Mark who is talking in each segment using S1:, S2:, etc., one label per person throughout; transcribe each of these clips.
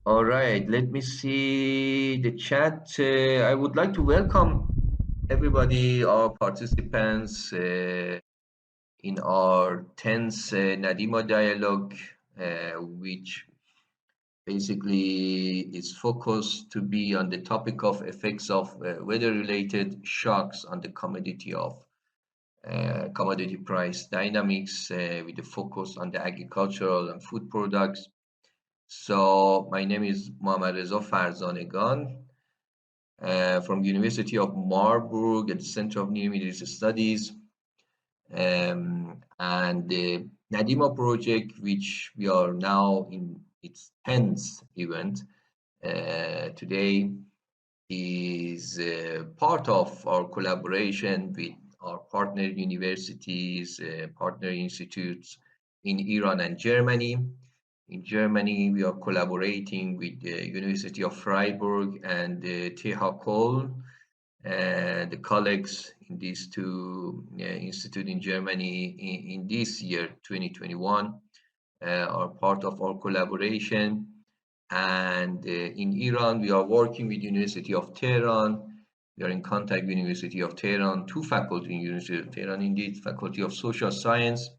S1: All right, let me see the chat. I would like to welcome everybody, our participants in our 10th NaDiMa dialogue, which basically is focused to be on the topic of effects of weather-related shocks on the commodity price dynamics, with a focus on the agricultural and food products. So my name is Mohammad Reza Farzanegan from University of Marburg at the Center of Near Middle East Studies. And the NaDiMa project, which we are now in its 10th event today, is part of our collaboration with our partner universities, partner institutes in Iran and Germany. In Germany, we are collaborating with the University of Freiburg and TH Köln. The colleagues in these two institutes in Germany in this year, 2021, are part of our collaboration. And in Iran, we are working with University of Tehran. We are in contact with University of Tehran, two faculty in University of Tehran, indeed, Faculty of Social Science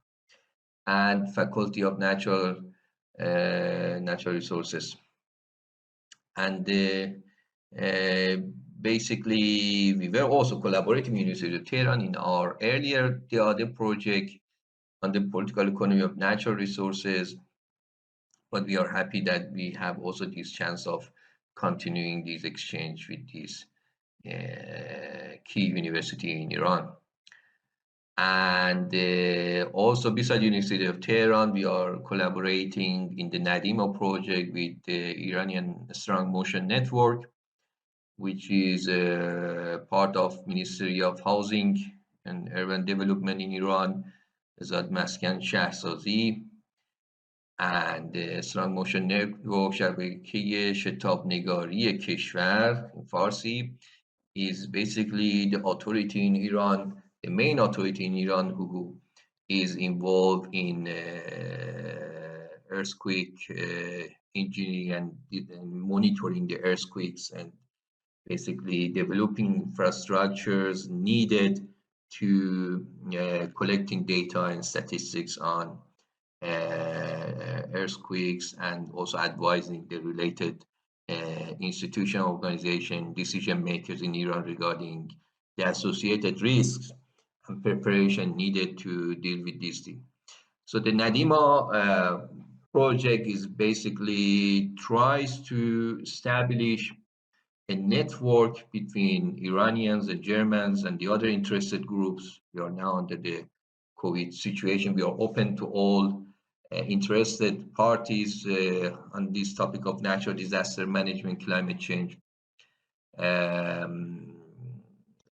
S1: and Faculty of Natural Resources. And basically, we were also collaborating with University of Tehran in our earlier DAAD project on the political economy of natural resources. But we are happy that we have also this chance of continuing this exchange with this key university in Iran. And also beside University of Tehran, we are collaborating in the NaDiMa project with the Iranian Strong Motion Network, which is part of Ministry of Housing and Urban Development in Iran, Azad Maskan Shahsazi. And Strong Motion Network شبکه شتابنگاری کشور in Farsi is basically the authority in Iran, the main authority in Iran who is involved in earthquake engineering and monitoring the earthquakes and basically developing infrastructures needed to collecting data and statistics on earthquakes and also advising the related institutional organization decision makers in Iran regarding the associated risks and preparation needed to deal with these things. So the NaDiMa project is basically tries to establish a network between Iranians and Germans and the other interested groups. We are now under the COVID situation. We are open to all interested parties on this topic of natural disaster management, climate change.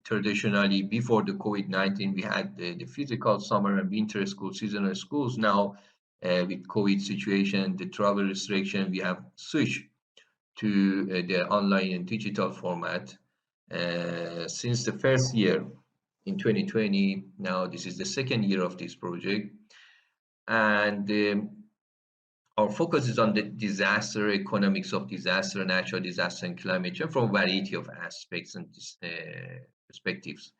S1: Traditionally, before the COVID-19, we had the physical summer and winter school, seasonal schools. Now, with COVID situation, the travel restriction, we have switched to the online and digital format since the first year in 2020. Now, this is the second year of this project. And our focus is on the disaster, economics of disaster, natural disaster, and climate change from a variety of aspects and perspectives.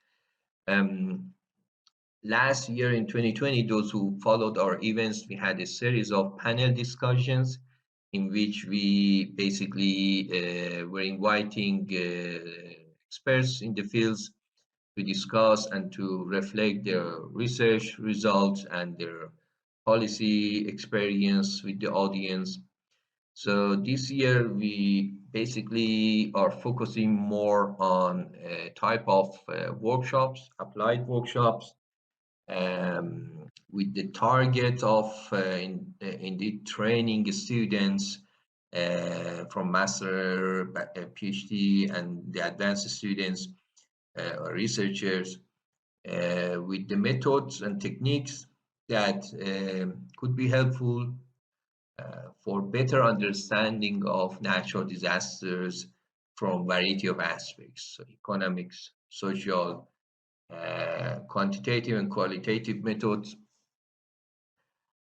S1: Last year in 2020, those who followed our events, we had a series of panel discussions in which we basically were inviting experts in the fields to discuss and to reflect their research results and their policy experience with the audience. So this year we basically are focusing more on a type of workshops, applied workshops, with the target of indeed training students from master, PhD, and the advanced students or researchers with the methods and techniques that could be helpful for better understanding of natural disasters from a variety of aspects, so economics, social, quantitative and qualitative methods.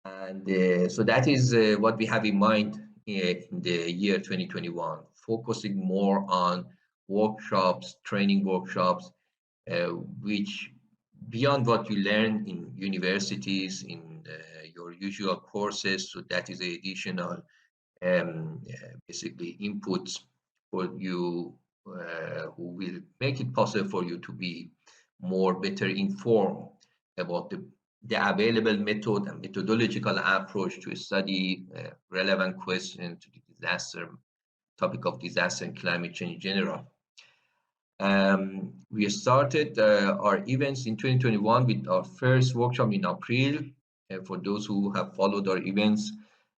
S1: And so that is what we have in mind in the year 2021, focusing more on workshops, training workshops, uh, which beyond what you learn in universities, in your usual courses, so that is the additional basically inputs for you who will make it possible for you to be more better informed about the available method and methodological approach to study relevant questions to the disaster topic of disaster and climate change in general. We started our events in 2021 with our first workshop in April. For those who have followed our events,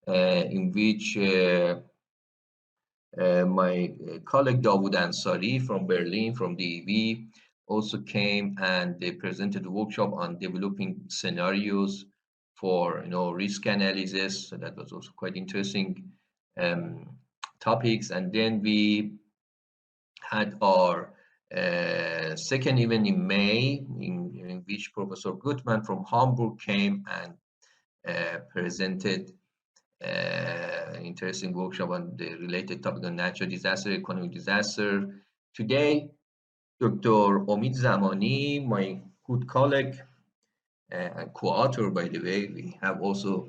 S1: in which my colleague Dawood Ansari from Berlin, from DEV, also came and they presented a workshop on developing scenarios for risk analysis. So that was also quite interesting um, topics. And then we had our second event in May, in which Professor Gutmann from Hamburg came and presented interesting workshop on the related topic on natural disaster, economic disaster. Today, Dr. Omid Zamani, my good colleague and co-author, by the way, we have also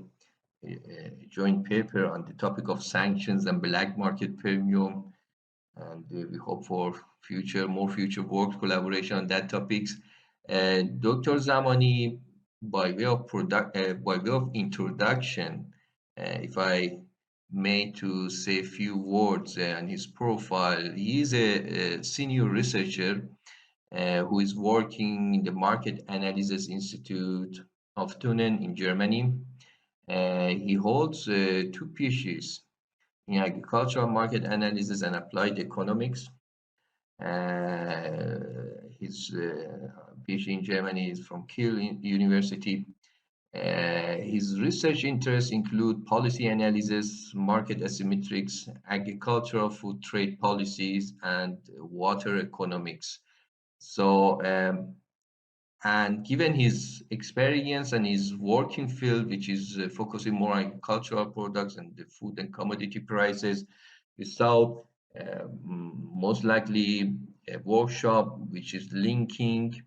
S1: a joint paper on the topic of sanctions and black market premium, and we hope for more future work collaboration on that topics. Dr. Zamani, by way of introduction, if I may to say a few words on his profile, he is a senior researcher who is working in the Market Analysis Institute of Thunen in Germany. He holds two PhDs in agricultural market analysis and applied economics. His PhD in Germany is from Kiel University. His research interests include policy analysis, market asymmetries, agricultural food trade policies, and water economics. So, and given his experience and his working field, which is focusing more on agricultural products and the food and commodity prices, we saw most likely a workshop which is linking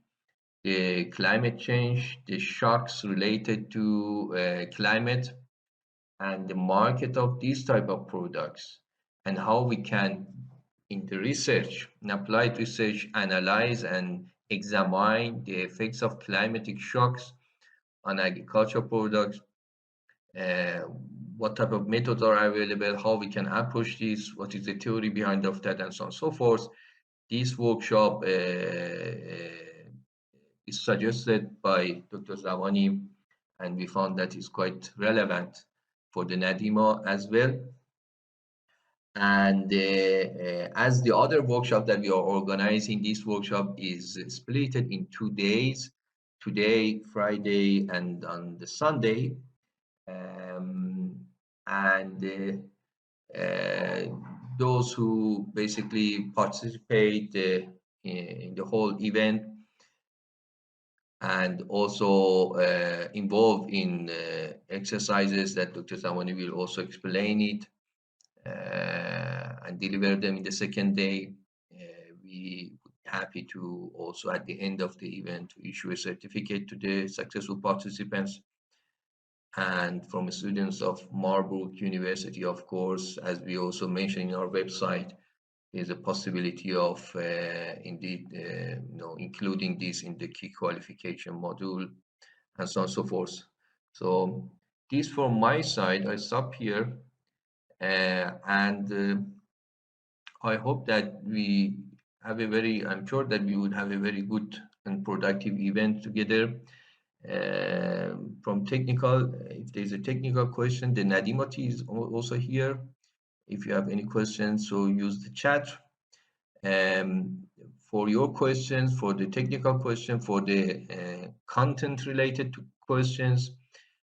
S1: the climate change, the shocks related to climate, and the market of these type of products, and how we can, in the research, in applied research, analyze and examine the effects of climatic shocks on agricultural products, uh, what type of methods are available, how we can approach this, what is the theory behind of that, and so on and so forth. This workshop is suggested by Dr. Zamani, and we found that is quite relevant for the NaDiMa as well. And as the other workshop that we are organizing, this workshop is split in 2 days, today, Friday, and on the Sunday. And those who basically participate in the whole event and also involved in exercises that Dr. Zamani will also explain it and deliver them in the second day. We would be happy to also at the end of the event to issue a certificate to the successful participants. And from students of Marburg University, of course, as we also mentioned in our website, there's a possibility of indeed including this in the key qualification module and so on and so forth. So this from my side, I stop here, and I hope that we have I'm sure that we would have a very good and productive event together. From technical, if there's a technical question, the NaDiMa team is also here. If you have any questions, so use the chat. For your questions, for the technical question, for the content related to questions,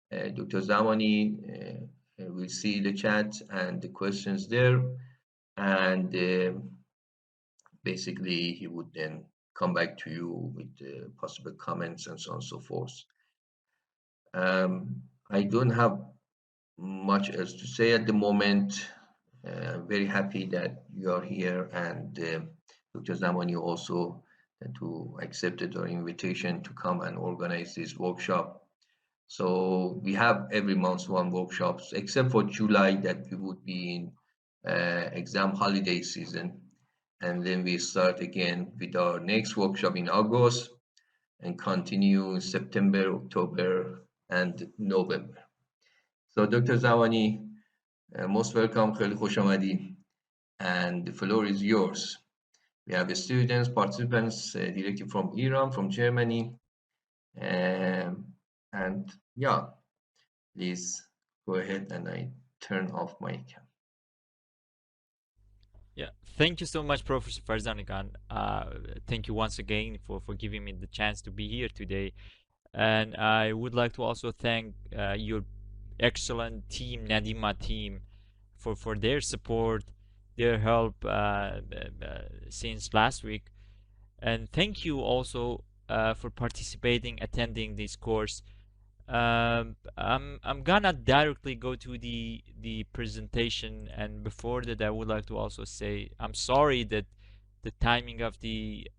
S1: Dr. Zamani will see the chat and the questions there, and basically he would then come back to you with possible comments and so on and so forth. I don't have much else to say at the moment. I'm very happy that you are here, and Dr. Zamani also to accepted our invitation to come and organize this workshop. So we have every month one workshops, except for July that we would be in exam holiday season, and then we start again with our next workshop in August and continue in September, October, and November. So Dr. Zawani, most welcome, خیلی خوش آمدی, and the floor is yours. We have students, participants directly from Iran, from Germany, and yeah, please go ahead, and I turn off my camera.
S2: Yeah, thank you so much, Professor Farzanikan. Thank you once again for giving me the chance to be here today. And I would like to also thank your excellent team, NaDiMa team, for their support, their help since last week. And thank you also for participating, attending this course. I'm gonna directly go to the presentation, and before that, I would like to also say I'm sorry that the timing of the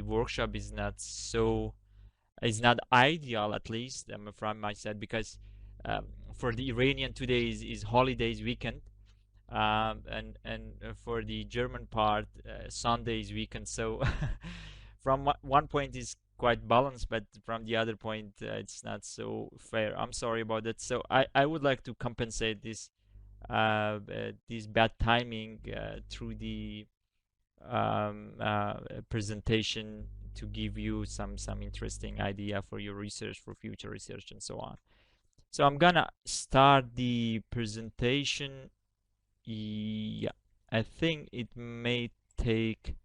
S2: workshop is not ideal, at least from my side, because for the Iranian today is holidays weekend, and for the German part, Sundays weekend. So from one point is quite balanced, but from the other point, it's not so fair. I'm sorry about that. So I would like to compensate this bad timing through the presentation to give you some interesting idea for your research, for future research, and so on. So I'm gonna start the presentation. Yeah, I think it may take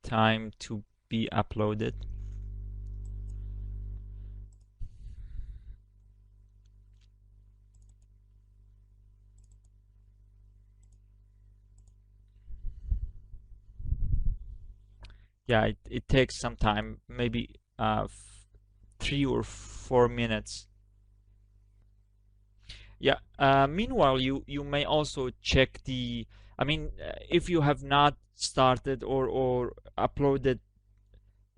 S2: time to be uploaded. Yeah, it takes some time, maybe 3 or 4 minutes. Yeah. Meanwhile, you may also check the. I mean, if you have not started or uploaded,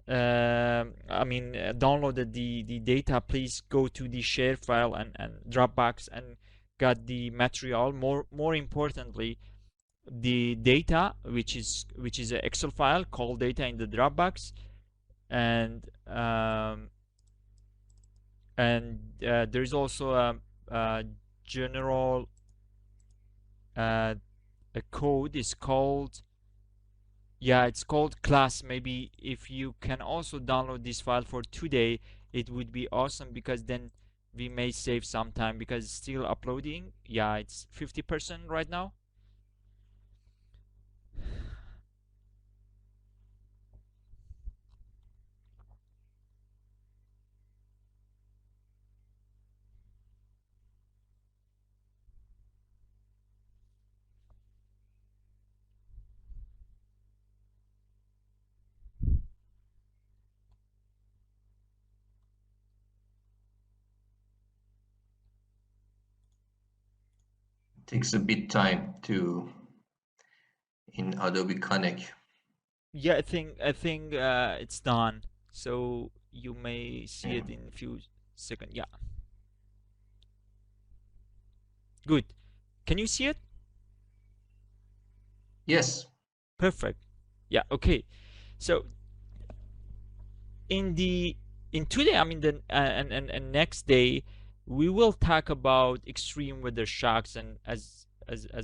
S2: downloaded the data, please go to the share file and Dropbox and got the material. More importantly, the data, which is an Excel file called data in the Dropbox, and there's also a general a code is called, yeah, it's called class. Maybe if you can also download this file for today, it would be awesome, because then we may save some time, because it's still uploading. Yeah, it's 50% right now.
S1: It takes a bit time to in Adobe Connect.
S2: Yeah, I think it's done. So you may see
S1: Yeah.
S2: it in a few seconds. Yeah, good. Can you see it?
S1: Yes.
S2: Perfect. Yeah, okay. So in the in today, I mean, the and next day, we will talk about extreme weather shocks, and as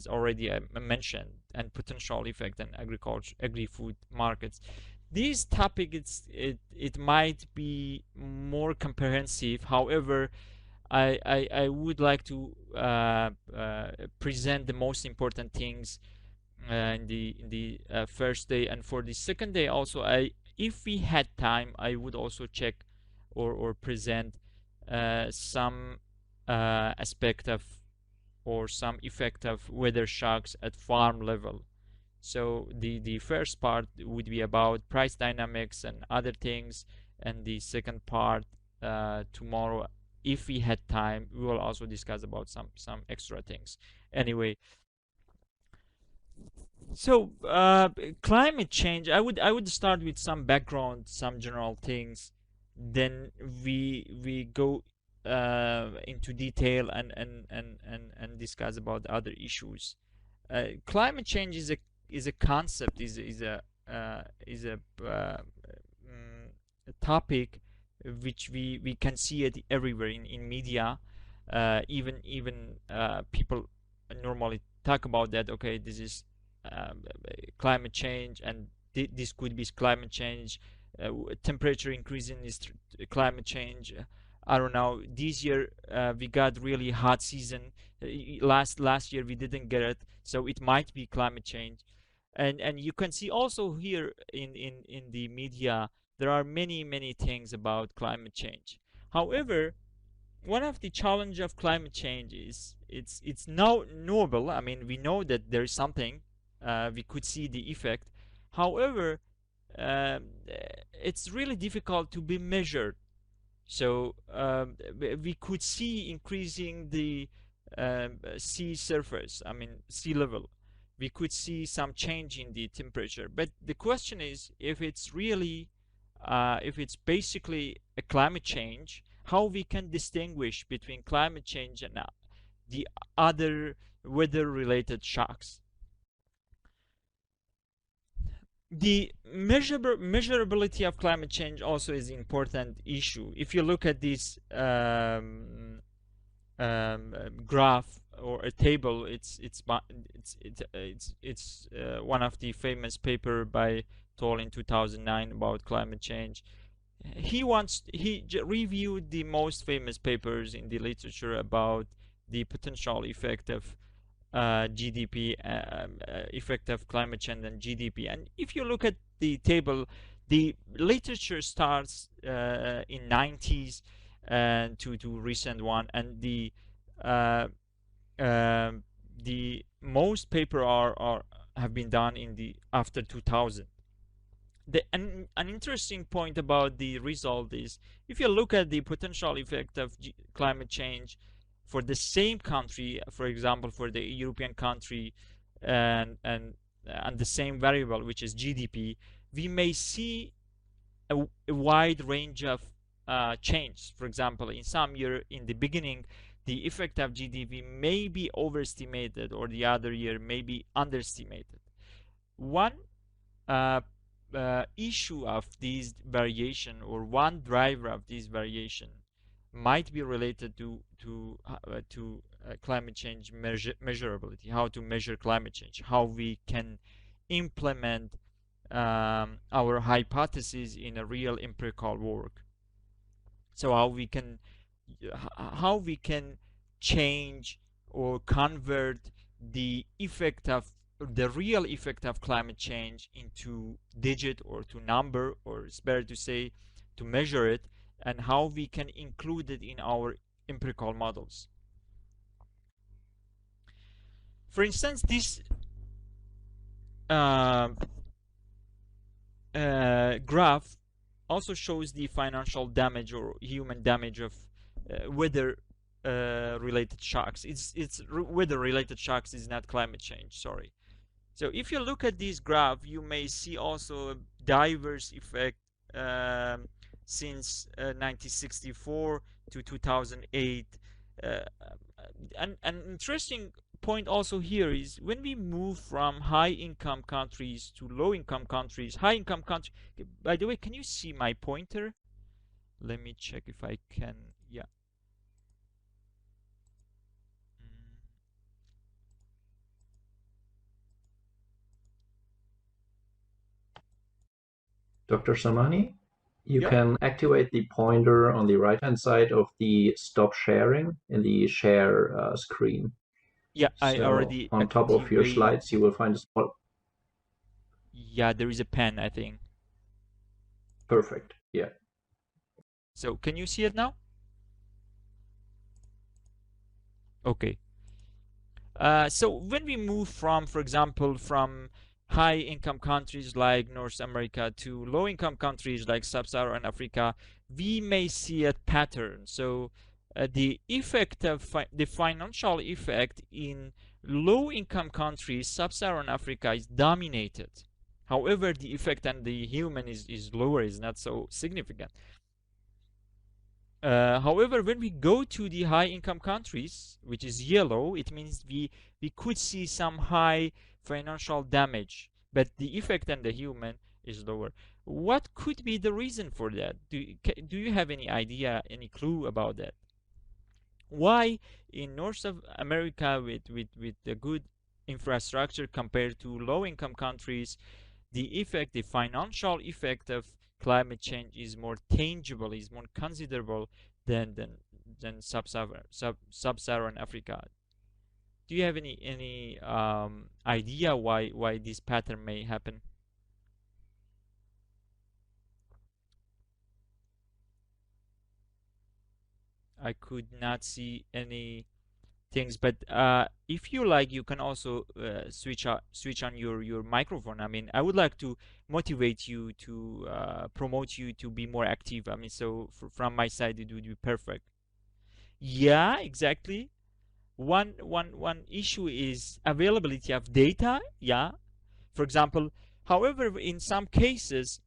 S2: already I mentioned, and potential effect on agriculture, agri-food markets. This topic, it might be more comprehensive. However, I would like to present the most important things in the first day, and for the second day also, I if we had time, I would also check or present some aspect of or some effect of weather shocks at farm level. So the first part would be about price dynamics and other things, and the second part tomorrow. If we had time, we will also discuss about some extra things. Anyway, so climate change, I would start with some background, some general things, then we go into detail and discuss about other issues. Climate change is a concept, a topic which we can see it everywhere in media. Even people normally talk about that. Okay, this is climate change, and this could be climate change. Temperature increasing is climate change. I don't know. This year we got really hot season. Last year we didn't get it, so it might be climate change. And you can see also here in the media there are many things about climate change. However, one of the challenge of climate change is it's now knowable. I mean, we know that there is something. We could see the effect. However, it's really difficult to be measured. So we could see increasing the sea surface, I mean sea level. We could see some change in the temperature. But the question is, if it's basically a climate change, how we can distinguish between climate change and the other weather-related shocks. The measurability of climate change also is an important issue. If you look at this graph or a table, it's one of the famous paper by Toll in 2009 about climate change. He reviewed the most famous papers in the literature about the potential effect of GDP, effect of climate change and GDP. And if you look at the table, the literature starts in 90s and to recent one, and the most paper are have been done in the after 2000. An interesting point about the result is, if you look at the potential effect of climate change for the same country, for example, for the European country, and the same variable, which is GDP, we may see a wide range of change. For example, in some year in the beginning, the effect of GDP may be overestimated, or the other year may be underestimated. One issue of this variation, or one driver of this variation, might be related to climate change measurability. How to measure climate change? How we can implement our hypothesis in a real empirical work? So how we can change or convert the real effect of climate change into digit or to number, or it's better to say to measure it, and how we can include it in our empirical models. For instance, this graph also shows the financial damage or human damage of weather related shocks. It's weather related shocks, is not climate change, sorry. So if you look at this graph, you may see also a diverse effect since 1964 to 2008. An interesting point also here is, when we move from high income countries to low income countries, high income countries, by the way, can you see my pointer? Let me check if I can. Yeah.
S3: Dr. Zamani, you
S2: Yeah.
S3: can activate the pointer on the right-hand side of the stop sharing in the share screen.
S2: Yeah, I
S3: So
S2: already
S3: on top of your
S2: activate.
S3: slides, you will find a spot.
S2: Yeah, there is a pen, I think.
S3: Perfect. Yeah.
S2: So can you see it now? Okay. So when we move from, for example, from high income countries like North America to low income countries like Sub-Saharan Africa, we may see a pattern. So the effect of the financial effect in low income countries, Sub-Saharan Africa, is dominated. However, the effect on the human is lower, is not so significant. However, when we go to the high income countries, which is yellow, it means we could see some high financial damage, but the effect on the human is lower. What could be the reason for that? Do you have any idea, any clue about that? Why in North of America with the good infrastructure compared to low income countries, the financial effect of climate change is more tangible, is more considerable than sub-Saharan Africa? Do you have any idea why this pattern may happen? I could not see any things, but if you like, you can also switch on your microphone. I mean, I would like to motivate you to promote you to be more active. I mean, so from my side, it would be perfect. Yeah, exactly. One issue is availability of data. Yeah, for example. However, in some cases,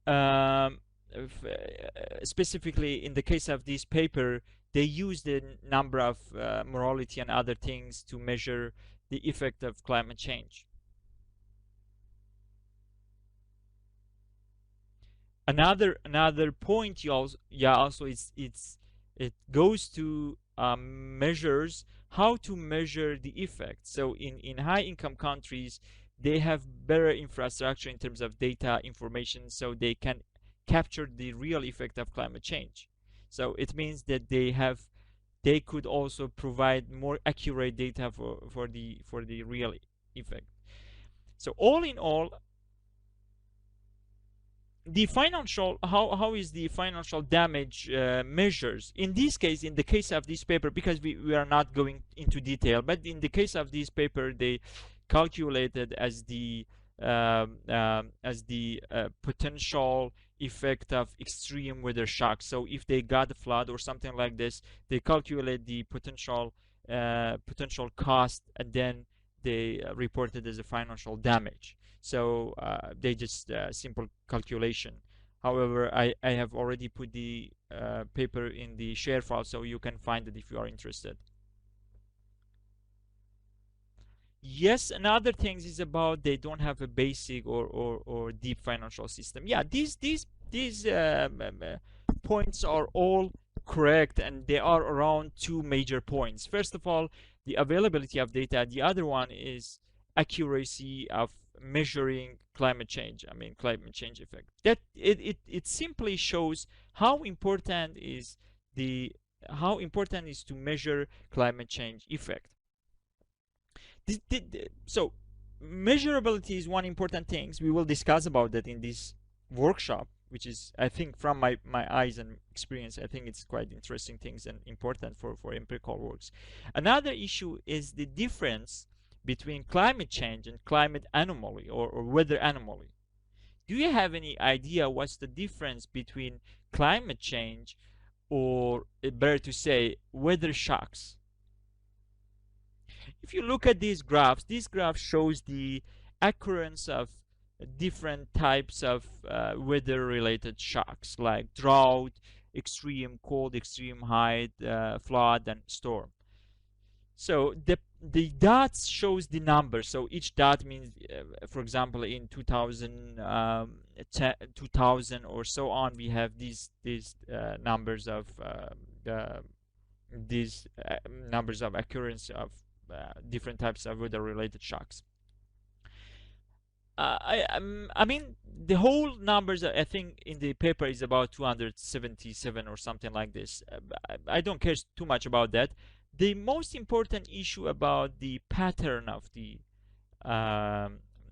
S2: um, specifically in the case of this paper, they use the number of mortality and other things to measure the effect of climate change. Another point, you also, yeah, also it goes to measures how to measure the effect. So in high income countries, they have better infrastructure in terms of data information, so they can capture the real effect of climate change. So it means that they could also provide more accurate data for the real effect. So all in all, the financial, how is the financial damage measures in this case, in the case of this paper, because we are not going into detail, but in the case of this paper, they calculated as the potential effect of extreme weather shocks. So if they got a flood or something like this, they calculate the potential cost, and then they report it as a financial damage. So they just simple calculation. However, I have already put the paper in the share file, so you can find it if you are interested. Yes, another things is about they don't have a basic or deep financial system. Yeah, these points are all correct, and they are around two major points. First of all, the availability of data. The other one is accuracy of measuring climate change. I mean, climate change effect. That it simply shows how important is the how important is to measure climate change effect. So measurability is one important thing. We will discuss about that in this workshop, which is, I think, from my eyes and experience, I think it's quite interesting things and important for empirical works. Another issue is the difference between climate change and climate anomaly or weather anomaly. Do you have any idea what's the difference between climate change, or better to say, weather shocks? If you look at these graphs, this graph shows the occurrence of different types of weather-related shocks like drought, extreme cold, extreme heat, flood, and storm. So the dots shows the numbers. So each dot means, for example, in 2000 or so on, we have these numbers of numbers of occurrence of different types of weather-related shocks. I mean, the whole numbers I think in the paper is about 277 or something like this. I don't care too much about that. The most important issue about the pattern of the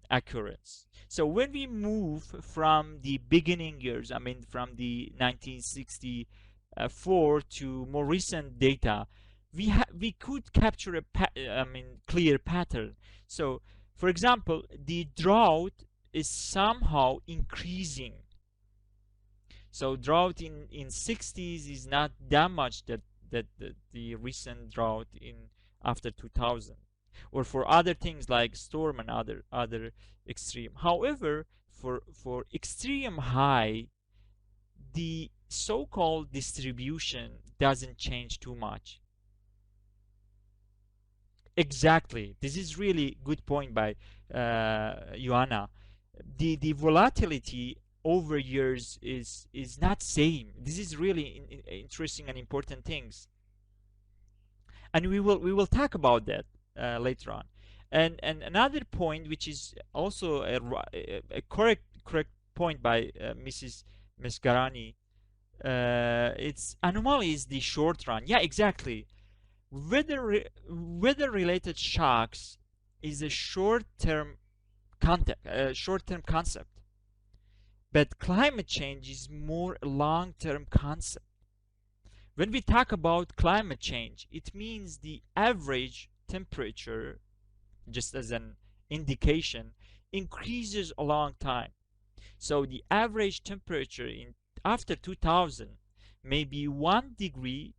S2: occurrence. So when we move from the beginning years, I mean from the 1964 to more recent data, we could capture a clear pattern. So For example, the drought is somehow increasing. So drought in 60s is not that much that the recent drought in after 2000, or for other things like storm and other extreme. However, for extreme high, the so-called distribution doesn't change too much. Exactly. This is really good point by Joanna. The volatility over years is not same. This is really interesting and important things, and we will talk about that later on. And another point, which is also a correct point by Mrs. Mesgarani, it's anomaly is the short run. Yeah, exactly. Weather-related shocks is a short-term concept, but climate change is more a long-term concept. When we talk about climate change, it means the average temperature, just as an indication, increases a long time. So the average temperature in after 2000 may be 1 degree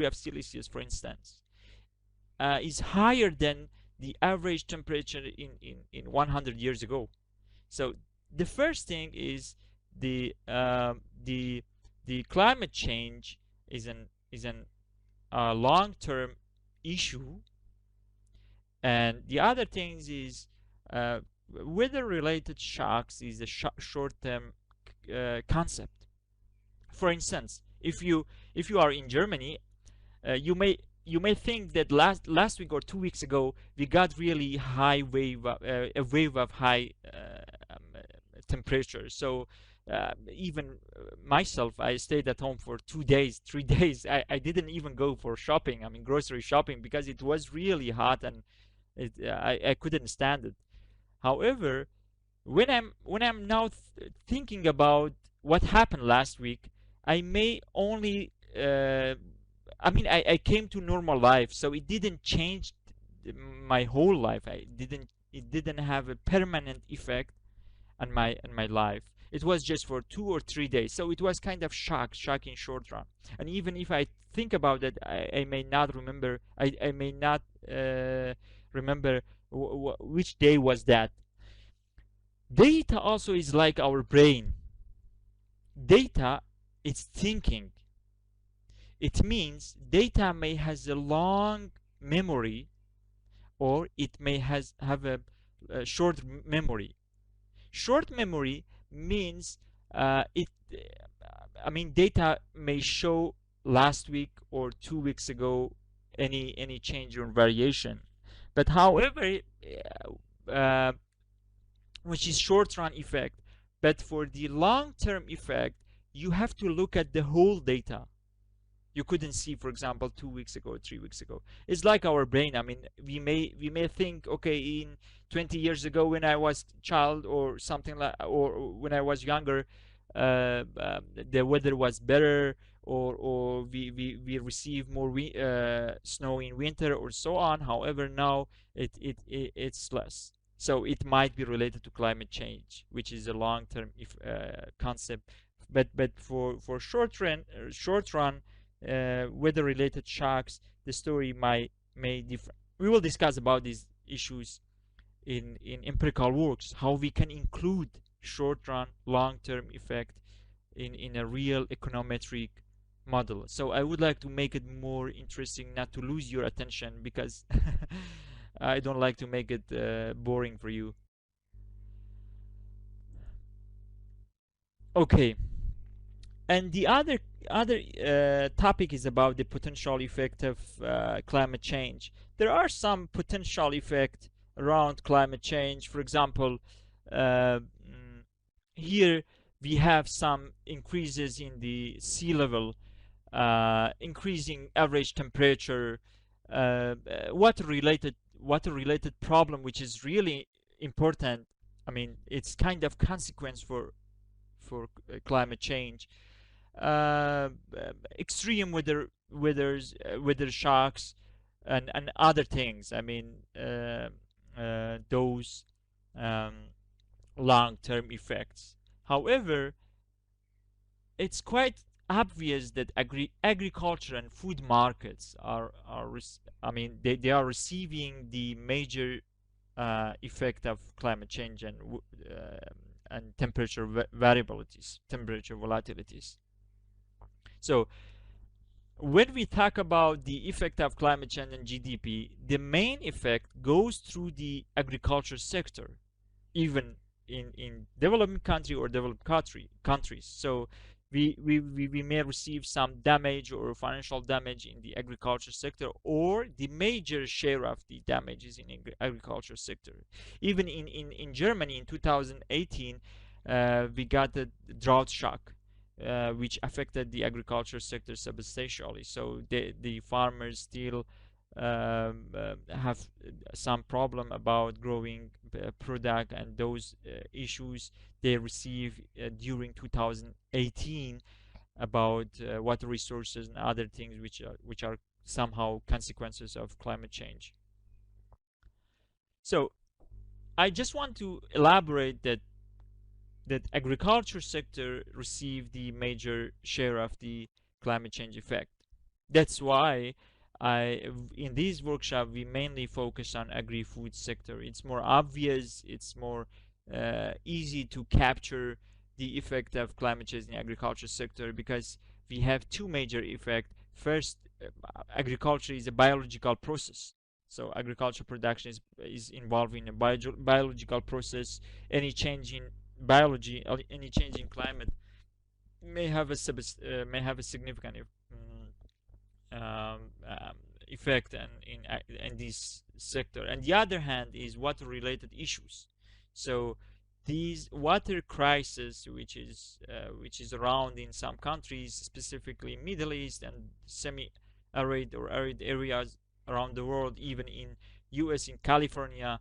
S2: of Celsius, for instance, is higher than the average temperature in 100 years ago. So the first thing is the the climate change is an long-term issue, and the other things is weather-related shocks is a short-term concept. For instance, if you are in Germany, you may think that last week or 2 weeks ago we got really high wave a wave of high temperature. So even myself, I stayed at home for 2 days, 3 days. I didn't even go for shopping, I mean grocery shopping, because it was really hot, and I couldn't stand it. However, when I'm now thinking about what happened last week, I may only I came to normal life, so it didn't change my whole life. It didn't have a permanent effect on my life. It was just for 2 or 3 days, so it was kind of shocking short run. And even if I think about it, I may not remember. I may not remember which day was that. Data also is like our brain. Data is thinking. It means data may has a long memory, or it may have a short memory. Short memory means it. Data may show last week or 2 weeks ago any change or variation, but however, uh, which is short run effect. But for the long term effect, you have to look at the whole data. You couldn't see, for example, 2 weeks ago or 3 weeks ago. It's like our brain. I mean, we may think, okay, in 20 years ago when I was child or something like, or when I was younger, the weather was better, or we receive more snow in winter or so on. However, now it's less. So it might be related to climate change, which is a long-term concept. But for short run weather-related shocks, the story may differ. We will discuss about these issues in empirical works, how we can include short-run, long-term effect in a real econometric model. So I would like to make it more interesting, not to lose your attention, because I don't like to make it boring for you. Okay. And the other topic is about the potential effect of climate change. There are some potential effect around climate change. For example, uh, mm, here we have some increases in the sea level, increasing average temperature, water related problem, which is really important. I mean, it's kind of consequence for climate change. Extreme weather shocks, and other things. I mean, those um, long-term effects. However, it's quite obvious that agriculture and food markets I mean they are receiving the major effect of climate change and temperature variabilities, temperature volatilities. So when we talk about the effect of climate change on GDP, the main effect goes through the agriculture sector, even in developing country or developed countries. So we may receive some damage or financial damage in the agriculture sector, or the major share of the damage is in agriculture sector. Even in Germany in 2018, we got the drought shock, which affected the agriculture sector substantially. So the farmers still have some problem about growing product, and those issues they receive during 2018 about water resources and other things which are somehow consequences of climate change. So I just want to elaborate that agriculture sector receive the major share of the climate change effect. That's why in this workshop we mainly focus on agri-food sector. It's more obvious, it's more easy to capture the effect of climate change in the agriculture sector, because we have two major effects. First, agriculture is a biological process. So agriculture production is involved in a biological process. Any change in biology, any change in climate may have a significant um, um, effect in this sector. And the other hand is water related issues. So these water crisis, which is around in some countries, specifically Middle East and semi-arid or arid areas around the world, even in US, in California,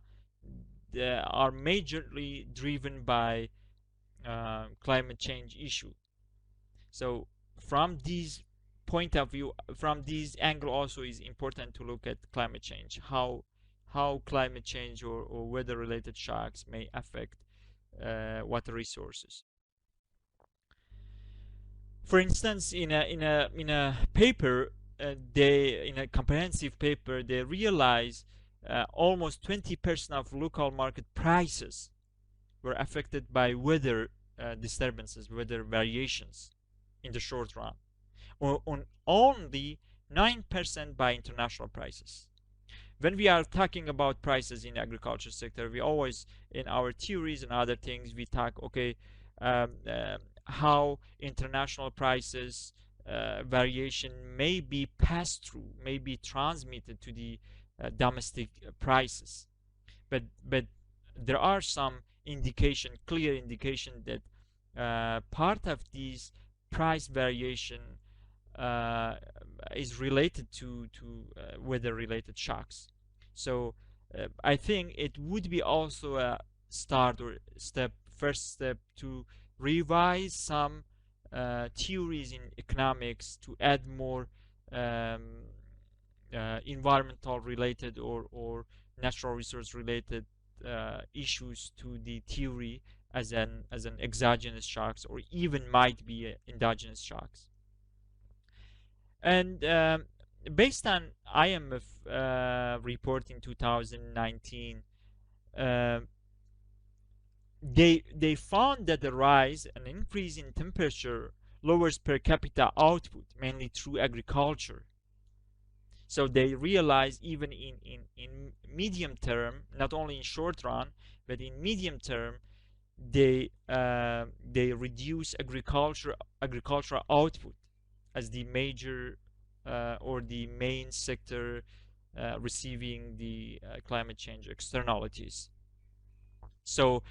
S2: they are majorly driven by climate change issue. So from this point of view, from this angle also is important to look at climate change, how climate change or weather related shocks may affect water resources. For instance, in a paper, in a comprehensive paper, they realize almost 20% of local market prices were affected by weather disturbances, weather variations in the short run, or on only 9% by international prices. When we are talking about prices in the agriculture sector, we always, in our theories and other things, we talk, okay, how international prices variation may be passed through, may be transmitted to the domestic prices. But there are some indication, clear indication that part of these price variation is related to weather related shocks. So I think it would be also a start or first step to revise some theories in economics to add more environmental related or natural resource related issues to the theory as an exogenous shocks, or even might be endogenous shocks. And based on IMF report in 2019, they found that the rise and increase in temperature lowers per capita output, mainly through agriculture. So they realize even in medium term, not only in short run, but in medium term, they reduce agricultural output as the major or the main sector receiving the climate change externalities. So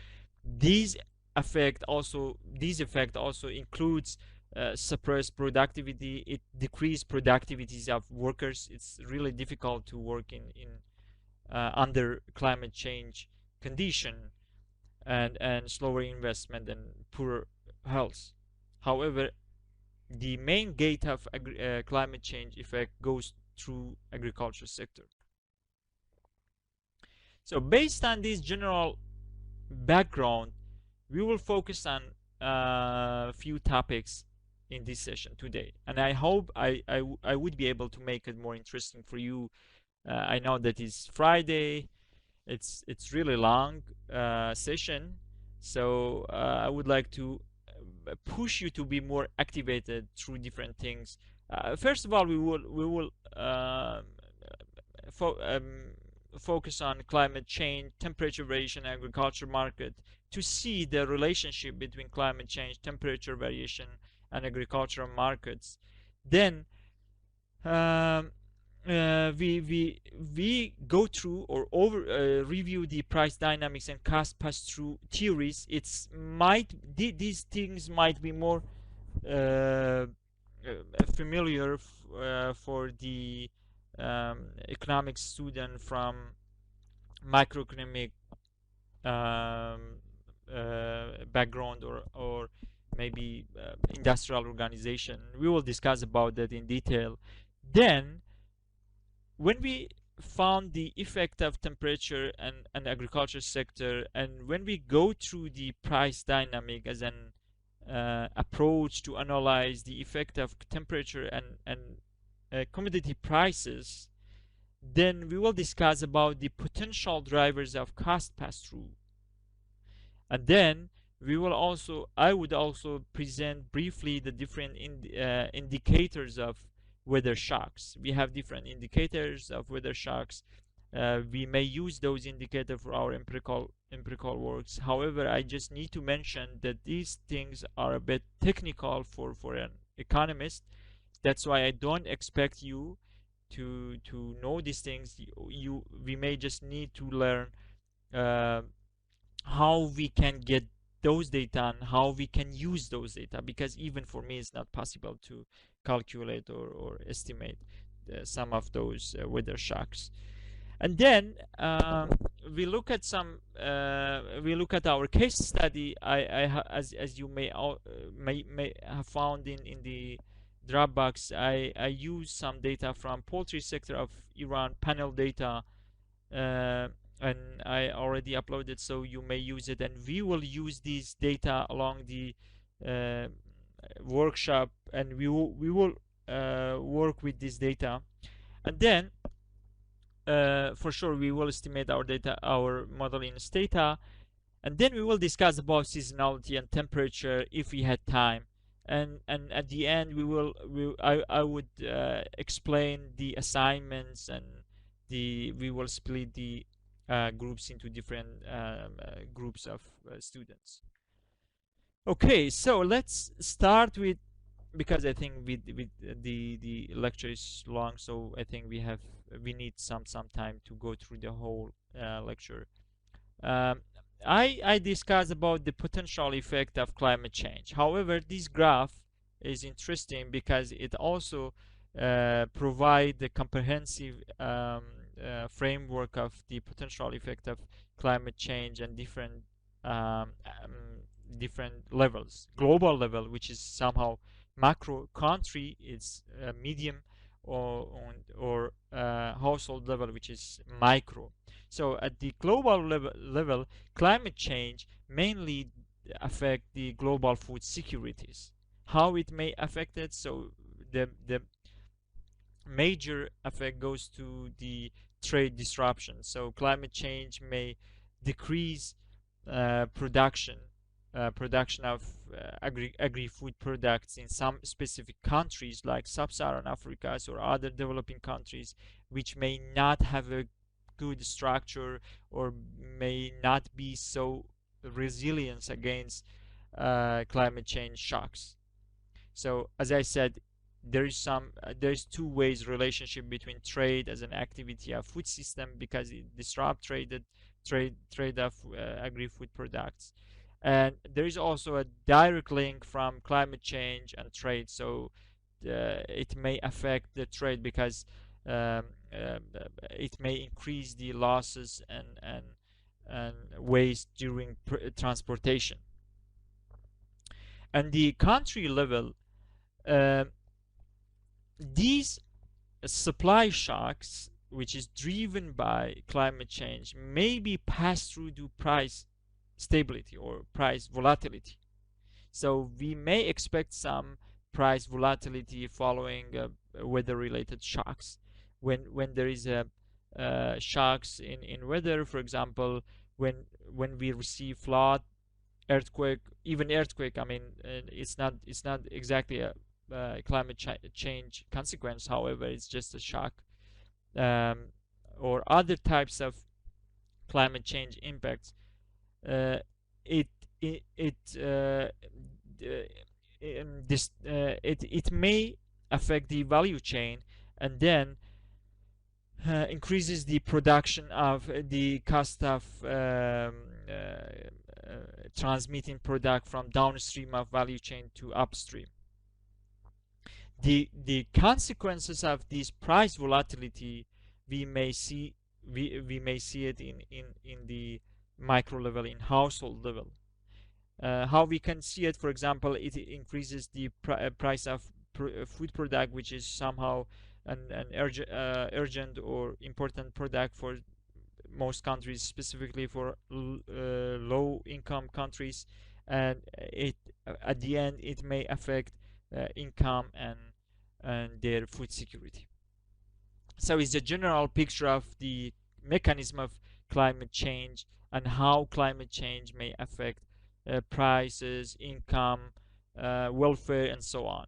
S2: these effect also includes suppressed productivity. It decreased productivities of workers. It's really difficult to work in under climate change condition, and slower investment and poor health. However, the main gate of climate change effect goes through agriculture sector. So based on this general background, we will focus on a few topics in this session today, and I hope I would be able to make it more interesting for you. I know that it's Friday, it's really long session, so I would like to push you to be more activated through different things. First of all, we will fo focus on climate change, temperature variation, agriculture market, to see the relationship between climate change, temperature variation, and agricultural markets. Then um, we go through or over review the price dynamics and cost pass-through theories. These things might be more familiar for the economics student from microeconomic background, or maybe industrial organization. We will discuss about that in detail. Then when we found the effect of temperature and agriculture sector, and when we go through the price dynamic as an approach to analyze the effect of temperature and commodity prices, then we will discuss about the potential drivers of cost pass-through. And then I would also present briefly the different indicators of weather shocks. We have different indicators of weather shocks. We may use those indicators for our empirical works. However, I just need to mention that these things are a bit technical for an economist. That's why I don't expect you to know these things. We may just need to learn uh, how we can get those data and how we can use those data, because even for me it's not possible to calculate or estimate some of those weather shocks. And then we look at our case study. As you may have found in the Dropbox, I use some data from poultry sector of Iran panel data, uh, and I already uploaded, so you may use it. And we will use these data along the uh, workshop, and we will work with this data. And then for sure we will estimate our model in Stata, and then we will discuss about seasonality and temperature if we had time. And at the end I would explain the assignments, and we will split the groups into different groups of students. Okay, so let's start with, because I think with the lecture is long, so I think we need some time to go through the whole lecture. um, I discussed about the potential effect of climate change. However, this graph is interesting because it also provide the comprehensive framework of the potential effect of climate change and different levels. Global level, which is somehow macro; country is medium; or household level, which is micro. So at the global level, climate change mainly affect the global food securities. How it may affect it? So the major effect goes to the trade disruption. So climate change may decrease production of agri-food products in some specific countries like sub-Saharan Africa or other developing countries, which may not have a good structure or may not be so resilient against climate change shocks. So as I said, there's two ways relationship between trade as an activity of food system, because it disrupt trade of agri-food products, and there is also a direct link from climate change and trade. So it may affect the trade because um, it may increase the losses and waste during transportation. And the country level, uh, these supply shocks which is driven by climate change may be passed through to price stability or price volatility. So we may expect some price volatility following weather-related shocks. When there is a shocks in weather, for example, when we receive flood, earthquake, even earthquake. I mean, it's not exactly a climate change consequence. However, it's just a shock, um, or other types of climate change impacts. Uh, it it it this it may affect the value chain, and then increases the production of the cost of transmitting product from downstream of value chain to upstream. The consequences of this price volatility, we may see we may see it in the micro level, in household level. How we can see it, for example, it increases the price of food product, which is somehow an urgent or important product for most countries, specifically for low income countries, and it at the end it may affect income and their food security. So it's a general picture of the mechanism of climate change and how climate change may affect prices, income, welfare, and so on.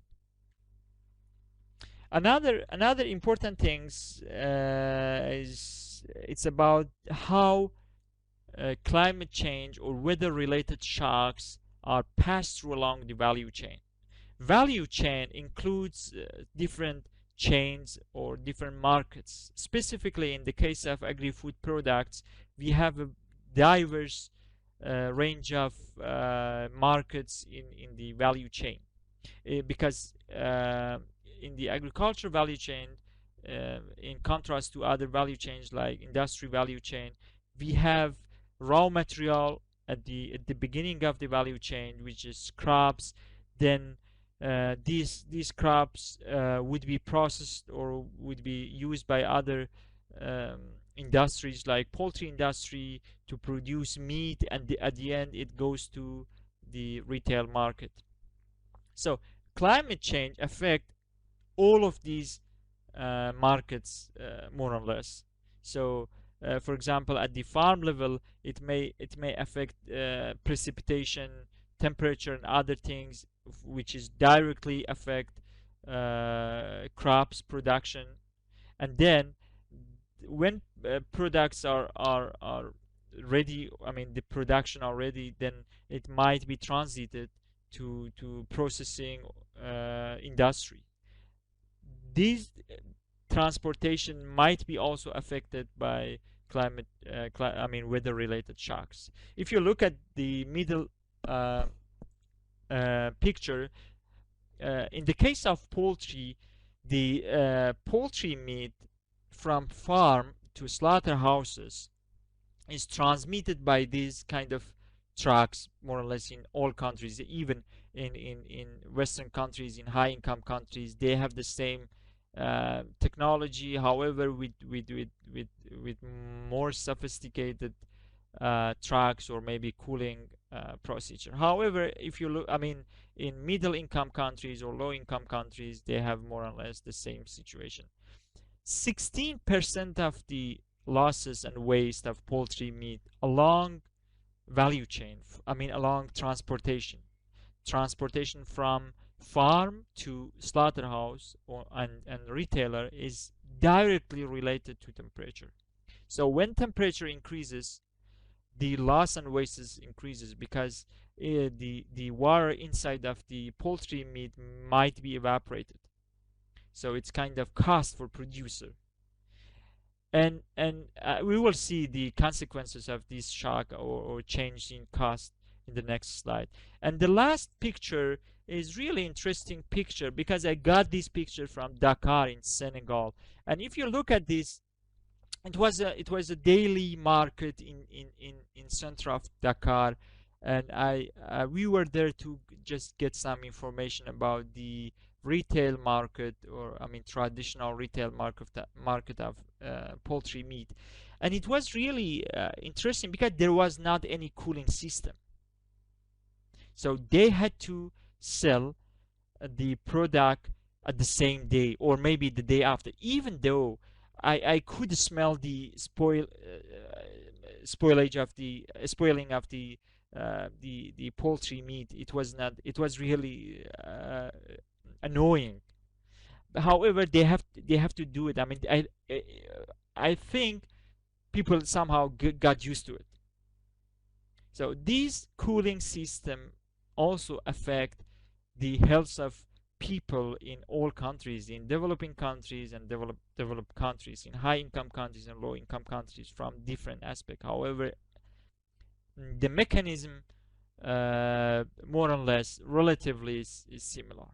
S2: Another important things is it's about how climate change or weather related shocks are passed through along the value chain. Value chain includes different chains or different markets. Specifically in the case of agri-food products, we have a diverse range of markets in the value chain, because in the agriculture value chain, in contrast to other value chains like industry value chain, we have raw material at the beginning of the value chain, which is crops. Then these crops would be processed or would be used by other industries like poultry industry to produce meat, and at the end it goes to the retail market. So climate change affect all of these markets more or less. So for example, at the farm level, it may affect precipitation, temperature, and other things, which is directly affect crops production. And then when products are ready, I mean the production are ready, then it might be transited to processing industry. These transportation might be also affected by I mean weather related shocks. If you look at the middle picture, in the case of poultry, the poultry meat from farm to slaughterhouses is transmitted by these kind of trucks more or less in all countries. Even in Western countries, in high income countries, they have the same technology, however with more sophisticated trucks or maybe cooling procedure. However, if you look, I mean, in middle income countries or low income countries, they have more or less the same situation. 16% of the losses and waste of poultry meat along value chain, I mean along transportation from farm to slaughterhouse and retailer, is directly related to temperature. So when temperature increases, the loss and wastes increases, because the water inside of the poultry meat might be evaporated. So it's kind of cost for producer. And we will see the consequences of this shock or change in cost in the next slide. And the last picture is really interesting picture, because I got this picture from Dakar in Senegal. And if you look at this, it was a daily market in center of Dakar, and we were there to just get some information about the retail market, or I mean traditional retail market of poultry meat. And it was really interesting because there was not any cooling system, so they had to sell the product at the same day or maybe the day after, even though I could smell the spoilage of the spoiling of the poultry meat. It was not, it was really annoying. However, they have to do it. I mean, I think people somehow got used to it. So these cooling system also affect the health of people in all countries, in developing countries and developed countries, in high income countries and low income countries, from different aspects. However, the mechanism more or less relatively is similar.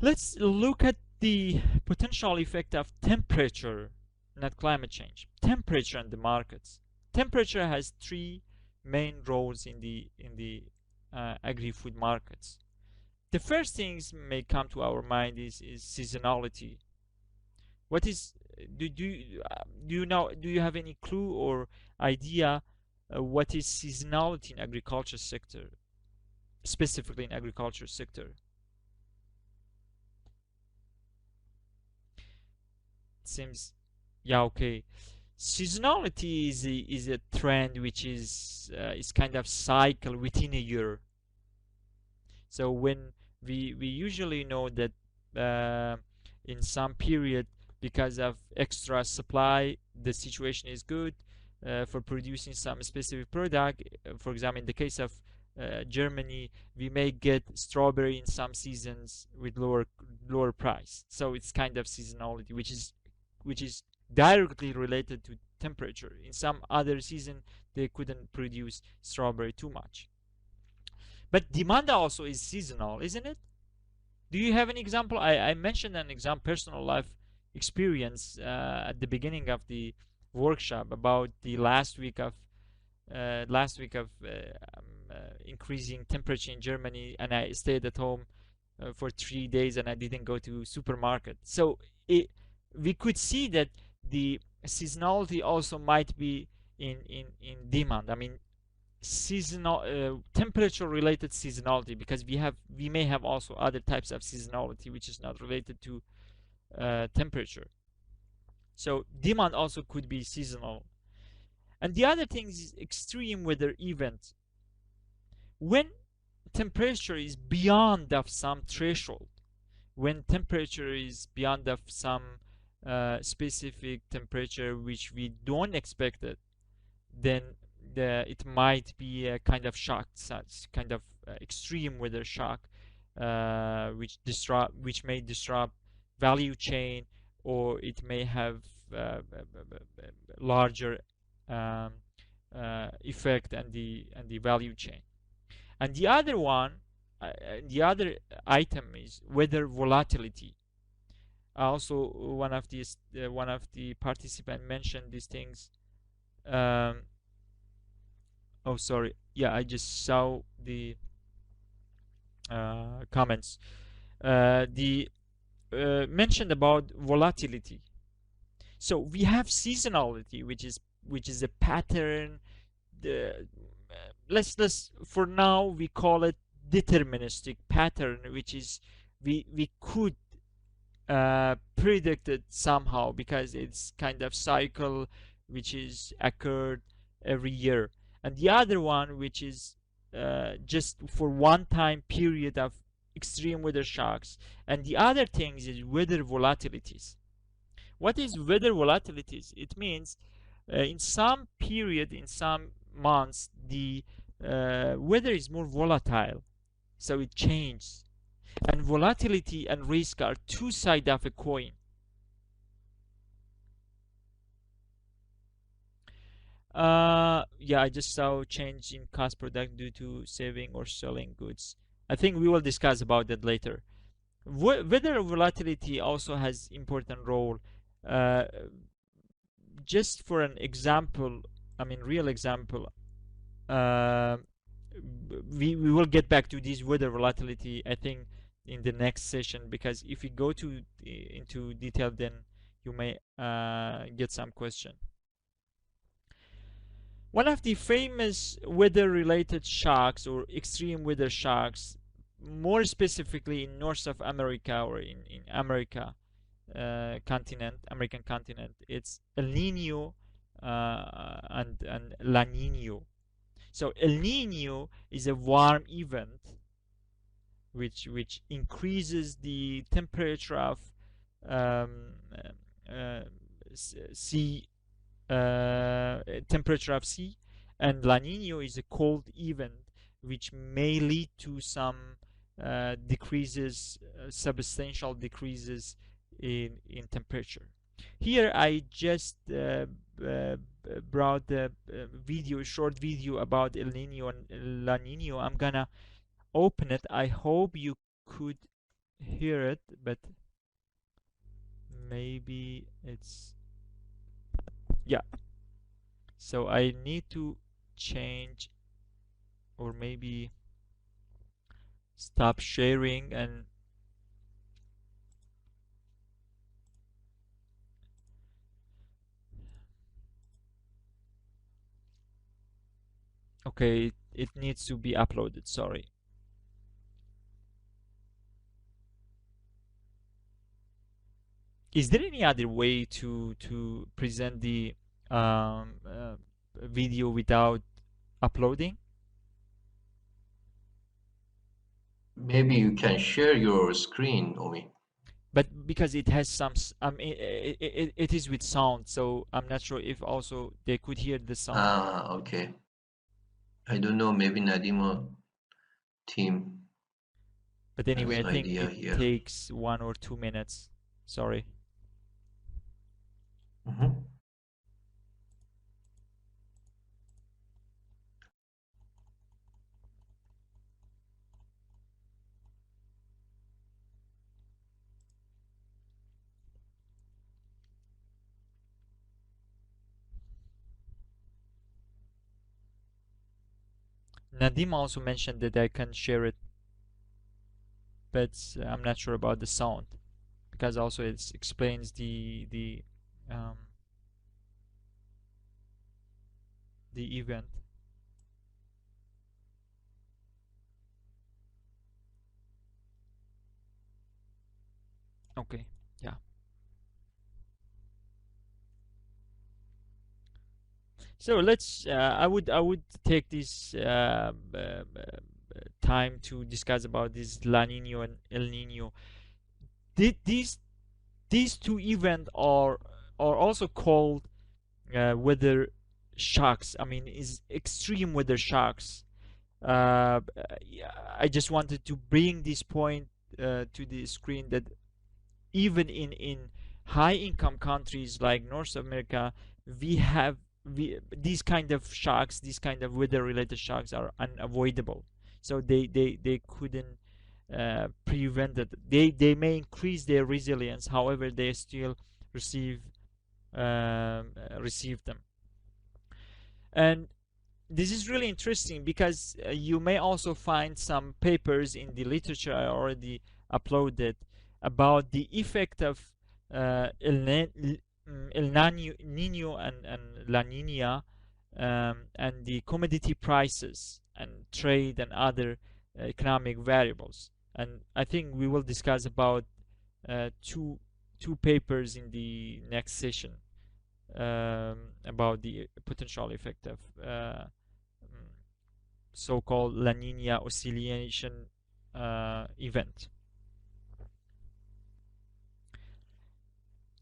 S2: Let's look at the potential effect of temperature, not climate change. Temperature in the markets. Temperature has three main roles in the agri-food markets. The first things may come to our mind is seasonality. What is do you have any clue or idea what is seasonality in agriculture sector, specifically in agriculture sector? It seems, yeah, okay. Seasonality is a trend which is kind of cycle within a year. So when we usually know that in some period, because of extra supply, the situation is good for producing some specific product. For example, in the case of Germany, we may get strawberry in some seasons with lower price. So it's kind of seasonality, which is directly related to temperature. In some other season, they couldn't produce strawberry too much. But demand also is seasonal, isn't it? Do you have an example? I mentioned an example, personal life experience at the beginning of the workshop about the last week of increasing temperature in Germany, and I stayed at home for 3 days and I didn't go to supermarket. So we could see that the seasonality also might be in demand. I mean, seasonal temperature related seasonality, because we may have also other types of seasonality which is not related to temperature. So demand also could be seasonal. And the other thing is extreme weather event. When temperature is beyond of some threshold, when temperature is beyond of some specific temperature which we don't expect it, then it might be a kind of shock, such kind of extreme weather shock, which may disrupt value chain, or it may have larger um, effect on the value chain. And the other one, the other item is weather volatility. Also, one of the participants mentioned these things. Oh, sorry. Yeah, I just saw the comments. The mentioned about volatility. So we have seasonality, which is a pattern. The let's for now we call it deterministic pattern, which is we could predict it somehow because it's kind of cycle which is occurred every year. And the other one, which is just for one time period of extreme weather shocks. And the other things is weather volatilities. What is weather volatilities? It means in some period, in some months, the weather is more volatile, so it changes. And volatility and risk are two sides of a coin. Yeah, I just saw change in cost product due to saving or selling goods. I think we will discuss about that later. Weather volatility also has important role. Uh, just for an example, I mean real example, uh, we will get back to this weather volatility, I think, in the next session, because if we go to into detail, then you may get some question. One of the famous weather-related shocks or extreme weather shocks, more specifically in North of America or in America American continent, it's El Nino and La Nina. So El Nino is a warm event which increases the temperature of um, sea temperature of sea, and La Nina is a cold event which may lead to some decreases, substantial decreases in temperature. Here I just brought the short video about El Nino and La Nina. I'm gonna open it. I hope you could hear it, but maybe it's, yeah. So I need to change, or maybe stop sharing, and okay, it needs to be uploaded, sorry. Is there any other way to present the video without uploading?
S1: Maybe you can share your screen, Omi.
S2: But because it has some it is with sound, so I'm not sure if also they could hear the sound.
S1: Ah, okay. I don't know, maybe NaDiMa team
S2: But anyway,
S1: has
S2: I think
S1: idea
S2: it
S1: here.
S2: takes 1 or 2 minutes. Sorry.
S1: Mhm.
S2: Nadim also mentioned that I can share it, but I'm not sure about the sound, because also it explains um, the event. Okay, yeah. So let's. I would take this time to discuss about this La Nina and El Nino. These two events are also called weather shocks. I mean, is extreme weather shocks. Yeah, I just wanted to bring this point to the screen, that even in high income countries like North America, we have these kind of shocks, these kind of weather related shocks are unavoidable. So they couldn't prevent it. They may increase their resilience, however they still receive receive them. And this is really interesting because you may also find some papers in the literature I already uploaded about the effect of Nino and La Nina, and the commodity prices and trade and other economic variables. And I think we will discuss about two papers in the next session about the potential effect of so-called La Nina oscillation event.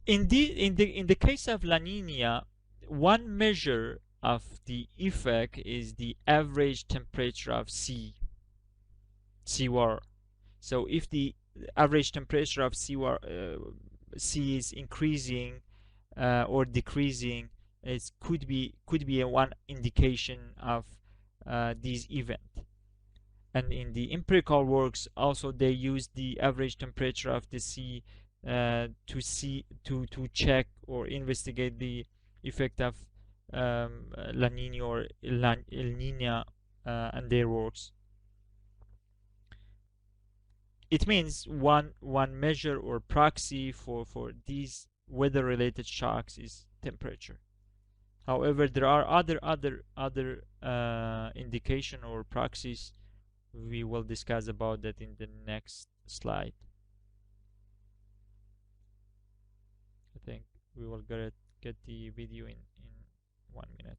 S2: In the case of La Nina, one measure of the effect is the average temperature of seawater. So if the average temperature of sea is increasing or decreasing, it could be a one indication of this event. And in the empirical works also they use the average temperature of the sea to check or investigate the effect of La Nina or El Nina and their works. It means one measure or proxy for these weather related shocks is temperature. However, there are other indication or proxies. We will discuss about that in the next slide. I think we will get the video in 1 minute.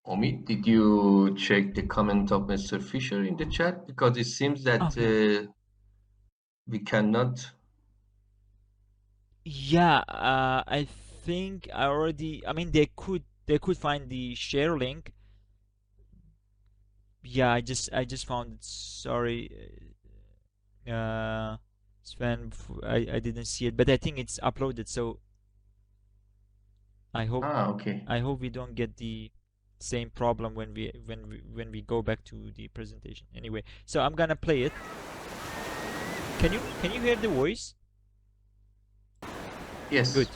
S1: Omid, did you check the comment of Mr. Fisher in the chat? Because it seems that
S2: Oh yeah.
S1: we cannot.
S2: Yeah, I think I already. I mean, they could find the share link. Yeah, I just found it. Sorry, Sven, I didn't see it, but I think it's uploaded. So I hope
S1: Ah, okay.
S2: I hope we don't get the same problem when we go back to the presentation. Anyway, so I'm gonna play it. Can you hear the voice?
S1: Yes.
S2: Good.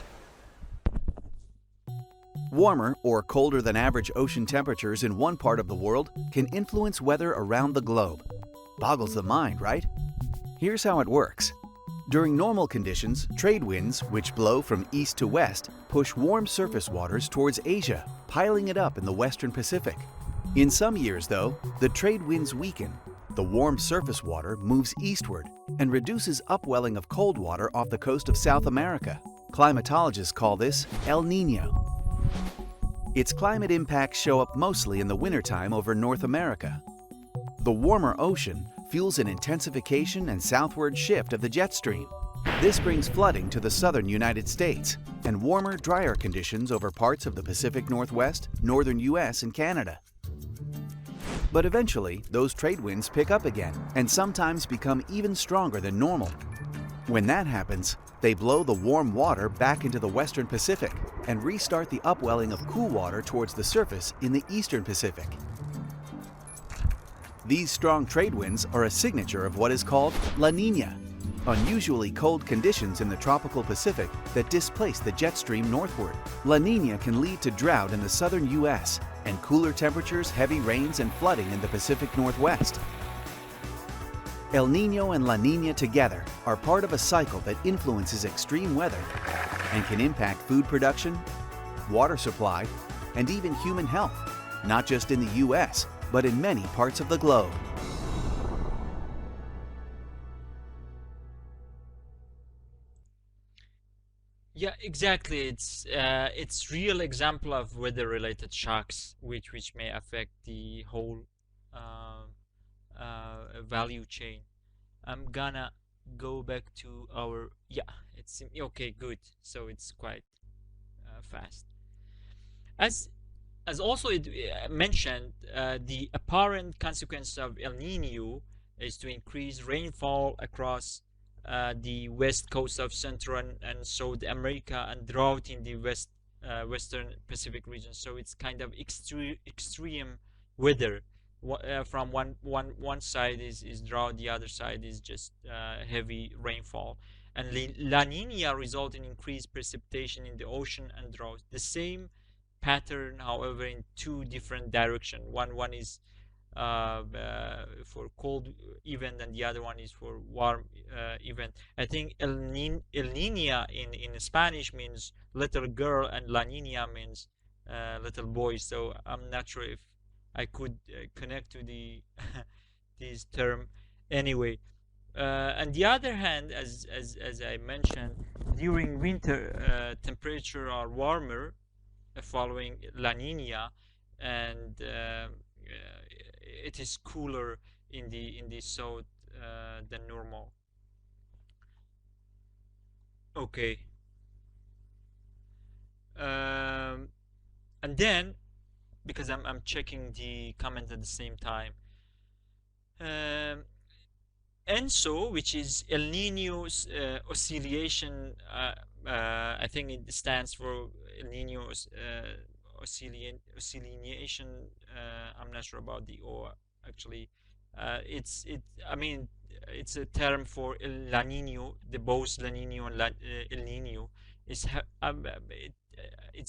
S4: Warmer or colder than average ocean temperatures in one part of the world can influence weather around the globe. Boggles the mind, right? Here's how it works. During normal conditions, trade winds, which blow from east to west, push warm surface waters towards Asia, piling it up in the western Pacific. In some years, though, the trade winds weaken. The warm surface water moves eastward and reduces upwelling of cold water off the coast of South America. Climatologists call this El Nino. Its climate impacts show up mostly in the wintertime over North America. The warmer ocean fuels an intensification and southward shift of the jet stream. This brings flooding to the southern United States and warmer, drier conditions over parts of the Pacific Northwest, northern US, and Canada. But eventually, those trade winds pick up again and sometimes become even stronger than normal. When that happens, they blow the warm water back into the western Pacific and restart the upwelling of cool water towards the surface in the eastern Pacific. These strong trade winds are a signature of what is called La Nina, unusually cold conditions in the tropical Pacific that displace the jet stream northward. La Nina can lead to drought in the southern U.S. and cooler temperatures, heavy rains, and flooding in the Pacific Northwest. El Nino and La Nina together are part of a cycle that influences extreme weather and can impact food production, water supply, and even human health, not just in the U.S., but in many parts of the globe.
S2: Yeah, exactly. It's real example of weather-related shocks, which may affect the whole uh, value chain. I'm gonna go back to our yeah. It's okay. Good. So it's quite fast. As as also it mentioned, the apparent consequence of El Nino is to increase rainfall across the west coast of Central and South America and drought in the western Pacific region. So it's kind of extreme weather. From one side is drought, the other side is just heavy rainfall. And La Nina result in increased precipitation in the ocean and drought. The same pattern, however, in two different direction. One is for cold event, and the other one is for warm event. I think El Nina in Spanish means little girl, and La Nina means little boy. So I'm not sure if I could connect to the this term. Anyway, on the other hand, as I mentioned, during winter, temperature are warmer following La Nina, and it is cooler in the south than normal. Okay, um, and then because I'm checking the comment at the same time. Um, ENSO, which is El Nino's oscillation, I think it stands for El Nino's oscillation. I'm not sure about the O actually. I mean, it's a term for El La Nino, the both La Nino and El Nino. It's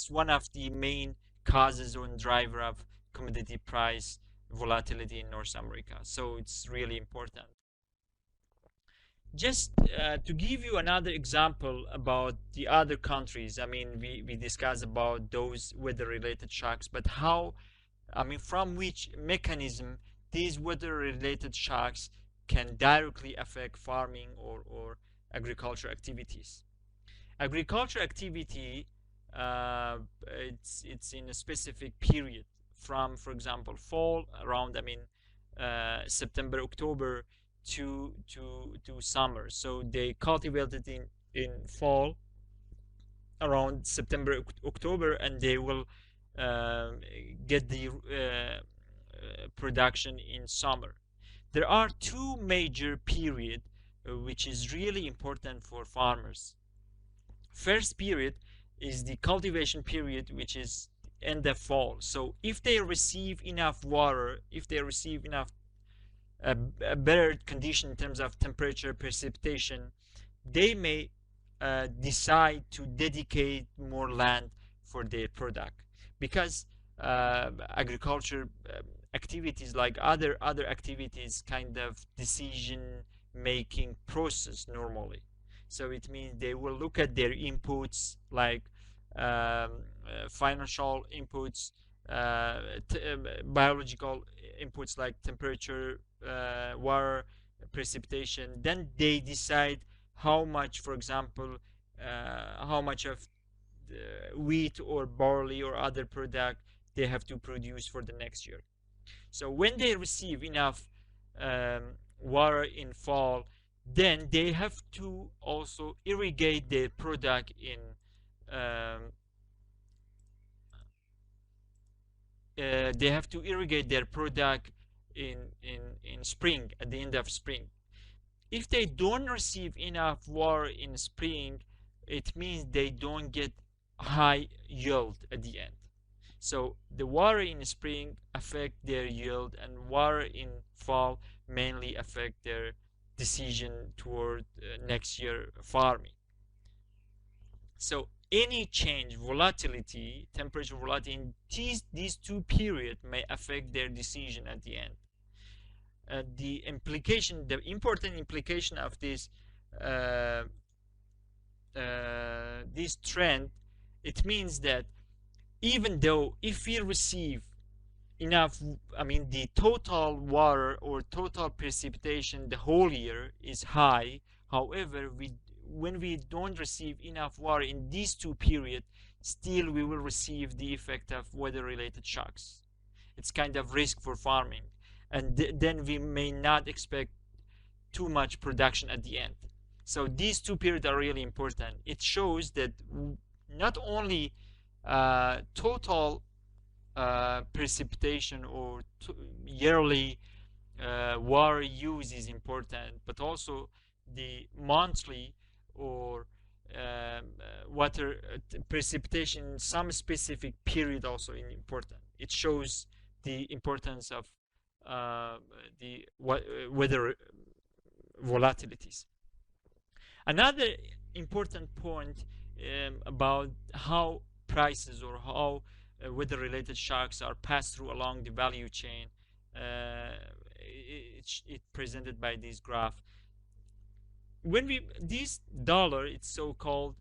S2: one of the main causes or driver of commodity price volatility in North America. So it's really important. Just to give you another example about the other countries, I mean, we discussed about those weather-related shocks, but how, I mean, from which mechanism these weather-related shocks can directly affect farming or agriculture activities. Agriculture activity, it's in a specific period from, for example, fall around, I mean, September, October to summer. So they cultivated in fall around September, October, and they will get the production in summer. There are two major periods which is really important for farmers. First period is the cultivation period, which is end of fall. So if they receive enough water, if they receive enough a better condition in terms of temperature, precipitation, they may decide to dedicate more land for their product, because agriculture activities, like other activities, kind of decision making process normally. So it means they will look at their inputs, like financial inputs, biological inputs like temperature, water, precipitation. Then they decide how much, for example, how much of wheat or barley or other product they have to produce for the next year. So when they receive enough water in fall, then they have to also irrigate their product in they have to irrigate their product in spring, at the end of spring. If they don't receive enough water in spring, it means they don't get high yield at the end. So the water in spring affect their yield, and water in fall mainly affect their decision toward next year farming. So any change, volatility, temperature volatility in these two periods may affect their decision at the end. The important implication of this this trend, it means that even though if we receive enough, I mean, the total water or total precipitation the whole year is high, however, when we don't receive enough water in these two periods, still we will receive the effect of weather-related shocks. It's kind of risk for farming, and then we may not expect too much production at the end. So these two periods are really important. It shows that not only total precipitation or yearly water use is important, but also the monthly or water precipitation in some specific period also is important. It shows the importance of the weather volatilities. Another important point about how prices or how weather-related shocks are passed through along the value chain, it presented by this graph. When this dollar, it's so-called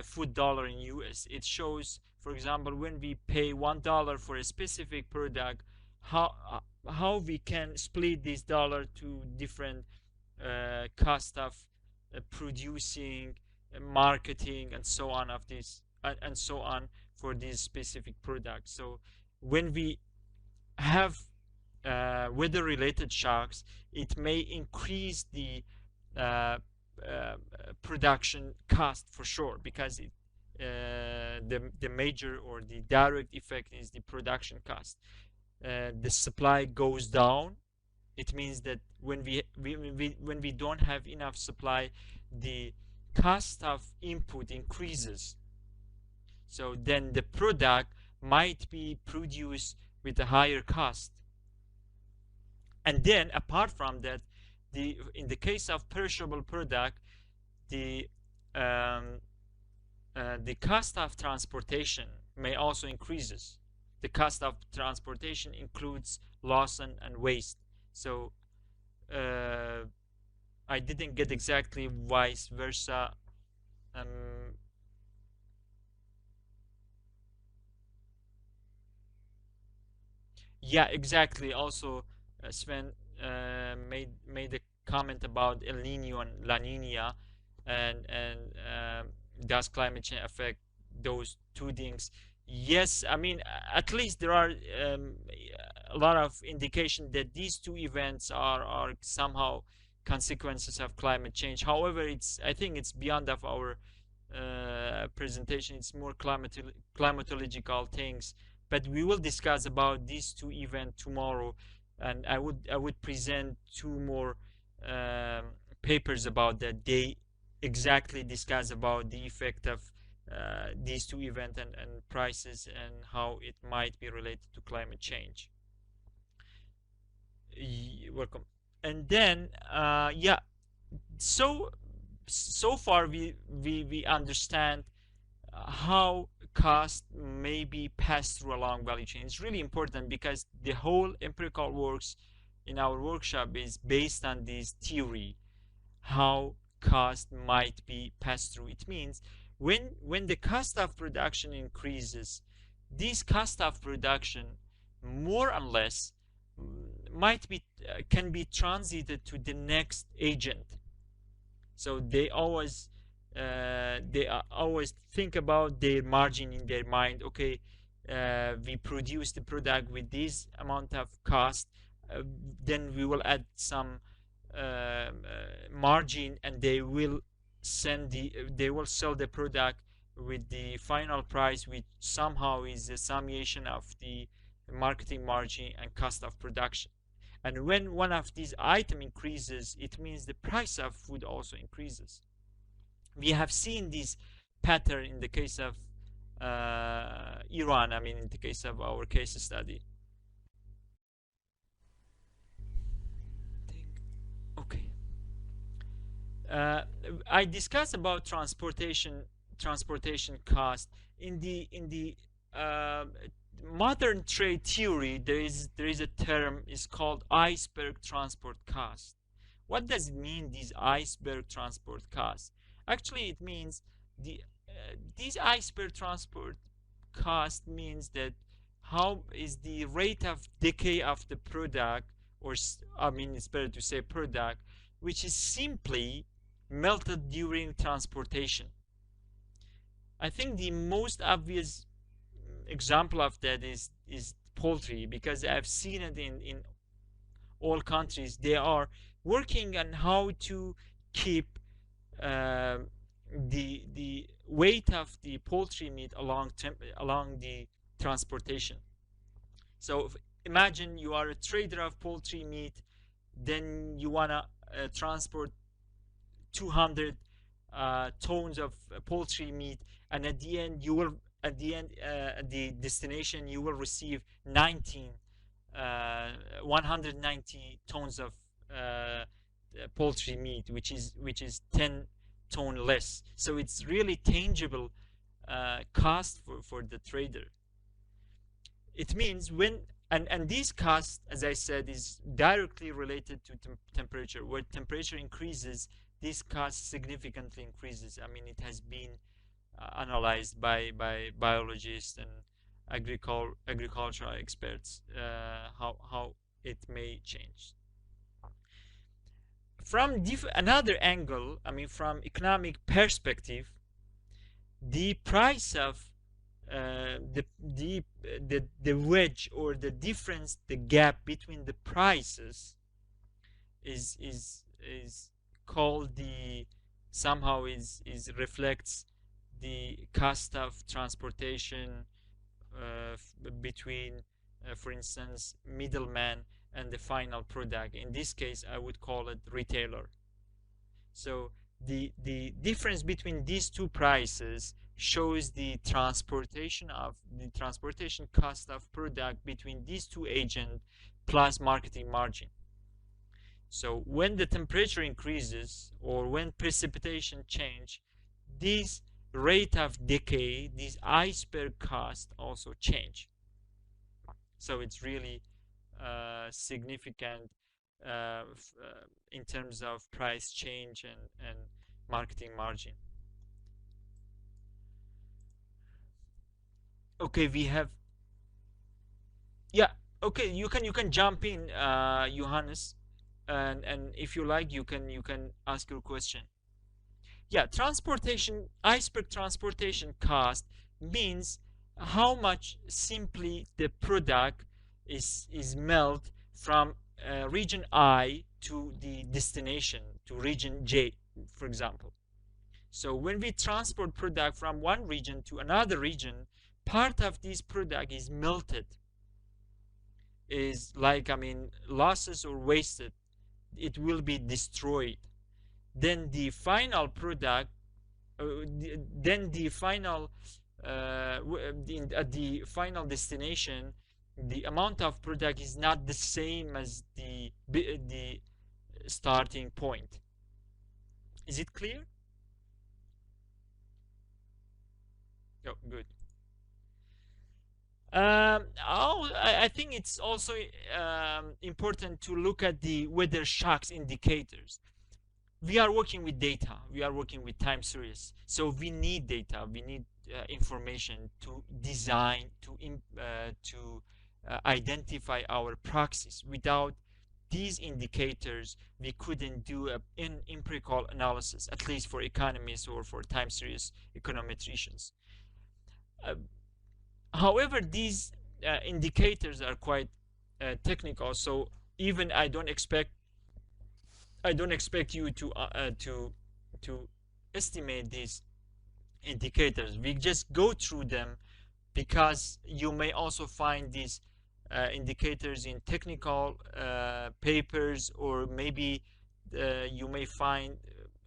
S2: food dollar in US, it shows, for example, when we pay $1 for a specific product, how we can split this dollar to different cost of producing, marketing, and so on of this, and so on for this specific product. So when we have weather-related shocks, it may increase the production cost for sure, because the major or the direct effect is the production cost. The supply goes down. It means that when we don't have enough supply, the cost of input increases. So then the product might be produced with a higher cost. And then apart from that, in the case of perishable product, the cost of transportation may also increases. The cost of transportation includes loss and waste. So I didn't get exactly vice versa. Yeah, exactly. Also, Sven made a comment about El Nino and La Nina, and does climate change affect those two things? Yes, I mean, at least there are a lot of indication that these two events are somehow consequences of climate change. However, I think it's beyond of our presentation. It's more climatological things, but we will discuss about these two events tomorrow, and I would present two more papers about that. They exactly discuss about the effect of these two events and prices and how it might be related to climate change. Welcome. And then yeah, so far we understand how cost may be passed through along value chain. It's really important because the whole empirical works in our workshop is based on this theory, how cost might be passed through. It means when the cost of production increases, this cost of production more or less might be can be transited to the next agent. So they always think about their margin in their mind. Okay, we produce the product with this amount of cost, then we will add some margin, and they will sell the product with the final price, which somehow is a summation of the marketing margin and cost of production. And when one of these items increases, it means the price of food also increases. We have seen this pattern in the case of Iran, I mean, in the case of our case study. Okay. I discussed about transportation cost in the modern trade theory. There is a term is called iceberg transport cost. What does it mean, these iceberg transport costs? Actually, it means these iceberg transport cost means that how is the rate of decay of the product, or I mean, it's better to say product, which is simply melted during transportation. I think the most obvious example of that is poultry, because I've seen it in all countries. They are working on how to keep the weight of the poultry meat along the transportation. So imagine you are a trader of poultry meat, then you wanna transport 200 tons of poultry meat, and at the end you will at the destination you will receive 190 tons of poultry meat, which is 10 ton less. So it's really tangible cost for the trader. It means when and this cost, as I said, is directly related to temperature. Where temperature increases, this cost significantly increases. I mean, it has been analyzed by biologists and agricultural experts, how it may change. From another angle, I mean, from economic perspective, the price of the wedge, or the difference, the gap between the prices is called somehow reflects the cost of transportation between for instance, middleman and the final product. In this case, I would call it retailer. So the difference between these two prices shows the transportation cost of product between these two agents plus marketing margin. So when the temperature increases or when precipitation change, this rate of decay, this iceberg cost also change. So it's really significant in terms of price change and marketing margin. Okay, we have, yeah, okay, you can jump in, Johannes, and if you like, you can ask your question. Yeah, transportation, iceberg transportation cost means how much simply the product is melt from region I to the destination, to region J, for example. So when we transport product from one region to another region, part of this product is melted, is like, I mean, losses or wasted. It will be destroyed. Then the final product, then the final, at the final destination, the amount of product is not the same as the starting point. Is it clear? Oh, good. I think it's also important to look at the weather shocks indicators. We are working with data. We are working with time series. So we need data. We need information to design, to identify our proxies. Without these indicators, we couldn't do an empirical analysis, at least for economists or for time series econometricians. However, these indicators are quite technical, so even I don't expect you to estimate these indicators. We just go through them because you may also find these indicators in technical papers, or maybe you may find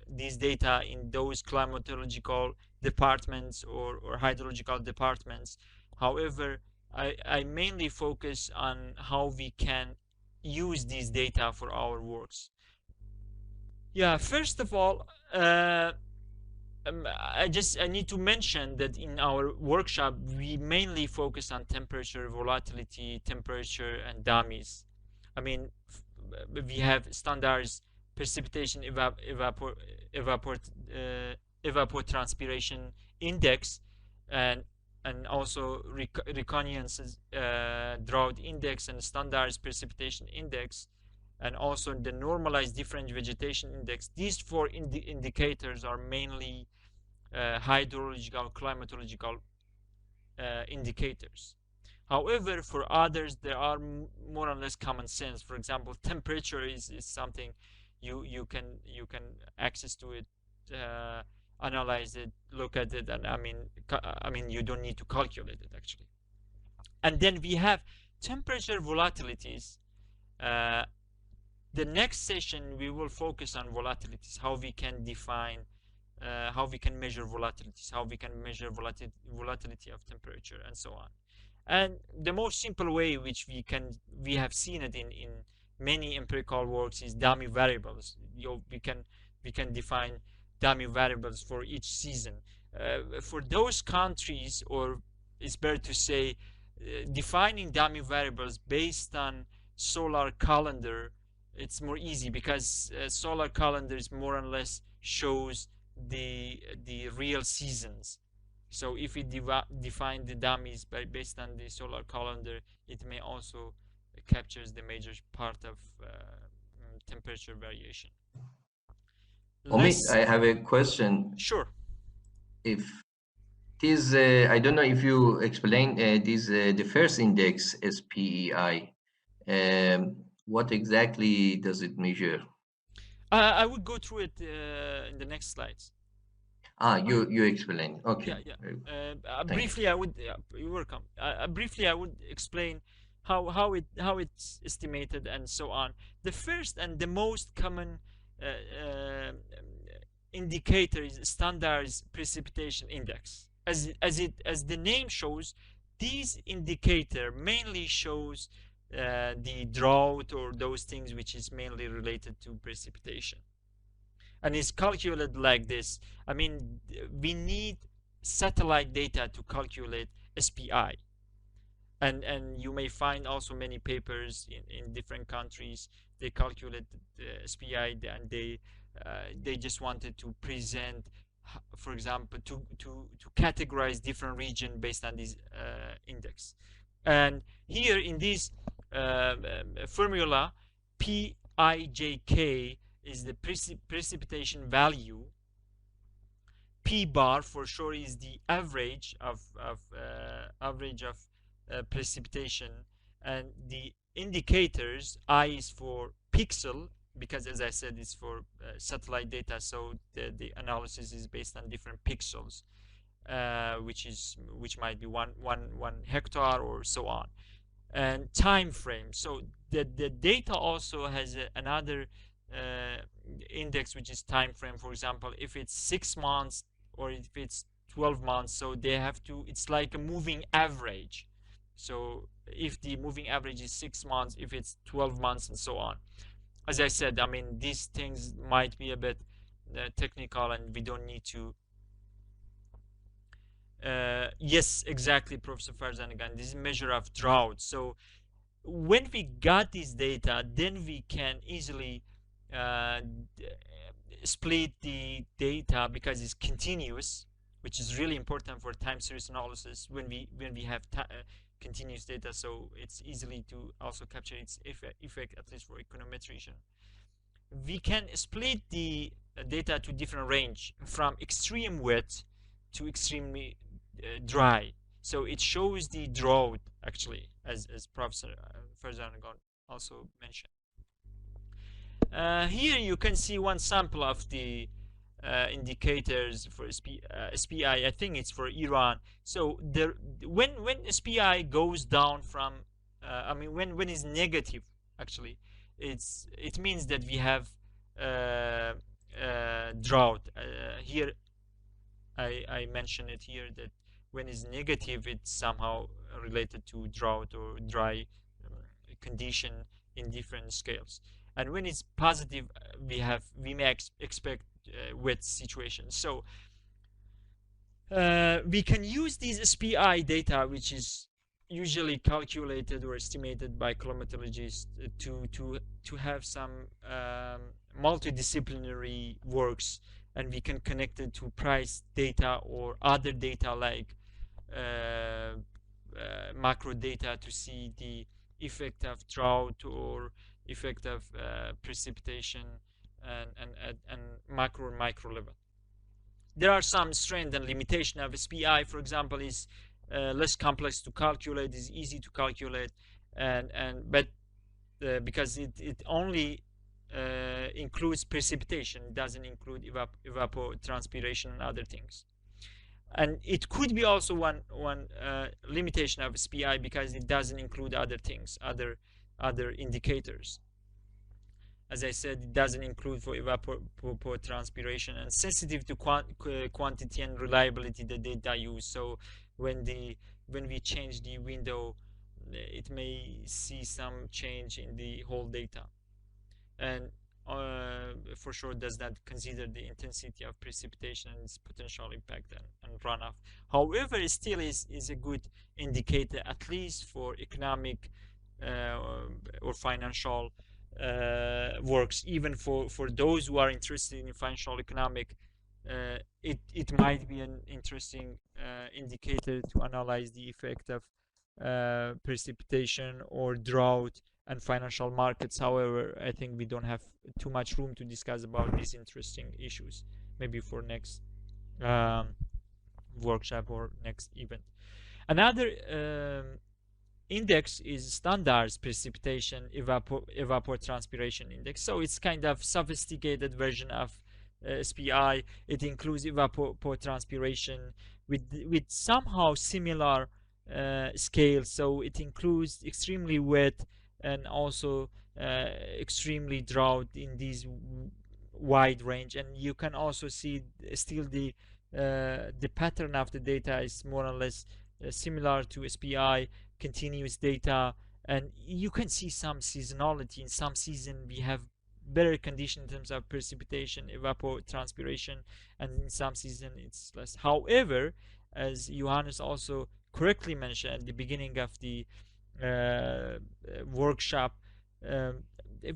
S2: these data in those climatological departments or hydrological departments. However, I mainly focus on how we can use these data for our works. Yeah, first of all, I need to mention that in our workshop we mainly focus on temperature, volatility, temperature, and dummies. I mean, we have standards precipitation evapotranspiration index, and also Reconiance's drought index and standards precipitation index, and also the normalized different vegetation index. These four indicators are mainly hydrological, climatological indicators. However, for others, there are more or less common sense. For example, temperature is something you can access to it, analyze it, look at it, and I mean you don't need to calculate it actually. And then we have temperature volatilities. The next session we will focus on volatilities, how we can define, how we can measure volatilities, how we can measure volatility of temperature, and so on. And the most simple way which we have seen it in many empirical works is dummy variables. We can define dummy variables for each season. For those countries, or it's better to say, defining dummy variables based on solar calendar, it's more easy because solar calendars more or less shows the real seasons. So if we define the dummies based on the solar calendar, it may also captures the major part of temperature variation.
S1: Omid, I have a question.
S2: Sure.
S1: If this, I don't know if you explain this, the first index SPEI, what exactly does it measure?
S2: I would go through it in the next slides.
S1: You explain. Okay.
S2: Yeah. Briefly, I would. You're welcome. Briefly, I would explain how it's estimated and so on. The first and the most common indicator is standards precipitation index. As the name shows, this indicator mainly shows the drought or those things which is mainly related to precipitation. And it's calculated like this. I mean, we need satellite data to calculate SPI. And you may find also many papers in different countries. They calculate the SPI, and they just wanted to present, for example, to categorize different region based on this index. And here in this formula, PIJK is the precipitation value. P bar for sure is the average of precipitation, and the indicators, I is for pixel, because as I said, it's for satellite data, so the analysis is based on different pixels, which might be one hectare or so on. And time frame, so the data also has another index, which is time frame. For example, if it's 6 months or if it's 12 months, so they have to, it's like a moving average. So if the moving average is 6 months, if it's 12 months, and so on. As I said, I mean, these things might be a bit technical, and we don't need to. Yes, exactly, Professor Farzan. Again, this is a measure of drought. So when we got this data, then we can easily split the data, because it's continuous, which is really important for time series analysis when we have continuous data. So it's easily to also capture its effect, at least for econometrization. We can split the data to different range, from extreme wet to extremely dry. So it shows the drought, actually, as Professor Farzan also mentioned. Here you can see one sample of the indicators for SPI. I think it's for Iran. So when SPI goes down from, I mean, when it's negative, actually, it means that we have drought. Here I mention it here, that when it's negative, it's somehow related to drought or dry condition in different scales. And when it's positive, we may expect wet situations. So we can use these SPI data, which is usually calculated or estimated by climatologists, to have some multidisciplinary works, and we can connect it to price data or other data like macro data to see the effect of drought or effect of precipitation, and macro and micro level. There are some strength and limitation of SPI. For example, is less complex to calculate, is easy to calculate, but because it only includes precipitation, it doesn't include evapotranspiration and other things. And it could be also one limitation of SPI, because it doesn't include other things, other indicators. As I said, it doesn't include for evapotranspiration, and sensitive to quantity and reliability the data used. So when we change the window, it may see some change in the whole data, and for sure does not consider the intensity of precipitation and its potential impact and runoff. However, it still is a good indicator, at least for economic or financial works. Even for those who are interested in financial economic, it might be an interesting indicator to analyze the effect of precipitation or drought and financial markets. However, I think we don't have too much room to discuss about these interesting issues. Maybe for next workshop or next event. Another index is standards precipitation evapotranspiration index. So it's kind of sophisticated version of SPI. It includes evapotranspiration with somehow similar scale. So it includes extremely wet and also extremely drought in these wide range. And you can also see still the pattern of the data is more or less similar to SPI, continuous data, and you can see some seasonality. In some season we have better condition in terms of precipitation, evapotranspiration, and in some season it's less. However, as Johannes also correctly mentioned at the beginning of the workshop, um,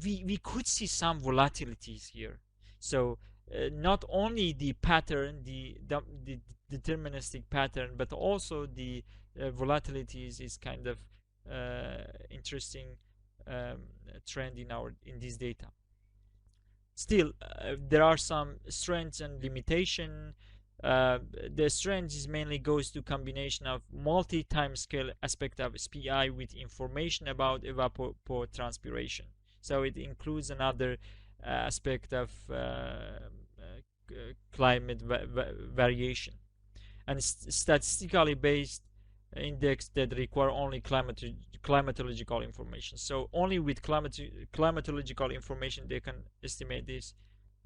S2: we could see some volatilities here. So not only the pattern, the deterministic pattern, but also the volatilities is kind of interesting trend in this data. Still, there are some strengths and limitation. The strength is mainly goes to combination of multi-time scale aspect of SPI with information about evapotranspiration. So it includes another aspect of climate variation, and statistically based index that require only climatological information. So only with climatological information they can estimate this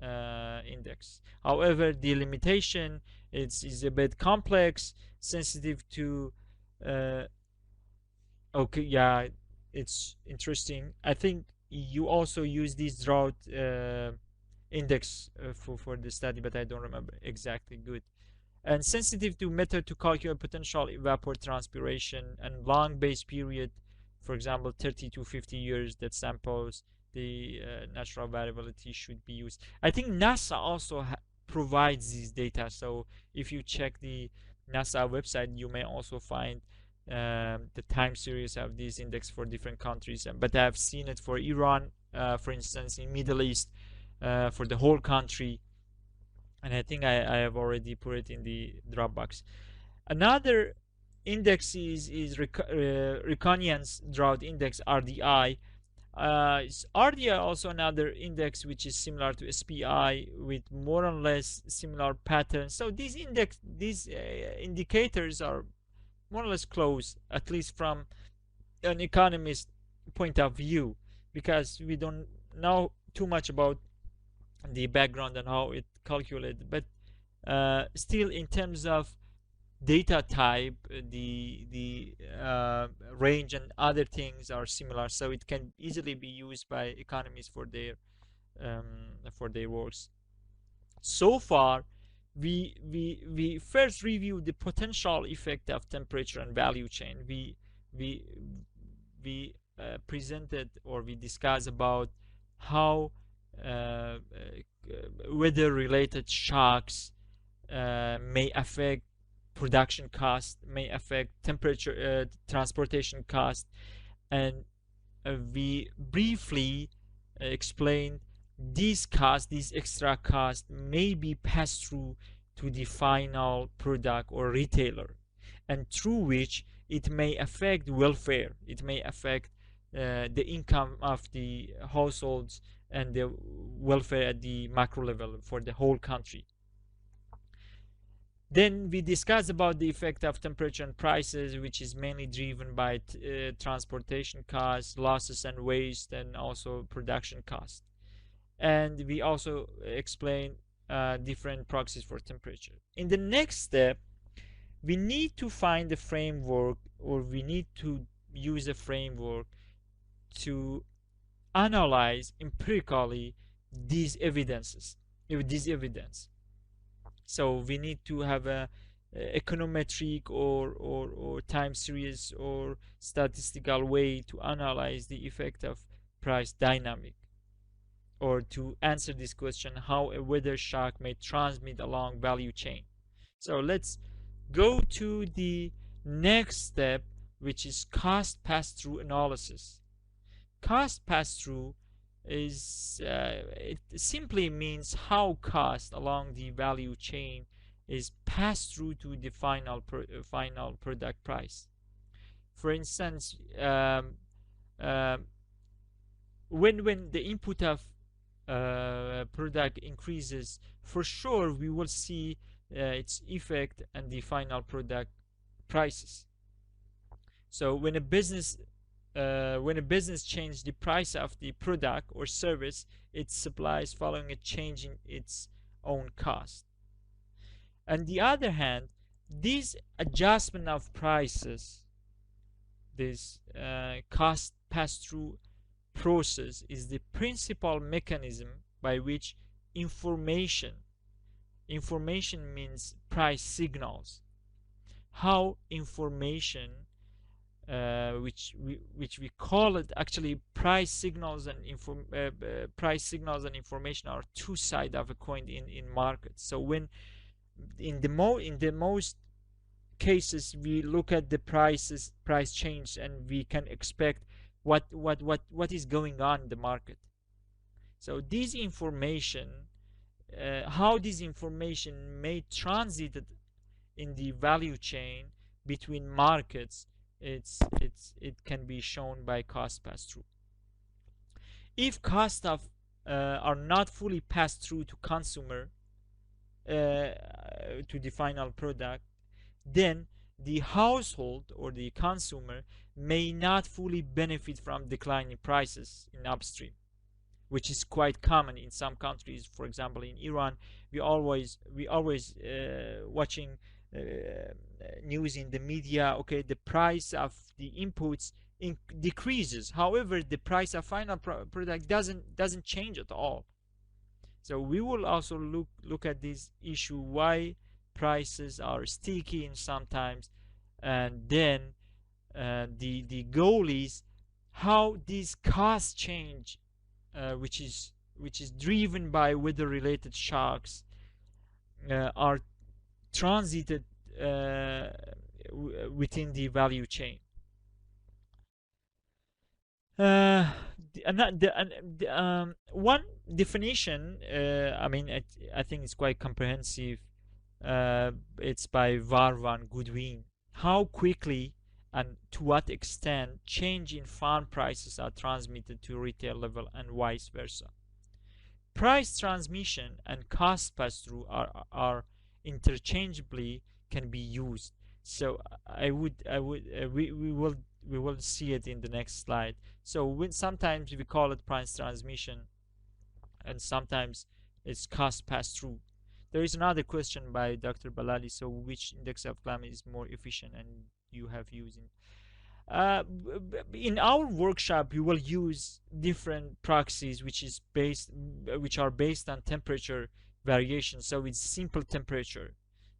S2: index. However, the limitation is a bit complex, sensitive to okay, yeah, it's interesting. I think you also use this drought index for the study, but I don't remember exactly good. And sensitive to method to calculate potential evapotranspiration and long base period, for example 30 to 50 years that samples the natural variability should be used. I think NASA also provides these data, so if you check the NASA website you may also find the time series of these index for different countries, but I've seen it for Iran, for instance, in Middle East, for the whole country, and I think I have already put it in the Dropbox. Another index is Riconian's drought index, RDI. RDI also another index which is similar to SPI with more or less similar patterns. So these indicators are more or less close, at least from an economist point of view, because we don't know too much about the background and how it calculated, but still in terms of data type, the range and other things are similar, so it can easily be used by economists for their works. So far we first review the potential effect of temperature and value chain. We presented, or we discussed about how weather related shocks may affect production cost, may affect temperature, transportation cost, and we briefly explain these costs, these extra costs may be passed through to the final product or retailer, and through which it may affect welfare, it may affect the income of the households and the welfare at the macro level for the whole country. Then we discussed about the effect of temperature and prices, which is mainly driven by transportation costs, losses and waste, and also production costs. And we also explain different proxies for temperature. In the next step, we need to find a framework, or we need to use a framework to analyze empirically these evidence. So we need to have a econometric or time series or statistical way to analyze the effect of price dynamic, or to answer this question, how a weather shock may transmit along value chain. So let's go to the next step, which is cost pass-through analysis. Cost pass-through is it simply means how cost along the value chain is passed through to the final product price. For instance, when the input of product increases, for sure we will see its effect on the final product prices. So when a business changes the price of the product or service it supplies following a change in its own cost. On the other hand, this adjustment of prices, this cost pass-through process is the principal mechanism by which information means price signals, how information which we call it actually price signals and information are two sides of a coin in markets. So when in the most cases we look at the price change, and we can expect what is going on in the market. So this information, how this information may transit in the value chain between markets, it can be shown by cost pass-through. If costs are not fully passed through to consumer, to the final product, then the household or the consumer may not fully benefit from declining prices in upstream, which is quite common in some countries. For example, in Iran, we always watching news in the media. Okay, the price of the inputs decreases, however the price of final product doesn't change at all. So we will also look at this issue, why prices are sticky in sometimes, and then the goal is how these costs change, which is driven by weather related shocks, are transited within the value chain. One definition, I think it's quite comprehensive. It's by Varvan Goodwin. How quickly and to what extent change in farm prices are transmitted to retail level and vice versa. Price transmission and cost pass-through are interchangeably can be used. So we will see it in the next slide. So sometimes we call it price transmission, and sometimes it's cost pass-through. There is another question by Dr. Balali. So which index of climate is more efficient, and you have using? In our workshop, we will use different proxies which are based on temperature variation. So it's simple temperature.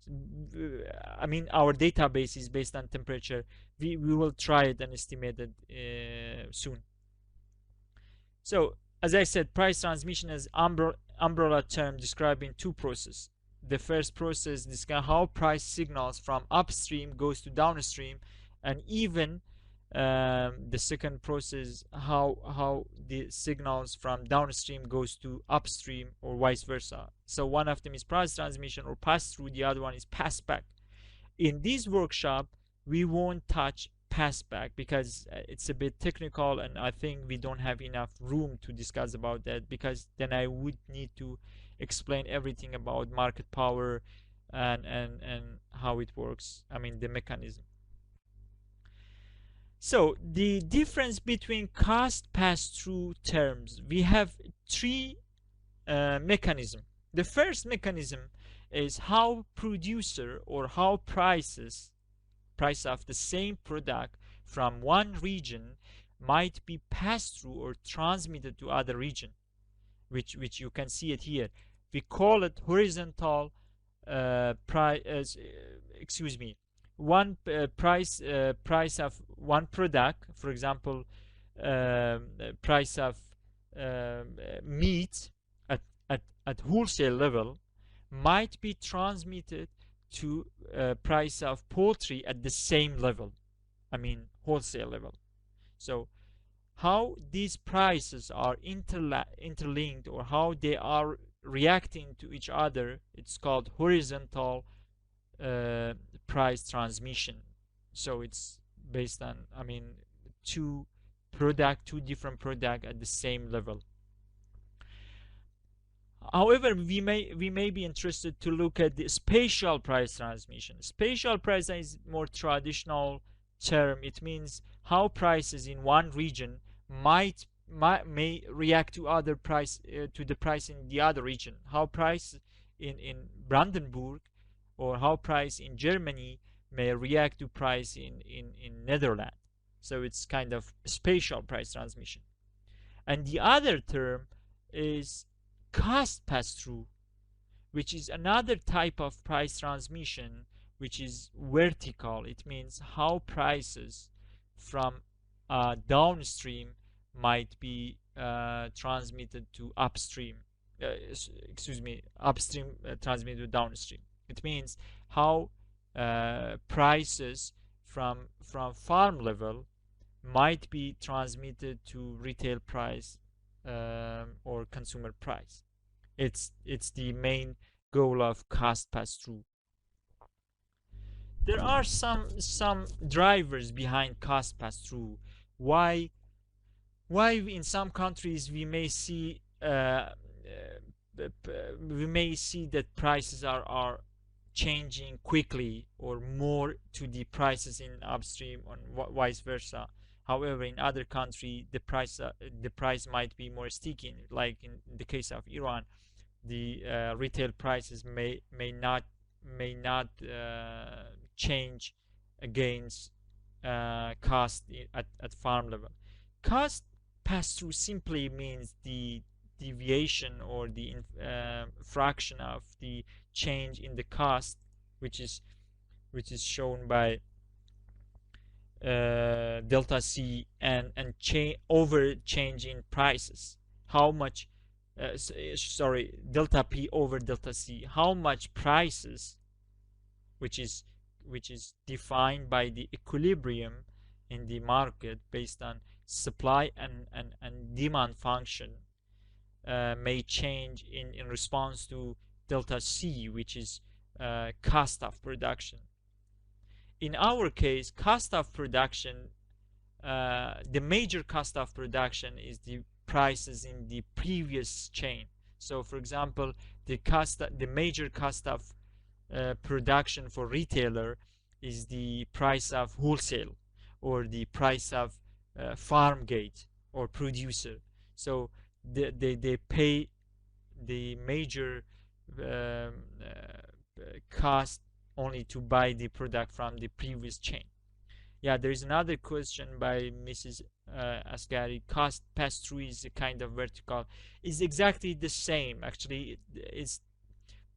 S2: Our database is based on temperature. We will try it and estimate it soon. So as I said, price transmission is umbrella term describing two processes. The first process describes how price signals from upstream goes to downstream, and even the second process how the signals from downstream goes to upstream or vice versa. So one of them is price transmission or pass through, the other one is pass back. In this workshop we won't touch pass back because it's a bit technical, and I think we don't have enough room to discuss about that, because then I would need to explain everything about market power and how it works, the mechanism. So the difference between cost pass-through terms, we have three mechanisms. The first mechanism is how producer or how price of the same product from one region might be passed through or transmitted to other region, which you can see it here. We call it horizontal price. One price of one product, for example, price of meat at wholesale level might be transmitted to price of poultry at the same level, wholesale level. So how these prices are interlinked, or how they are reacting to each other, it's called horizontal price transmission. So it's based on two different products at the same level. However, we may be interested to look at the spatial price transmission. Spatial price is more traditional term. It means how prices in one region may react to other price to the price in the other region. How price in Brandenburg or how price in Germany may react to price in Netherlands. So it's kind of spatial price transmission. And the other term is cost pass-through, which is another type of price transmission, which is vertical. It means how prices from downstream might be transmitted to upstream. Upstream transmitted to downstream. It means how prices from farm level might be transmitted to retail price or consumer price. It's the main goal of cost pass-through. There are some drivers behind cost pass-through. Why in some countries we may see that prices are changing quickly or more to the prices in upstream and vice versa. However, in other country the price might be more sticky, like in the case of Iran. The retail prices may not change against cost at farm level. Cost pass-through simply means the deviation or the fraction of the change in the cost, which is shown by delta C and over change in prices. How much delta P over delta C, how much prices, which is defined by the equilibrium in the market based on supply and demand function, may change in response to delta C, which is cost of production. In our case, cost of production, the major cost of production is the prices in the previous chain. So for example, the major cost of production for retailer is the price of wholesale or the price of farm gate or producer. So they pay the major cost only to buy the product from the previous chain. Yeah, there is another question by Mrs. Asghari. Cost pass-through is a kind of vertical. It's exactly the same. Actually,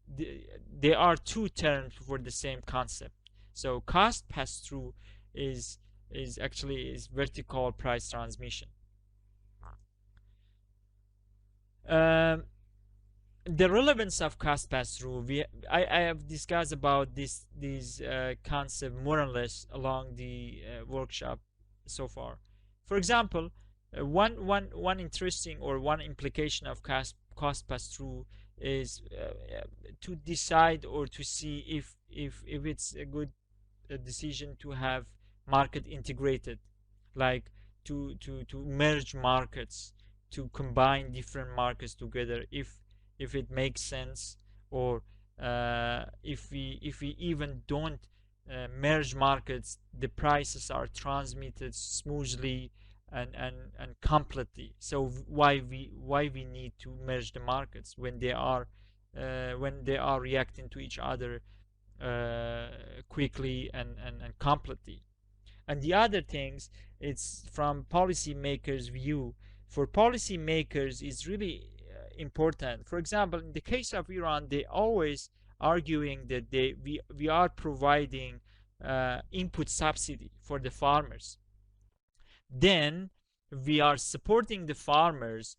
S2: there are two terms for the same concept. So cost pass-through is vertical price transmission. The relevance of cost pass-through, I have discussed about these concept more or less along the workshop so far. For example, one interesting or one implication of cost pass-through is to decide or to see if it's a good decision to have market integrated, like to merge markets, to combine different markets together, if it makes sense, or if we even don't merge markets, the prices are transmitted smoothly and completely. So why we need to merge the markets when they are reacting to each other quickly and completely? And the other things, it's from policymakers' view. For policymakers, it's really important. For example, in the case of Iran, they always arguing that we are providing input subsidy for the farmers. Then we are supporting the farmers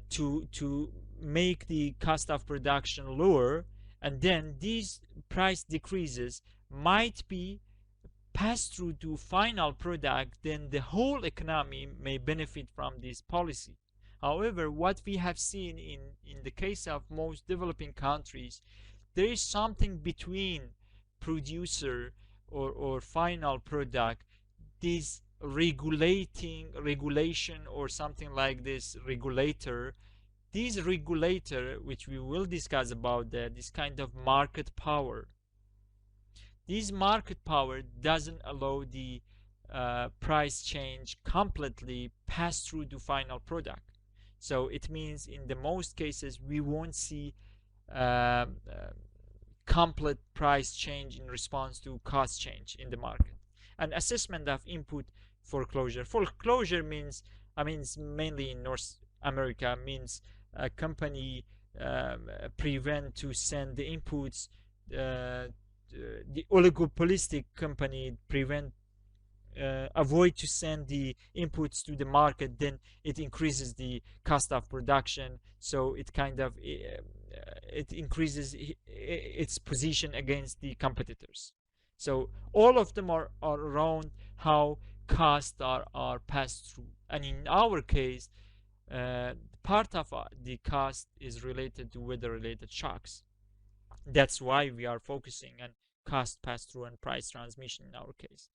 S2: to make the cost of production lower, and then these price decreases might be passed through to final product. Then the whole economy may benefit from this policy. However, what we have seen in the case of most developing countries, there is something between producer or final product, this regulation or something like this regulator. This regulator, which we will discuss about that, this kind of market power. This market power doesn't allow the price change completely pass through to final product. So it means in the most cases we won't see complete price change in response to cost change in the market. An assessment of input foreclosure. Foreclosure means, I mean, it's mainly in North America, means a company prevent to send the inputs, the oligopolistic company prevent avoid to send the inputs to the market, then it increases the cost of production, so it kind of it increases its position against the competitors. So all of them are around how costs are passed through, and in our case part of the cost is related to weather related shocks. That's why we are focusing on cost pass through and price transmission in our case.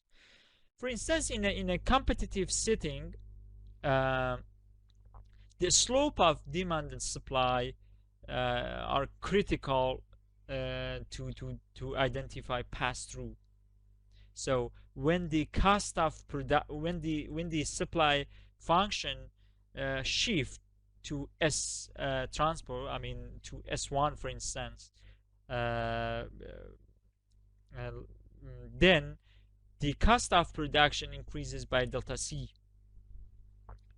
S2: For instance, in a competitive setting, the slope of demand and supply are critical to identify pass-through. So when the cost of when the supply function shift to S transport, I mean to S1 for instance, then the cost of production increases by delta C.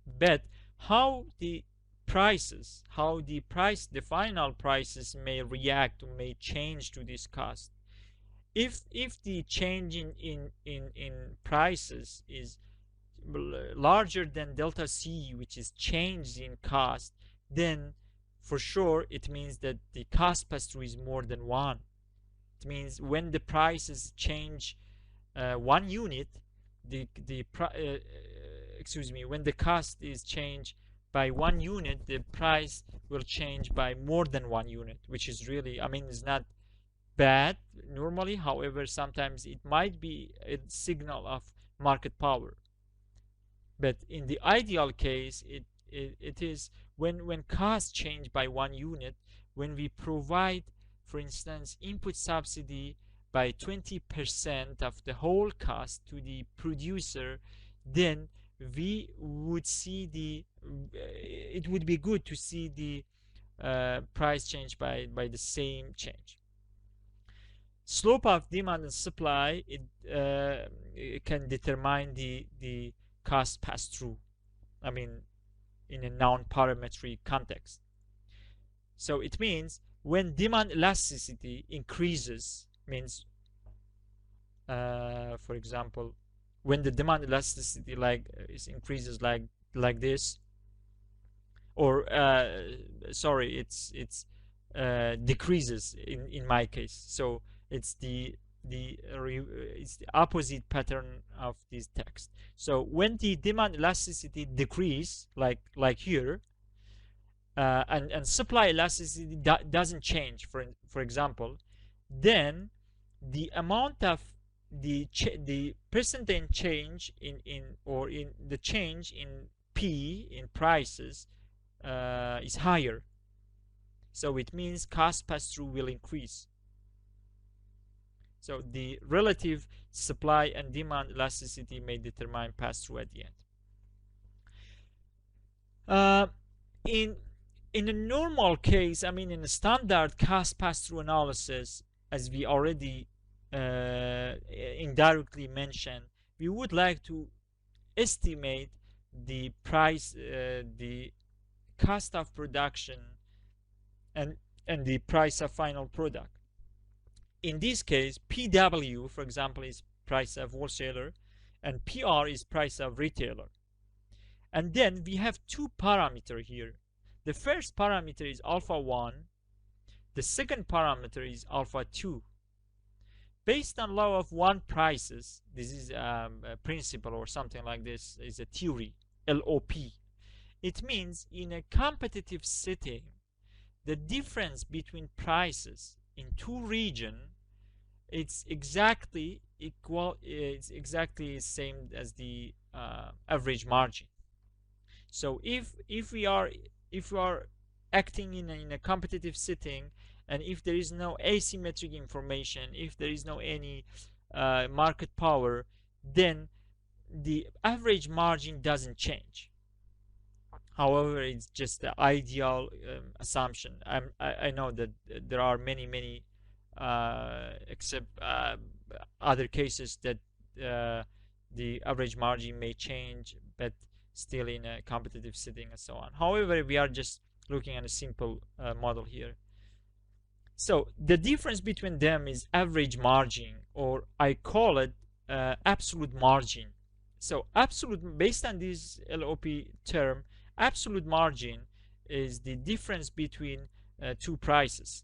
S2: But how the the final prices may react or may change to this cost. If the change in prices is larger than delta C, which is change in cost, then for sure it means that the cost pass-through is more than one. It means when the prices change 1 unit, when the cost is changed by 1 unit, the price will change by more than 1 unit, which is really, I mean, it's not bad normally. However, sometimes it might be a signal of market power. But in the ideal case, it is when costs change by 1 unit, when we provide, for instance, input subsidy by 20% of the whole cost to the producer, then we would see it would be good to see the price change by the same change. Slope of demand and supply, it can determine the cost pass-through, I mean in a non-parametric context. So it means when demand elasticity increases, means for example when the demand elasticity increases like this, or sorry, it's decreases in my case, so it's the opposite pattern of this text. So when the demand elasticity decrease like here, and supply elasticity doesn't change, for example, then the amount of the percentage change in the change in P in prices is higher. So it means cost pass-through will increase. So the relative supply and demand elasticity may determine pass-through at the end. In a normal case, I mean in a standard cost pass-through analysis, as we already indirectly mentioned, we would like to estimate the price, the cost of production, and the price of final product. In this case, PW, for example, is price of wholesaler, and PR is price of retailer. And then we have two parameters here. The first parameter is alpha 1. The second parameter is alpha 2. Based on law of one prices, this is a principle or something like this, is a theory, LOP. It means in a competitive setting, the difference between prices in two regions, it's exactly equal, it's exactly the same as the average margin. So if we are acting in a competitive setting, and if there is no asymmetric information, if there is no any market power, then the average margin doesn't change. However, it's just the ideal assumption. I know that there are many except other cases that the average margin may change, but still in a competitive setting and so on. However, we are just looking at a simple model here. So the difference between them is average margin, or I call it absolute margin. So absolute, based on this LOP term, absolute margin is the difference between two prices.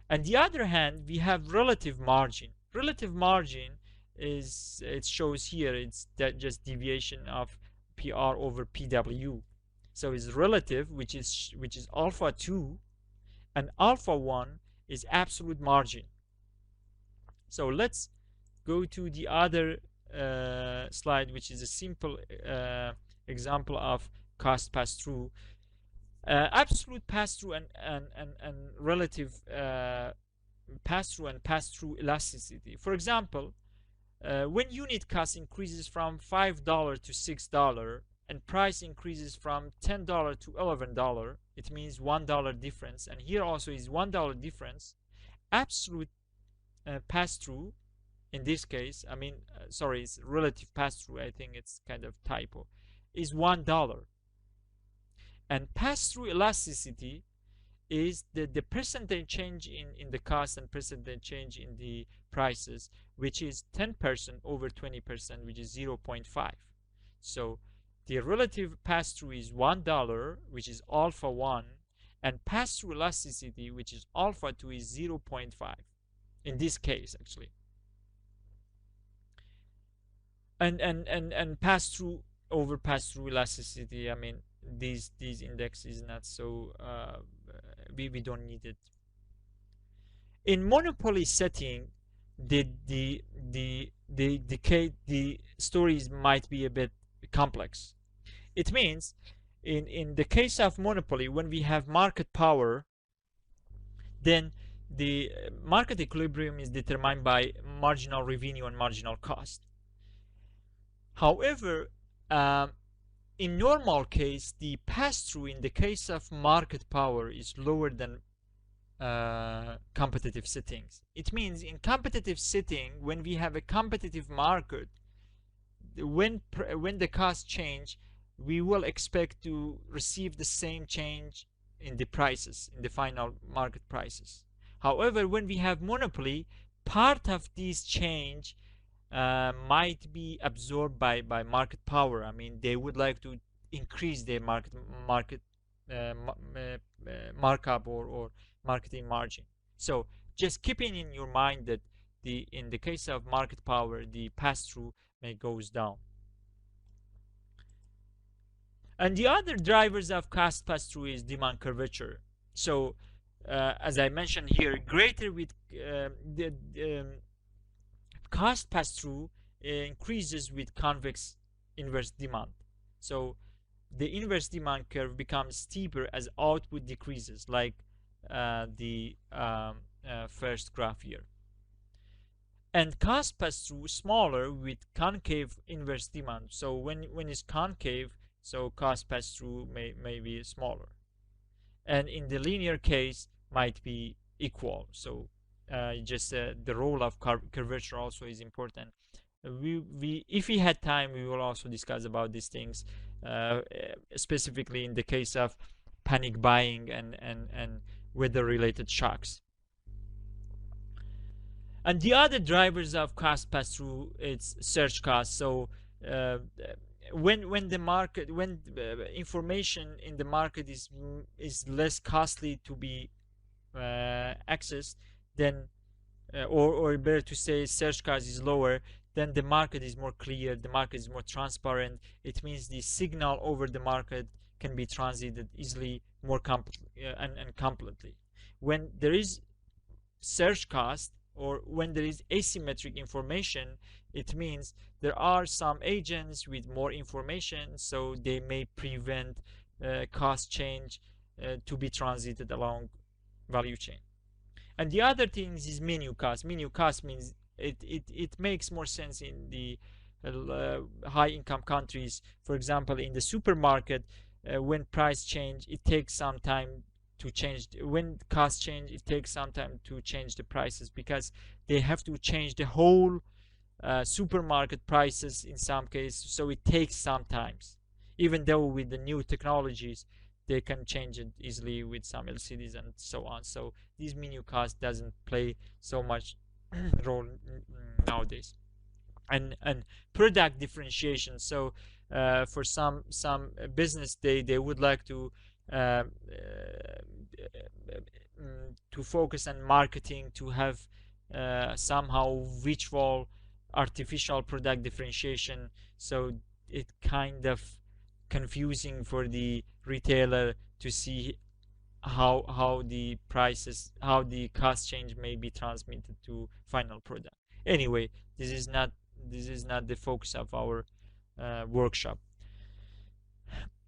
S2: On the other hand, we have relative margin. Relative margin is, it shows here, it's that just deviation of PR over PW. So it's relative, which is alpha 2, and alpha 1 is absolute margin. So let's go to the other slide, which is a simple example of cost pass-through. Absolute pass-through and relative pass-through and pass-through elasticity. For example, when unit cost increases from $5 to $6 and price increases from $10 to $11, it means $1 difference, and here also is $1 difference. Absolute pass-through in this case, I mean, sorry, it's relative pass-through, I think it's kind of typo, is $1. And pass-through elasticity is the percentage change in the cost and percentage change in the prices, which is 10% over 20%, which is 0.5. So the relative pass-through is $1, which is alpha 1, and pass-through elasticity, which is alpha 2, is 0.5 in this case, actually. And pass-through over pass-through elasticity, I mean, these index is not so we don't need it. In monopoly setting, the stories might be a bit complex. It means in the case of monopoly, when we have market power, then the market equilibrium is determined by marginal revenue and marginal cost. However, in normal case, the pass-through in the case of market power is lower than competitive settings. It means in competitive setting, when we have a competitive market, when the costs change, we will expect to receive the same change in the prices, in the final market prices. However, when we have monopoly, part of this change might be absorbed by market power. I mean, they would like to increase their markup or marketing margin. So just keeping in your mind that in the case of market power, the pass-through may goes down. And the other drivers of cost pass-through is demand curvature. So as I mentioned here, greater with the cost pass-through increases with convex inverse demand. So the inverse demand curve becomes steeper as output decreases, like the first graph here. And cost pass-through smaller with concave inverse demand. So when it's concave, so cost pass-through may be smaller. And in the linear case, might be equal. So just the role of curvature also is important. If we had time, we will also discuss about these things, specifically in the case of panic buying and weather-related shocks. And the other drivers of cost pass-through, it's surge cost. So when the market, when information in the market is less costly to be accessed, then or better to say, surge cost is lower, then the market is more clear, the market is more transparent. It means the signal over the market can be transited easily, more and completely. When there is surge cost, or when there is asymmetric information, it means there are some agents with more information, so they may prevent cost change to be transited along value chain. And the other thing is menu cost. Menu cost means it makes more sense in the high income countries. For example, in the supermarket, when price change, it takes some time to change. When cost change, it takes some time to change the prices, because they have to change the whole supermarket prices in some cases. So it takes some time, even though with the new technologies they can change it easily with some LCDs and so on. So this menu cost doesn't play so much role nowadays. And product differentiation. So for some business, they would like to focus on marketing, to have somehow visual artificial product differentiation. So it kind of confusing for the retailer to see how the prices, how the cost change may be transmitted to final product. Anyway, this is not the focus of our workshop.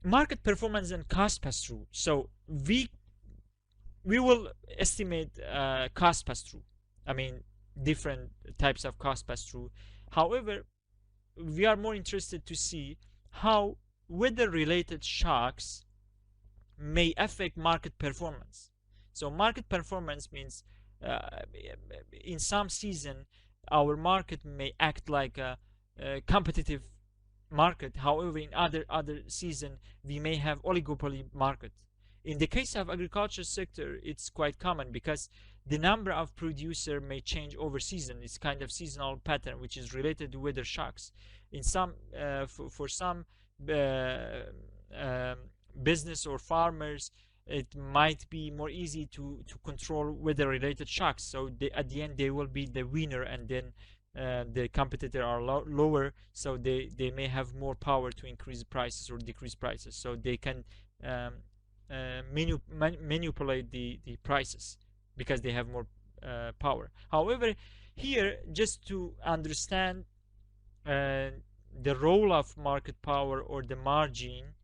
S2: Market performance and cost pass-through. So we will estimate cost pass-through. I mean, different types of cost pass-through. However, we are more interested to see how weather-related shocks may affect market performance. So market performance means in some season our market may act like a competitive market. However, in other season we may have oligopoly market. In the case of agriculture sector, it's quite common because the number of producer may change over season. It's kind of seasonal pattern which is related to weather shocks. In some for some business or farmers, it might be more easy to control weather related shocks. So at the end they will be the winner, and then the competitor are lower, so they may have more power to increase prices or decrease prices. So they can manipulate the prices because they have more power. However, here, just to understand the role of market power or the margin,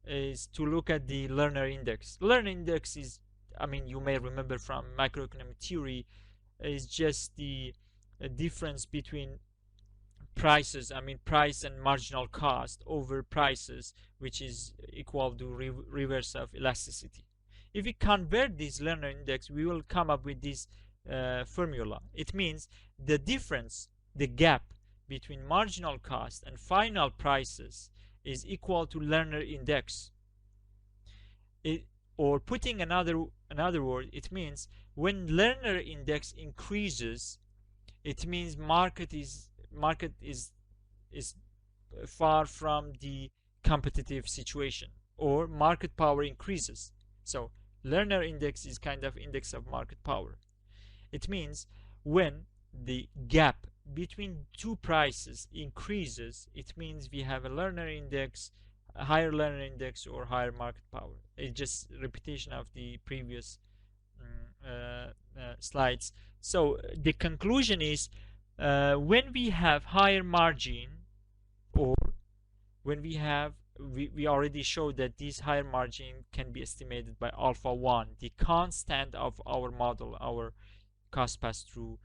S2: is to look at the Lerner index. Lerner index is, I mean, you may remember from macroeconomic theory, is just the difference between prices, I mean price and marginal cost over prices, which is equal to reverse of elasticity. If we convert this Lerner index, we will come up with this formula. It means the difference, the gap between marginal cost and final prices is equal to Lerner index. Or putting another word, it means when Lerner index increases, it means market is far from the competitive situation, or market power increases. So Lerner index is kind of index of market power. It means when the gap between two prices increases, it means we have a Lerner index, a higher Lerner index, or higher market power. It's just repetition of the previous slides. So the conclusion is when we have higher margin, or when we have, we already showed that this higher margin can be estimated by alpha 1, the constant of our model, our cost pass-through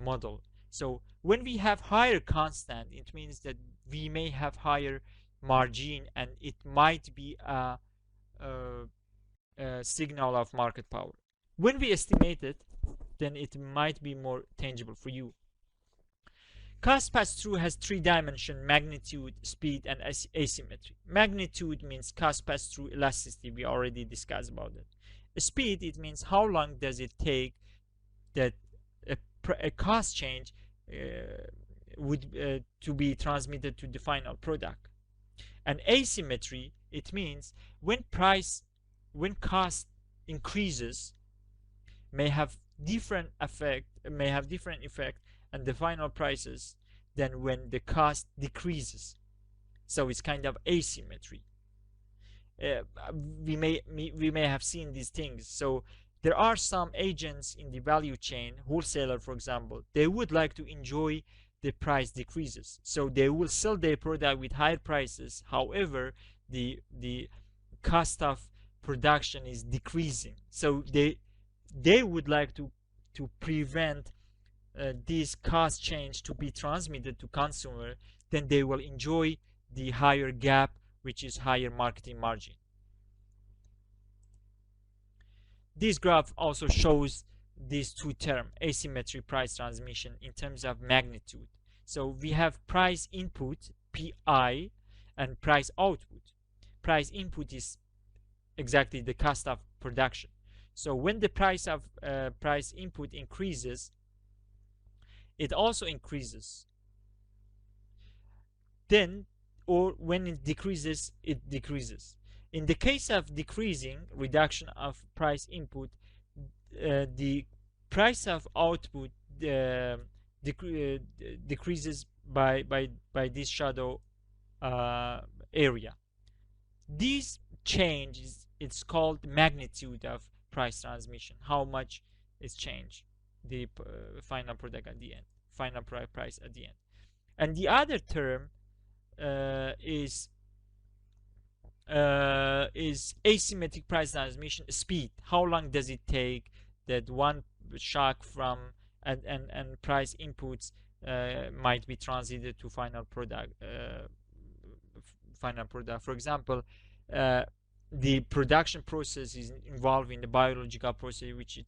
S2: model. So when we have higher constant, it means that we may have higher margin, and it might be a signal of market power. When we estimate it, then it might be more tangible for you. Cost pass-through has three dimensions: magnitude, speed, and asymmetry. Magnitude means cost pass-through elasticity. We already discussed about it. Speed, it means how long does it take that a cost change would to be transmitted to the final product. And asymmetry, it means when cost increases, may have different effect on the final prices than when the cost decreases. So it's kind of asymmetry. We may have seen these things. So there are some agents in the value chain, wholesaler for example, they would like to enjoy the price decreases, so they will sell their product with higher prices. However, the cost of production is decreasing, so they would like to prevent this cost change to be transmitted to consumer. Then they will enjoy the higher gap, which is higher marketing margin. This graph also shows these two terms, asymmetry, price transmission, in terms of magnitude. So we have price input, PI, and price output. Price input is exactly the cost of production. So when the price of price input increases, it also increases. Then, or when it decreases, it decreases. In the case of decreasing, reduction of price input, the price of output decreases by this shadow area. This change it's called magnitude of price transmission. How much is changed the final product at the end, final price at the end. And the other term is asymmetric price transmission speed. How long does it take that one shock from and price inputs might be transited to final product? For example, the production process is involved in the biological process, which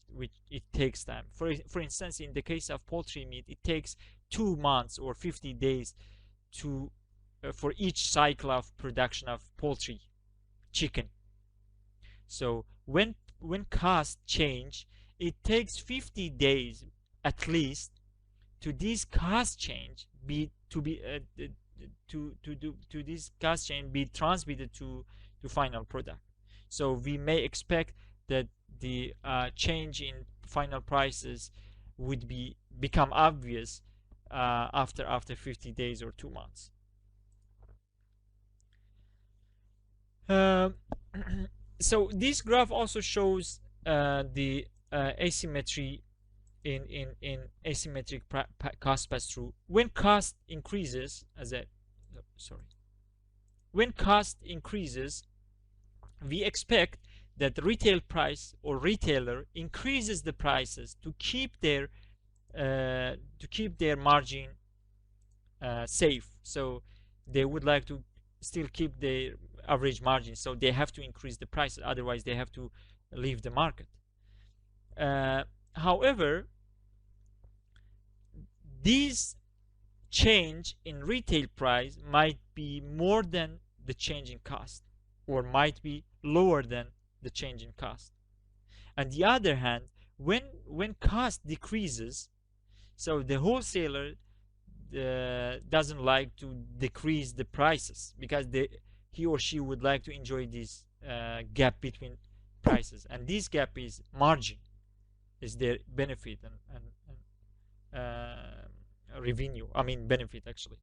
S2: it takes time. For instance, in the case of poultry meat, it takes 2 months or 50 days to for each cycle of production of poultry, chicken. So when costs change, it takes 50 days at least to this cost change to this cost change be transmitted to final product. So we may expect that the change in final prices would become obvious after 50 days or 2 months. So this graph also shows the asymmetry in asymmetric cost pass-through. When cost increases, when cost increases, we expect that the retail price or retailer increases the prices to keep their margin safe. So they would like to still keep their average margin, so they have to increase the prices, otherwise they have to leave the market. However, this change in retail price might be more than the change in cost, or might be lower than the change in cost. On the other hand, when cost decreases, so the wholesaler doesn't like to decrease the prices, because he or she would like to enjoy this gap between prices, and this gap is margin, is their benefit and revenue, benefit actually.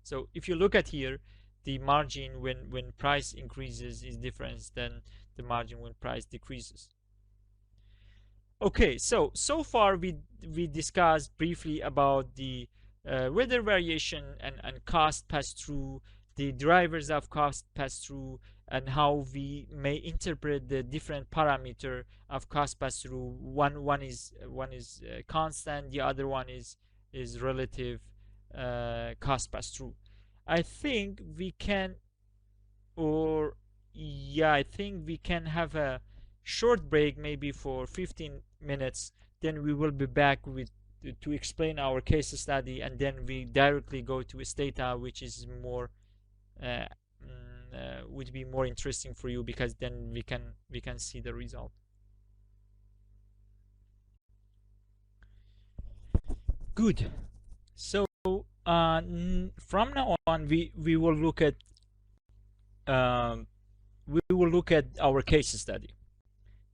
S2: So if you look at here, the margin when price increases is different than the margin when price decreases. Okay, so far we discussed briefly about the weather variation and cost pass-through, the drivers of cost pass-through, and how we may interpret the different parameter of cost pass-through. One is constant, the other one is relative cost pass-through. I think we can have a short break, maybe for 15 minutes. Then we will be back to explain our case study, and then we directly go to Stata, which is more would be more interesting for you, because then we can see the result. Good. So from now on, we will look at our case study.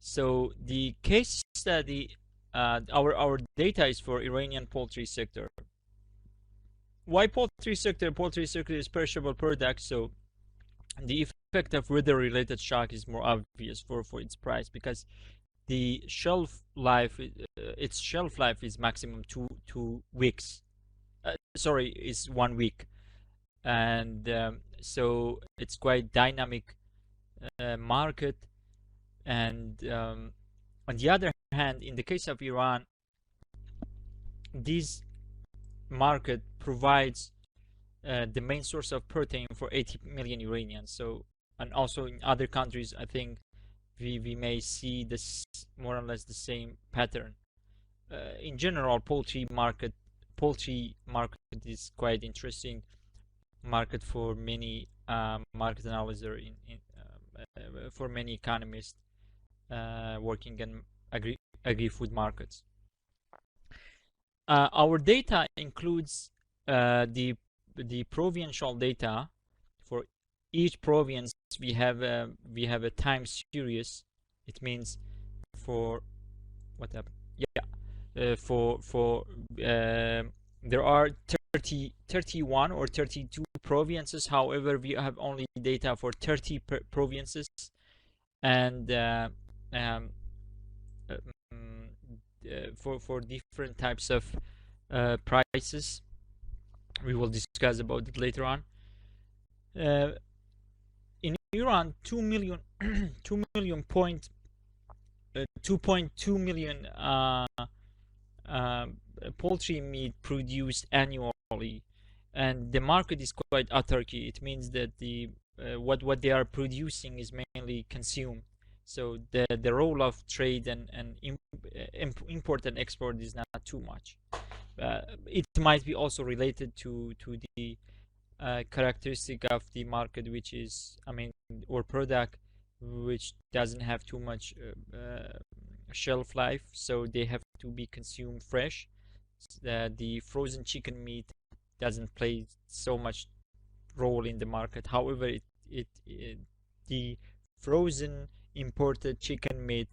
S2: So the case study, our data is for Iranian poultry sector. Why poultry sector? Poultry sector is perishable product, so the effect of weather-related shock is more obvious for its price, because the shelf life, its shelf life is maximum two weeks. Is 1 week, and so it's quite dynamic market. And on the other hand, in the case of Iran, this market provides the main source of protein for 80 million Iranians. So, and also in other countries, I think we may see this more or less the same pattern. In general, poultry market is quite interesting market for many market analysts for many economists working in agri-food markets. Our data includes the provincial data. For each province we have a time series. It means for what happened? Yeah, there are 31 or 32 provinces. However, we have only data for 30 provinces, and for different types of prices. We will discuss about it later on. In Iran, 2 million 2.2 million poultry meat produced annually, and the market is quite autarky. It means that the what they are producing is mainly consumed. So the role of trade and import and export is not too much. It might be also related to the characteristic of the market, which is, or product, which doesn't have too much shelf life, so they have to be consumed fresh. The frozen chicken meat doesn't play so much role in the market. However, the frozen imported chicken meat,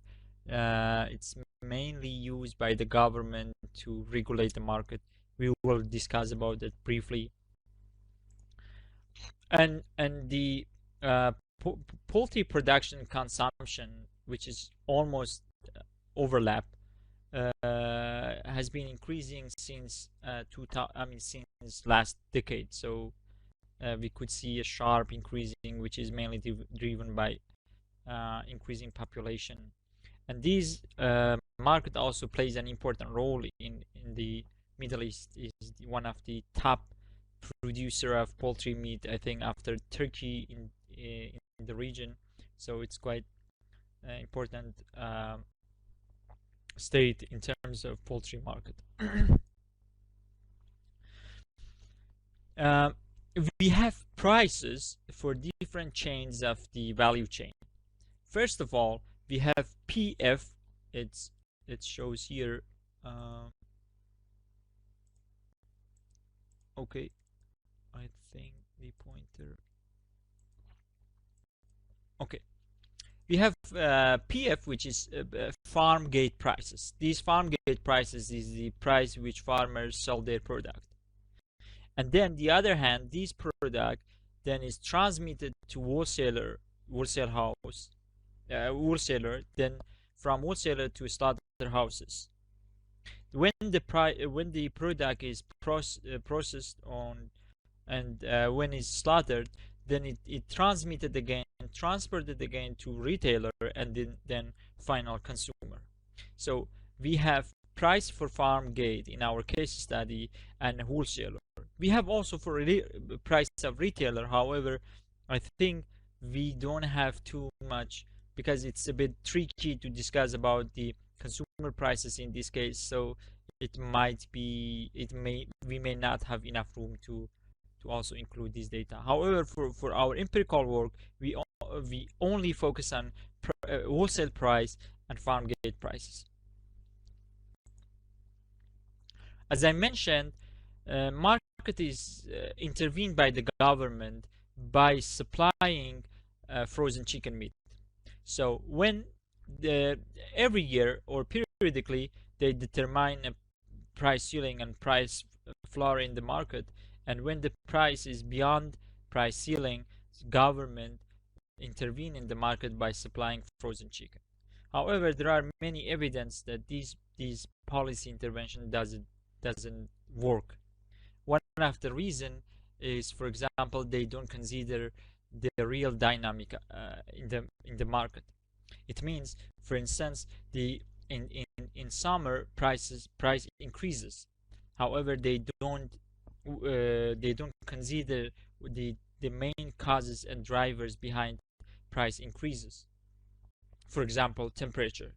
S2: it's mainly used by the government to regulate the market. We will discuss about that briefly. And the poultry production consumption, which is almost overlap, has been increasing since since last decade. So we could see a sharp increasing, which is mainly driven by increasing population. And this market also plays an important role in the Middle East. Is one of the top producer of poultry meat, I think, after Turkey in the region. So it's quite important state in terms of poultry market. We have prices for different chains of the value chain. First of all, we have PF. It shows here. Okay, I think the pointer. Okay, we have PF, which is farm gate prices. These farm gate prices is the price which farmers sell their product. And then the other hand, this product then is transmitted to wholesaler, then from wholesaler to slaughterhouses. When the product is processed on and when it's slaughtered, then it transmitted again, transported again to retailer, and then final consumer. So we have price for farm gate in our case study and wholesaler. We have also for price of retailer. However, I think we don't have too much because it's a bit tricky to discuss about the consumer prices in this case. So we may not have enough room to also include this data. However, for our empirical work, we only focus on wholesale price and farm gate prices. As I mentioned, market is intervened by the government by supplying frozen chicken meat. So when every year or periodically they determine a price ceiling and price floor in the market, and when the price is beyond price ceiling, government intervene in the market by supplying frozen chicken. However, there are many evidence that these policy intervention doesn't work. One of the reason is, for example, they don't consider the real dynamic in the market. It means, for instance, in summer price increases. However, they don't consider the main causes and drivers behind price increases. For example, temperature.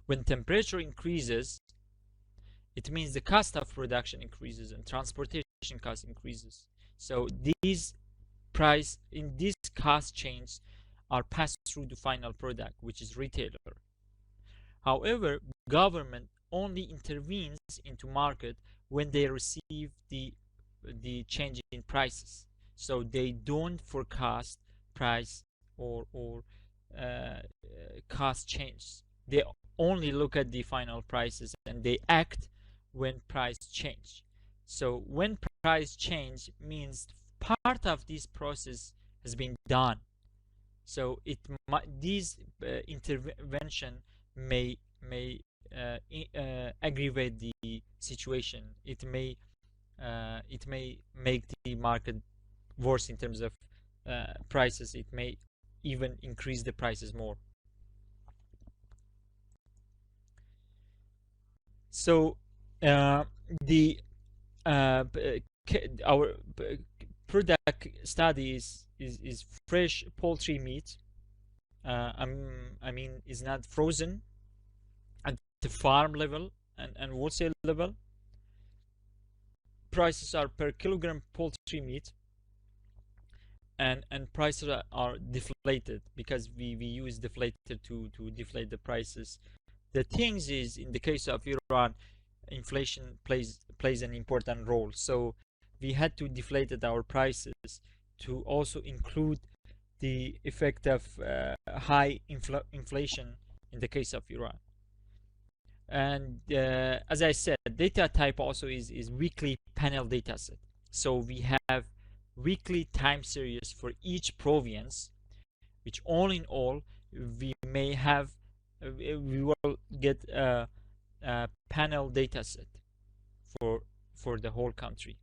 S2: When temperature increases, it means the cost of production increases and transportation cost increases. So these cost changes are passed through the final product, which is retailer. However, government only intervenes into market when they receive the change in prices. So they don't forecast price or cost change. They only look at the final prices and they act when price change. So when price change means part of this process has been done. So these intervention may aggravate the situation. It may make the market worse in terms of prices. It may even increase the prices more. So the our product study is fresh poultry meat. I mean, is not frozen at the farm level and wholesale level. Prices are per kilogram poultry meat, and prices are deflated because we use deflator to deflate the prices. The things is, in the case of Iran, inflation plays an important role. So we had to deflate our prices to also include the effect of high inflation in the case of Iran. And as I said, data type also is weekly panel data set. So we have weekly time series for each province, which all in all we may have we will get a panel data set for the whole country.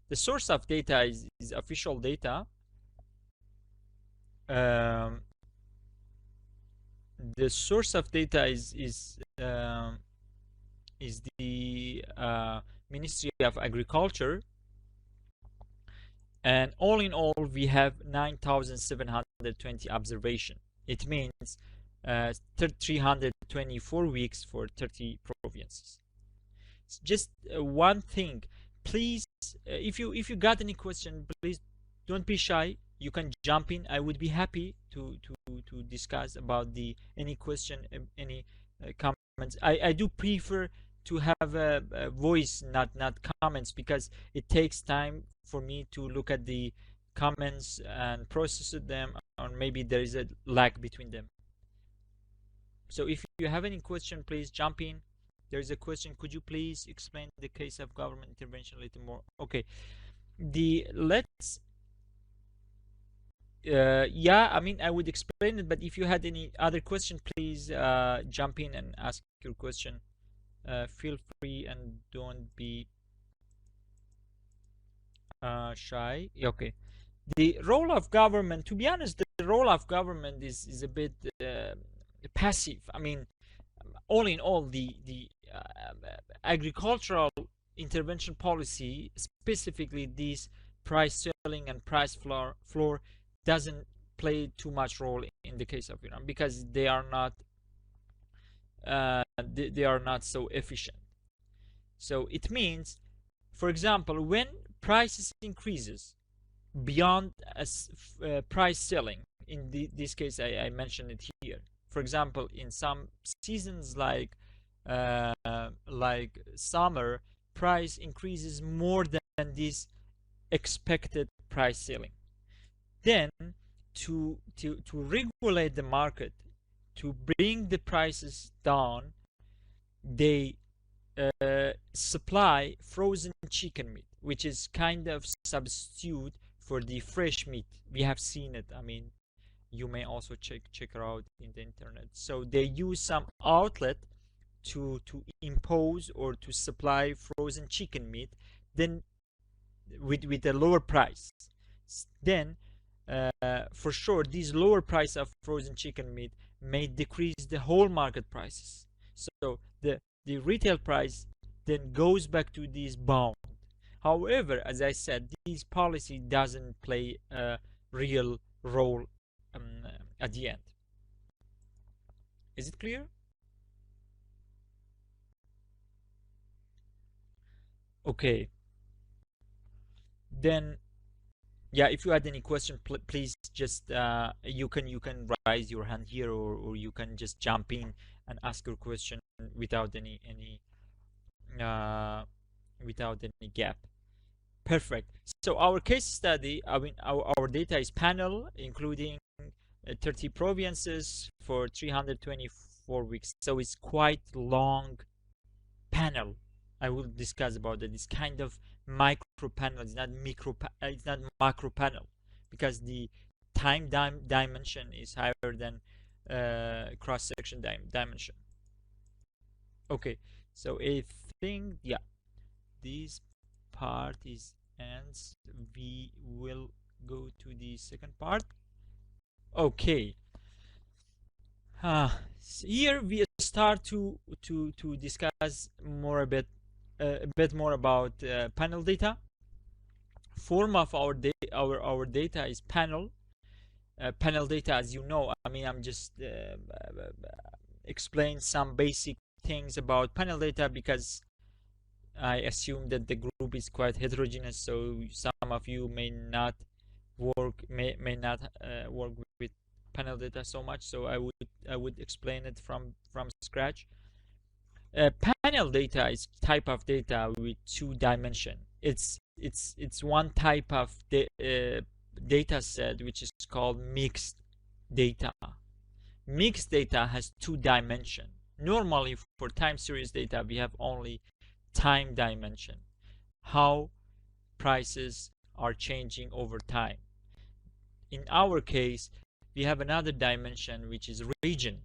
S2: The source of data is official data. The source of data is the Ministry of Agriculture, and all in all we have 9,720 observation. It means 324 weeks for 30 provinces. Just one thing, please, if you got any question, please don't be shy. You can jump in. I would be happy to discuss about any question, any comments. I do prefer to have a voice, not comments, because it takes time for me to look at the comments and process them, or maybe there is a lag between them. So if you have any question, please jump in. There's a question: could you please explain the case of government intervention a little more? Okay, yeah, I mean, I would explain it, but if you had any other question, please jump in and ask your question. Feel free and don't be shy. Okay, the role of government, to be honest, the role of government is a bit passive. I mean, all in all, the agricultural intervention policy, specifically this price ceiling and price floor, doesn't play too much role in the case of Iran, because they are not so efficient. So it means, for example, when prices increases beyond a price ceiling, in this case I mentioned it here. For example, in some seasons like summer, price increases more than this expected price ceiling. Then to regulate the market, to bring the prices down, they supply frozen chicken meat, which is kind of substitute for the fresh meat. We have seen it. I mean, you may also check it out in the internet. So they use some outlet to impose or to supply frozen chicken meat, then with a lower price. Then for sure, this lower price of frozen chicken meat may decrease the whole market prices. So the retail price then goes back to this bound. However, as I said, this policy doesn't play a real role at the end. Is it clear? Okay, then yeah, if you had any question, please just you can raise your hand here, or you can just jump in and ask your question without any uh, without any gap. Perfect. So our case study, I mean, our data is panel, including 30 provinces for 324 weeks. So it's quite long panel. I will discuss about that. It's kind of micro panel. It's not it's not macro panel, because the time dimension is higher than cross section dimension. Okay, so I think, yeah, this part is ends. We will go to the second part. Okay. Here we start to discuss more a bit more about panel data. Form of our data is panel. Panel data, as you know, I mean, I'm just explain some basic things about panel data, because I assume that the group is quite heterogeneous, so some of you may not work with panel data so much. So I would explain it from scratch. Panel data is type of data with two dimension. It's one type of data set which is called mixed data. Mixed data has two dimension. Normally for time series data we have only time dimension, how prices are changing over time. In our case, we have another dimension, which is region,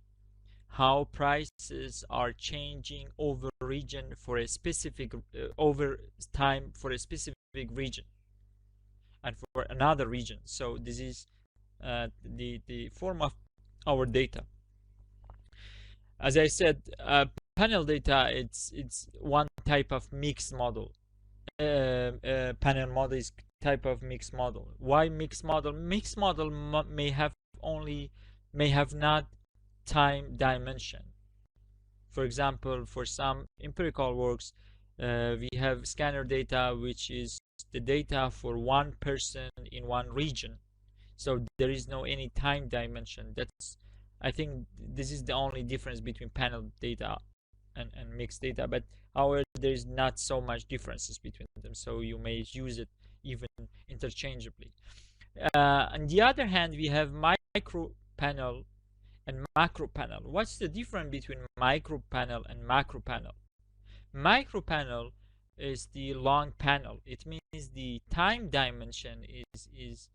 S2: how prices are changing over region for a specific over time for a specific region and for another region. So this is the form of our data. As I said, panel data, it's one type of mixed model. Panel model is type of mixed model. Why mixed model? Mixed model may have not time dimension. For example, for some empirical works, we have scanner data, which is the data for one person in one region. So there is no any time dimension. I think this is the only difference between panel data and mixed data. But however, there is not so much differences between them, so you may use it even interchangeably. On the other hand, we have micro panel and macro panel. What's the difference between micro panel and macro panel? Micro panel is the long panel. It means the time dimension is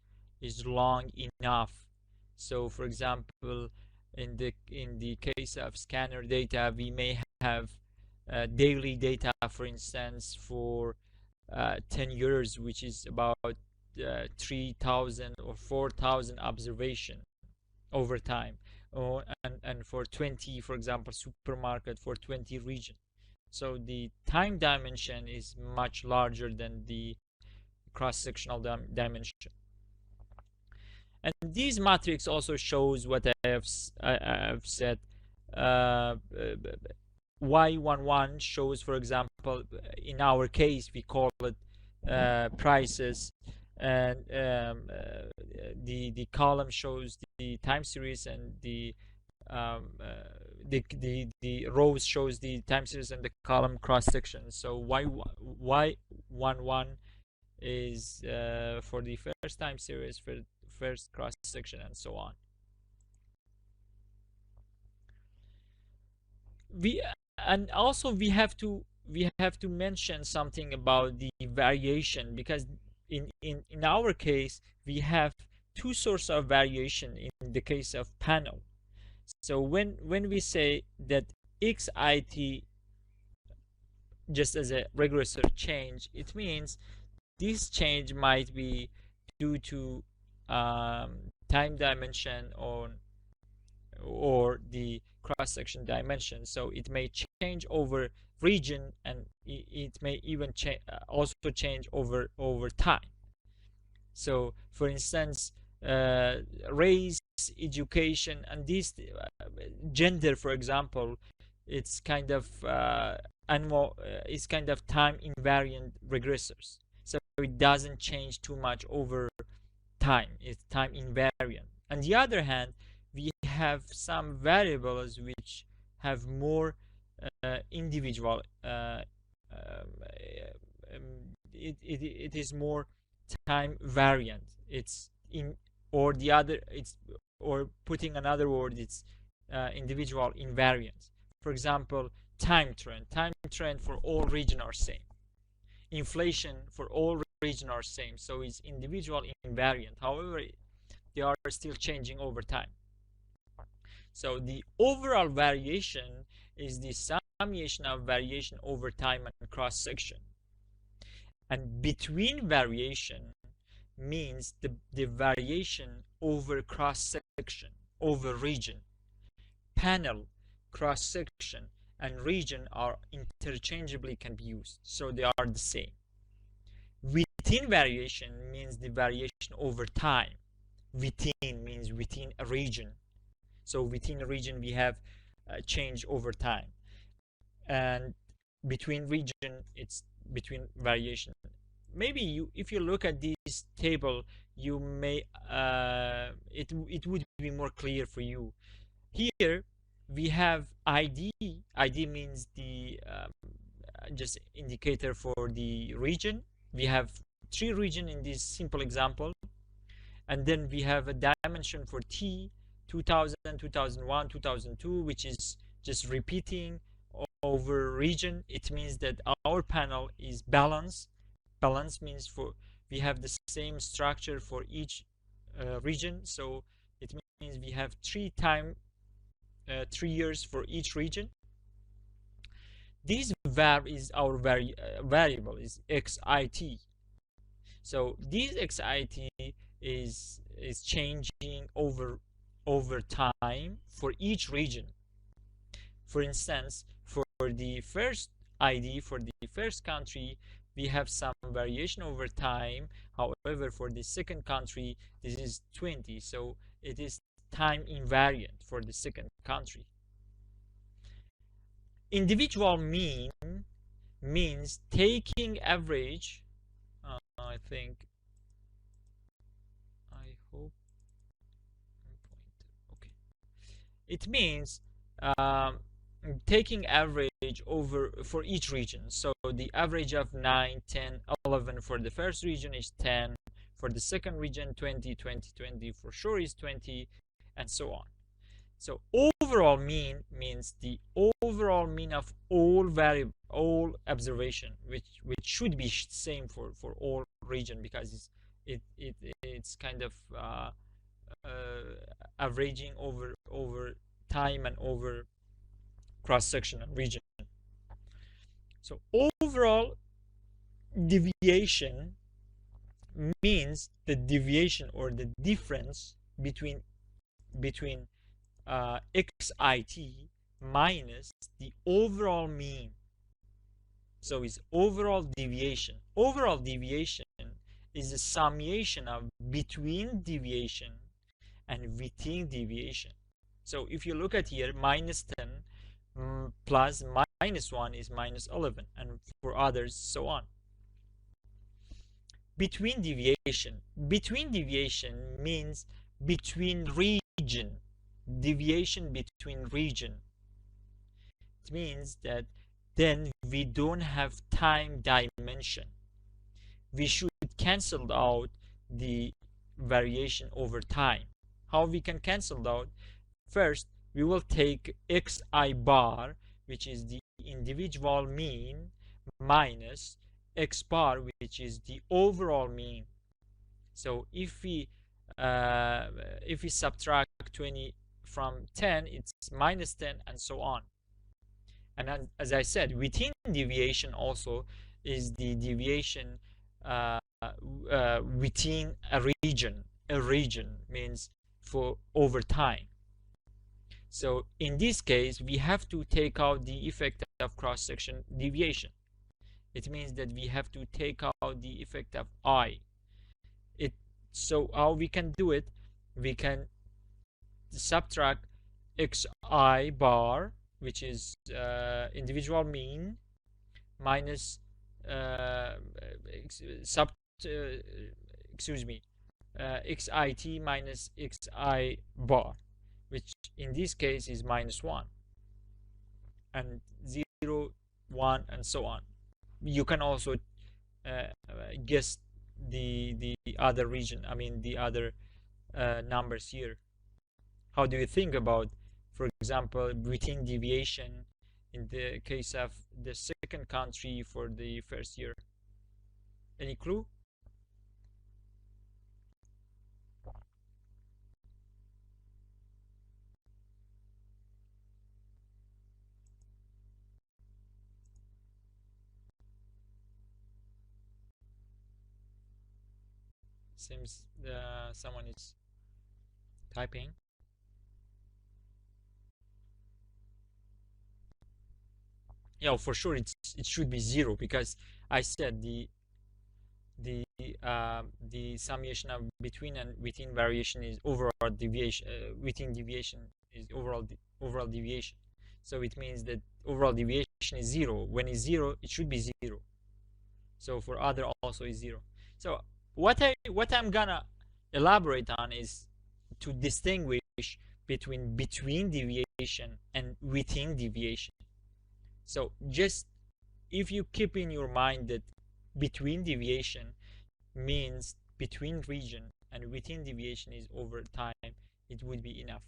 S2: long enough. So for example, in the case of scanner data, we may have daily data, for instance, for 10 years, which is about 3,000 or 4,000 observation over time. And for 20, for example, supermarket for 20 region. So the time dimension is much larger than the cross-sectional dimension. And this matrix also shows what I have said. Y11 shows, for example, in our case, we call it prices, and the column shows the time series, and the rows shows the time series, and the column cross section. So Y11 is for the first time series, for first cross section, and so on. And also we have to mention something about the variation, because in our case we have two sources of variation in the case of panel. So when we say that xit just as a regressive change, it means this change might be due to time dimension or the cross-section dimension. So it may change over region, and it may even also change over time. So for instance, race, education, and these gender, for example, it's kind of animal is kind of time invariant regressors, so it doesn't change too much over time. It's time invariant. On the other hand, we have some variables which have more individual it is more time variant. It's in, or the other, it's, or putting another word, it's individual invariant. For example, time trend for all region are same, inflation for all region are same, so it's individual invariant. However, they are still changing over time. So the overall variation is the summation of variation over time and cross section. And between variation means the variation over cross section, over region. Panel, cross section, and region are interchangeably can be used, so they are the same. Within variation means the variation over time. Within means within a region, so within a region we have change over time. And between region, it's between variation. Maybe you, if you look at this table, you may it would be more clear for you. Here we have ID. ID means the just indicator for the region. We have 3 regions in this simple example, and then we have a dimension for T, 2000, 2001, 2002, which is just repeating over region. It means that our panel is balanced. Balance means for we have the same structure for each region, so it means we have 3 years for each region. This var is our variable is xit. So this xit is changing over time for each region. For instance, for the first ID, for the first country, we have some variation over time. However, for the second country, this is 20, so it is time invariant for the second country. Individual mean means taking average. I hope. Okay. It means taking average over for each region. So the average of 9, 10, 11 for the first region is 10. For the second region, 20, 20, 20 for sure is 20, and so on. So overall mean means the overall mean of all observation, which should be same for all region, because it's kind of averaging over time and over cross section and region. So overall deviation means the deviation or the difference between xit minus the overall mean. So it's overall deviation. Overall deviation is the summation of between deviation and within deviation. So if you look at here, minus 10 plus minus 1 is minus 11, and for others, so on. Between deviation. Between deviation means between region. Deviation between region. It means that then we don't have time dimension. We should cancel out the variation over time. How we can cancel out? First, we will take xi bar, which is the individual mean, minus x bar, which is the overall mean. So if we subtract 20 from 10, it's minus 10, and so on. And as I said, within deviation also is the deviation within a region. A region means for over time. So in this case, we have to take out the effect of cross-section deviation. It means that we have to take out the effect of I. So how we can do it? We can subtract xi bar, which is individual mean, minus sub excuse me xit minus xi bar, which in this case is -1 and 0, 1, and so on. You can also guess the other region, I mean the other numbers here. How do you think about, for example, routine deviation in the case of the second country for the first year? Any clue? Seems someone is typing. Yeah, for sure it should be 0, because I said the summation of between and within variation is overall deviation. Within deviation is overall deviation. So it means that overall deviation is 0. When it's 0, it should be 0. So for other also is 0. So what I'm gonna elaborate on is to distinguish between deviation and within deviation. So just if you keep in your mind that between deviation means between region and within deviation is over time, it would be enough.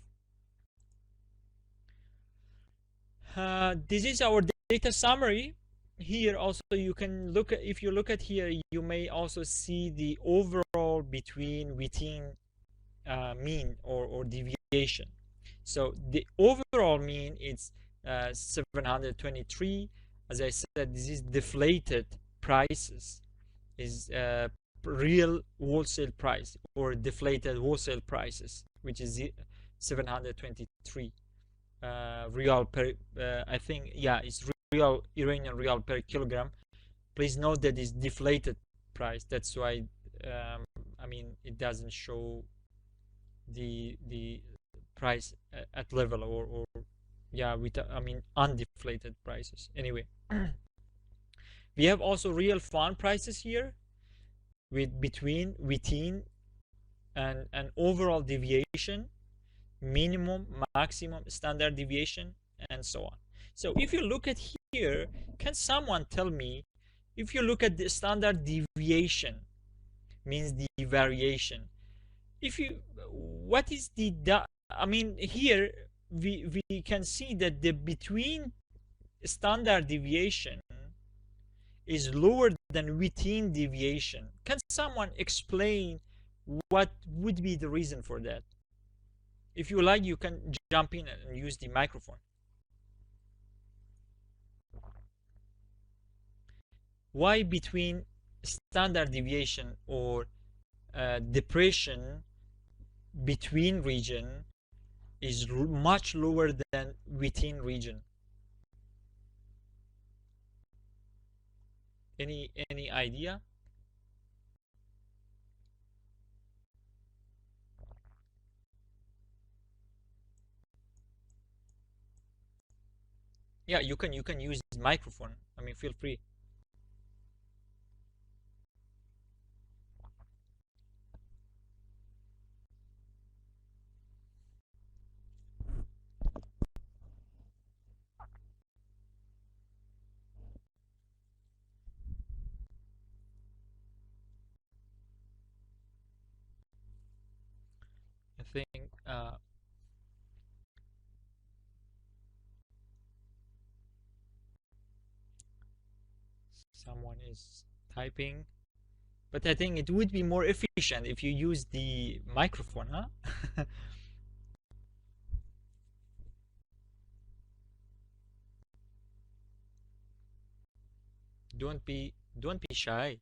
S2: This is our data summary. Here also you can look at, if you look at here, you may also see the overall between within mean or deviation. So the overall mean is 723. As I said, this is deflated prices, is real wholesale price or deflated wholesale prices, which is 723 real per I think, yeah, it's real Iranian real per kilogram. Please note that it's deflated price. That's why I mean it doesn't show the price at level or yeah, with I mean undeflated prices. Anyway, we have also real fund prices here with between, within, and an overall deviation, minimum, maximum, standard deviation, and so on. So if you look at here, can someone tell me, if you look at the standard deviation, means the variation, if you, what is the I mean here we can see that the between standard deviation is lower than within deviation. Can someone explain what would be the reason for that? If you like, you can jump in and use the microphone. Why between standard deviation or depression between region is much lower than within region? Any idea? Yeah, you can use the microphone. I mean, feel free. I think someone is typing, but I think it would be more efficient if you use the microphone, huh? Don't be shy.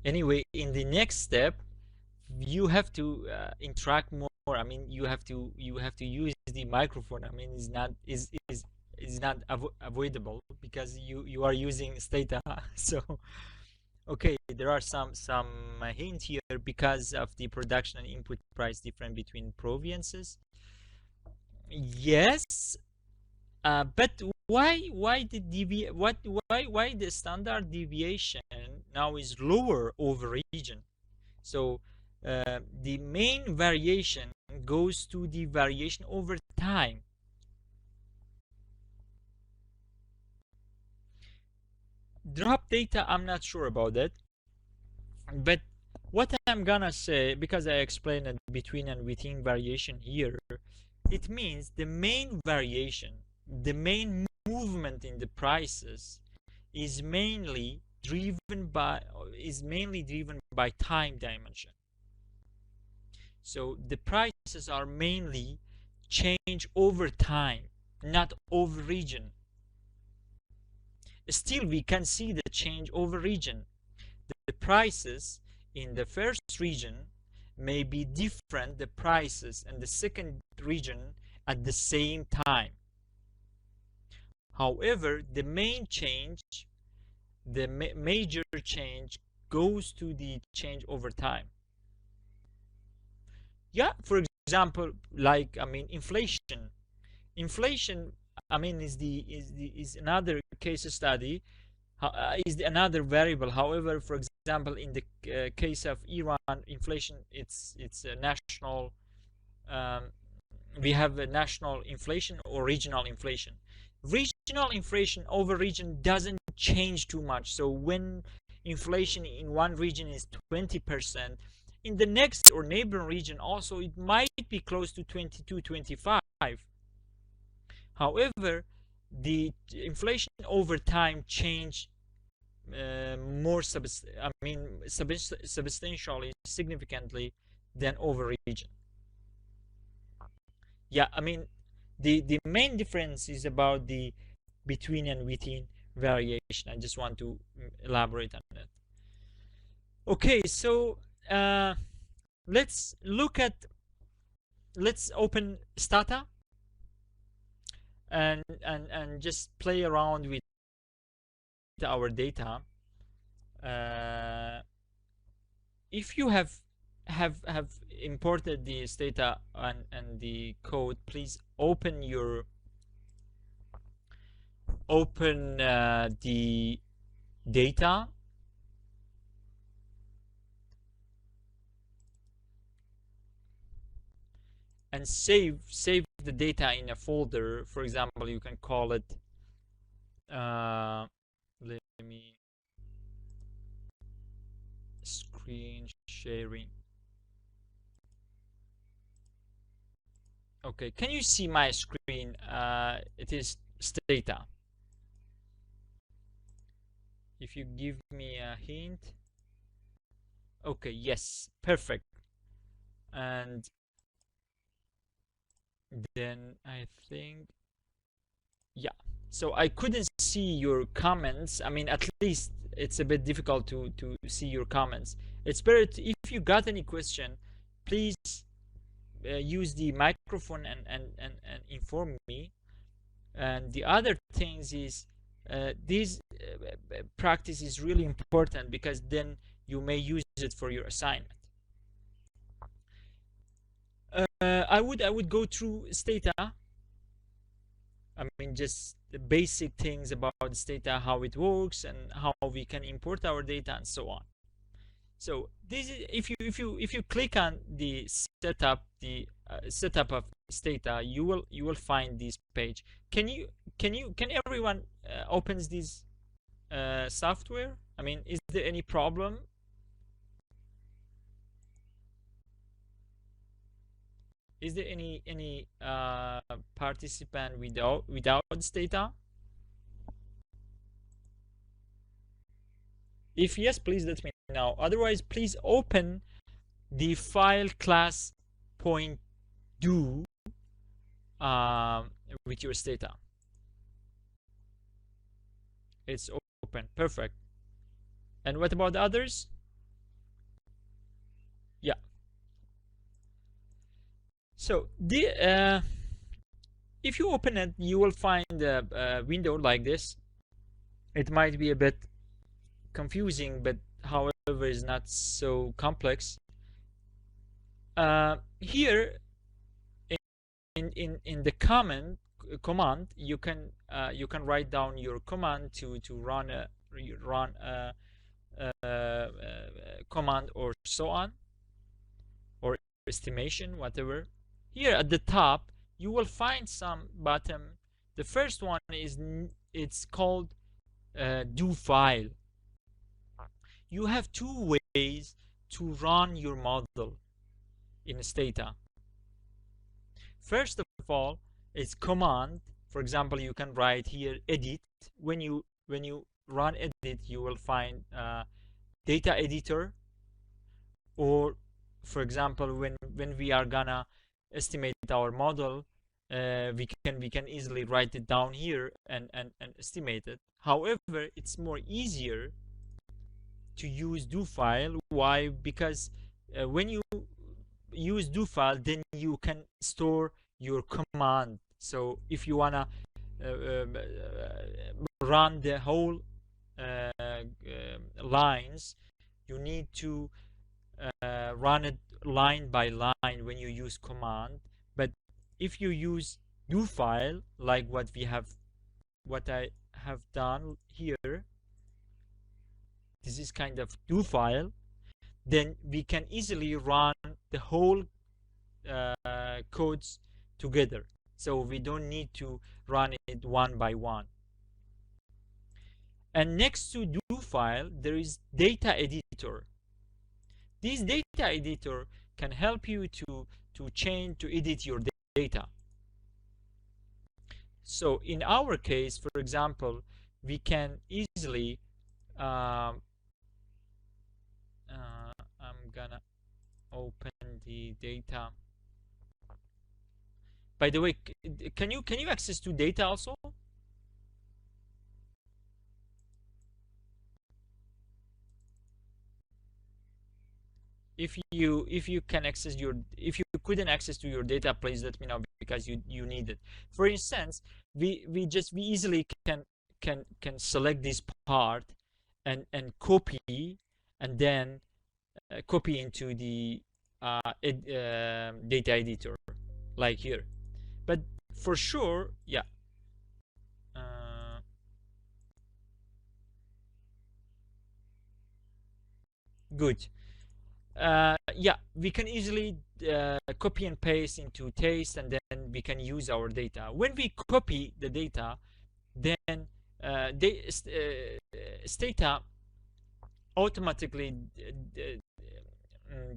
S2: Anyway, in the next step, you have to interact more. I mean, you have to use the microphone. I mean, it's not avoidable because you are using Stata. So Okay, there are some hint here because of the production and input price difference between provinces. Yes, but why the why the standard deviation now is lower over region? So the main variation goes to the variation over time. Drop data, I'm not sure about that, but what I'm gonna say, because I explained it between and within variation here, it means the main variation, the main movement in the prices is mainly driven by time dimension. So the prices are mainly change over time, not over region. Still, we can see the change over region. The prices in the first region may be different the prices in the second region at the same time. However, the main change, the major change goes to the change over time. Yeah, for example, like inflation. Inflation, is another case study, is another variable. However, for example, in the case of Iran, inflation, it's a national. We have a national inflation or regional inflation. Regional inflation over region doesn't change too much. So when inflation in one region is 20%, in the next or neighboring region also it might be close to 22, 25. However, the inflation over time change more substantially, significantly than over region. Yeah, the main difference is about the between and within variation. I just want to elaborate on that. Okay, so let's open Stata and just play around with our data. If you have imported this data and the code, please open the data and save the data in a folder. For example, you can call it let me screen sharing. Okay, can you see my screen? It is Stata. If you give me a hint. Okay, yes, perfect. And then I think, yeah, so I couldn't see your comments. At least it's a bit difficult to see your comments. It's better if you got any question, please use the microphone and inform me. And the other things is this practice is really important, because then you may use it for your assignment. I would go through Stata. Just the basic things about Stata, how it works and how we can import our data and so on. So this is, if you click on the setup of Stata, you will find this page. Can everyone opens this software? Is there any problem? Is there any participant without Stata? If yes, please let me know. Otherwise, please open the file class point do with your Stata. It's open. Perfect. And what about the others? Yeah. So if you open it, you will find a window like this. It might be a bit confusing, but however, is not so complex. Here in the command, you can write down your command to run a command or so on, or estimation, whatever. Here at the top you will find some button. The first one is, it's called do file. You have two ways to run your model in Stata. First of all, it's command. For example, you can write here edit. When you run edit, you will find data editor, or for example, when we are gonna estimate our model, we can easily write it down here and estimate it. However, it's more easier to use do file. Why? Because when you use do file, then you can store your command. So if you wanna run the whole lines, you need to run it line by line when you use command. But if you use do file, like what I have done here, this is kind of do file, then we can easily run the whole codes together, so we don't need to run it one by one. And next to do file, there is data editor. This data editor can help you to edit your data. So in our case, for example, we can easily I'm gonna open the data. By the way, can you access to data also? If you can access if you couldn't access to your data, please let me know, because you need it. For instance, we easily can select this part and copy, and then copy into the data editor, like here. But for sure, yeah, good. Yeah, we can easily copy and paste into taste, and then we can use our data. When we copy the data, then Stata automatically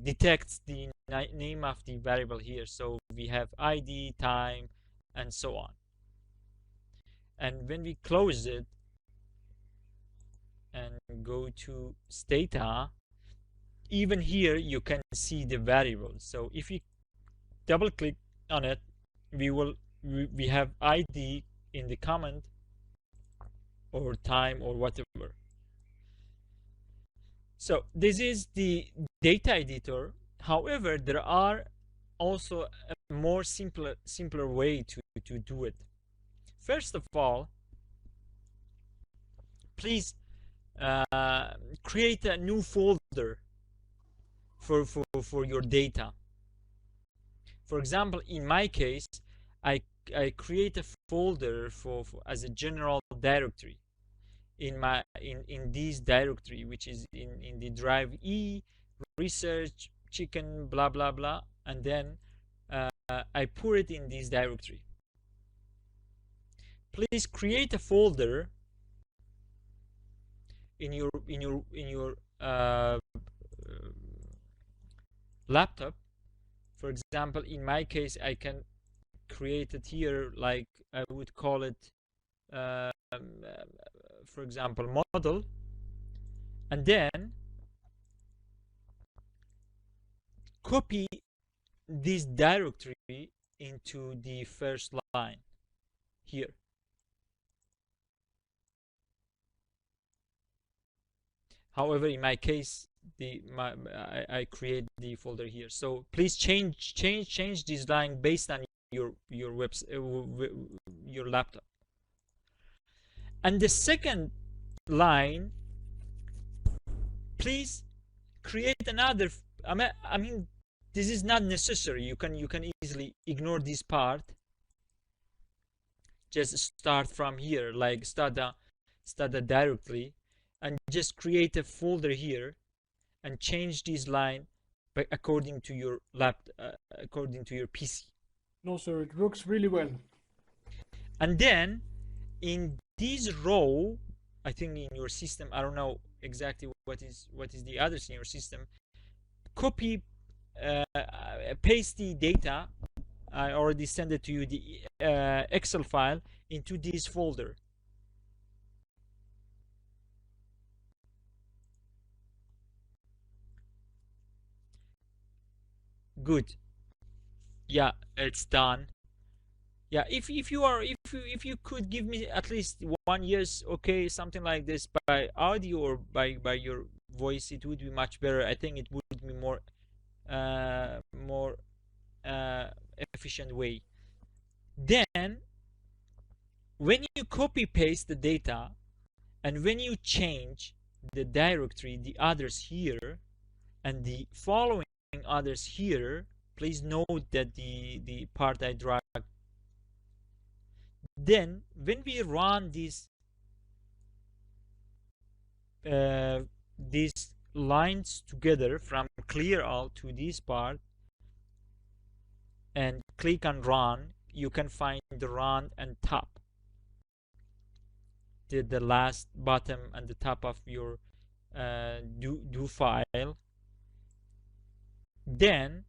S2: detects the name of the variable here. So we have ID, time, and so on. And when we close it and go to Stata, even here you can see the variables. So if you double click on it, we have ID in the comment, or time, or whatever. So this is the data editor. However, there are also a more simpler way to do it. First of all, please create a new folder for your data. For example, in my case, I create a folder for as a general directory in this directory, which is in the drive E, research, chicken, blah blah blah, and then I put it in this directory. Please create a folder in your laptop. For example, in my case, I can create it here, like I would call it for example, model, and then copy this directory into the first line here. However, in my case, I create the folder here. So please change this line based on your your laptop. And the second line, please create another. I mean, this is not necessary. You can easily ignore this part. Just start from here, like Stata directly, and just create a folder here and change this line by according to your according to your PC.
S5: No, sir, it works really well.
S2: And then in this row, I think in your system, I don't know exactly what is the others in your system, copy, paste the data. I already sent it to you, the Excel file, into this folder. Good. Yeah, it's done. Yeah, if you could give me at least 1 year's, okay, something like this by audio or by your voice, it would be much better. I think it would be more efficient way. Then when you copy paste the data and when you change the directory, the others here and the following others here, please note that the part I dragged. Then when we run these lines together from clear all to this part and click on run, you can find the run and top, the last bottom and the top of your do file. Then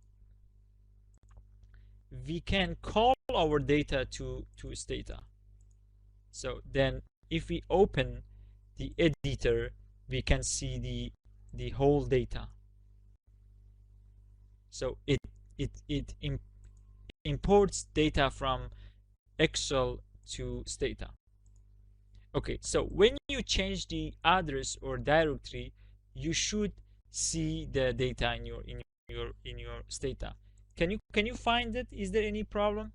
S2: we can call our data to Stata. So then if we open the editor, we can see the whole data. So it imports data from Excel to Stata. Okay, so when you change the address or directory, you should see the data in your Stata. Can you find it? Is there any problem?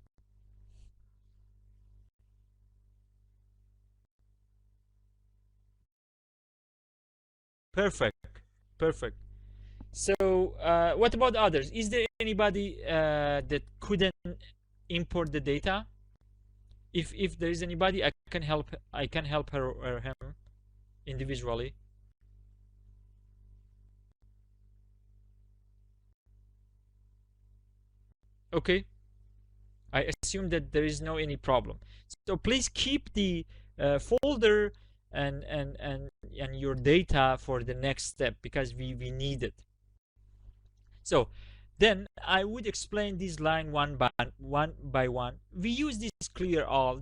S2: Perfect. So what about others? Is there anybody that couldn't import the data? If there is anybody, I can help her or him individually. Okay, I assume that there is no any problem. So please keep the folder and your data for the next step, because we need it. So then I would explain this line one by one. We use this clear all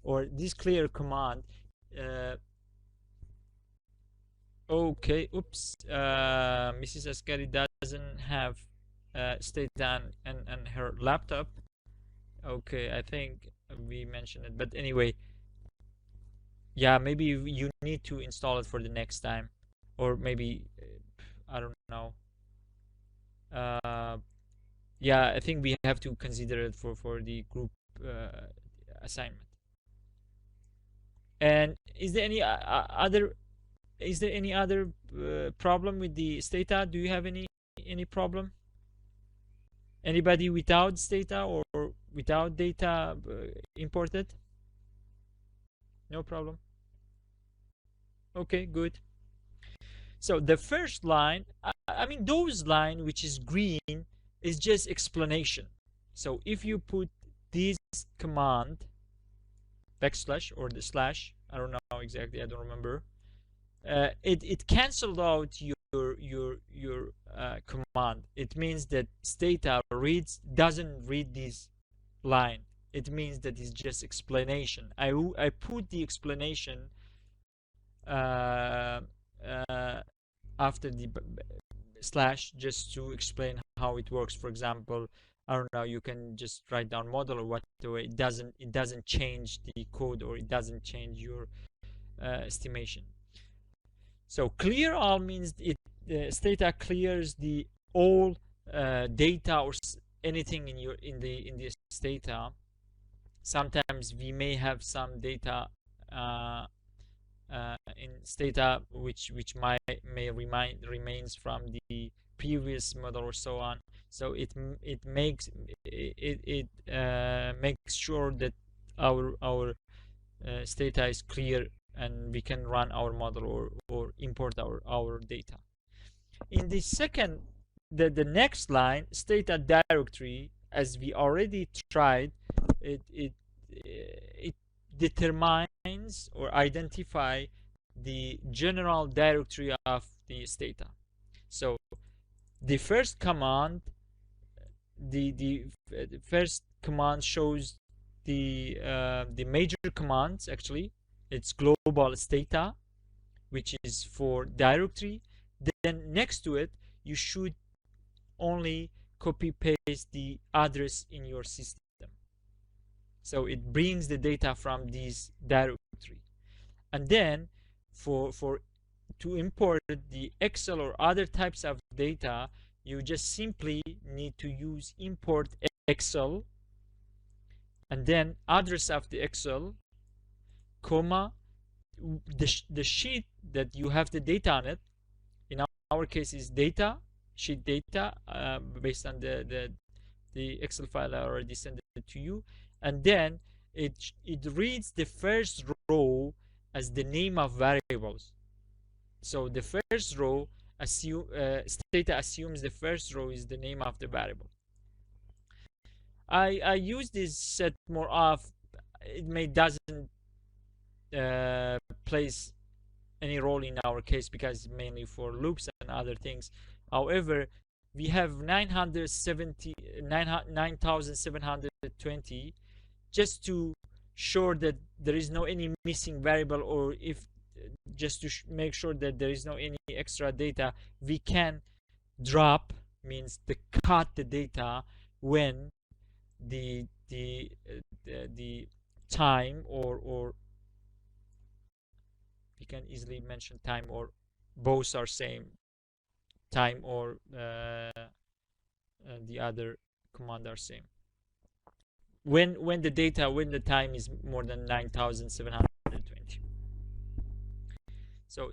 S2: or this clear command. Okay, oops, Mrs. Askari doesn't have Stata and her laptop. Okay, I think we mentioned it, but anyway, yeah, maybe you need to install it for the next time, or maybe I don't know. Yeah, I think we have to consider it for the group assignment. And is there any other problem with the Stata? Do you have any problem? Anybody without Stata or without data imported? No problem. Okay, good. So the first line, I mean those line which is green is just explanation. So if you put this command backslash or the slash, I don't know exactly, I don't remember, it canceled out your command. It means that Stata doesn't read this line. It means that it's just explanation. I put the explanation after the slash just to explain how it works. For example, I don't know, you can just write down model or whatever. It doesn't change the code, or it doesn't change your estimation. So clear all means Stata clears the all data or anything in the Stata. Sometimes we may have some data in Stata, which remains from the previous model or so on. So it makes sure that our Stata is clear and we can run our model or import our data. In the second, the next line, Stata directory, as we already tried, it determines or identify the general directory of the Stata. So the first command, the first command shows the major commands. Actually, it's global Stata, which is for directory. Then next to it, you should only copy paste the address in your system. So it brings the data from this directory. And then to import the Excel or other types of data, you just simply need to use import Excel and then address of the Excel, comma, the sheet that you have the data on it. In our case is data, sheet data, based on the Excel file I already sent it to you. And then it reads the first row as the name of variables. So the first row, Stata assumes the first row is the name of the variable. I use this set more of, it doesn't plays any role in our case because mainly for loops and other things. However, we have 9,720 just to show that there is no any missing variable, or if just to make sure that there is no any extra data, we can drop, means the cut the data when the time or we can easily mention time, or both are same, time or the other command are same. When the time is more than 9,720.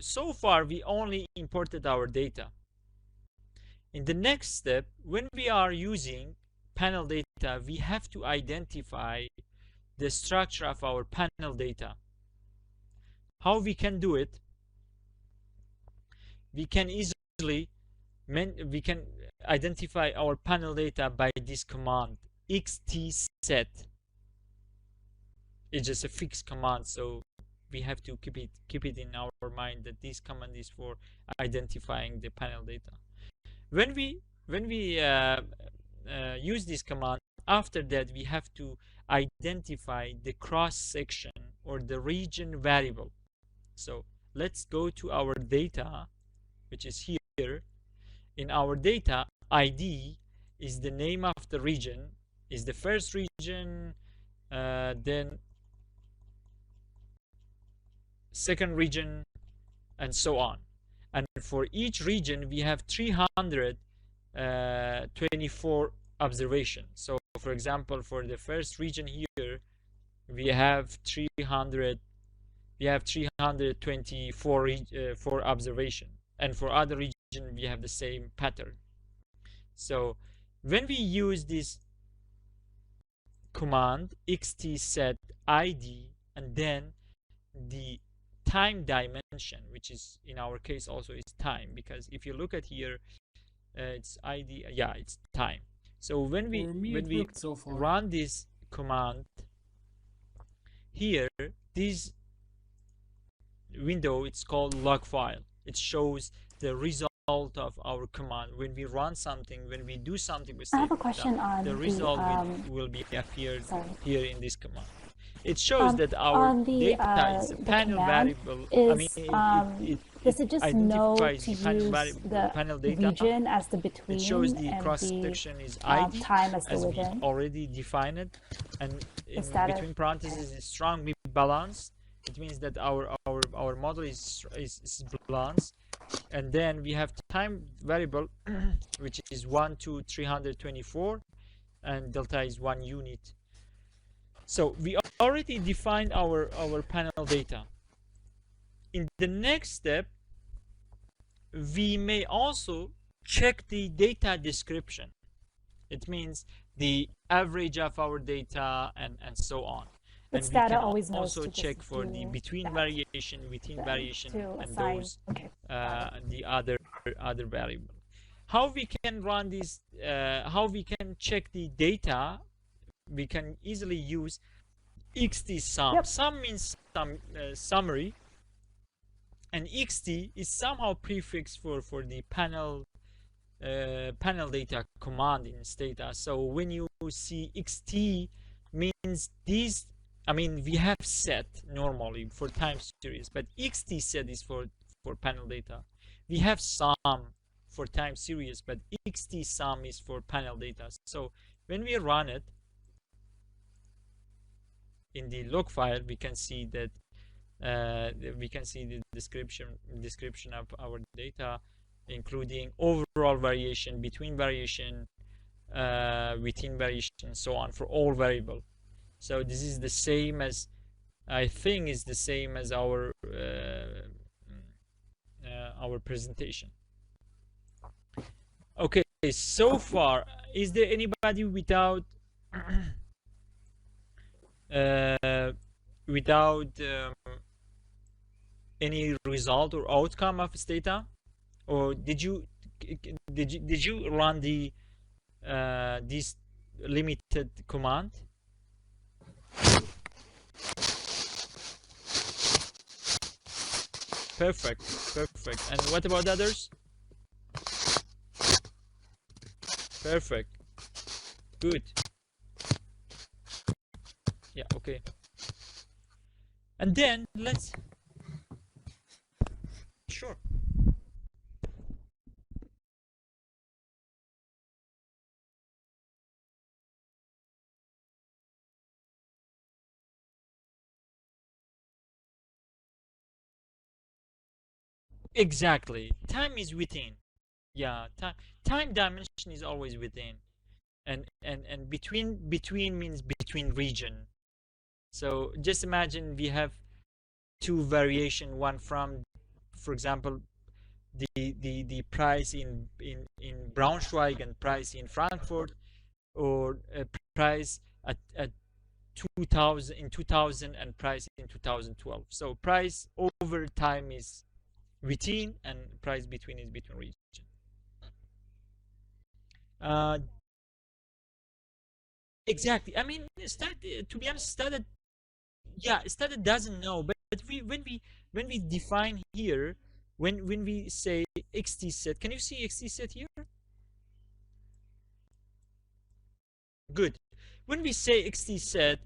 S2: So far we only imported our data. In the next step, when we are using panel data, we have to identify the structure of our panel data. How we can do it? We can easily identify our panel data by this command, xtset. It's just a fixed command, so we have to keep it in our mind that this command is for identifying the panel data. When we use this command, after that we have to identify the cross section or the region variable. So let's go to our data, which is here. In our data, ID is the name of the region, is the first region, then second region, and so on. And for each region we have 324 observations. So for example, for the first region here we have 324 for observation, and for other region we have the same pattern. So when we use this command xtset id and then the time dimension, which is in our case also is time, because if you look at here, it's id, yeah, it's time. So when we run this command here, this window, it's called log file. It shows the result of our command. When we run something, when we do something with
S6: I have a question on
S2: the result will be appeared here in this command. It shows
S6: on
S2: that our
S6: the,
S2: data is a panel variable.
S6: Is, does it just know
S2: identifies
S6: to
S2: the
S6: use the
S2: panel data.
S6: region as the between
S2: It shows the
S6: and
S2: cross
S6: the
S2: section is ID,
S6: time as the
S2: as we
S6: within?
S2: already defined it, and in
S6: Stata.
S2: between parentheses is strongly balanced. It means that our model is balanced. And then we have time variable, which is 1 to 324, and delta is 1 unit. So we already defined our panel data. in the next step, we may also check the data description. It means the average of our data and so on.
S6: But
S2: And we
S6: Stata
S2: can
S6: always knows
S2: also
S6: to
S2: check
S6: just
S2: for the
S6: do
S2: between
S6: that,
S2: variation, within variation,
S6: to
S2: and
S6: assign.
S2: those
S6: Okay.
S2: the other variable. How we can run this? How we can check the data? We can easily use xt sum.
S6: Yep.
S2: Sum means summary, and xt is somehow prefix for the panel data command in Stata. So when you see xt means these, I mean, we have set normally for time series, but xt set is for panel data. We have sum for time series, but xt sum is for panel data. So when we run it in the log file, we can see that we can see the description of our data, including overall variation, between variation, within variation, and so on for all variable. So this is the same as, I think is the same as our presentation. Okay, so far, is there anybody without any result or outcome of Stata? Or did you run the this limited command? Perfect. And what about others? Perfect. Good. Yeah, okay. And then let's, sure. Exactly. Time is within. Yeah, time dimension is always within. And between means between region. So just imagine we have two variation, one from, for example, the price in Braunschweig and price in Frankfurt, or a price at 2000 and price in 2012. So price over time is within, and price between is between region. Exactly. I mean, to be honest, Stata, yeah, Stata doesn't know, but when we define here, when we say xt set, can you see xt set here? Good. When we say xt set,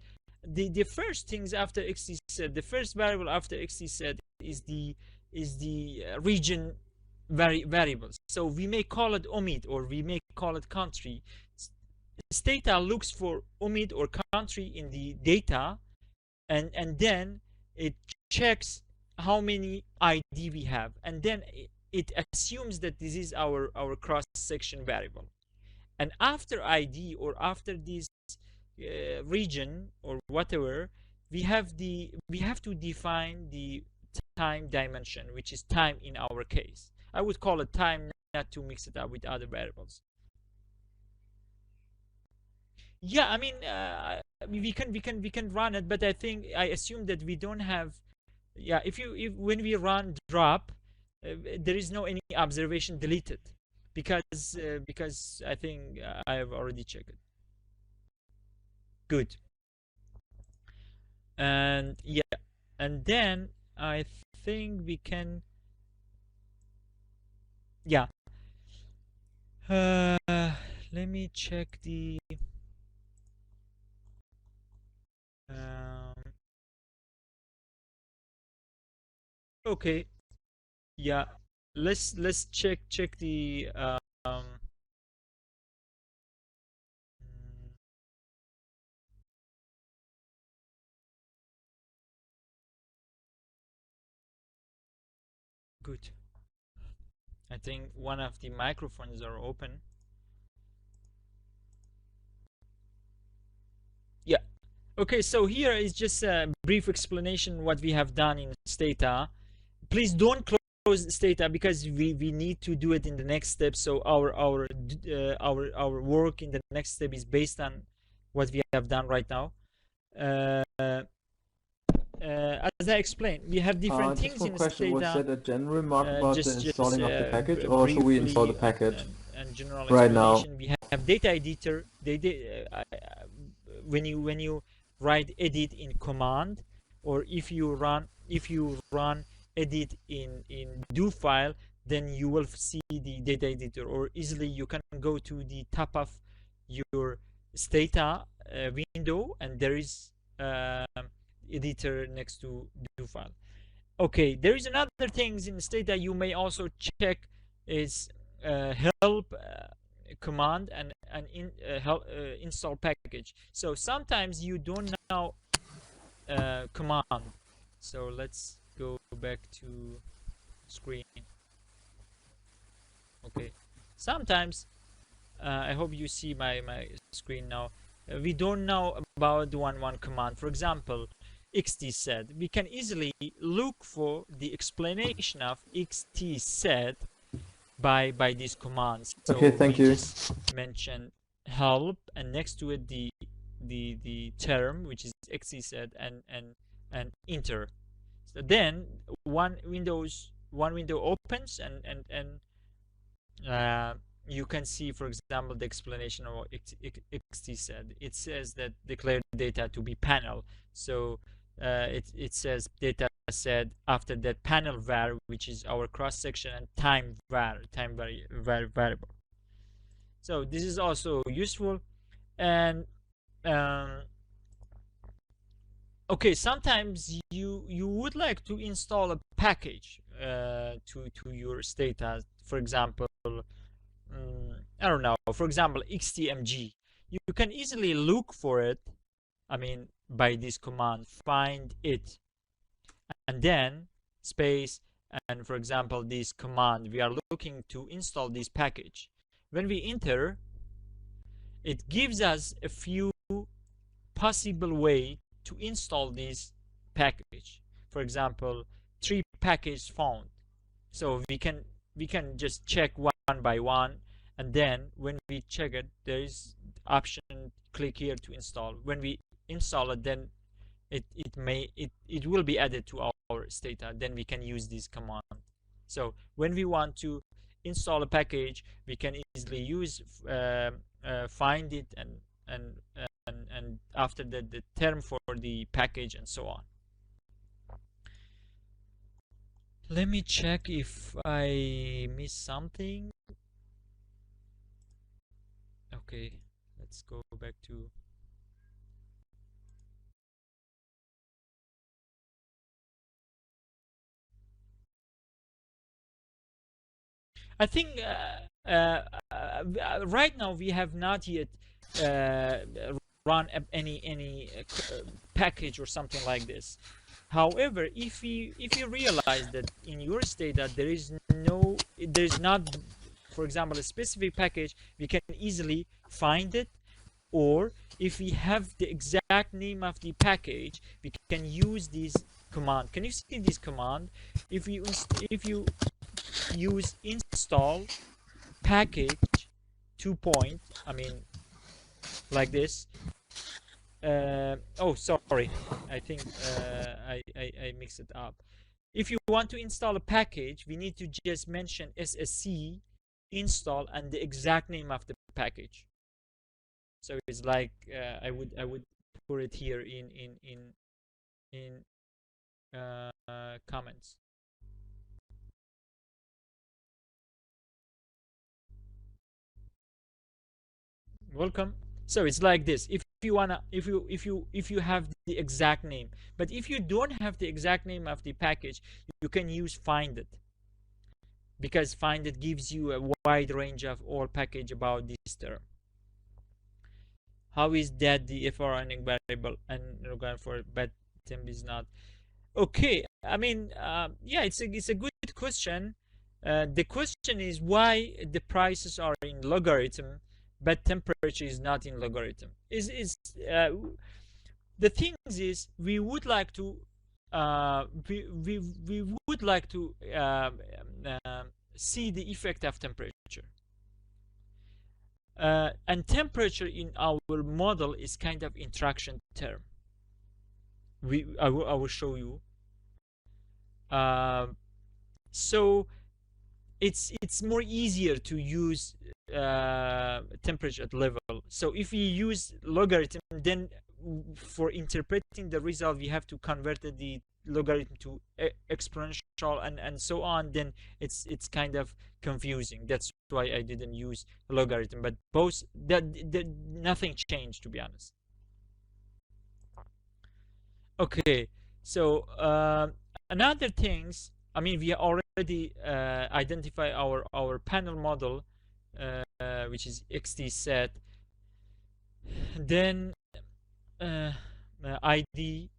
S2: the first things after xt set, the first variable after xt set is the region variables. So we may call it Omid, or we may call it country. Stata looks for Omid or country in the data, and then it checks how many ID we have, and then it assumes that this is our cross-section variable. And after ID, or after this region or whatever, we have to define the time dimension, which is time in our case. I would call it time, not to mix it up with other variables. Yeah, I mean, we can run it, but I assume that we don't have. Yeah, if when we run drop, there is no any observation deleted, because I think I have already checked it. Good. And yeah, and then I think we can. Yeah. Let me check the. Okay. Yeah. Let's check the. Good. I think one of the microphones are open. Yeah. Okay, so here is just a brief explanation what we have done in Stata. please don't close Stata, because we need to do it in the next step. So our work in the next step is based on what we have done right now. As I explained, we have different things in
S7: question.
S2: Stata.
S7: Was that a general remark about the installing of the package, or should we
S2: briefly
S7: install the package
S2: and general
S7: right now?
S2: explanation. We have data editor. When you write edit in command, or if you run edit in do file, then you will see the data editor, or easily you can go to the top of your Stata window, and there is editor next to do file. Okay, there is another things in Stata you may also check is help command and install package. So sometimes you don't know command. So let's go back to screen. Okay, sometimes I hope you see my screen now. We don't know about the one command. For example, xt_set. We can easily look for the explanation of xt_set by these commands. So
S7: okay, thank you.
S2: Just mention help, and next to it the term, which is xt_set, and enter. So then one window opens, and you can see, for example, the explanation of xt_set. It says that declare data to be panel. So it says data set after that panel var, which is our cross section, and time variable. So this is also useful. And okay, sometimes you would like to install a package to your Stata. For example, I don't know, for example, xtmg. You can easily look for it, I mean, by this command, find it, and then space, and for example, this command, we are looking to install this package. When we enter, it gives us a few possible way to install this package. For example, 3 packages found. So we can just check one by one, and then when we check it, there is option, click here to install. When we install it, then it will be added to our Stata. Then we can use this command. So when we want to install a package, we can easily use find it, and after that the term for the package, and so on. Let me check if I missed something. Okay, let's go back to I think right now we have not yet run any package or something like this. However, if you realize that in your Stata there's not, for example, a specific package, we can easily find it. Or if we have the exact name of the package, we can use this command. Can you see this command? If you use install package 2 point, I mean, like this. Oh, sorry, I think I mixed it up. If you want to install a package, we need to just mention ssc install and the exact name of the package. So it's like I would put it here in comments. Welcome. So it's like this. If you have the exact name, but if you don't have the exact name of the package, you can use find it, because find it gives you a wide range of all package about this term. How is that the FR running variable and regard for but temp is not? Okay, I mean, yeah, it's a good question. The question is why the prices are in logarithm but temperature is not in logarithm. The thing is we would like to we would like to see the effect of temperature. And temperature in our model is kind of interaction term. I will show you. So it's more easier to use temperature level. So if we use logarithm, then for interpreting the result, we have to convert the logarithm to exponential and so on. Then it's kind of confusing. That's why I didn't use logarithm. But both that nothing changed, to be honest. Okay, so another things, I mean, we already identify our panel model, which is XT set. Then ID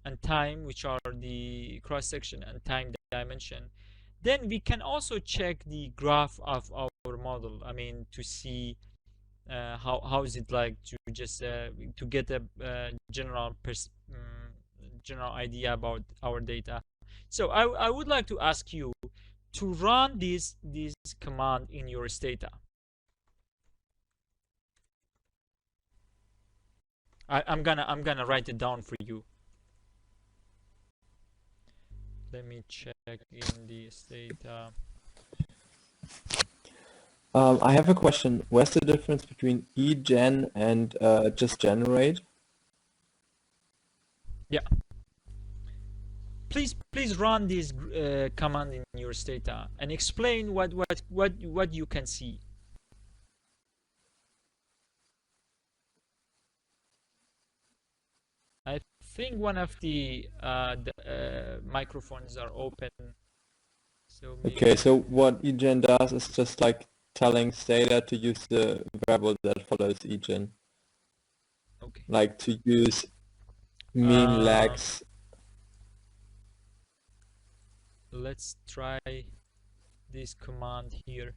S2: and time, which are the cross section and time dimension. Then we can also check the graph of our model. I mean, to see how is it like to just to get a general idea about our data. So I would like to ask you to run this command in your Stata. I'm gonna write it down for you. Let me check in the Stata.
S7: I have a question. What's the difference between eGen and just generate?
S2: Yeah. Please run this command in your Stata and explain what you can see. I think one of the microphones are open. So maybe...
S7: Okay, so what eGen does is just like telling Stata to use the variable that follows eGen.
S2: Okay.
S7: Like to use mean lags.
S2: Let's try this command here.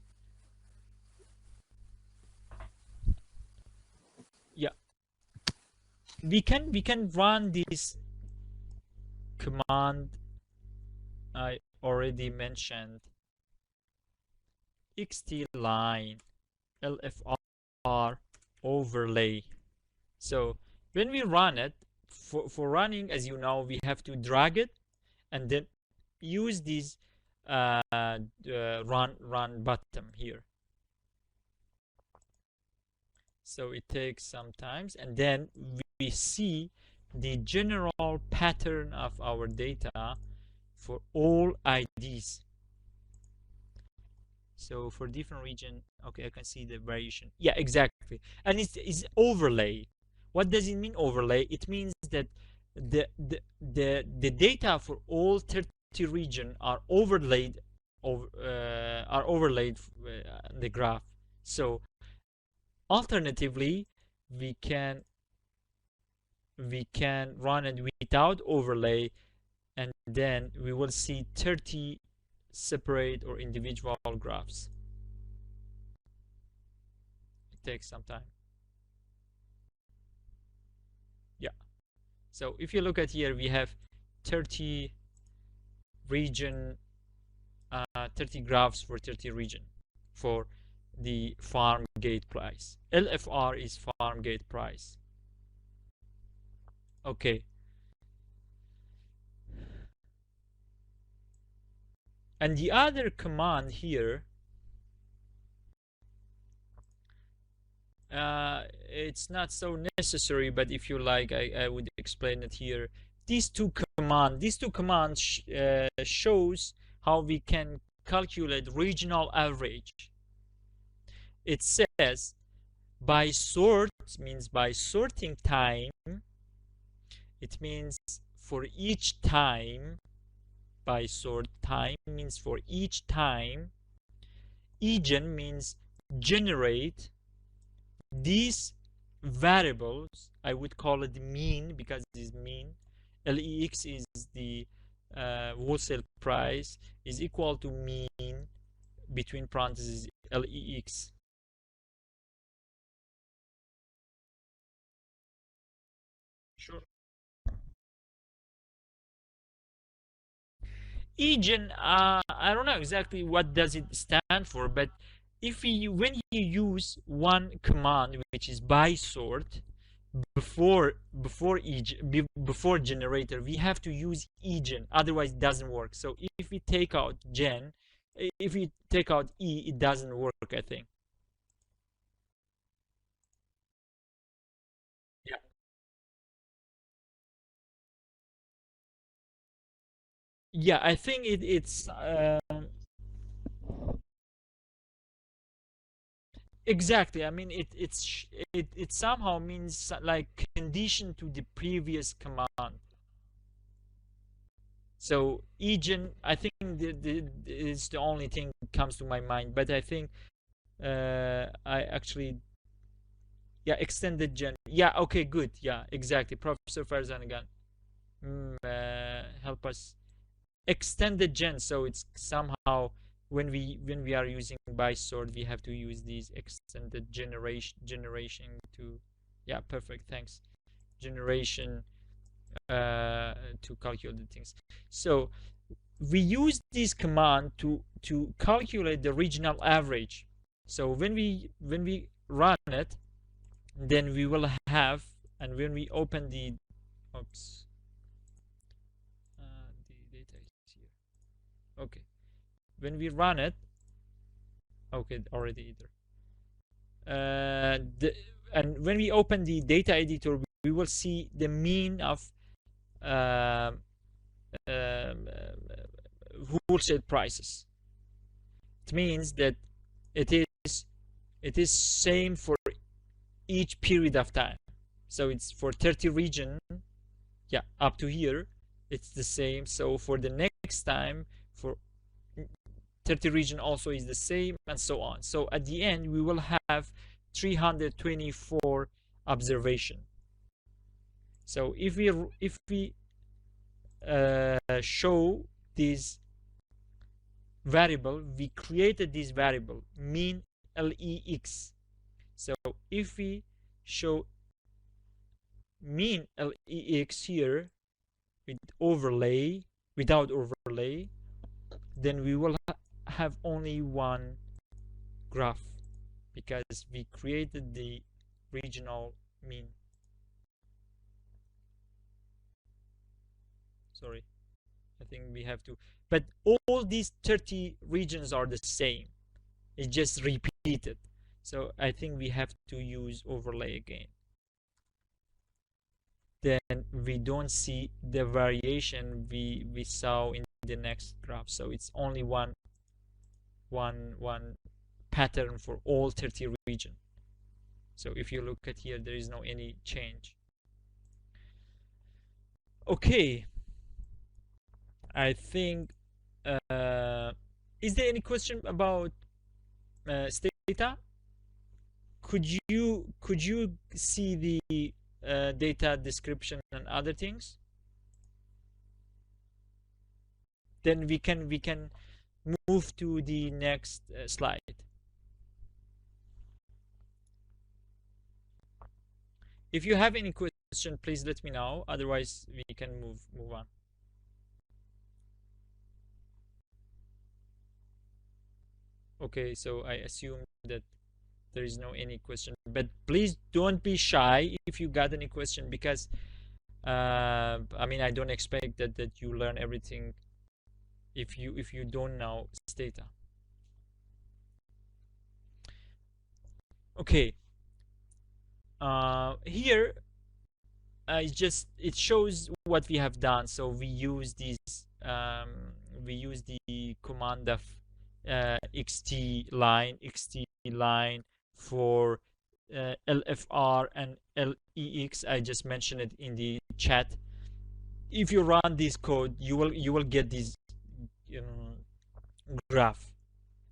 S2: Yeah, we can run this command I already mentioned. xt line lfr overlay. So when we run it, for running, as you know, we have to drag it and then use this run button here. So it takes some time, and then we see the general pattern of our data for all IDs. So for different region, okay, I can see the variation. Yeah, exactly. And it's overlay. What does it mean, overlay? It means that the data for all 30 region are overlaid on the graph. So alternatively, we can run it without overlay, and then we will see 30 separate or individual graphs. It takes some time. Yeah. So if you look at here, we have 30 region, 30 graphs for 30 region for the farm gate price. LFR is farm gate price. Okay. And the other command here, it's not so necessary, but if you like, I would explain it here. These two commands shows how we can calculate regional average. It says by sort means by sorting time. It means for each time. By sort time means for each time. Egen means generate. These variables, I would call it mean because it is mean. LEX is the wholesale price, is equal to mean between parentheses LEX. Sure. Egen, I don't know exactly what does it stand for, but if when you use one command which is by sort before generator, we have to use egen, otherwise it doesn't work. So if we take out gen, if we take out e, it doesn't work, I think. Yeah. Yeah, I think it's exactly. I mean, it somehow means like condition to the previous command. So egen, I think is the only thing that comes to my mind. But I think I actually, yeah, extended gen. Yeah, okay, good. Yeah, exactly. Professor Farzan again, help us. Extended gen. So it's somehow when we are using by sort, we have to use these extended generation to, yeah, perfect, thanks, generation to calculate things. So we use this command to calculate the regional average. So when we run it, then we will have, and when we open the, oops, the data is here. Okay, when we run it, okay, already either. And when we open the data editor, we will see the mean of um, wholesale prices. It means that it is same for each period of time. So it's for 30 region, yeah, up to here, it's the same. So for the next time, for 30 region also is the same, and so on. So at the end, we will have 324 observation. So if we show this variable, we created this variable mean LEX. So if we show mean LEX here without overlay, then we will have only one graph, because we created the regional mean. Sorry, I think we have to, but all these 30 regions are the same, it's just repeated. So I think we have to use overlay again. Then we don't see the variation we saw in the next graph. So it's only one pattern for all 30 region. So if you look at here, there is no any change. Okay, I think is there any question about Stata? Could you see the data description and other things? Then we can move to the next slide. If you have any question, please let me know. Otherwise, we can move on. Okay, so I assume that there is no any question, but please don't be shy if you got any question, because I mean, I don't expect that you learn everything if you don't know Stata. Okay, here it shows what we have done. So we use these we use the command of xt line for LFR and LEX. I just mentioned it in the chat. If you run this code, you will get this graph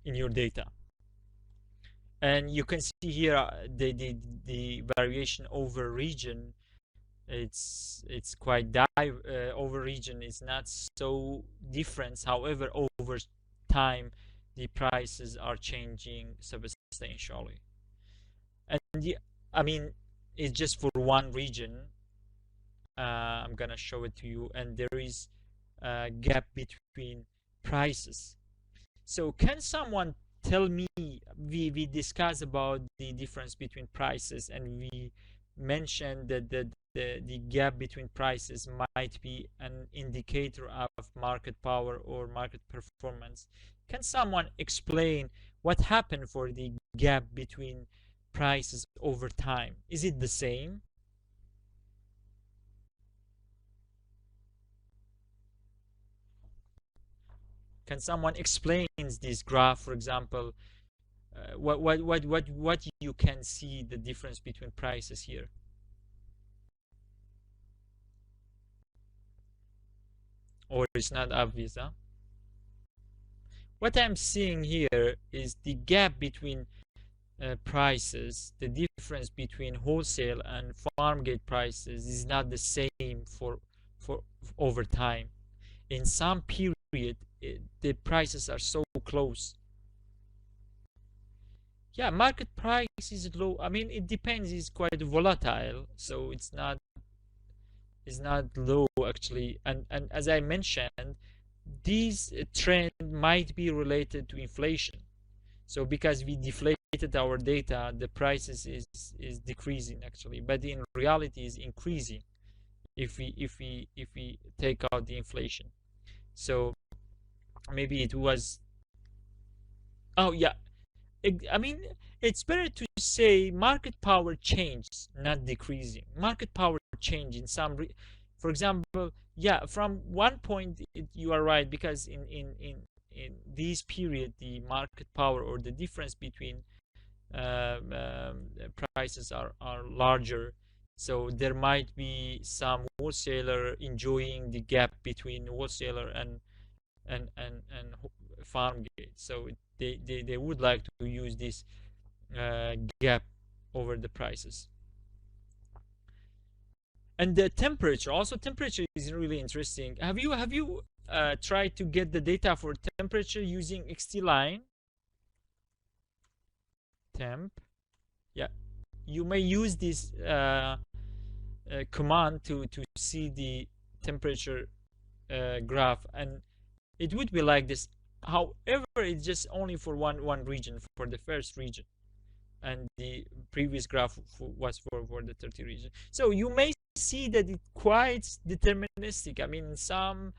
S2: in your data, and you can see here the variation over region. It's quite over region is not so different. However, over time the prices are changing substantially, and I mean, it's just for one region. I'm gonna show it to you, and there is a gap between prices. So can someone tell me, we discussed about the difference between prices, and we mentioned that the gap between prices might be an indicator of market power or market performance. Can someone explain what happened for the gap between prices over time? Is it the same? Can someone explain this graph, for example? What you can see the difference between prices here? Or it's not obvious, huh? What I'm seeing here is the gap between prices. The difference between wholesale and farm gate prices is not the same for over time. In some period, the prices are so close. Yeah, market price is low. I mean, it depends. It's quite volatile, so it's not low actually. And as I mentioned, this trend might be related to inflation. So because we deflated our data, the prices is decreasing actually, but in reality is increasing if we take out the inflation. So maybe it was, oh yeah, I mean, it's better to say market power changed, not decreasing. Market power change in some, for example, yeah, from one point you are right, because in this period the market power or the difference between prices are larger. So there might be some wholesaler enjoying the gap between wholesaler and farm gate. So they would like to use this gap over the prices. And the temperature, also temperature is really interesting. Have you tried to get the data for temperature using XT line? Temp, yeah, you may use this command to see the temperature graph, and it would be like this. However, it's just only for one region, for the first region, and the previous graph was for the 30 region. So you may see that it's quite deterministic. I mean, some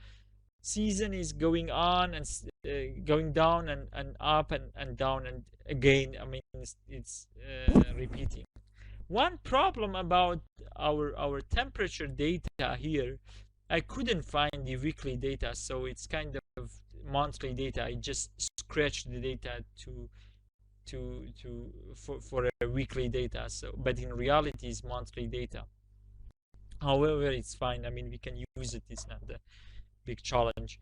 S2: season is going on and going down and up and down, and again, I mean, it's repeating. One problem about our temperature data here, I couldn't find the weekly data, so it's kind of monthly data. I just scratched the data for a weekly data. So, but in reality, it's monthly data. However, it's fine. I mean, we can use it. It's not the big challenge.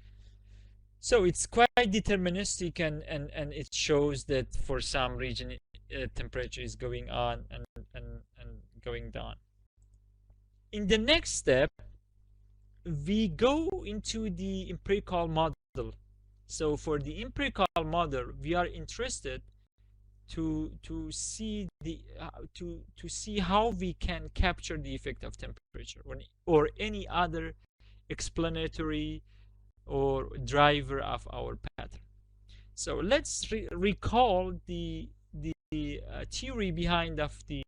S2: So it's quite deterministic, and it shows that for some region temperature is going on and going down. In the next step, we go into the empirical model. So for the empirical model, we are interested to see the to see how we can capture the effect of temperature or any other explanatory or driver of our pattern. So let's recall the theory behind of the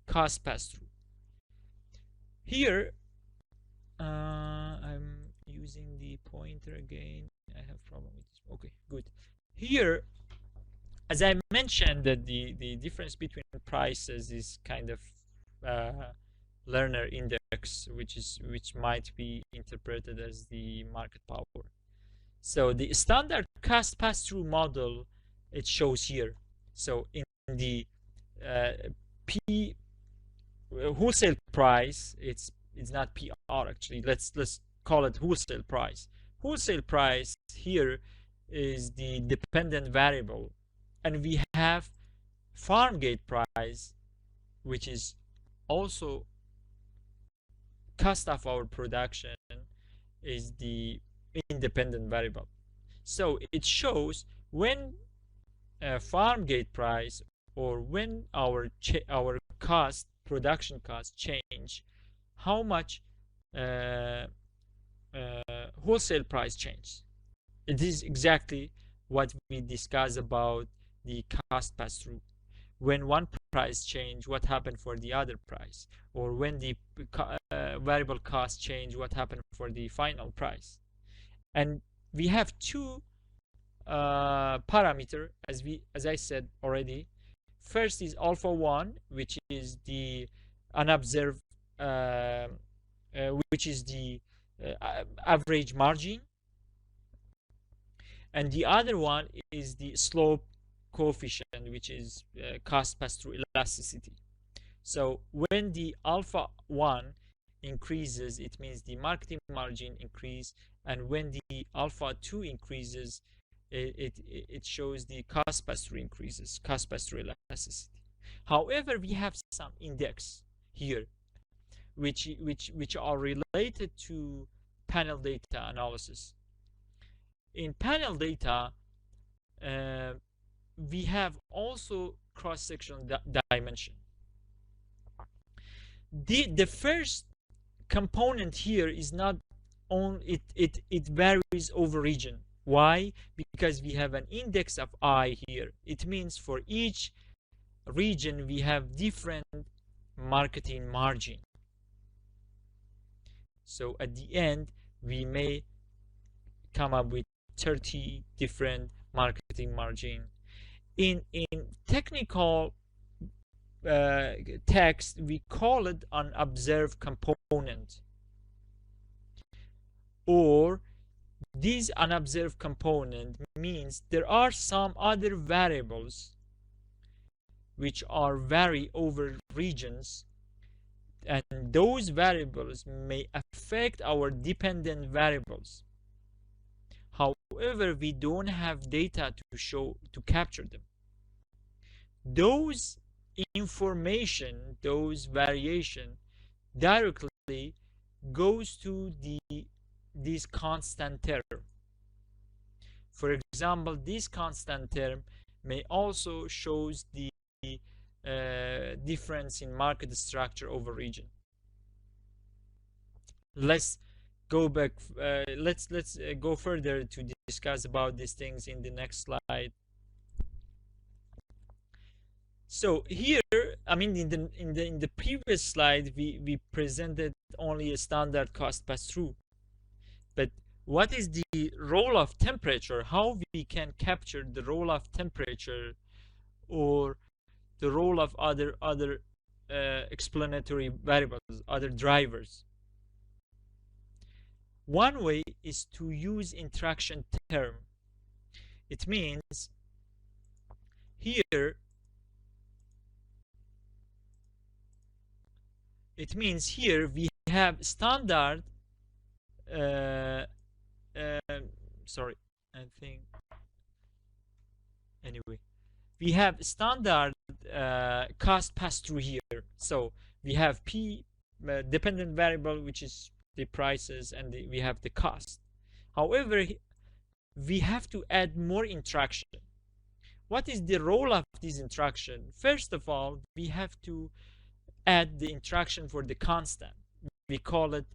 S2: cost pass-through. Here, I'm using the pointer again. I have problem with this. Okay, good. Here, as I mentioned, that the difference between prices is kind of Lerner index, which might be interpreted as the market power. So the standard cost pass-through model, it shows here. So in the P wholesale price, it's not PR actually. Let's call it wholesale price. Wholesale price here is the dependent variable, and we have farm gate price, which is also cost of our production, is the independent variable. So it shows when farm gate price or when our cost, production cost change, how much wholesale price change. It is exactly what we discussed about the cost pass-through. When one price change, what happened for the other price? Or when the variable cost change, what happened for the final price? And we have two parameter, as I said already. First is alpha 1, which is the unobserved, which is the average margin, and the other one is the slope coefficient, which is cost pass-through elasticity. So when the alpha 1 increases, it means the marketing margin increase, and when the alpha 2 increases, it shows the cost pass-through increases, cost pass-through elasticity. However, we have some index here which are related to panel data analysis. In panel data, we have also cross-sectional dimension. The first component here is not on it varies over region. Why? Because we have an index of I here. It means for each region we have different marketing margin. So at the end we may come up with 30 different marketing margin. In technical text, we call it an observed component, or this unobserved component means there are some other variables which are vary over regions, and those variables may affect our dependent variables. However, we don't have data to capture them. Those information, those variation directly goes to this constant term. For example, this constant term may also shows the difference in market structure over region. Let's go back. Let's go further to discuss about these things in the next slide. So here, I mean, in the previous slide, we presented only a standard cost pass-through. But what is the role of temperature? How we can capture the role of temperature or the role of other explanatory variables, other drivers? One way is to use interaction term. It means here we have standard sorry, I think anyway, we have standard cost pass-through here. So we have P dependent variable, which is the prices, and we have the cost. However, we have to add more interaction. What is the role of this interaction? First of all, we have to add the interaction for the constant. We call it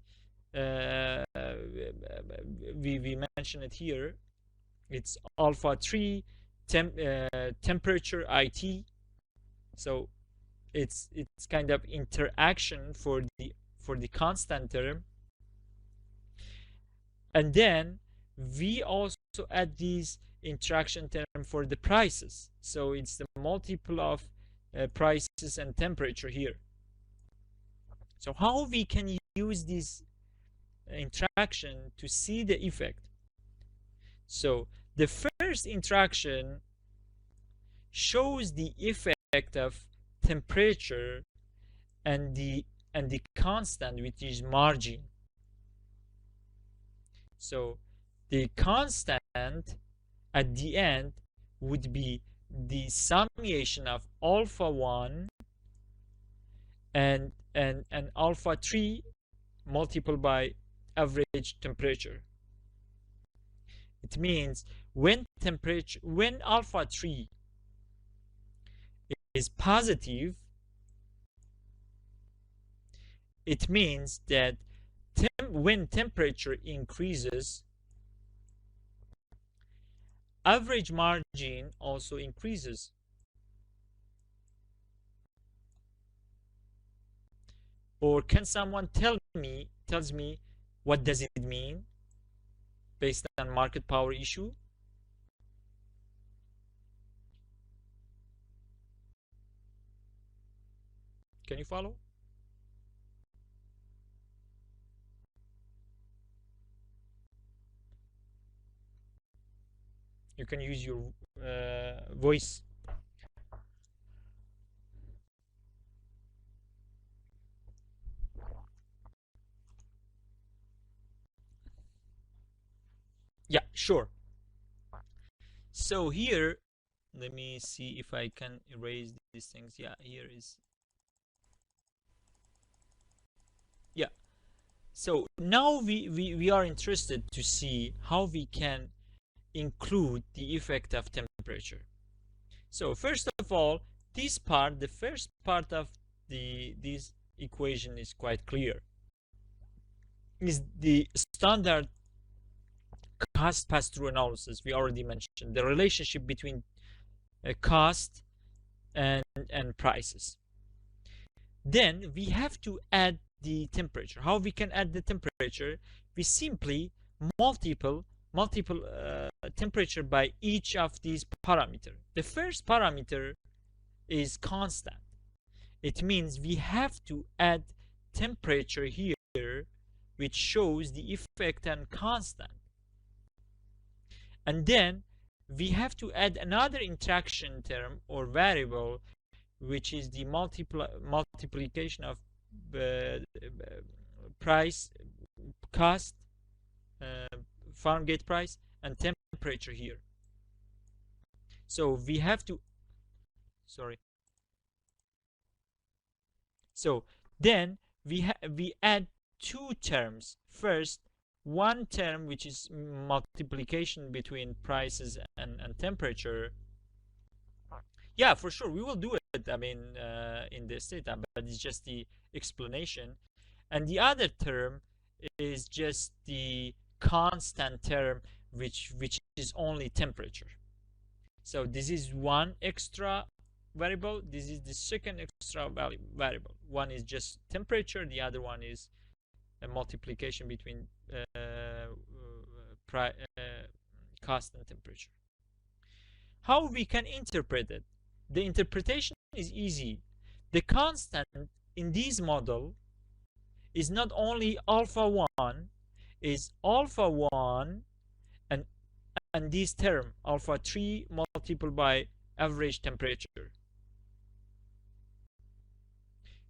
S2: we mention it here. It's alpha 3 temperature IT. So it's kind of interaction for the constant term. And then we also add this interaction term for the prices. So it's the multiple of prices and temperature here. So how we can use this interaction to see the effect? So the first interaction shows the effect of temperature and the constant, which is margin. So the constant at the end would be the summation of alpha 1 and alpha 3 multiplied by average temperature. It means when alpha 3 is positive, it means that when temperature increases, average margin also increases. Or can someone tells me what does it mean based on market power issue? Can you follow? You can use your voice. Yeah, sure. So here, let me see if I can erase these things. Yeah, here is. Yeah. So now we are interested to see how we can include the effect of temperature. So first of all, this part, the first part of this equation is quite clear. Is the standard cost pass-through analysis we already mentioned, the relationship between cost and prices. Then we have to add the temperature. How we can add the temperature? We simply multiple temperature by each of these parameters. The first parameter is constant. It means we have to add temperature here, which shows the effect on constant. And then we have to add another interaction term or variable, which is the multiplication of price, cost, farm gate price, and temperature here. So we have to, sorry. So then we add two terms. First, one term which is multiplication between prices and temperature. Yeah, for sure, we will do it. I mean, in this data, but it's just the explanation. And the other term is just the constant term, which is only temperature. So this is one extra variable. This is the second extra variable. One is just temperature. The other one is a multiplication between cost and temperature. How we can interpret it? The interpretation is easy. The constant in this model is not only alpha 1, is alpha 1 and this term alpha 3 multiplied by average temperature.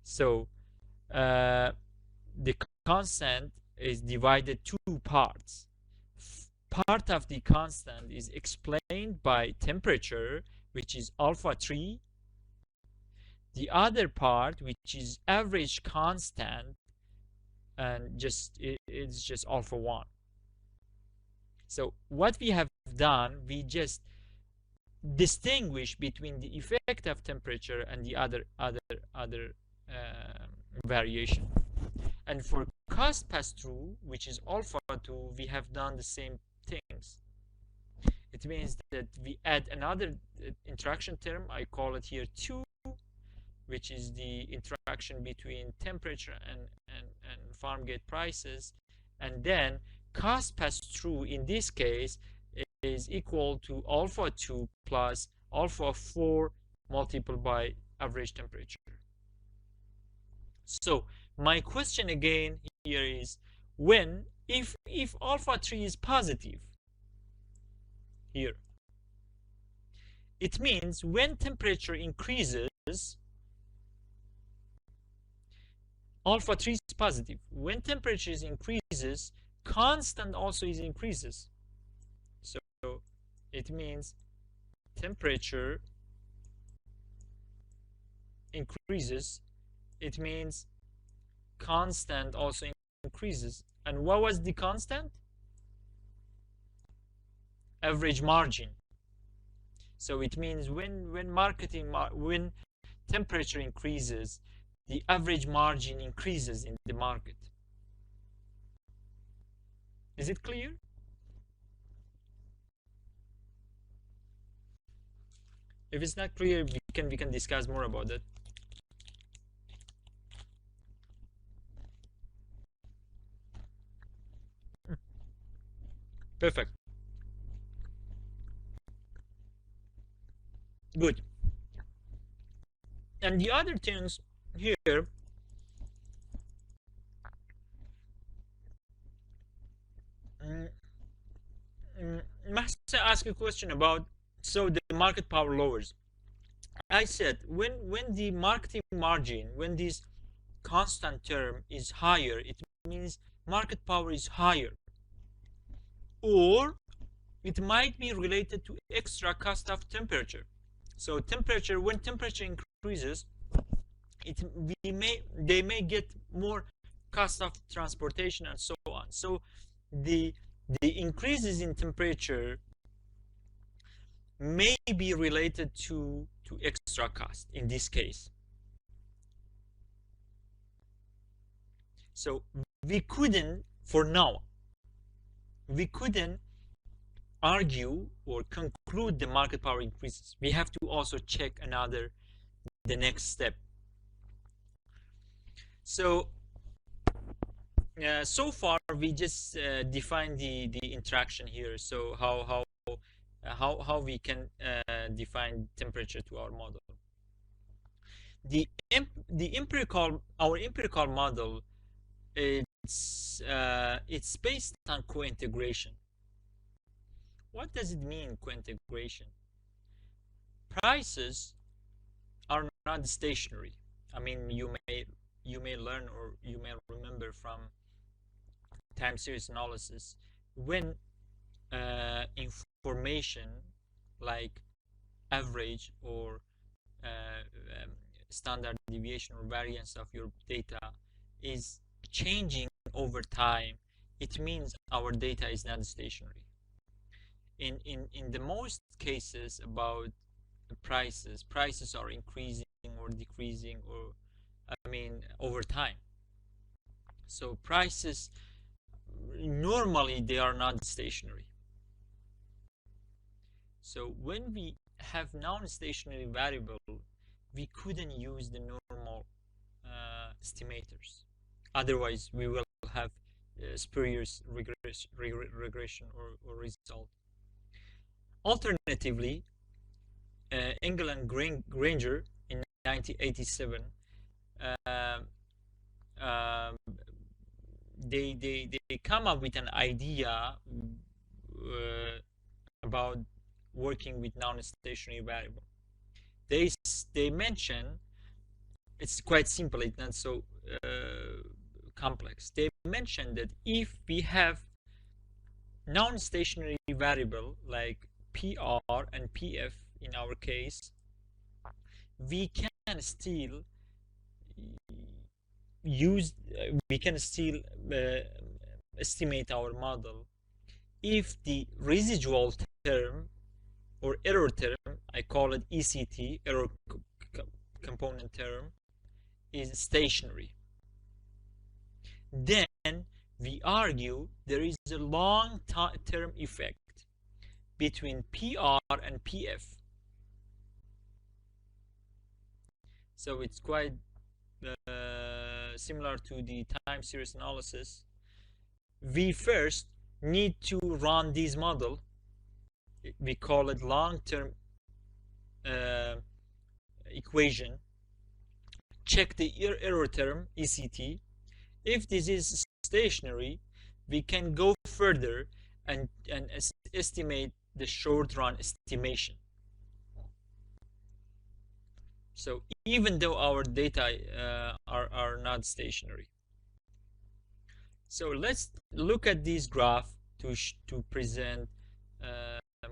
S2: So the constant is divided two parts. Part of the constant is explained by temperature, which is alpha 3. The other part, which is average constant, and it's just alpha 1. So what we have done, we just distinguish between the effect of temperature and the other variation. And for cost pass-through, which is alpha 2, we have done the same things. It means that we add another interaction term. I call it here 2, which is the interaction between temperature and farm gate prices. And then cost pass-through in this case is equal to alpha 2 plus alpha 4 multiplied by average temperature. So my question again here is, when if alpha 3 is positive here, it means when temperature increases, alpha 3 is positive. When temperature increases, constant also increases. So it means temperature increases. It means constant also increases. And what was the constant? Average margin. So it means when temperature increases, the average margin increases in the market. Is it clear? If it's not clear, we can discuss more about it. Perfect. Good. And the other things here, must ask a question about, so the market power lowers. I said when the marketing margin, when this constant term is higher, it means market power is higher, or it might be related to extra cost of temperature. So temperature, when temperature increases, they may get more cost of transportation and so on. So the increases in temperature may be related to extra cost in this case. So we couldn't, for now, we couldn't argue or conclude the market power increases. We have to also check the next step. So so far we just defined the interaction here. So how we can define temperature to our model. Our empirical model, it's based on cointegration. What does it mean, cointegration? Prices are not stationary. I mean, you may learn or you may remember from time series analysis, when information like average or standard deviation or variance of your data is changing over time, it means our data is not stationary. In the most cases about the prices are increasing or decreasing, or I mean over time. So prices normally they are not stationary. So when we have non-stationary variable, we couldn't use the normal estimators. Otherwise, we will have spurious regression or result. Alternatively, Engel and Granger in 1987, they come up with an idea about working with non-stationary variable. They mention, it's quite simple, it's not so complex. They mention that if we have non-stationary variable like PR and PF in our case, we can still estimate our model if the residual term or error term, I call it ECT, error component term, is stationary. Then we argue there is a long-term effect between PR and PF. So it's quite similar to the time series analysis. We first need to run this model. We call it long-term equation. Check the error term, ECT. If this is stationary, we can go further and estimate the short-run estimation. So even though our data are not stationary. So let's look at this graph to present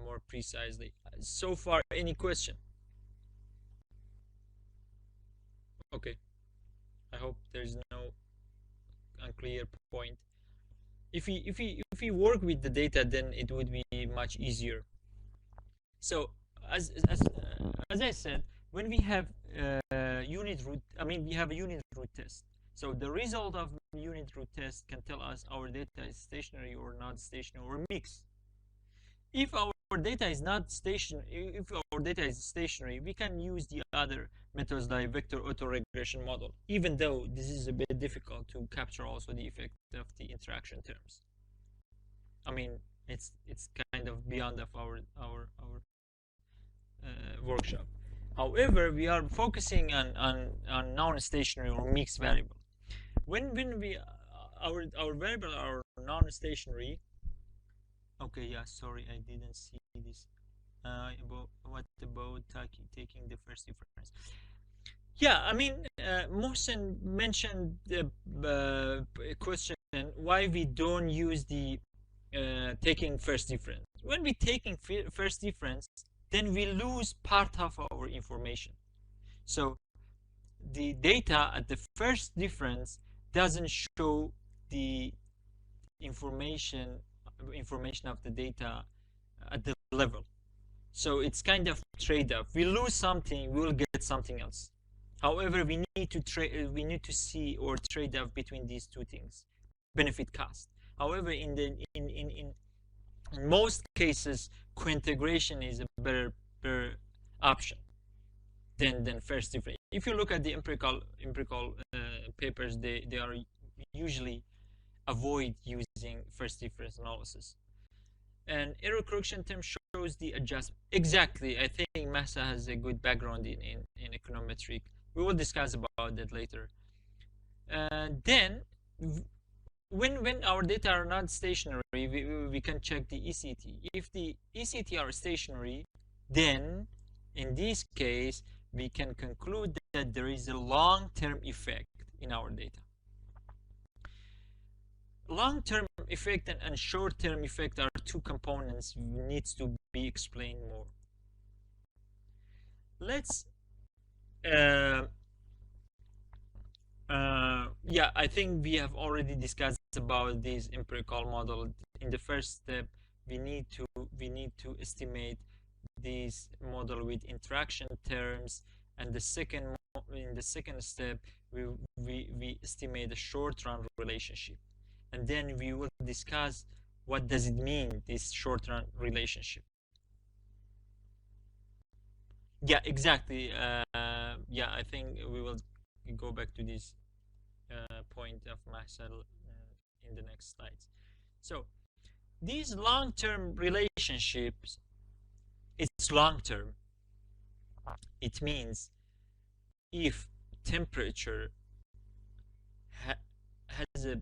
S2: more precisely. So far, any question? Okay, I hope there's no unclear point. If we work with the data, then it would be much easier. So as I said, when we have unit root, I mean we have a unit root test. So the result of unit root test can tell us our data is stationary or not stationary or mixed. If our our data is not stationary, if our data is stationary, we can use the other methods like vector autoregression model, even though this is a bit difficult to capture also the effect of the interaction terms. I mean, it's kind of beyond of our workshop. However, we are focusing on non-stationary or mixed variable. When we our variable are non-stationary. Okay, yeah, sorry, I didn't see this. What about taking the first difference? Yeah, I mean, Mohsen mentioned the question why we don't use the taking first difference. When we taking first difference, then we lose part of our information. So the data at the first difference doesn't show the information of the data at the level. So it's kind of trade-off. We lose something, we will get something else. However, we need to see or trade off between these two things, benefit cost. However, in most cases, cointegration is a better option than first difference. If you look at the empirical papers, they are usually avoid using first difference analysis. And error correction term shows the adjustment. Exactly. I think Massa has a good background in econometric. We will discuss about that later. Then, when our data are not stationary, we can check the ECT. If the ECT are stationary, then in this case, we can conclude that there is a long-term effect in our data. Long-term effect and short-term effect are two components needs to be explained more. Let's yeah, I think we have already discussed about this empirical model. In the first step, we need to estimate this model with interaction terms, and in the second step, we estimate the short-run relationship. And then we will discuss what does it mean, this short-run relationship. Yeah, exactly. Yeah, I think we will go back to this point of Marcel in the next slides. So these long-term relationships, it's long-term. It means if temperature has a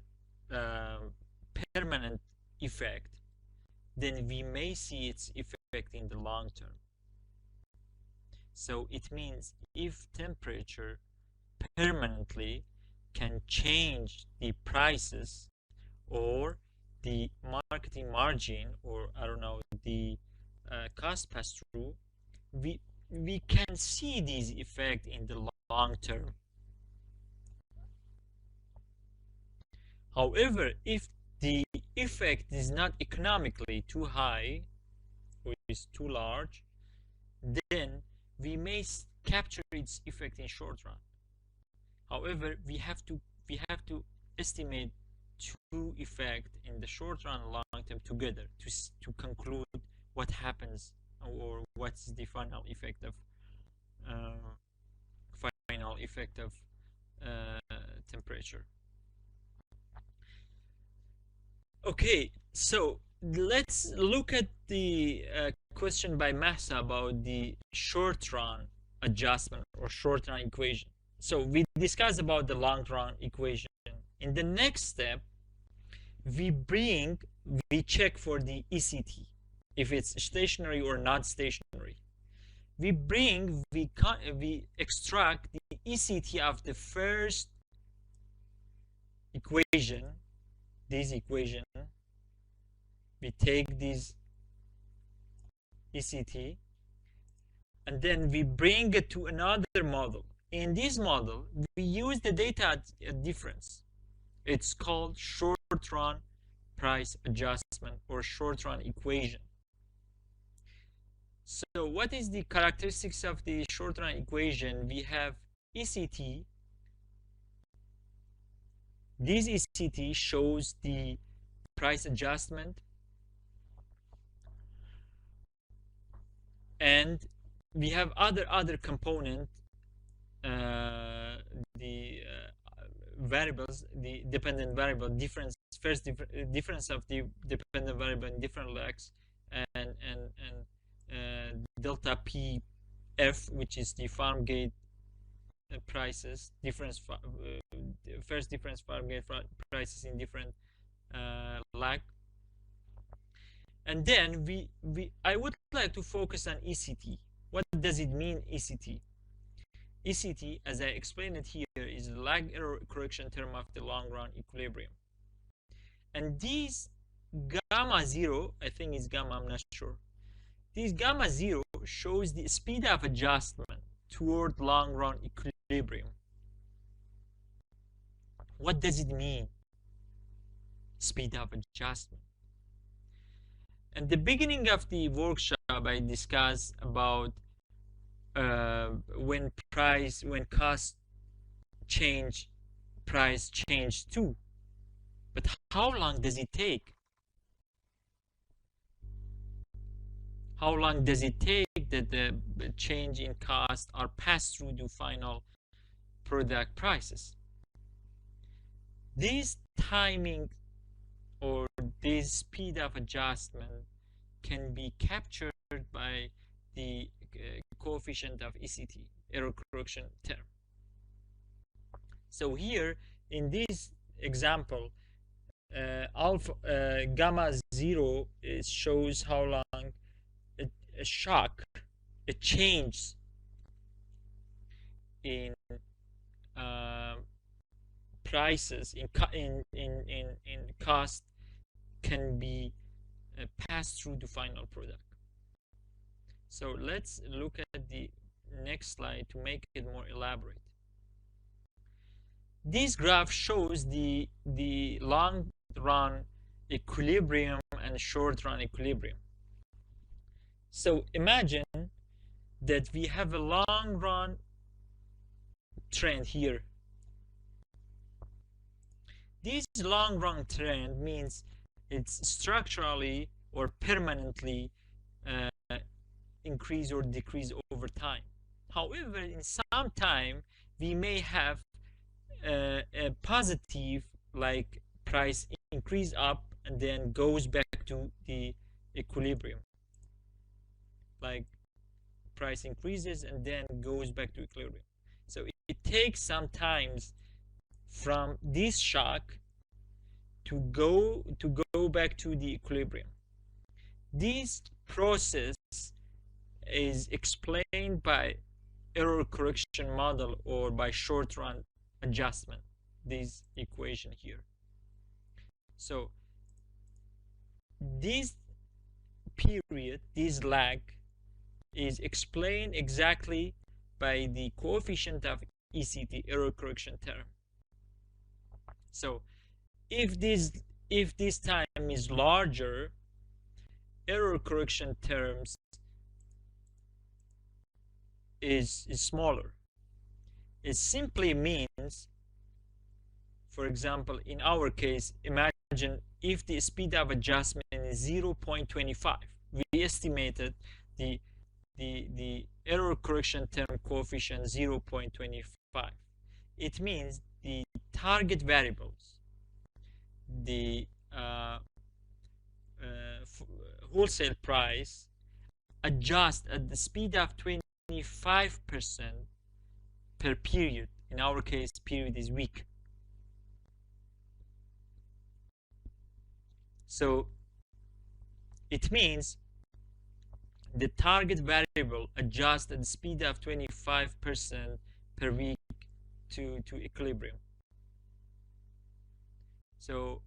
S2: permanent effect, then we may see its effect in the long term. So it means if temperature permanently can change the prices or the marketing margin, or I don't know, the cost pass-through, we can see this effect in the long term. However, if the effect is not economically too high or is too large, then we may capture its effect in short run. However, we have to estimate two effects in the short run and long term together to conclude what happens or what's the final effect of temperature. Okay, so let's look at the question by Massa about the short-run adjustment or short-run equation. So we discussed about the long-run equation. In the next step, we check for the ECT, if it's stationary or not stationary. We extract the ECT of the first equation, this equation. We take this ECT and then we bring it to another model. In this model, we use the data at difference. It's called short-run price adjustment or short-run equation. So what is the characteristics of the short-run equation? We have ECT. This ECT shows the price adjustment And we have other component, the variables, the dependent variable difference, difference of the dependent variable in different legs, and delta p f, which is the farm gate prices, difference first difference farm gate prices in different lag. And then I would like to focus on ECT. What does it mean, ECT? ECT, as I explained it here, is the lag error correction term of the long run equilibrium. And these gamma zero, I think it's gamma, I'm not sure. This gamma zero shows the speed of adjustment toward long run equilibrium. What does it mean? Speed of adjustment. At the beginning of the workshop, I discussed about when cost change, price change too. But how long does it take? How long does it take that the change in cost are passed through to final product prices? This timing or this speed of adjustment can be captured by the coefficient of ECT, error correction term. So here in this example, gamma zero shows how long a shock, a change in prices, in cost, can be passed through the final product. So let's look at the next slide to make it more elaborate. This graph shows the long run equilibrium and short run equilibrium. So imagine that we have a long run trend here. This long run trend means it's structurally or permanently increase or decrease over time. However, in some time we may have a positive, like price increase up and then goes back to the equilibrium, like price increases and then goes back to equilibrium. So it takes some times from this shock to go back to the equilibrium. This process is explained by error correction model or by short run adjustment, this equation here. So this period, this lag, is explained exactly by the coefficient of ECT, error correction term. So if this time is larger, error correction terms is smaller. It simply means, for example, in our case, imagine if the speed of adjustment is 0.25. We estimated the error correction term coefficient 0.25. It means the target variables, the wholesale price, adjust at the speed of 25% per period. In our case, period is week. So it means the target variable adjusts at the speed of 25% per week to equilibrium. So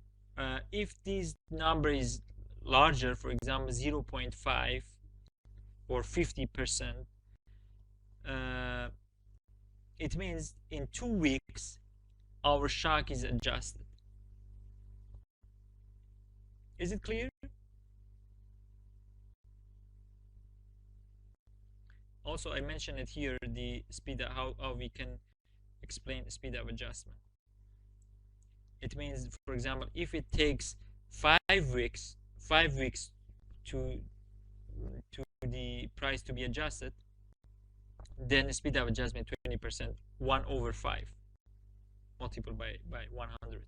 S2: if this number is larger, for example 0.5 or 50%, it means in 2 weeks our shock is adjusted. Is it clear? Also, I mentioned it here, the speed, how we can explain the speed of adjustment. It means, for example, if it takes 5 weeks to the price to be adjusted, then the speed of adjustment 20%, 1/5 multiplied by 100.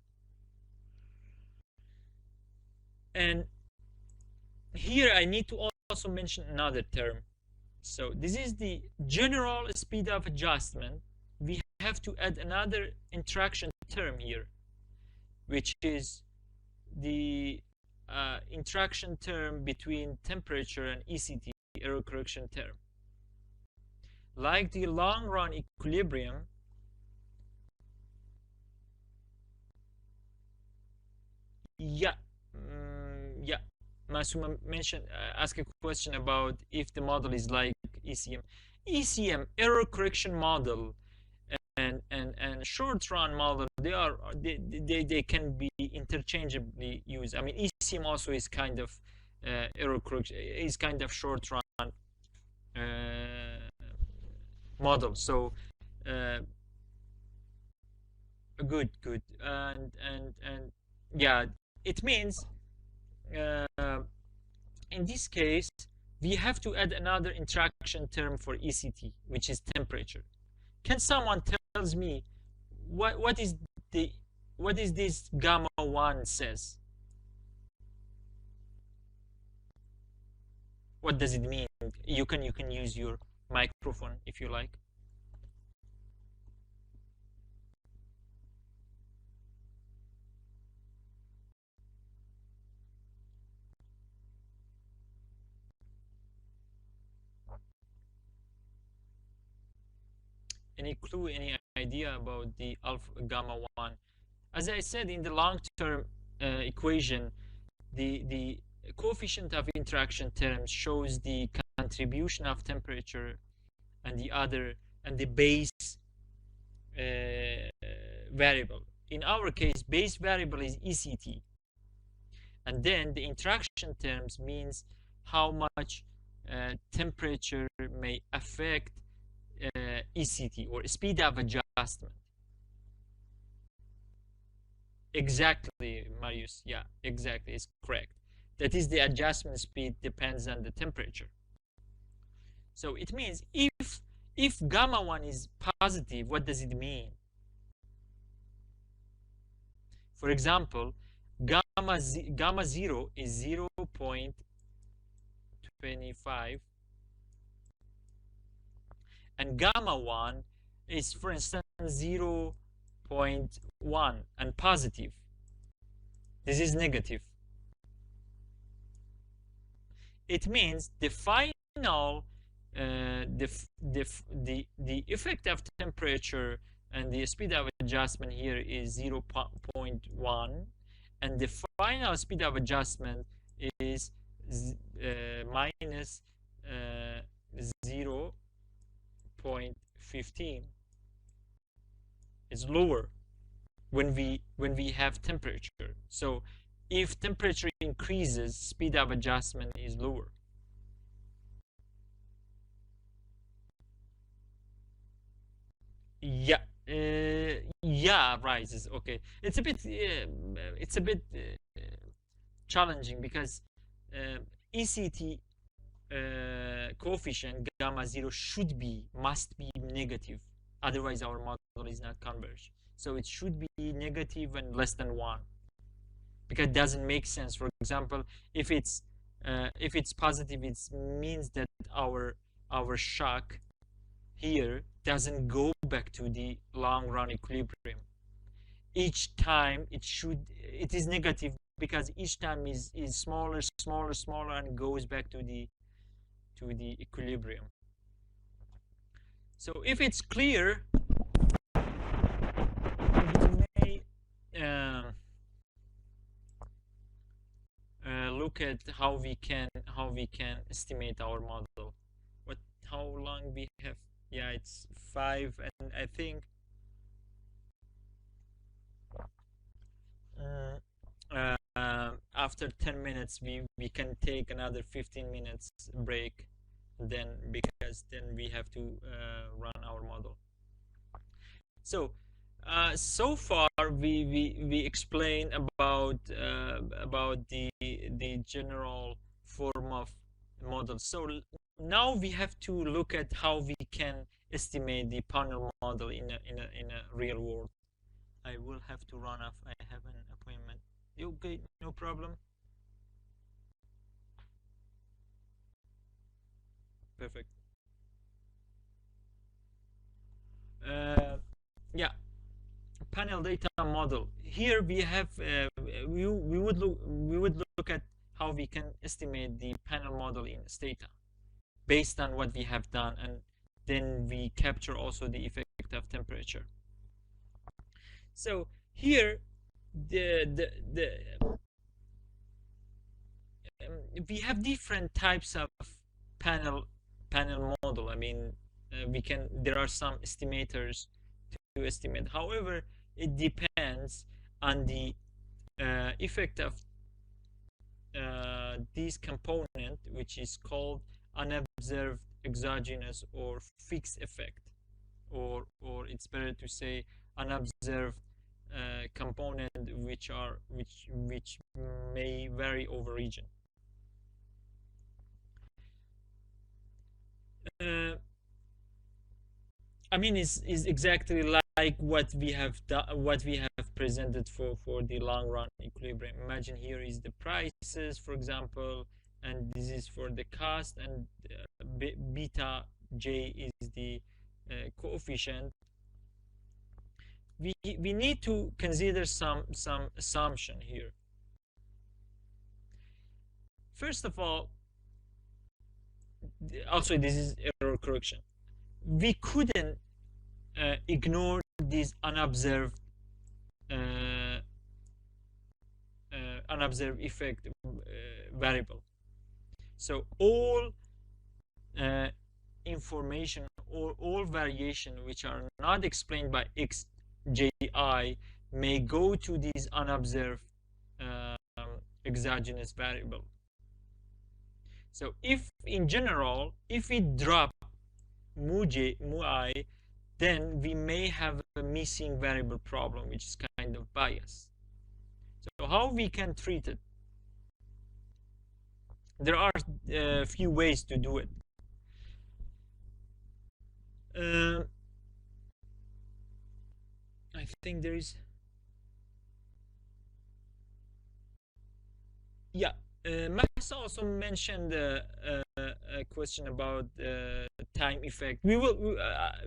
S2: And here I need to also mention another term. So this is the general speed of adjustment. We have to add another interaction term here, which is the interaction term between temperature and ECT, error correction term. Like the long run equilibrium, Masuma mentioned, ask a question about if the model is like ECM. ECM, error correction model, and short run model, they can be interchangeably used. I mean, ECM also is kind of error correction, is kind of short run model. So good, and yeah, it means in this case we have to add another interaction term for ECT, which is temperature. Can someone tells me what is this gamma 1 says? What does it mean? You can use your microphone if you like. Any clue, any idea about the alpha gamma 1? As I said, in the long-term equation, the coefficient of interaction terms shows the contribution of temperature and the base variable. In our case, base variable is ECT, and then the interaction terms means how much temperature may affect ECT, or speed of adjustment. Exactly, Marius. Yeah, exactly. It's correct. That is, the adjustment speed depends on the temperature. So it means if gamma 1 is positive, what does it mean? For example, gamma 0 is 0.25. And gamma 1 is, for instance, 0.1 and positive. This is negative. It means the final the effect of temperature and the speed of adjustment here is 0.1, and the final speed of adjustment is minus 0.15. It's lower when we have temperature. So if temperature increases, speed of adjustment is lower. Yeah, rises. Okay, it's a bit challenging because ECT coefficient gamma 0 must be negative, otherwise our model is not converged. So it should be negative and less than 1, because it doesn't make sense. For example, if it's positive, it means that our shock here doesn't go back to the long run equilibrium. Each time it is negative, because each time is smaller and goes back to the equilibrium. So if it's clear, we may look at how we can estimate our model. How long we have? Yeah, it's 5, and I think after 10 minutes we can take another 15 minutes break, then, because then we have to run our model. So so far we explained about the general form of models. So now we have to look at how we can estimate the panel model in a real world. I will have to run off. I have an appointment. Okay, no problem. Perfect. Yeah, panel data model. Here we have we would look at how we can estimate the panel model in Stata based on what we have done, and then we capture also the effect of temperature. So here we have different types of panel model. I mean, there are some estimators to estimate. However, it depends on the effect of this component, which is called unobserved exogenous or fixed effect, or it's better to say unobserved component, which may vary over region. I mean, is exactly like what we have done, what we have presented for the long run equilibrium. Imagine here is the prices, for example, and this is for the cost, and beta j is the coefficient. We need to consider some assumption here. First of all, also this is error correction. We couldn't ignore this unobserved effect variable. So all information or all variation which are not explained by xji may go to this unobserved exogenous variable. So if in general, if we drop mu I, then we may have a missing variable problem, which is kind of biased. So how we can treat it? There are a few ways to do it. I think there is, yeah. Max also mentioned a question about time effect. We will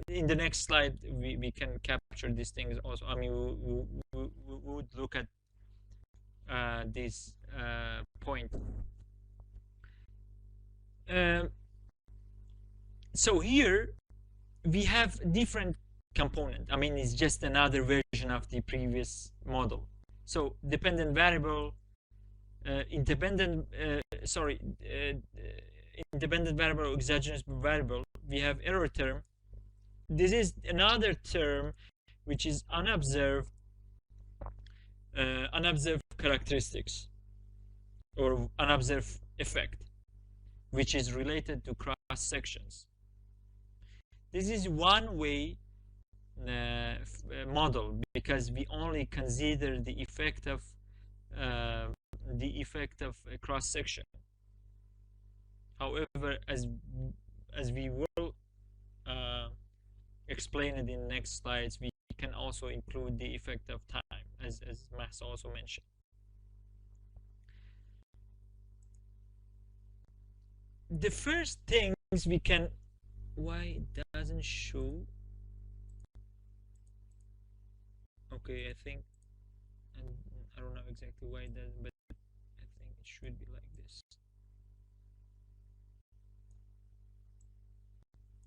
S2: in the next slide we can capture these things also. I mean, we would look at this point. So here we have different component. I mean, it's just another version of the previous model. So dependent variable, independent variable, exogenous variable. We have error term. This is another term which is unobserved characteristics or unobserved effect, which is related to cross sections. This is one way model, because we only consider the effect of a cross section. However, as we will explain it in the next slides, we can also include the effect of time, as Max also mentioned. The first things we can, why it doesn't show? Okay, I think, and I don't know exactly why it doesn't, but I think it should be like this.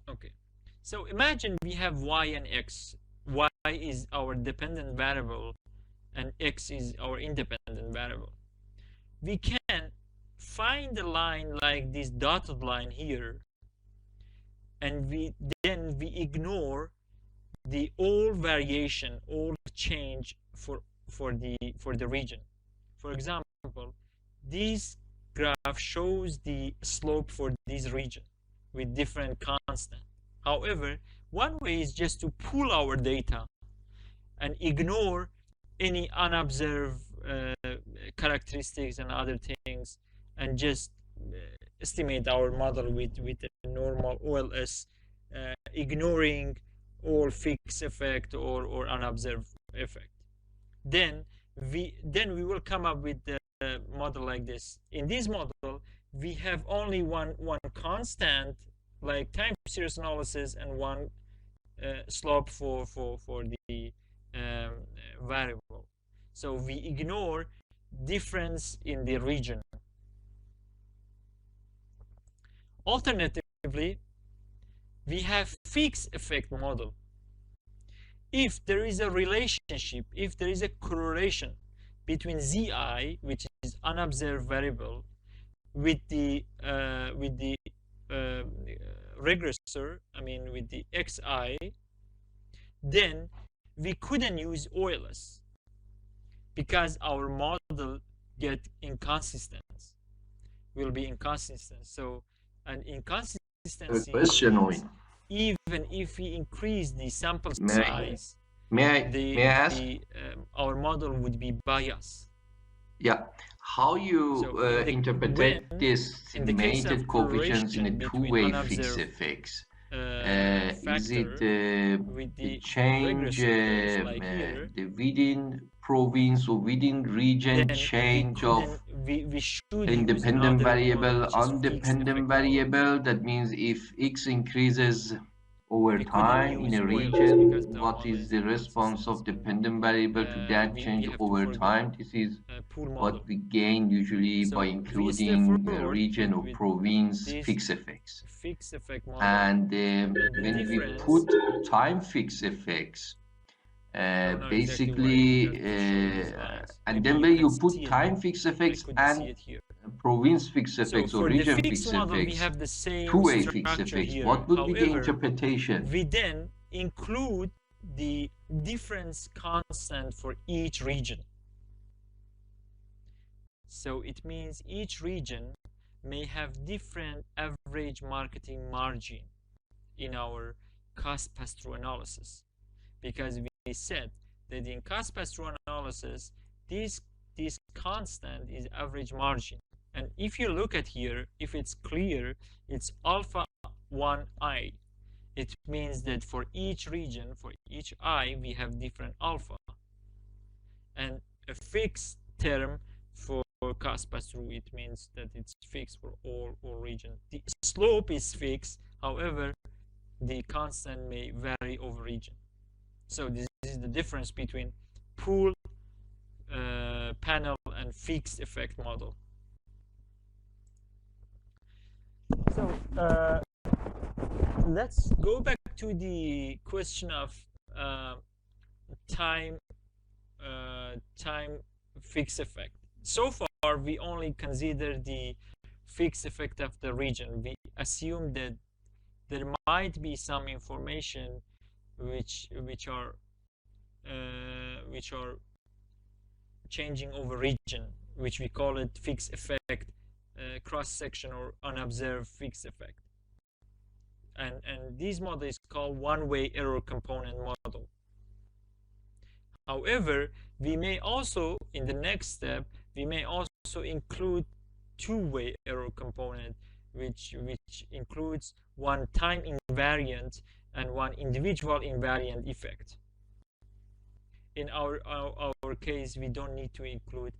S2: Okay, so imagine we have y and x. Y is our dependent variable and x is our independent variable. We can find a line like this dotted line here, and then we ignore the all variation, all change for the region. For example, this graph shows the slope for this region with different constant. However, one way is just to pull our data and ignore any unobserved characteristics and other things, and just estimate our model with a normal OLS, ignoring all fixed effect or unobserved effect. Then we will come up with the model like this. In this model, we have only one constant, like time series analysis, and one slope for the variable. So we ignore difference in the region. Alternatively, we have fixed effect model. If there is a relationship, if there is a correlation between Zi, which is unobserved variable, with the regressor, I mean with the Xi, then we couldn't use OLS because our model get inconsistent, will be inconsistent. So an inconsistency means even if we increase the sample size, our model would be biased.
S1: Yeah. How you interpret this estimated coefficients in a two-way fixed effects? Is it the change the within province or within region change of independent variable, undependent variable? That means if X increases over time in a region, what is the response of dependent variable to that change over time? This is what we gain usually by including region or province fixed effects. And when we put time fixed effects, basically, and then when you put time fixed effects and province fixed effects or region fixed effects, two-way fixed effects, what would be the interpretation?
S2: We then include the difference constant for each region. So it means each region may have different average marketing margin in our cost pass-through analysis, because we said that in cost pass-through analysis, this constant is average margin. And if you look at here, if it's clear, it's alpha 1i. It means that for each region, for each I, we have different alpha. And a fixed term for cost pass-through, it means that it's fixed for all region. The slope is fixed, however, the constant may vary over region. So this is the difference between pool, panel, and fixed effect model. So let's go back to the question of time fixed effect. So far, we only consider the fixed effect of the region. We assume that there might be some information which are changing over region, which we call it fixed effect, cross section, or unobserved fixed effect. And this model is called one-way error component model. However, we may also, in the next step, we may also include two-way error component, which includes one time invariant and one individual invariant effect. In our case, we don't need to include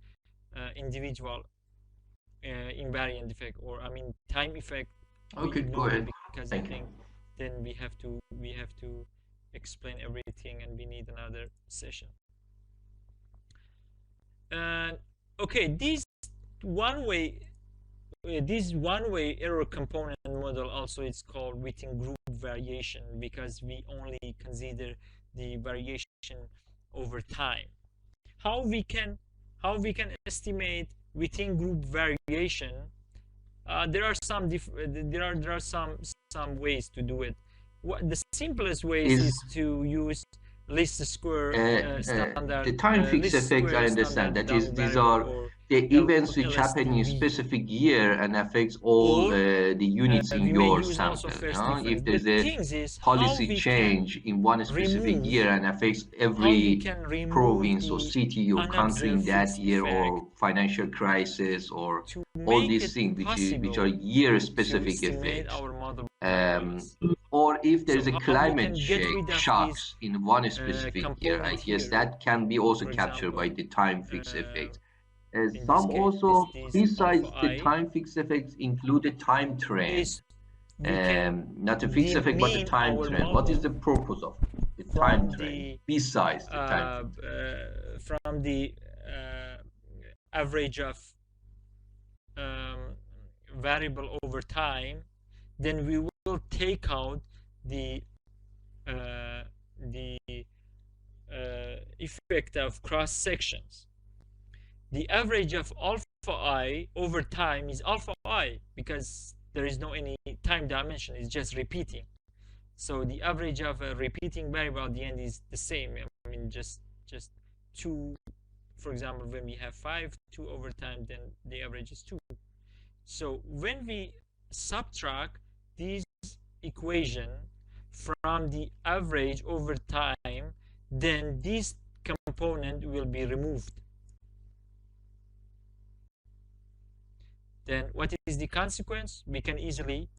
S2: individual invariant effect, or I mean time effect.
S1: Okay, go ahead.
S2: Because I think then we have to explain everything, and we need another session. And okay, this one-way error component model also is called within group variation, because we only consider the variation over time. How we can estimate within group variation? There are some ways to do it. The simplest way is to use least square standard
S1: the time fixed
S2: least
S1: effects, I
S2: square
S1: understand.
S2: standard
S1: That is,
S2: dynamic
S1: these
S2: variable,
S1: are
S2: or
S1: the events which happen in
S2: LSTV,
S1: specific year and affects all
S2: or
S1: the units in
S2: we may
S1: your
S2: use also
S1: sample.
S2: first
S1: You know?
S2: difference.
S1: If
S2: The
S1: there's a
S2: things is how
S1: policy
S2: we can
S1: change in one specific
S2: remove
S1: year and affects
S2: how we
S1: every
S2: can remove
S1: province or
S2: the
S1: city or country in
S2: unobserved
S1: that
S2: fixed
S1: year,
S2: effect
S1: or financial crisis, or
S2: to
S1: all
S2: make
S1: these
S2: it
S1: things which are
S2: possible
S1: year
S2: to
S1: specific
S2: estimate
S1: effects.
S2: our model
S1: Um,
S2: values.
S1: or if
S2: So
S1: there's a
S2: how we
S1: climate
S2: can get rid of this
S1: shocks in one specific year, I
S2: component
S1: guess
S2: here,
S1: that can be also
S2: for
S1: captured by
S2: example,
S1: the time fixed effect.
S2: in this
S1: Some
S2: case
S1: also,
S2: this alpha
S1: besides the
S2: I,
S1: time fixed effects, include a time trend.
S2: is we can
S1: Not a fixed effect, but a
S2: demean
S1: time
S2: our
S1: trend. What is the
S2: model
S1: purpose of the time
S2: from
S1: trend
S2: the
S1: besides the time fixed?
S2: Average of variable over time. Then we will take out the uh, the effect of cross sections. The average of alpha I over time is alpha I, because there is no any time dimension, it's just repeating. So the average of a repeating variable at the end is the same. I mean, just 2. For example, when we have 5, 2 over time, then the average is 2. So when we subtract these equation from the average over time, then this component will be removed. Then what is the consequence? We can easily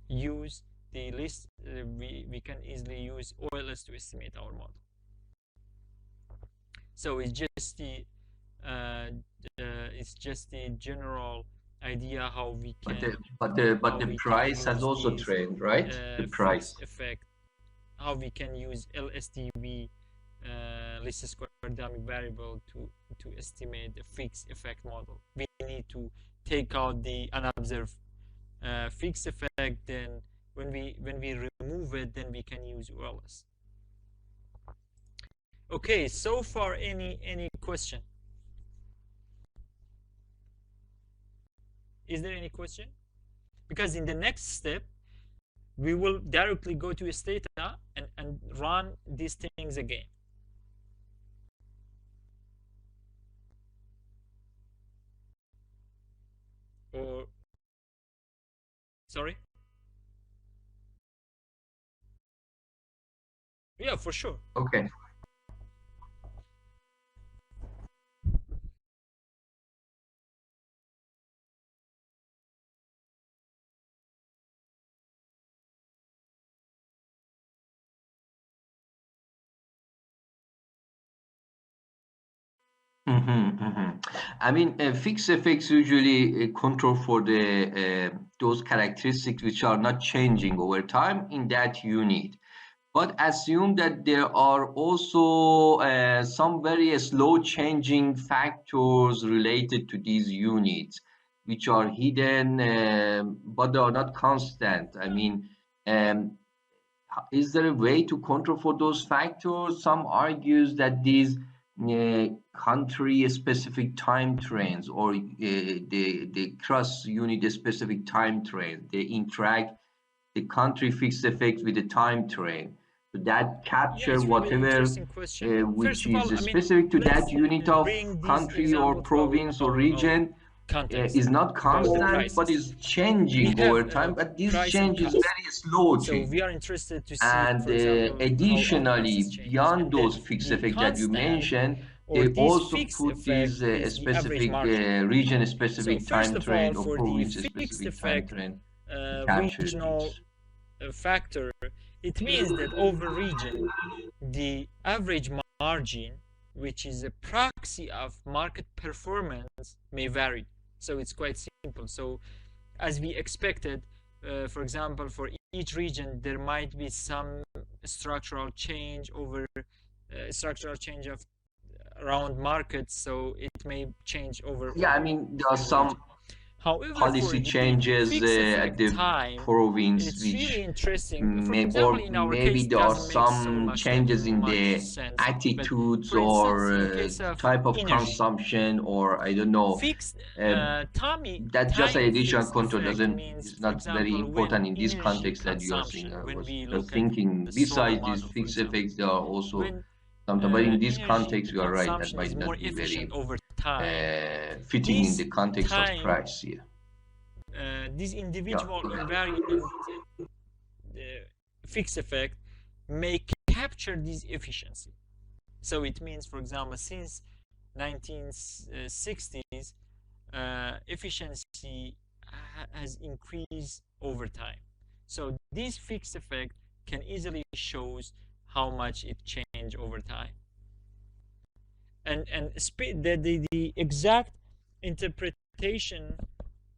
S2: use the list. We can easily use OLS to estimate our model. So it's just the general idea how we can.
S1: But the price has also trend, right? The price
S2: effect. How we can use LSTV, least square dynamic variable, to estimate the fixed effect model. We need to take out the unobserved fixed effect. Then when we remove it, then we can use OLS. Okay, so far any question? Is there any question? Because in the next step we will directly go to Stata and run these things again. Or sorry? Yeah, for sure.
S1: Okay. I mean, fixed effects usually control for the those characteristics which are not changing over time in that unit. But assume that there are also some very slow changing factors related to these units, which are hidden, but they are not constant. I mean, um, is there a way to control for those factors? Some argues that these country-specific time trains, or the cross-unit specific time train, they interact the country fixed effect with the time train. So that
S2: Yeah,
S1: capture
S2: it's really
S1: whatever
S2: interesting question. First
S1: which
S2: of
S1: is
S2: all, I mean,
S1: specific to
S2: let's
S1: that unit of
S2: bring this
S1: country or
S2: example to
S1: province or
S2: our
S1: region
S2: context
S1: is not
S2: about the
S1: constant, but
S2: prices.
S1: is
S2: We
S1: changing
S2: have
S1: over time. But this
S2: price and
S1: change is
S2: cost.
S1: very slow
S2: So we
S1: change.
S2: are interested to see,
S1: And
S2: for example, how our
S1: additionally,
S2: prices changes.
S1: beyond
S2: And
S1: those
S2: then
S1: fixed
S2: the
S1: effects that you
S2: constant,
S1: mentioned,
S2: or
S1: they
S2: this
S1: also
S2: fixed
S1: put
S2: effect,
S1: these
S2: is the average
S1: specific
S2: margin. So
S1: region-specific
S2: first
S1: time
S2: of all,
S1: trend or
S2: for the fixed
S1: province-specific time
S2: effect
S1: trend to capture
S2: regional
S1: these.
S2: factor, it means that over region, the average margin, which is a proxy of market performance, may vary. So it's quite simple. So as we expected, for example, for each region, there might be some structural change over structural change of around markets. So it may change over.
S1: Yeah, I mean, there are some policy changes at the province,
S2: it's
S1: which
S2: really interesting. For
S1: may,
S2: example,
S1: or
S2: in our
S1: maybe
S2: case,
S1: there are
S2: doesn't make so
S1: some
S2: much
S1: changes in the
S2: sense. But
S1: attitudes
S2: for instance, in
S1: or
S2: case of
S1: type of
S2: energy,
S1: consumption, or I don't know.
S2: fixed
S1: That's just an
S2: time
S1: additional
S2: fixed
S1: control.
S2: effect means,
S1: It's
S2: for
S1: not very
S2: example, when
S1: important in this
S2: energy
S1: context that you are saying.
S2: consumption,
S1: I
S2: when
S1: was
S2: we
S1: just
S2: look at
S1: thinking,
S2: the solar
S1: besides these
S2: model, for
S1: fixed
S2: example,
S1: effects, there are also
S2: when
S1: something. But in this
S2: energy
S1: context, you are right. That
S2: consumption
S1: might
S2: is
S1: not
S2: more
S1: be very
S2: efficient over time,
S1: fitting in
S2: this
S1: the context of
S2: time,
S1: price here.
S2: this
S1: Yeah.
S2: individual invariant fixed effect may capture this efficiency. So it means, for example, since 1960s, efficiency has increased over time. So this fixed effect can easily shows how much it changed over time. And the exact interpretation,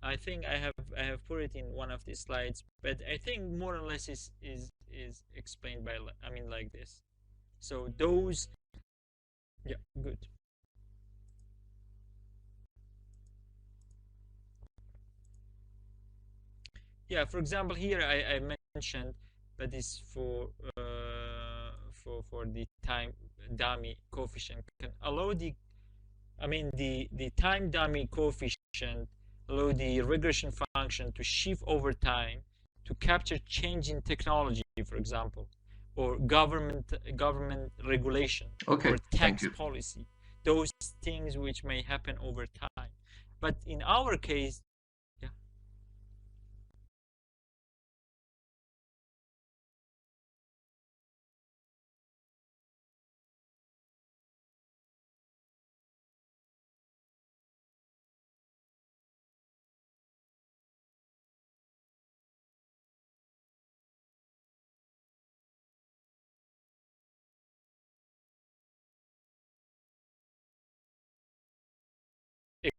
S2: I think I have put it in one of the slides, but I think more or less is explained by, I mean, like this. So those, yeah, good. Yeah, for example, here I mentioned that is for the time dummy coefficient can allow the, I mean, the time dummy coefficient allow the regression function to shift over time to capture change in technology, for example, or government regulation,
S1: Okay,
S2: or
S1: thank
S2: tax
S1: you.
S2: policy, those things which may happen over time. But in our case, yeah.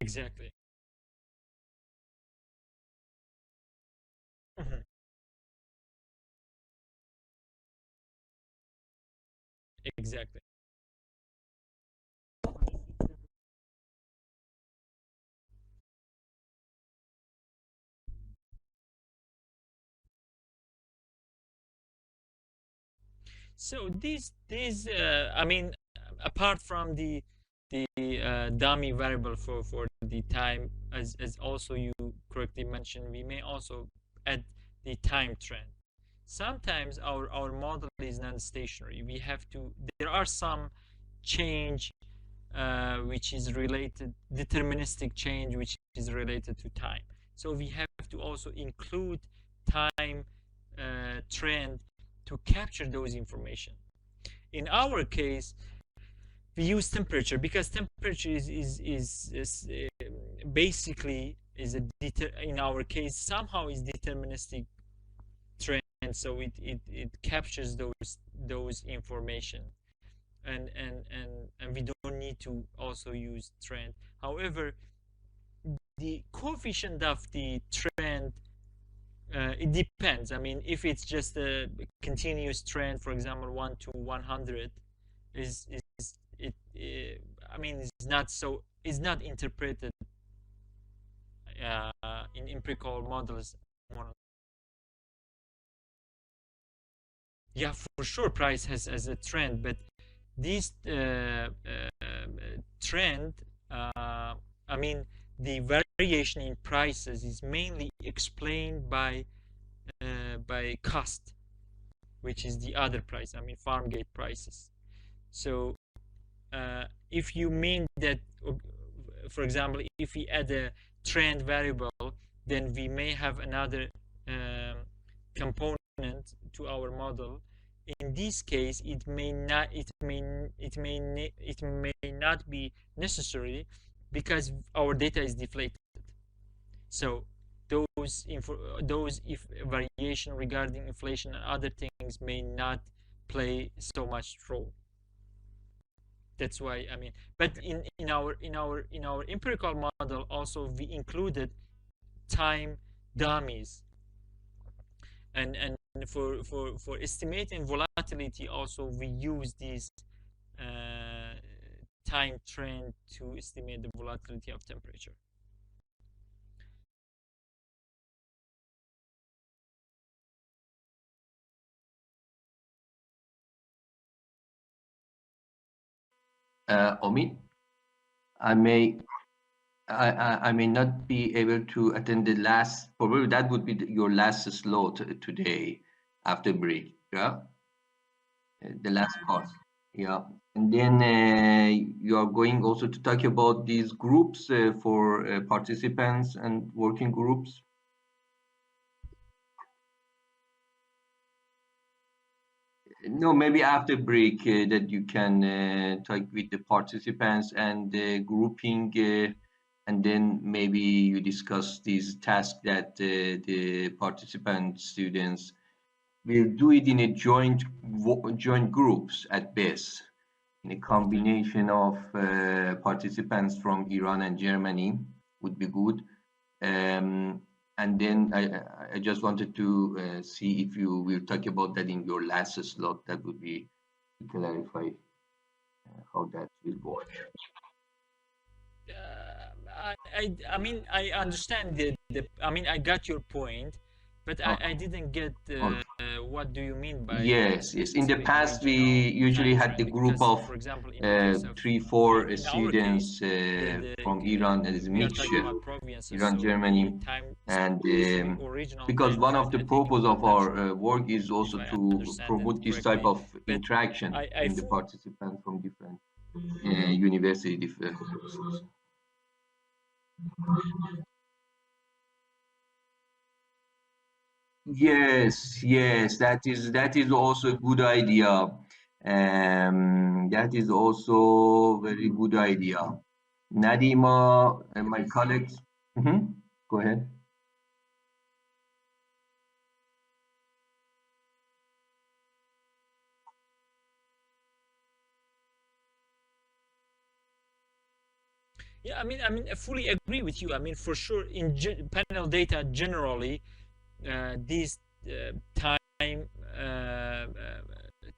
S2: Exactly. Mhm. Exactly. So these I mean, apart from the dummy variable for the time, as also you correctly mentioned, we may also add the time trend. Sometimes our model is non-stationary. We have to, there are some change which is related, deterministic change which is related to time. So we have to also include time trend to capture those information. In our case, we use temperature because temperature is basically is a in our case somehow is deterministic trend, so it captures those information, and we don't need to also use trend. However, the coefficient of the trend, it depends. I mean, if it's just a continuous trend, for example, 1 to 100, is it? I mean, it's not interpreted in empirical models. Yeah, for sure, price has a trend, but this trend, I mean, the variation in prices is mainly explained by cost, which is the other price. I mean, farm gate prices. So if you mean that, for example, if we add a trend variable, then we may have another component to our model. In this case, it may not be necessary because our data is deflated. So those if variation regarding inflation and other things may not play so much role. That's why, I mean, but in our empirical model also we included time dummies, and for estimating volatility also we use this time trend to estimate the volatility of temperature.
S1: Omid, I may not be able to attend the last, probably that would be your last slot today after break, yeah? The last part, yeah. And then you are going also to talk about these groups for participants and working groups. No, maybe after break that you can talk with the participants and grouping, and then maybe you discuss these tasks that the participant students will do it in a joint groups at best, in a combination of participants from Iran and Germany would be good. And then I just wanted to see if you will talk about that in your last slot. That would be to clarify how that will work.
S2: I mean, I understand I mean, I got your point, but I didn't get what do you mean by
S1: yes. In the past, we usually had the group
S2: because,
S1: of
S2: for example, in the case of,
S1: 3-4
S2: in our
S1: students
S2: case,
S1: from Iran as a
S2: we are talking
S1: mixture,
S2: about provinces,
S1: Iran,
S2: so
S1: Germany,
S2: the time
S1: and
S2: specific original
S1: because
S2: time
S1: one of
S2: frame,
S1: the
S2: I think,
S1: purpose of our
S2: natural,
S1: work is also
S2: if I
S1: to
S2: understand
S1: promote
S2: it
S1: this type
S2: correctly.
S1: of
S2: But
S1: interaction
S2: I
S1: in the participants from different university different. Yes, that is also a good idea. That is also very good idea. NaDiMa and my colleagues. Go ahead.
S2: Yeah, I mean, I fully agree with you. I mean, for sure, in panel data generally, these time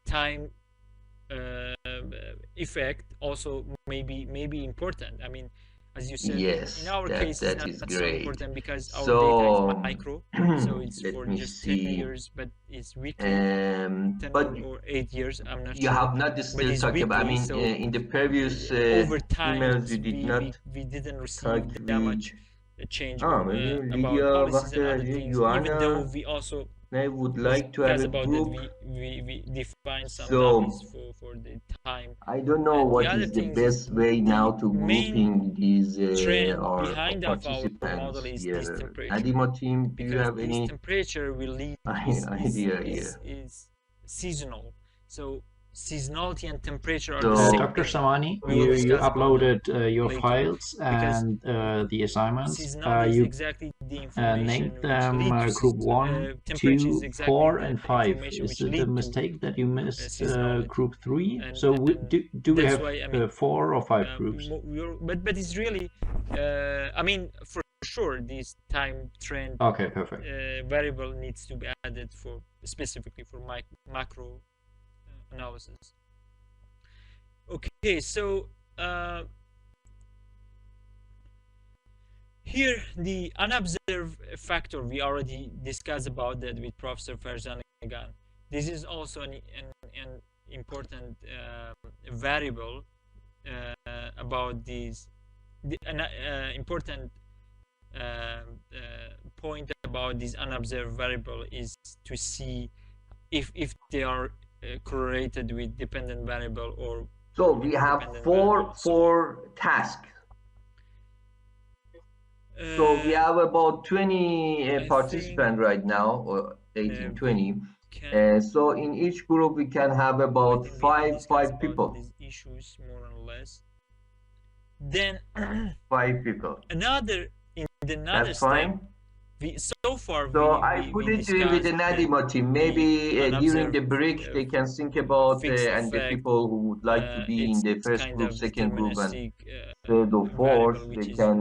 S2: time effect also may be important. I mean, as you said, in
S1: Yes,
S2: our case, it's
S1: that is
S2: not so
S1: great.
S2: important because our data is
S1: So
S2: micro, so it's
S1: let
S2: for
S1: me
S2: just 10
S1: see.
S2: years, but it's weekly, 10
S1: But
S2: or 8 years, I'm not
S1: you
S2: sure,
S1: have not
S2: but
S1: still
S2: it's
S1: talked about. I
S2: weekly.
S1: mean,
S2: So
S1: in the previous
S2: over time,
S1: emails, you did not
S2: we didn't
S1: talk
S2: receive that
S1: with.
S2: much change
S1: Maybe
S2: about
S1: Lydia,
S2: policies and other
S1: Vakhtiyar,
S2: things, even though
S1: Joanna,
S2: we also
S1: I would like to have
S2: discuss
S1: a
S2: about that
S1: group.
S2: we define some dummies
S1: So
S2: for the time.
S1: I don't know
S2: And the
S1: what
S2: other
S1: is the
S2: things is
S1: best way
S2: the
S1: now to
S2: main
S1: grouping these
S2: trend
S1: our
S2: behind of our model
S1: participants
S2: is this
S1: here.
S2: temperature,
S1: NaDiMa team, do you
S2: because
S1: have
S2: this
S1: any
S2: temperature will lead
S1: idea here?
S2: is seasonal. So seasonality and temperature are the
S1: So,
S2: same
S3: Dr.
S2: thing.
S3: Samani,
S2: We will
S3: you
S2: discuss about them
S3: uploaded your
S2: later,
S3: files
S2: because
S3: and the assignments.
S2: seasonality is
S3: You
S2: exactly the information
S3: named
S2: which
S3: them
S2: lead to
S3: group 1,
S2: temperature is
S3: 2,
S2: exactly
S3: 4,
S2: the
S3: and 5.
S2: information
S3: Is
S2: which
S3: it a
S2: lead to
S3: mistake that you missed
S2: seasonality,
S3: group 3?
S2: and
S3: So do we
S2: that's
S3: have
S2: why, I mean,
S3: 4 or 5 groups?
S2: but it's really I mean, for sure this time trend
S3: Okay, perfect.
S2: variable needs to be added for specifically for macro analysis. Okay, so here the unobserved factor, we already discussed about that with Professor Farzan again. This is also an important variable about these. An important point about this unobserved variable is to see if they are correlated with dependent variable or.
S1: So we have four tasks. So we have about 20 participants right now, or 18, 20. So in each group we can have about five people.
S2: These issues more or less. Then
S1: 5 people.
S2: Another
S1: That's fine.
S2: So
S1: I put it with the NaDiMa team. Maybe during the break they can think about and the people who would like to be in the first group, second group, and third or fourth, they can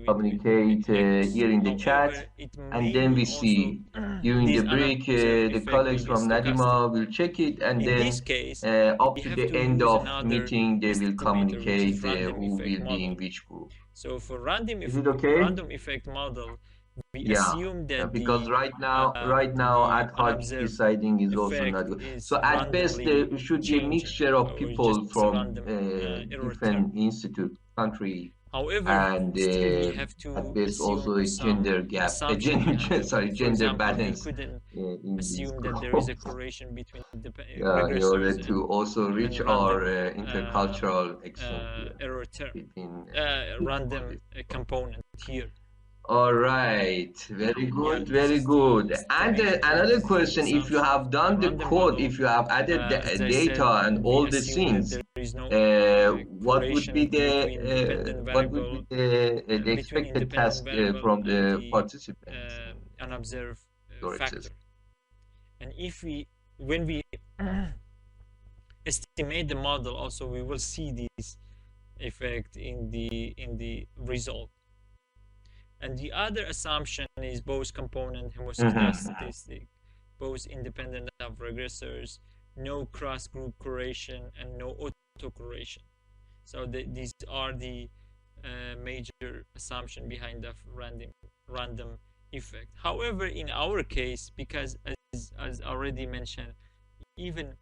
S1: communicate here in the chat, and then we see during the break the colleagues from NaDiMa will check it, and then up to the end of meeting they will communicate who will be in which group.
S2: So for random
S1: Is it okay?
S2: random effect model, we
S1: Yeah,
S2: assume that
S1: because
S2: the
S1: right now,
S2: the
S1: ad hoc
S2: unobserved
S1: deciding is also not
S2: effect
S1: good.
S2: is
S1: So at best,
S2: randomly
S1: there should be a
S2: changing,
S1: mixture of
S2: or just
S1: people
S2: a
S1: from
S2: random error term.
S1: different institute, country,
S2: However,
S1: and
S2: still we have
S1: at
S2: to
S1: best also
S2: assume
S1: a
S2: some
S1: gender gap, a
S2: assumption behind
S1: gender,
S2: it.
S1: sorry,
S2: For
S1: gender
S2: example, we
S1: balance
S2: couldn't
S1: in these
S2: assume that there is a
S1: groups.
S2: correlation between
S1: In order
S2: regressors
S1: to also reach
S2: and
S1: our
S2: random
S1: intercultural exchange here
S2: error term,
S1: between
S2: random component here.
S1: all right, very
S2: Yeah,
S1: good,
S2: this
S1: very
S2: is the
S1: good. And another
S2: estimated
S1: question, if you
S2: assumption
S1: have done
S2: for
S1: the
S2: random
S1: code,
S2: model.
S1: if you have added the
S2: As I said,
S1: data and
S2: we
S1: all the
S2: assume that
S1: things,
S2: there is no
S1: what would be
S2: correlation between dependent variable,
S1: the
S2: between
S1: expected
S2: independent
S1: task
S2: variable
S1: from
S2: and
S1: the
S2: the
S1: participants in
S2: unobserved
S1: your
S2: factor.
S1: exercise?
S2: And if we, when we estimate the model, also we will see this effect in the result. And the other assumption is both component homoscedastic, both independent of regressors, no cross-group correlation, and no autocorrelation. So these are the major assumption behind the random effect. However, in our case, because as already mentioned, even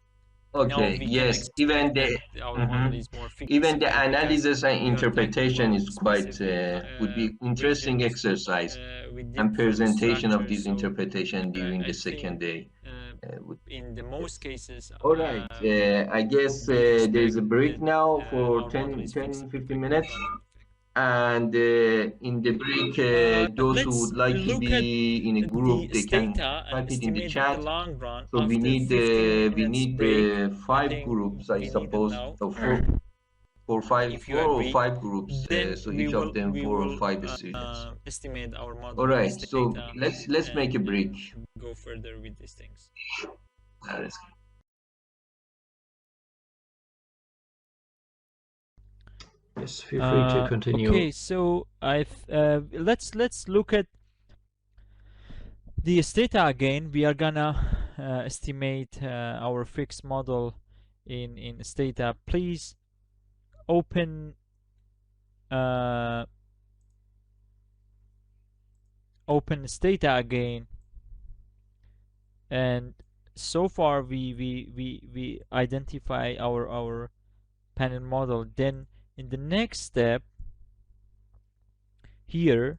S2: now
S1: Okay,
S2: we can
S1: yes,
S2: expect that our model is more fixed
S1: even the
S2: effect, because
S1: analysis and
S2: we are talking
S1: interpretation
S2: about
S1: is quite
S2: specific
S1: would be interesting
S2: regions
S1: exercise,
S2: with
S1: and
S2: different
S1: presentation of
S2: structures.
S1: this
S2: So
S1: interpretation during the
S2: I think
S1: second day would
S2: in the most
S1: yes.
S2: cases,
S1: All right, I guess
S2: we
S1: there is
S2: expect
S1: a break
S2: that
S1: now for
S2: our model is
S1: 10,
S2: fixed
S1: 15
S2: effect,
S1: minutes.
S2: random effect.
S1: And in the break, those who
S2: Let's
S1: would like to
S2: look at
S1: be in a
S2: the
S1: group, they can
S2: Stata and
S1: type it in the
S2: estimate the
S1: chat.
S2: long run
S1: So
S2: after 15
S1: we
S2: minutes
S1: need
S2: break. I
S1: 5
S2: think
S1: groups, I
S2: we need it
S1: suppose,
S2: now.
S1: so
S2: If you
S1: 4 or
S2: agree,
S1: 5 groups.
S2: then
S1: So each of them
S2: we
S1: 4 or
S2: will
S1: 5 students.
S2: estimate our model
S1: All
S2: with
S1: right,
S2: this
S1: so
S2: data
S1: let's make a
S2: and
S1: break.
S2: go further with these things.
S3: Yes, feel free to continue.
S2: Okay, so let's look at the Stata again. We are gonna estimate our fixed model in Stata. Please open open Stata again, and so far we identify our panel model. Then in the next step here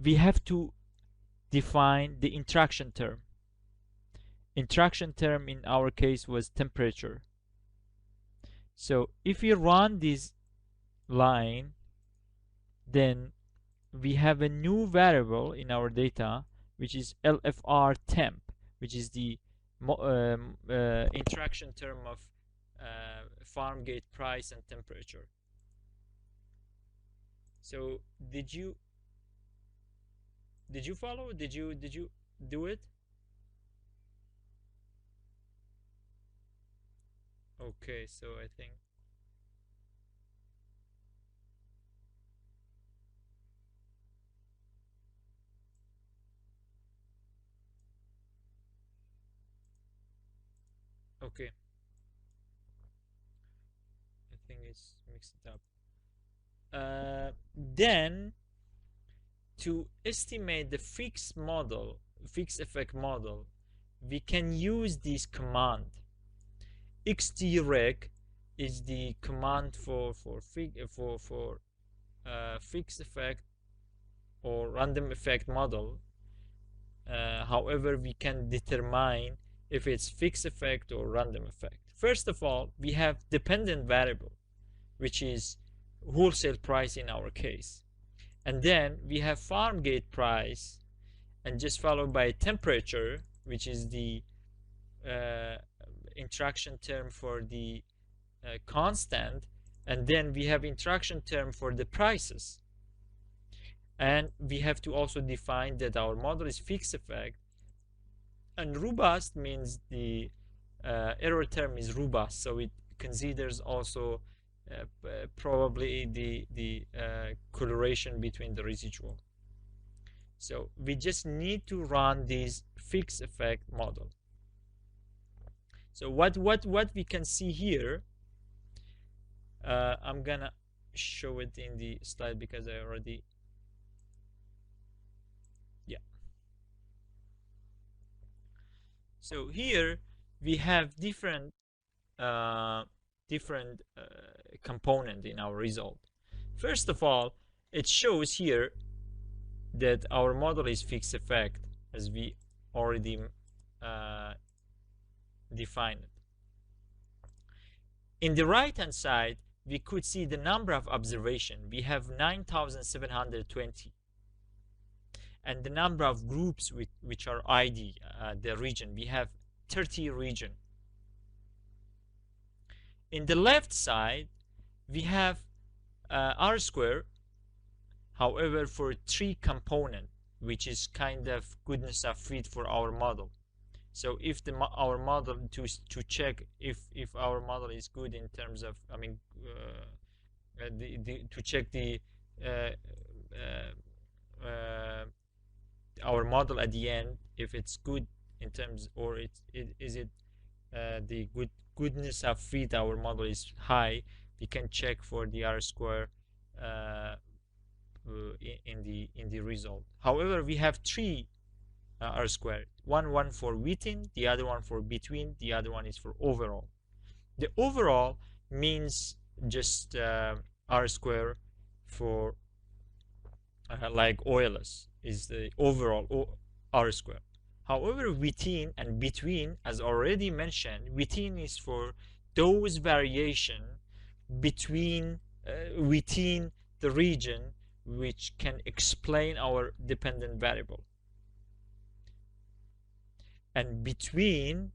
S2: we have to define the interaction term. Interaction term in our case was temperature. So if we run this line, then we have a new variable in our data, which is LFR temp, which is the interaction term of farm gate price and temperature. So did you follow? Did you do it? Okay, so I think okay. I think it's mixed up. Then to estimate the fixed effect model, we can use this command. xtreg is the command for fixed effect or random effect model. However, we can determine if it's fixed effect or random effect. First of all, we have dependent variable, which is wholesale price in our case. And then we have farm gate price, and just followed by temperature, which is the interaction term for the constant. And then we have interaction term for the prices. And we have to also define that our model is fixed effect. And robust means the error term is robust, so it considers also probably the correlation between the residual. So we just need to run this fixed effect model. So what we can see here, I'm gonna show it in the slide because I already So here we have different component in our result. First of all, it shows here that our model is fixed effect, as we already defined it. In the right hand side, we could see the number of observation. We have 9,720, and the number of groups which are ID, the region, we have 30 region. In the left side, we have R square, however, for 3 component, which is kind of goodness of fit for our model. So if our model, to check if our model is good in terms of, I mean, to check our model at the end, if it's good in terms, or is it the goodness of fit, our model is high, we can check for the R square in the result. However, we have 3 R squared. One for within, the other one for between, the other one is for overall. The overall means just R square for like OLS is the overall R square. However, within and between, as already mentioned, within is for those variation between within the region which can explain our dependent variable. And between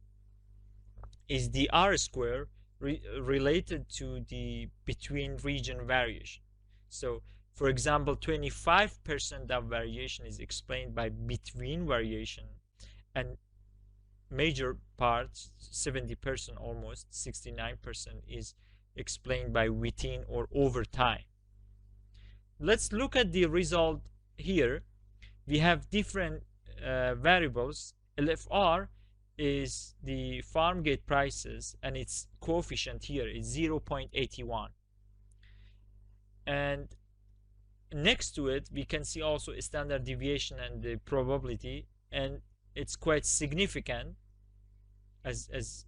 S2: is the R square related to the between region variation. So for example, 25% of variation is explained by between variation, and major parts, 70%, almost 69%, is explained by within or over time. Let's look at the result here. We have different variables. LFR is the farm gate prices, and its coefficient here is 0.81. And next to it, we can see also a standard deviation and the probability, and it's quite significant, as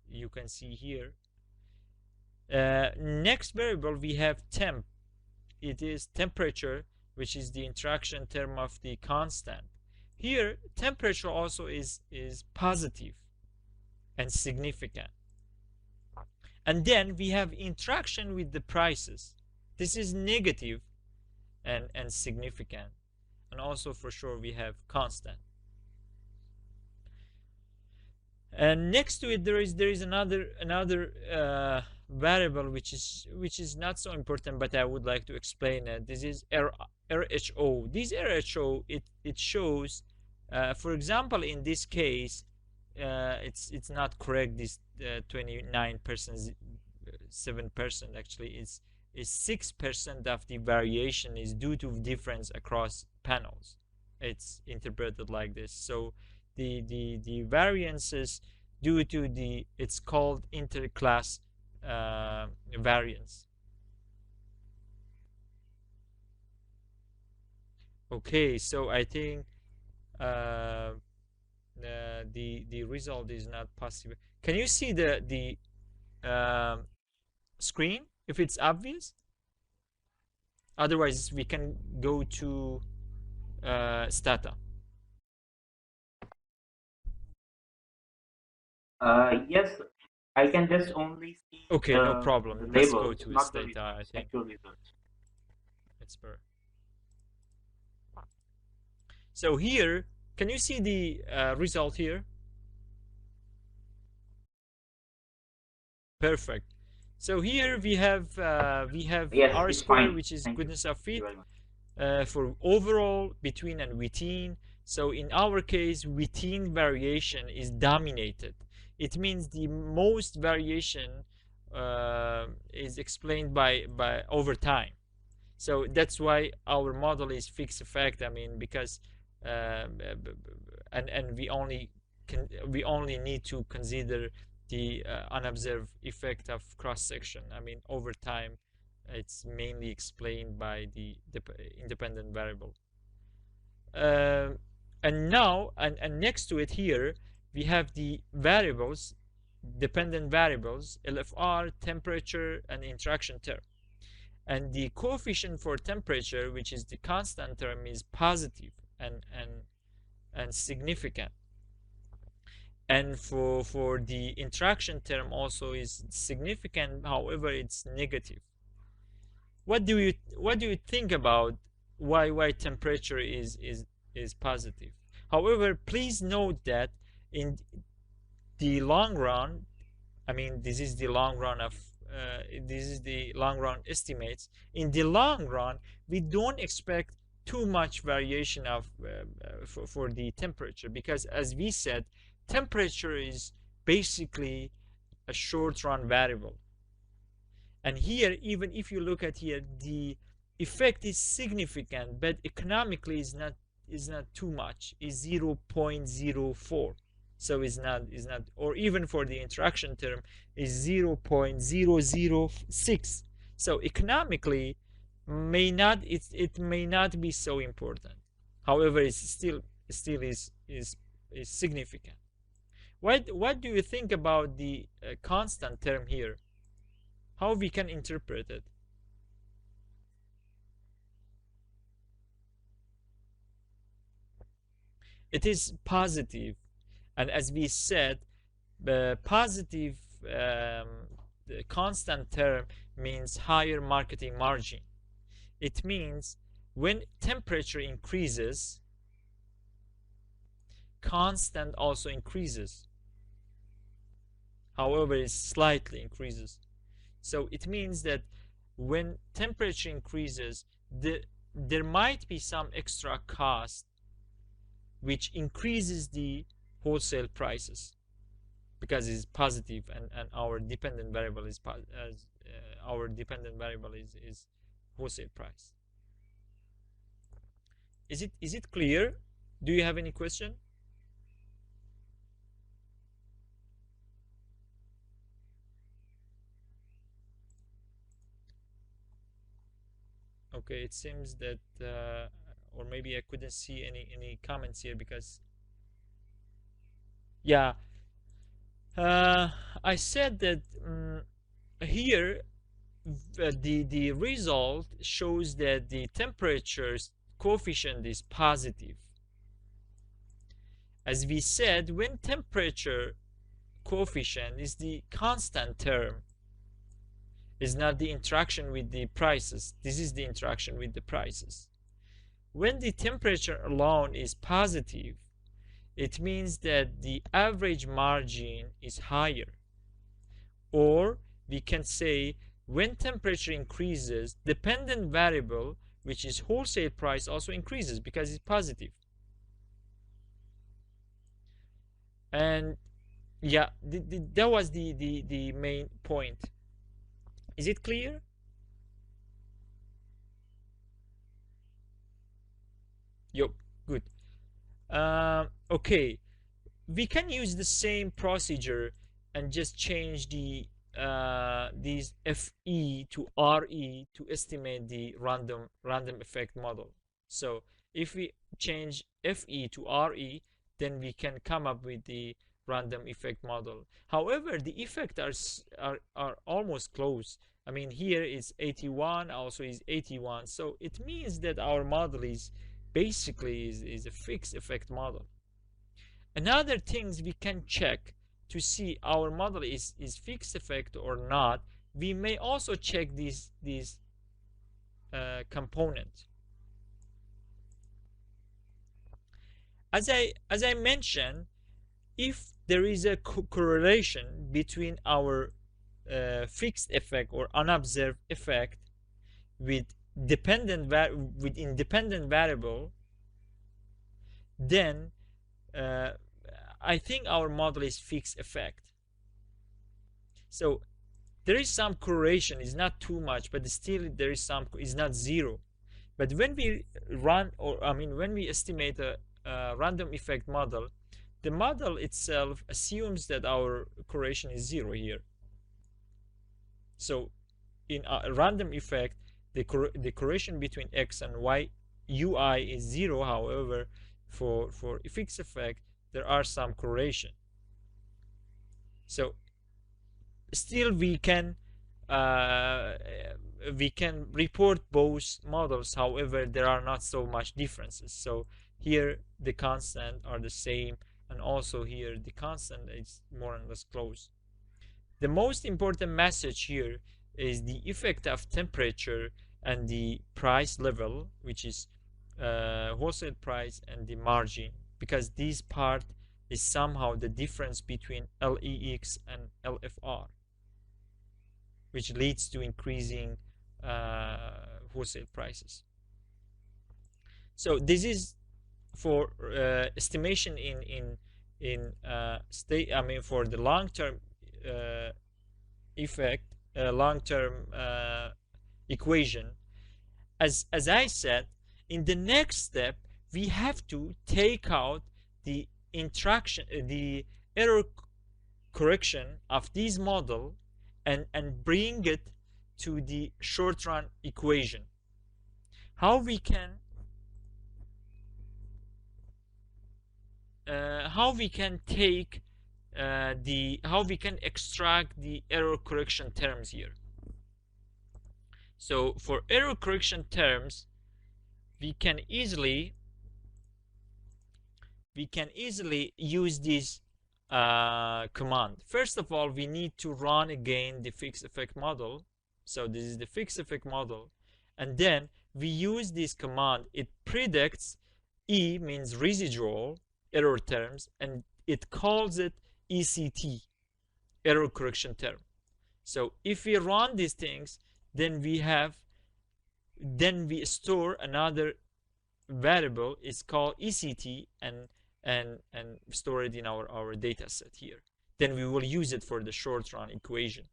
S2: you can see here. Next variable, we have temp. It is temperature, which is the interaction term of the constant. Here, temperature also is positive and significant. And then we have interaction with the prices. This is negative and significant. And also, for sure, we have constant. And next to it, there is another variable which is not so important, but I would like to explain it. This is RHO. This RHO, it shows, for example, in this case, it's not correct. This 29%, 7% actually is 6% of the variation is due to difference across panels. It's interpreted like this. So the variances due to it's called interclass variance. Okay, so I think the result is not possible. Can you see the screen if it's obvious? Otherwise, we can go to Stata.
S8: Yes, I can just only see.
S2: Okay, no problem. Let's go to Stata. I think it's better. So here, can you see the result here? Perfect. So here we have
S8: yes,
S2: R square,
S8: fine.
S2: which is
S8: Thank
S2: goodness
S8: you.
S2: of fit for overall, between, and within. So in our case, within variation is dominated. It means the most variation is explained by over time. So that's why our model is fixed effect. I mean, because and we only need to consider the unobserved effect of cross section. I mean, over time, it's mainly explained by the independent variable. And now, and next to it here, we have the variables, dependent variables, LFR, temperature, and interaction term. And the coefficient for temperature, which is the constant term, is positive and significant. And for the interaction term also is significant, however it's negative. What do you think about why temperature is positive? However, please note that in the long run, I mean, this is the long run of this is the long run estimates. In the long run, we don't expect too much variation of for the temperature, because as we said, temperature is basically a short run variable. And here, even if you look at here, the effect is significant, but economically is not too much, is 0.04. So it's not, or even for the interaction term is 0.006. So economically may not, it may not be so important. However, it's still is significant. What do you think about the constant term here? How we can interpret it? It is positive, and as we said, the positive the constant term means higher marketing margin. It means when temperature increases, constant also increases. However, it slightly increases. So it means that when temperature increases, there might be some extra cost which increases the wholesale prices, because it's positive, and our dependent variable is wholesale price. Is it clear? Do you have any question? Okay, it seems that or maybe I couldn't see any comments here, because yeah, I said that here the result shows that the temperature's coefficient is positive. As we said, when temperature coefficient is the constant term, is not the interaction with the prices. This is the interaction with the prices. When the temperature alone is positive, it means that the average margin is higher. Or we can say when temperature increases, dependent variable, which is wholesale price, also increases because it's positive. And yeah, that was the main point. Is it clear? Yup, good. Okay, we can use the same procedure and just change the these FE to RE to estimate the random effect model. So if we change FE to RE, then we can come up with the random effect model. However, the effects are almost close. I mean, here is 81, also is 81. So it means that our model is basically is a fixed effect model. Another things we can check to see our model is fixed effect or not. We may also check these components. As I mentioned, if there is a correlation between our fixed effect or unobserved effect with independent variable, then I think our model is fixed effect. So there is some correlation. It's not too much, but still there is some. It's not zero. But when we run, or I mean, when we estimate a random effect model, the model itself assumes that our correlation is zero here. So in a random effect, the correlation between x and y ui is zero. However, for fixed effect, there are some correlation. So still we can report both models. However, there are not so much differences. So here the constant are the same, and also here the constant is more or less close. The most important message here is the effect of temperature and the price level, which is wholesale price and the margin, because this part is somehow the difference between LEX and LFR, which leads to increasing wholesale prices. So this is for estimation in state. I mean, for the long-term effect, long-term equation. As I said, in the next step, we have to take out the interaction, the error correction of this model, and bring it to the short-run equation. How we can take how we can extract the error correction terms here. So for error correction terms, we can easily use this command. First of all, we need to run again the fixed effect model. So this is the fixed effect model, and then we use this command. It predicts E means residual error terms, and it calls it ECT, error correction term. So if we run these things, then we store another variable is called ECT, and store it in our data set here. Then we will use it for the short run equation.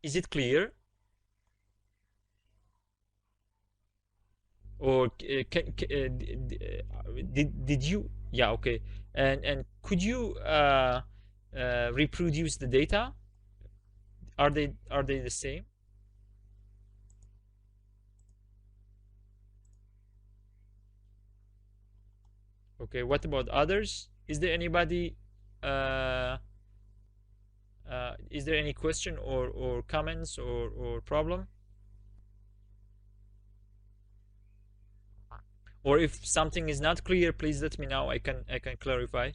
S2: Is it clear? Or did you? Yeah, okay. And could you reproduce the data? Are they the same? Okay, what about others? Is there anybody is there any question or comments or problem? Or if something is not clear, please let me know. I can clarify.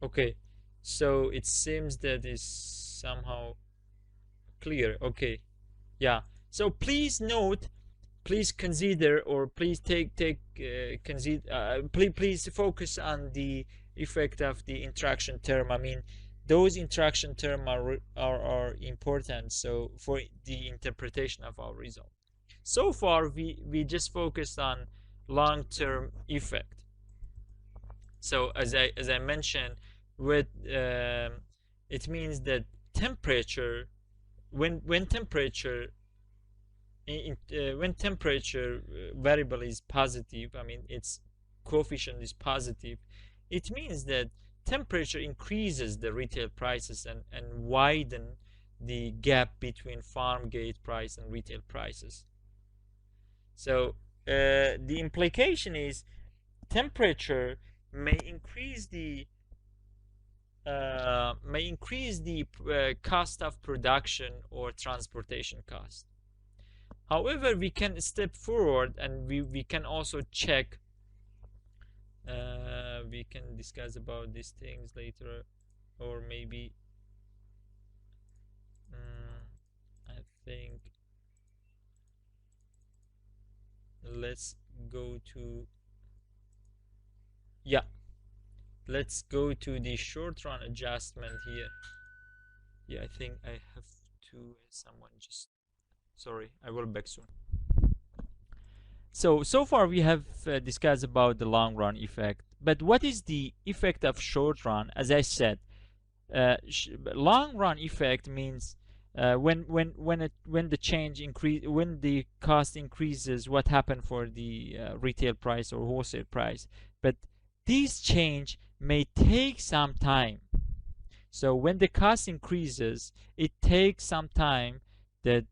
S2: Okay, so it seems that is somehow clear. Okay, yeah. So please note, please consider, or please please focus on the effect of the interaction term. I mean, those interaction terms are important, so for the interpretation of our result. So far we just focused on long-term effect. So as I mentioned, with it means that temperature, when temperature variable is positive, I mean its coefficient is positive, it means that temperature increases the retail prices and widen the gap between farm gate price and retail prices. So the implication is temperature may increase the cost of production or transportation cost. However, we can step forward and we can also check. We can discuss about these things later, or maybe I think let's go to let's go to the short run adjustment here. Yeah, I think I have to someone just sorry, I will back soon. So far we have discussed about the long run effect, but what is the effect of short run? As I said, long run effect means when the change increase, when the cost increases, what happened for the retail price or wholesale price. But this change may take some time. So when the cost increases, it takes some time that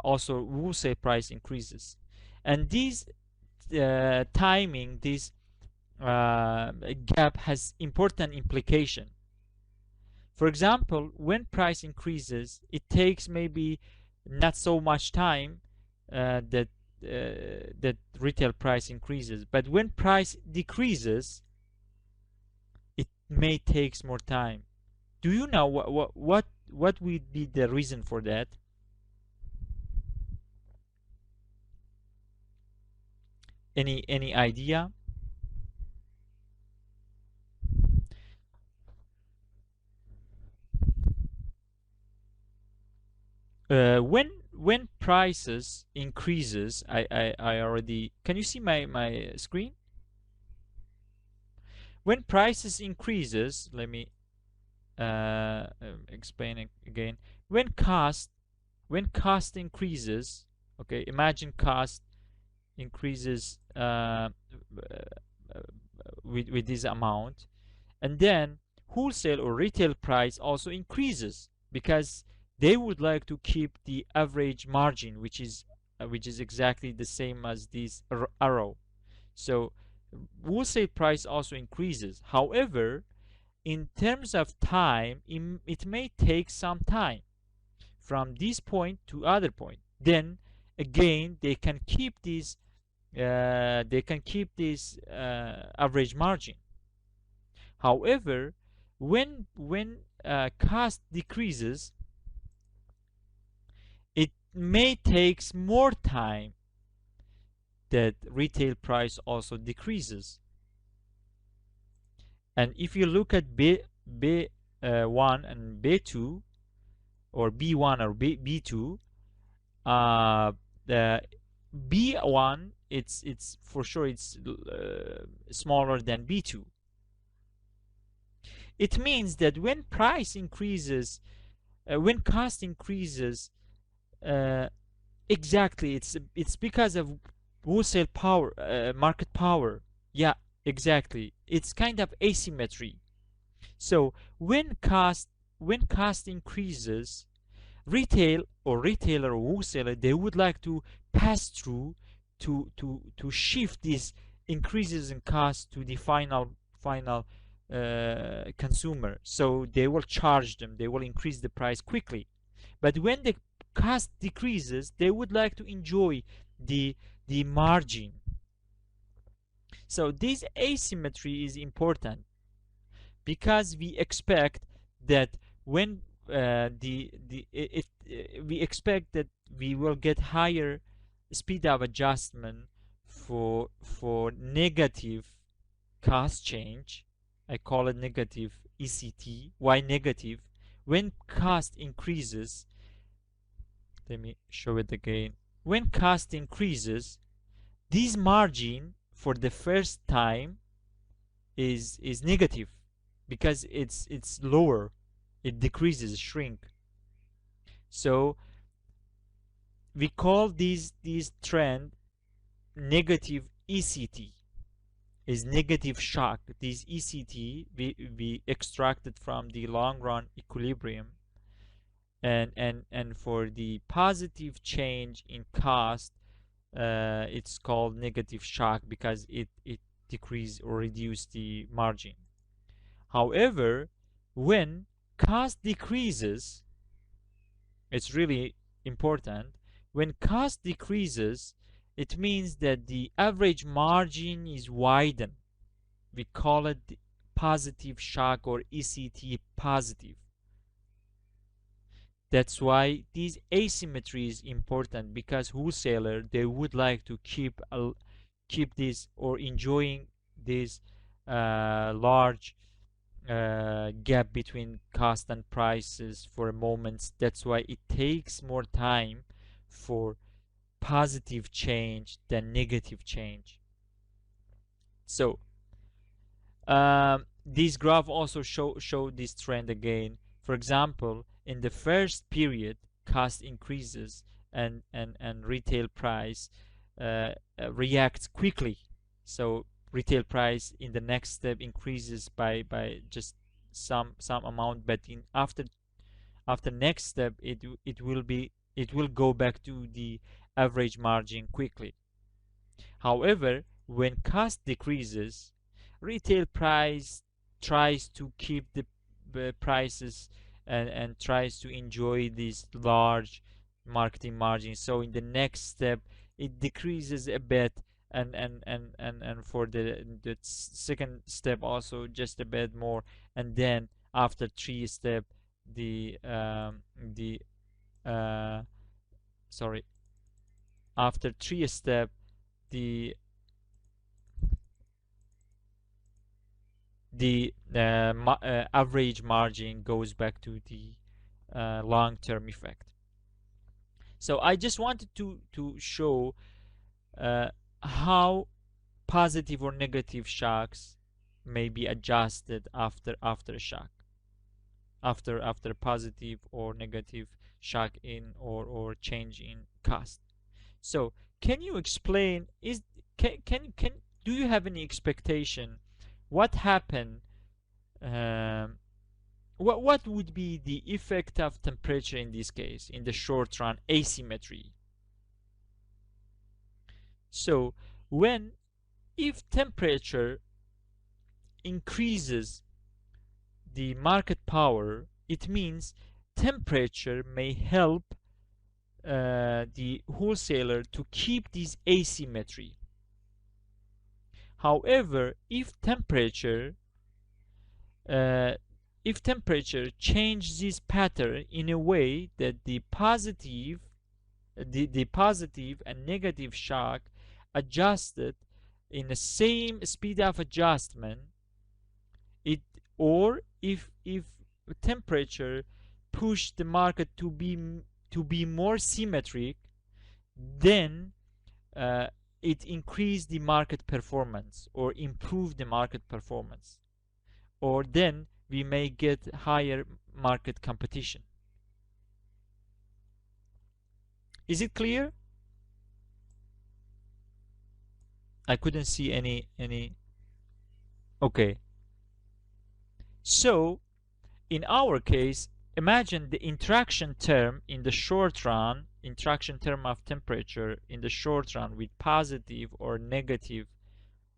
S2: also wholesale price increases. And this timing, this gap has important implication. For example, when price increases, it takes maybe not so much time that retail price increases, but when price decreases, it may takes more time. Do you know what would be the reason for that? Any idea? When prices increases, I already, can you see my screen? When prices increases, let me explain it again. When cost increases, okay, imagine cost increases with this amount, and then wholesale or retail price also increases because they would like to keep the average margin, which is exactly the same as this arrow. So wholesale price also increases. However, in terms of time, it may take some time from this point to other point. Then again, they can keep this average margin. However, when cost decreases, it may takes more time that retail price also decreases. And if you look at B1 and B2, or B1 or B2, the B1, it's for sure it's smaller than B2. It means that when price increases, when cost increases, exactly, it's because of wholesale power, market power. Yeah, exactly. It's kind of asymmetry. So when cost increases, retail or retailer or wholesaler, they would like to pass through to shift these increases in cost to the final consumer. So they will charge them, they will increase the price quickly. But when the cost decreases, they would like to enjoy the margin. So this asymmetry is important because we expect that when we expect that we will get higher speed of adjustment for negative cost change. I call it negative ECT. Why negative? When cost increases, let me show it again. When cost increases, this margin for the first time is negative because it's lower, it decreases, shrink. So we call this trend negative ECT, is negative shock. This ECT we extracted from the long run equilibrium, and for the positive change in cost, it's called negative shock because it decrease or reduce the margin. However, when cost decreases, it's really important. When cost decreases, it means that the average margin is widened. We call it positive shock or ECT positive. That's why this asymmetry is important, because wholesaler, they would like to keep this or enjoying this large gap between cost and prices for a moment. That's why it takes more time for positive change than negative change. So this graph also show this trend again. For example, in the first period, cost increases and retail price reacts quickly. So retail price in the next step increases by just some amount, but in after next step it will go back to the average margin quickly. However, when cost decreases, retail price tries to keep the prices and tries to enjoy these large marketing margins. So in the next step, it decreases a bit, and for the second step also just a bit more, and then after three step, the sorry, after three step, the average margin goes back to the long-term effect. So I just wanted to show how positive or negative shocks may be adjusted after a shock, after positive or negative shock in or change in cost. So can you explain, can do you have any expectation what happened, what would be the effect of temperature in this case, in the short run asymmetry? So when, if temperature increases the market power, it means temperature may help the wholesaler to keep this asymmetry. However, if temperature changes this pattern in a way that the positive and negative shock adjusted in the same speed of adjustment, or if temperature push the market to be more symmetric, then it increase the market performance or improve the market performance, or then we may get higher market competition. Is it clear? I couldn't see any. Okay. So in our case, imagine the interaction term in the short run, interaction term of temperature in the short run with positive or negative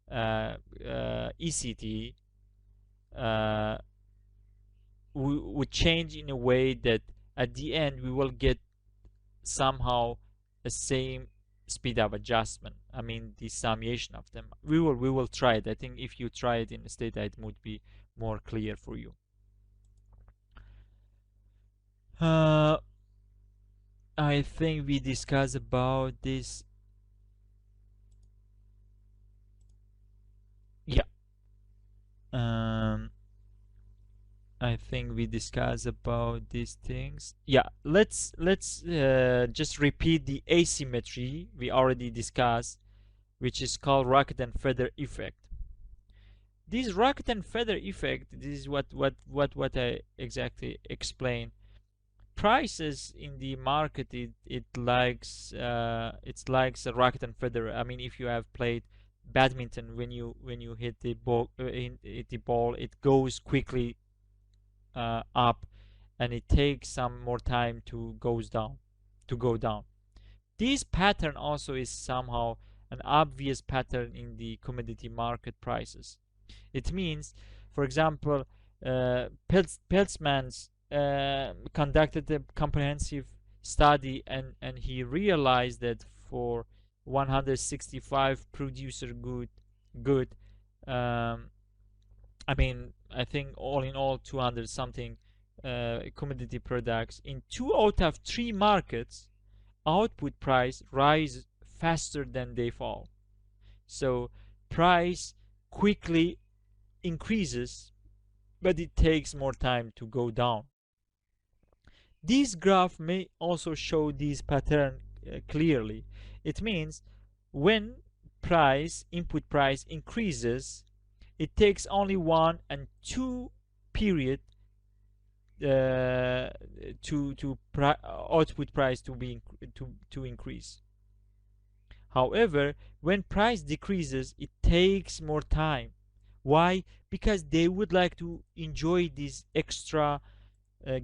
S2: ECT would change in a way that at the end we will get somehow the same speed of adjustment. I mean the summation of them. We will try it. I think if you try it in the Stata, it would be more clear for you. I think we discussed about this. Yeah. I think we discussed about these things. Yeah, let's just repeat the asymmetry we already discussed, which is called rocket and feather effect. This rocket and feather effect, this is what I exactly explained. Prices in the market, it likes a rocket and feather. I mean, if you have played badminton, when you hit the ball, it goes quickly up, and it takes some more time to go down. This pattern also is somehow an obvious pattern in the commodity market prices. It means, for example, Peltzman's conducted a comprehensive study, and he realized that for 165 producer good, I mean, I think all in all 200 something commodity products, in 2 out of 3 markets, output price rise faster than they fall. So price quickly increases, but it takes more time to go down. This graph may also show this pattern clearly. It means when input price increases, it takes only 1 and 2 period output price to increase. However, when price decreases, it takes more time. Why? Because they would like to enjoy this extra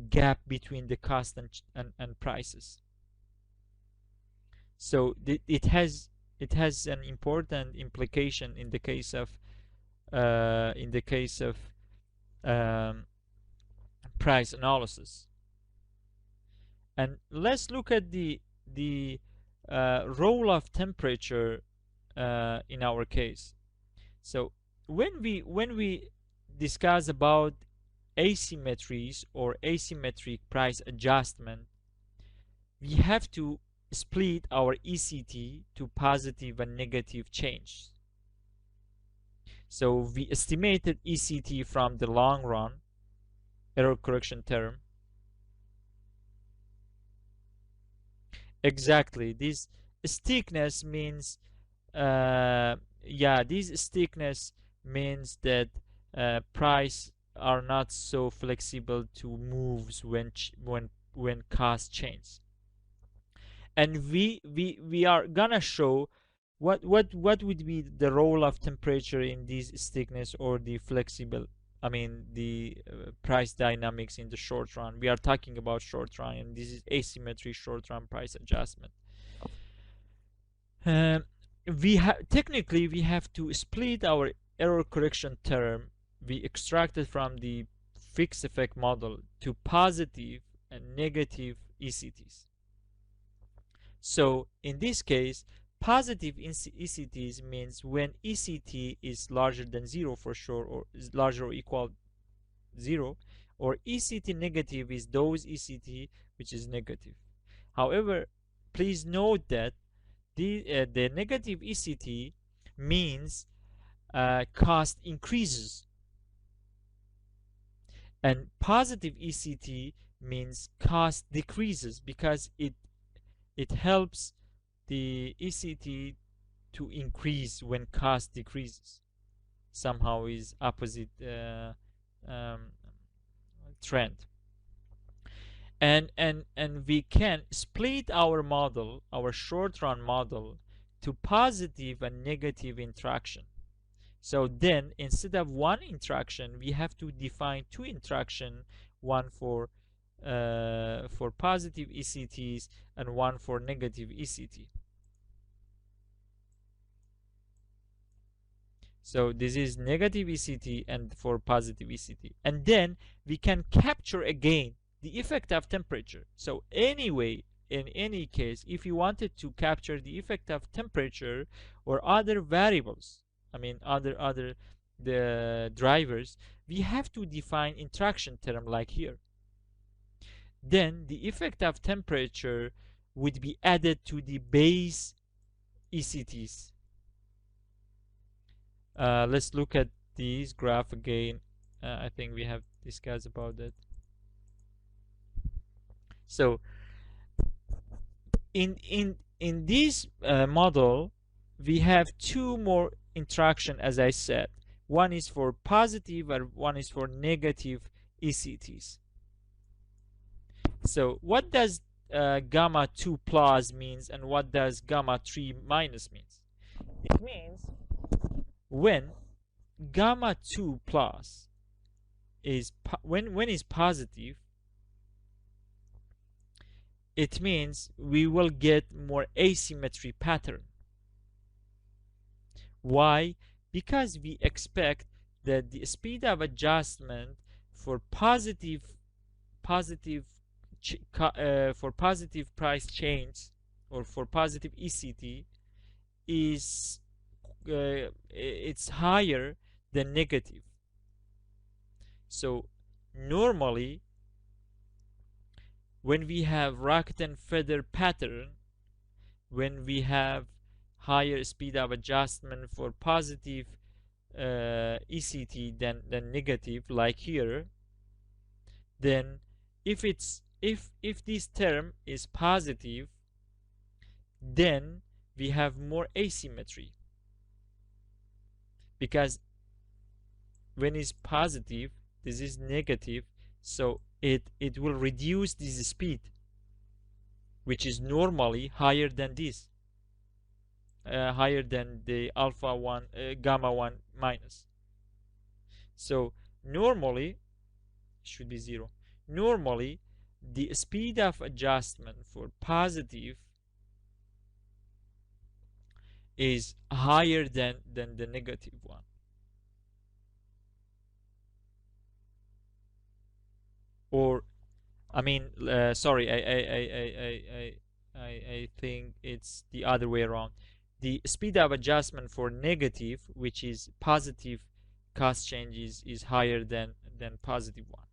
S2: gap between the cost and prices. So it has it has an important implication in the case of um, price analysis. And let's look at the role of temperature in our case. So when we discuss about asymmetries or asymmetric price adjustment, we have to split our ECT to positive and negative change. So we estimated ECT from the long run error correction term. Exactly, this stickness means this stickness means that price are not so flexible to moves when cost change. And we are gonna show what would be the role of temperature in this stickness or the flexible, I mean the price dynamics in the short run. We are talking about short run, and this is asymmetry short run price adjustment. Technically we have to split our error correction term we extracted from the fixed effect model to positive and negative ECTs. So in this case, positive ECTs means when ECT is larger than 0 for sure, or is larger or equal 0, or ECT negative is those ECT which is negative. However, please note that the negative ECT means cost increases, and positive ECT means cost decreases, because it helps the ECT to increase when cost decreases. Somehow is opposite trend. And we can split our model, our short run model, to positive and negative interaction. So then instead of one interaction, we have to define two interaction, one for positive ECTs and one for negative ECT. So this is negative ECT and for positive ECT. And then we can capture again the effect of temperature. So anyway, in any case, if you wanted to capture the effect of temperature or other variables, I mean other the drivers, we have to define interaction term like here. Then the effect of temperature would be added to the base ECTs. Let's look at this graph again. I think we have discussed about that. So in this model, we have two more interaction, as I said. One is for positive and one is for negative ECTs. So what does gamma 2 plus means, and what does gamma 3 minus means? It means when gamma 2 plus is when is positive, it means we will get more asymmetry pattern. Why? Because we expect that the speed of adjustment for positive price change or for positive ECT is it's higher than negative. So normally when we have rocket and feather pattern, when we have higher speed of adjustment for positive ECT than negative, like here, then if this term is positive, then we have more asymmetry, because when it's positive, this is negative, so it will reduce this speed, which is normally higher than this, higher than the alpha 1 gamma 1 minus. So normally should be 0. Normally the speed of adjustment for positive is higher than the negative one. Or I mean, sorry, I think it's the other way around. The speed of adjustment for negative, which is positive cost changes, is higher than positive one.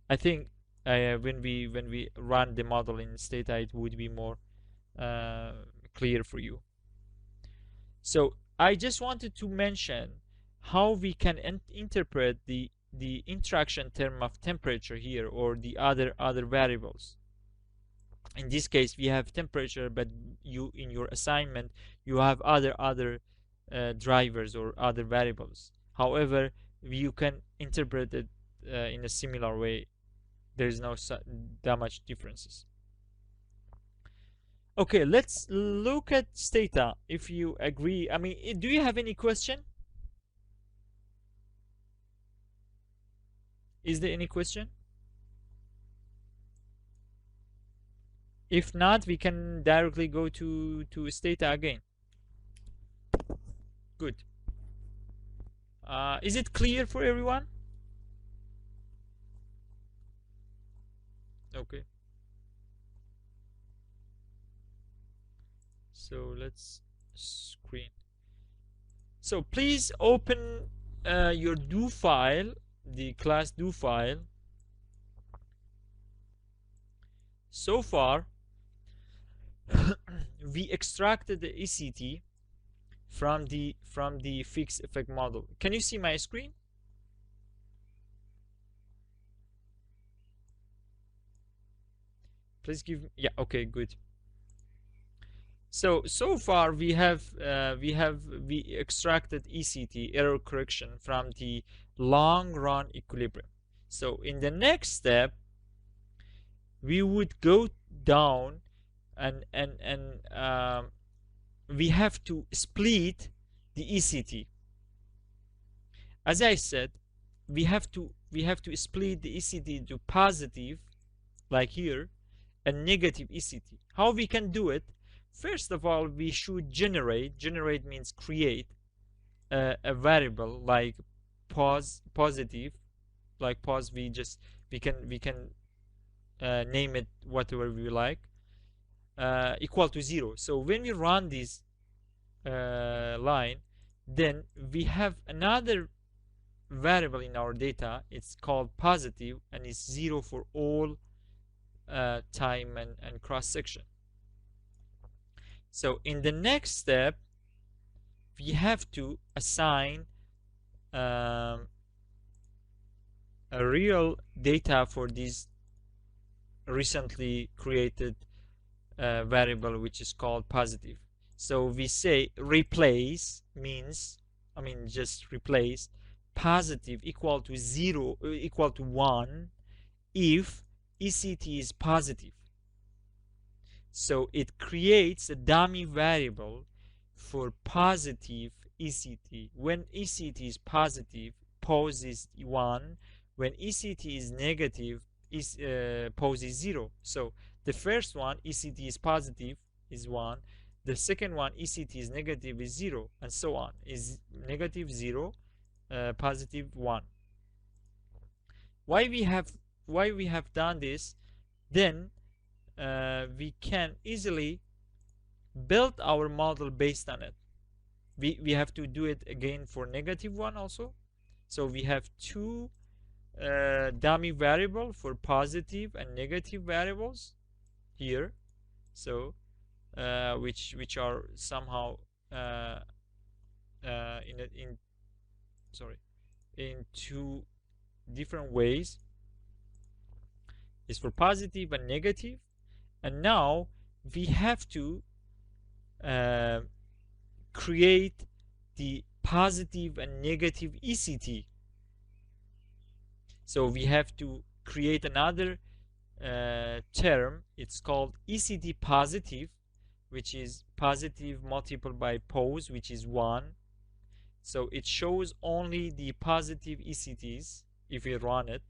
S2: I think when we run the model in Stata, it would be more clear for you. So I just wanted to mention how we can interpret the interaction term of temperature here, or the other variables. In this case, we have temperature, but you, in your assignment, you have other drivers or other variables. However, you can interpret it in a similar way. There's no that much differences. Okay, let's look at Stata, if you agree. I mean, do you have any question? Is there any question? If not, we can directly go to Stata again. Good. Is it clear for everyone? Okay. So let's screen. So please open your do file, the class do file. So far, we extracted the ECT from the fixed effect model. Can you see my screen? Please give me, yeah, okay, good. So far we extracted ECT, error correction, from the long run equilibrium. So in the next step, we would go down and we have to split the ECT. As I said, we have to split the ECT into positive, like here, and negative ECT. How we can do it? First of all, we should generate means create a variable like positive, like pos. We can name it whatever we like, equal to 0. So when we run this line, then we have another variable in our data. It's called positive, and it's 0 for all time and cross section. So in the next step, we have to assign a real data for this recently created variable, which is called positive. So we say replace means, I mean, just replace positive equal to 0, equal to 1 if ECT is positive. So it creates a dummy variable for positive ECT. When ECT is positive, pos is 1. When ECT is negative, pos is 0. So the first one, ECT is positive, is 1. The second one, ECT is negative, is 0, and so on. Is negative, 0, positive, 1. Why we have done this? Then we can easily build our model based on it. We have to do it again for negative 1 also. So we have two dummy variable for positive and negative variables here. So which are somehow in two different ways. Is for positive and negative. And now we have to create the positive and negative ECT. So we have to create another term. It's called ECT positive, which is positive multiplied by pos, which is 1. So it shows only the positive ECTs if we run it.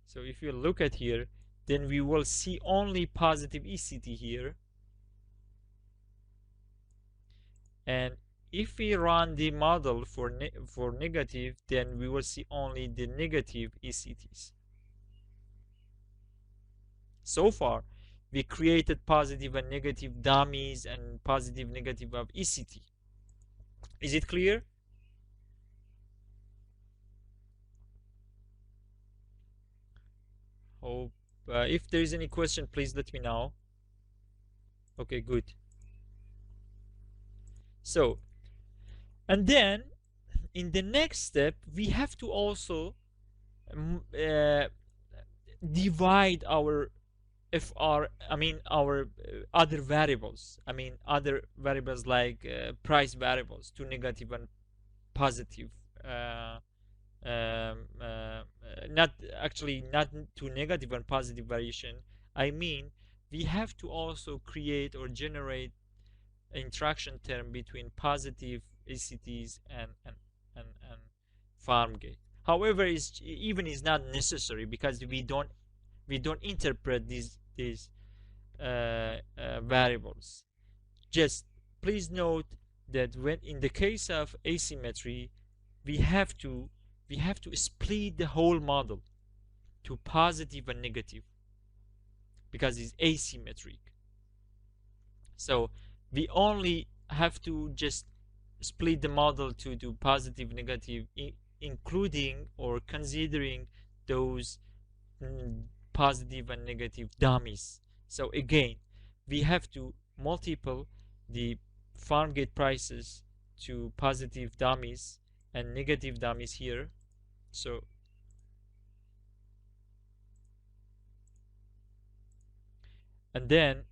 S2: So if you look at here, then we will see only positive ECT here. And if we run the model for negative, then we will see only the negative ECTs. So far, we created positive and negative dummies and positive negative of ECT. Is it clear? Hope if there is any question, please let me know. Okay, good. So, and then in the next step, we have to also divide our our other variables, other variables like price variables to negative and positive, not to negative and positive variation. We have to also create or generate interaction term between positive ECTs and farm gate. However, is not necessary, because we don't interpret these variables. Just please note that when in the case of asymmetry, we have to split the whole model to positive and negative, because it's asymmetric. So we only have to just split the model to do positive, negative, including or considering those positive and negative dummies. So again, we have to multiply the farm gate prices to positive dummies and negative dummies here. So and then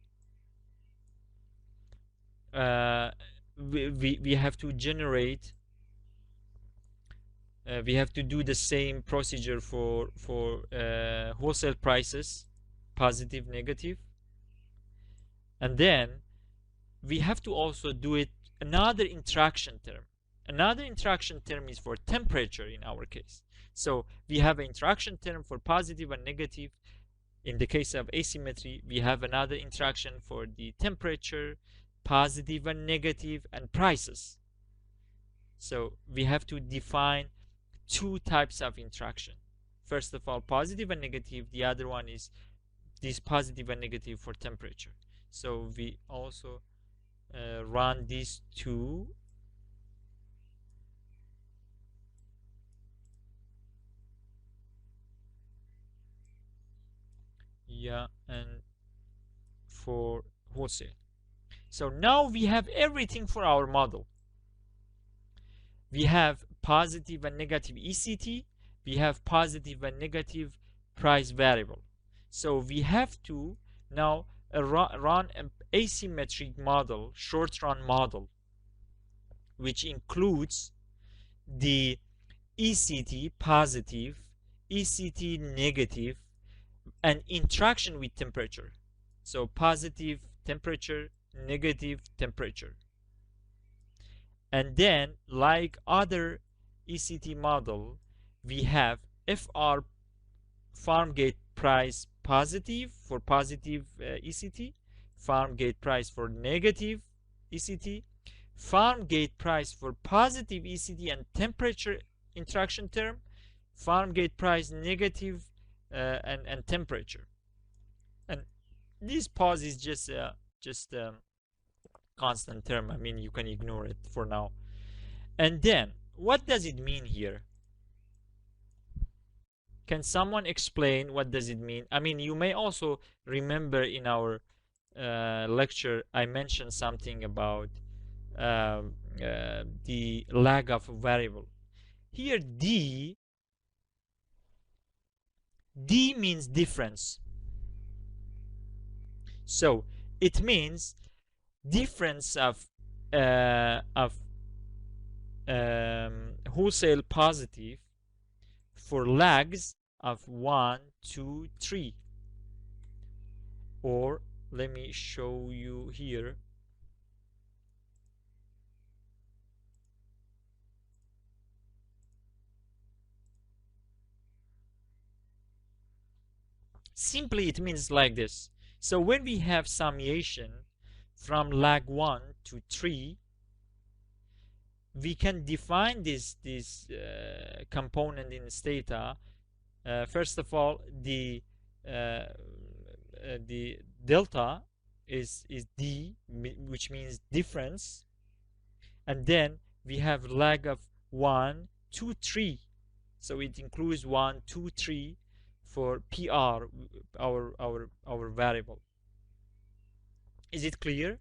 S2: we have to generate we have to do the same procedure for wholesale prices, positive, negative, and then we have to also do it another interaction term. Another interaction term is for temperature in our case. So we have an interaction term for positive and negative. In the case of asymmetry, we have another interaction for the temperature, positive and negative, and prices. So we have to define two types of interaction. First of all, positive and negative. The other one is this positive and negative for temperature. So we also run these two. Yeah, and for wholesale. So now we have everything for our model. We have positive and negative ECT. We have positive and negative price variable. So we have to now run an asymmetric model, short run model, which includes the ECT positive, ECT negative, and interaction with temperature. So positive temperature, negative temperature. And then, like other ECT model, we have FR farm gate price positive for positive ECT, farm gate price for negative ECT, farm gate price for positive ECT and temperature interaction term, farm gate price negative and temperature. And this pause is just constant term. You can ignore it for now. And then what does it mean here? Can someone explain what does it mean? You may also remember in our lecture I mentioned something about the lag of a variable. Here D means difference. So it means difference of wholesale positive for lags of 1, 2, 3. Or let me show you here. Simply it means like this. So when we have summation from lag 1 to 3, we can define this component in Stata. First of all, the delta is d, which means difference, and then we have lag of 1, 2, 3. So it includes 1, 2, 3 for PR, our variable. Is it clear?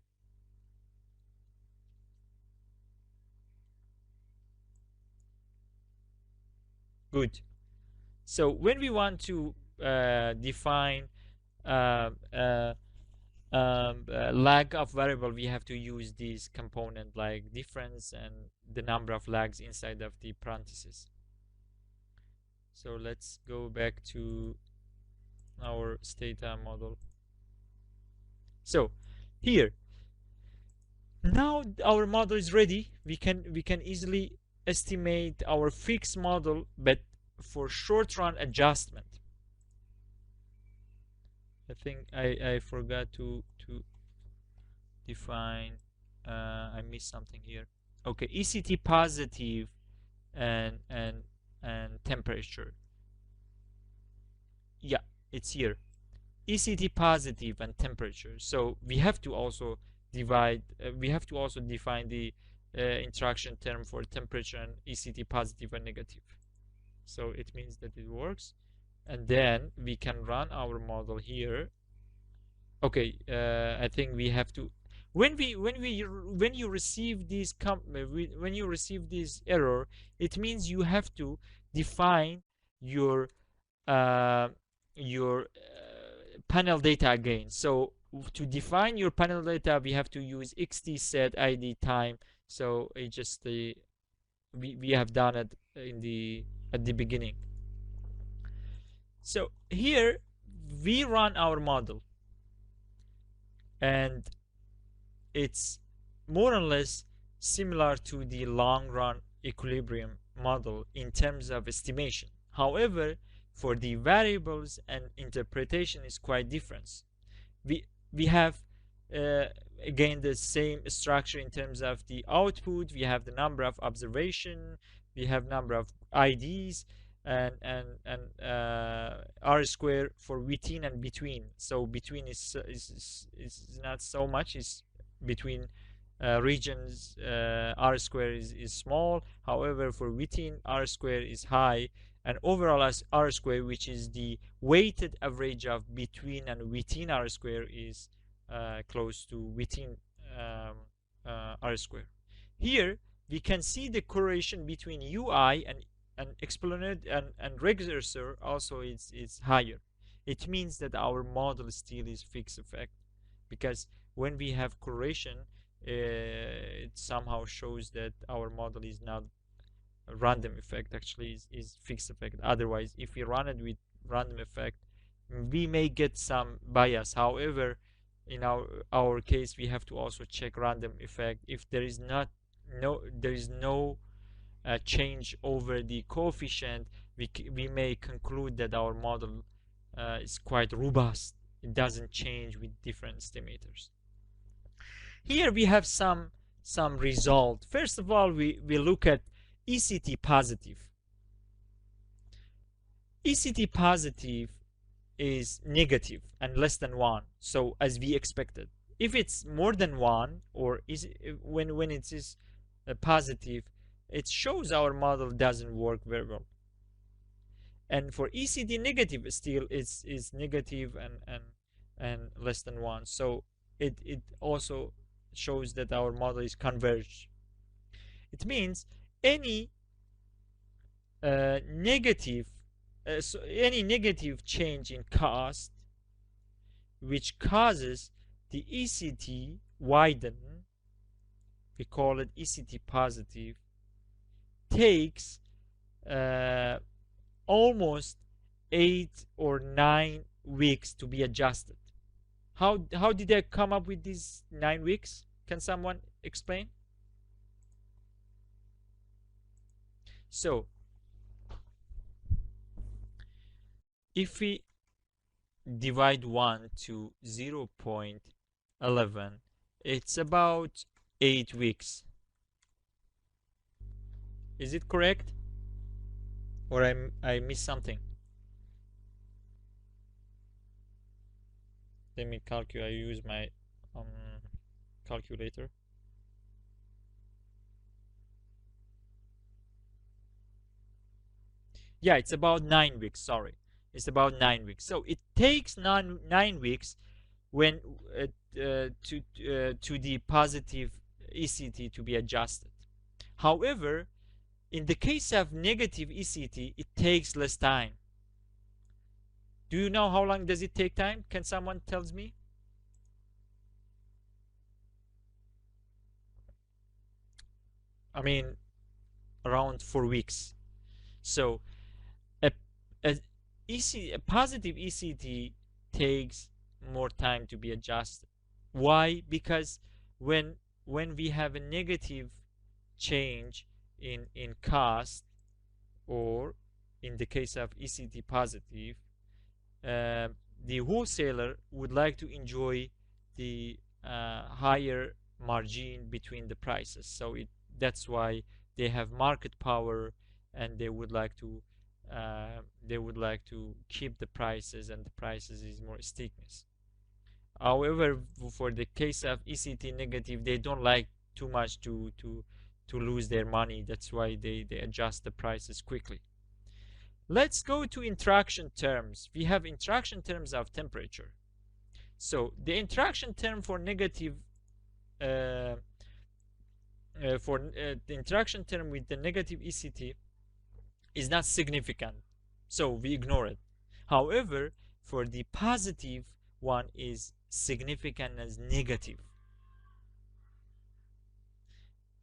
S2: Good. So when we want to define lag of variable, we have to use this component like difference and the number of lags inside of the parentheses. So let's go back to our Stata model. So here, now our model is ready. We can easily estimate our fixed model, but for short run adjustment. I think I forgot to define. I missed something here. Okay, ECT positive and temperature. Yeah, it's here. ECT positive and temperature. So we have to also divide. We have to also define the interaction term for temperature and ECT positive and negative. So it means that it works, and then we can run our model here. Okay, I think we have to. When you receive this when you receive this error, it means you have to define your panel data again. So to define your panel data, we have to use xt set id time. So it just we have done it at the beginning. So here we run our model, and it's more or less similar to the long run equilibrium model in terms of estimation. However, for the variables and interpretation is quite different. We have again the same structure in terms of the output. We have the number of observation, we have number of IDs, and R square for within and between. So between is not so much. Is between regions, R square is small. However, for within, R square is high, and overall as R square, which is the weighted average of between and within R square, is close to within R square. Here we can see the correlation between UI and exponent and regressor also is higher. It means that our model still is fixed effect, because when we have correlation, it somehow shows that our model is not a random effect, actually is fixed effect. Otherwise, if we run it with random effect, we may get some bias. However, in our case, we have to also check random effect. If there is no change over the coefficient, we may conclude that our model is quite robust. It doesn't change with different estimators. Here we have some result. First of all, we look at ECT positive. ECT positive is negative and less than 1, so as we expected. If it's more than 1, or when it is positive, it shows our model doesn't work very well. And for ECT negative, still is negative and less than 1, so it also shows that our model is converged. It means any negative change in cost which causes the ECT widen, we call it ECT positive, takes almost 8 or 9 weeks to be adjusted. How did I come up with these 9 weeks? Can someone explain? So if we divide 1 to 0.11, it's about 8 weeks. Is it correct? Or I missed something? Let me calculate. I use my calculator. Yeah, it's about 9 weeks. Sorry, it's about 9 weeks. So it takes 9 weeks when to the positive ECT to be adjusted. However, in the case of negative ECT, it takes less time. Do you know how long does it take time? Can someone tells me? I mean, around 4 weeks. So a positive ECT takes more time to be adjusted. Why? Because when we have a negative change in cost, or in the case of ECT positive, the wholesaler would like to enjoy the higher margin between the prices. So that's why they have market power, and they would like to keep the prices, and the prices is more stickiness. However, for the case of ECT negative, they don't like too much to lose their money. That's why they adjust the prices quickly. Let's go to interaction terms. We have interaction terms of temperature. So the interaction term for negative the interaction term with the negative ECT is not significant, so we ignore it. However, for the positive one is significant as negative.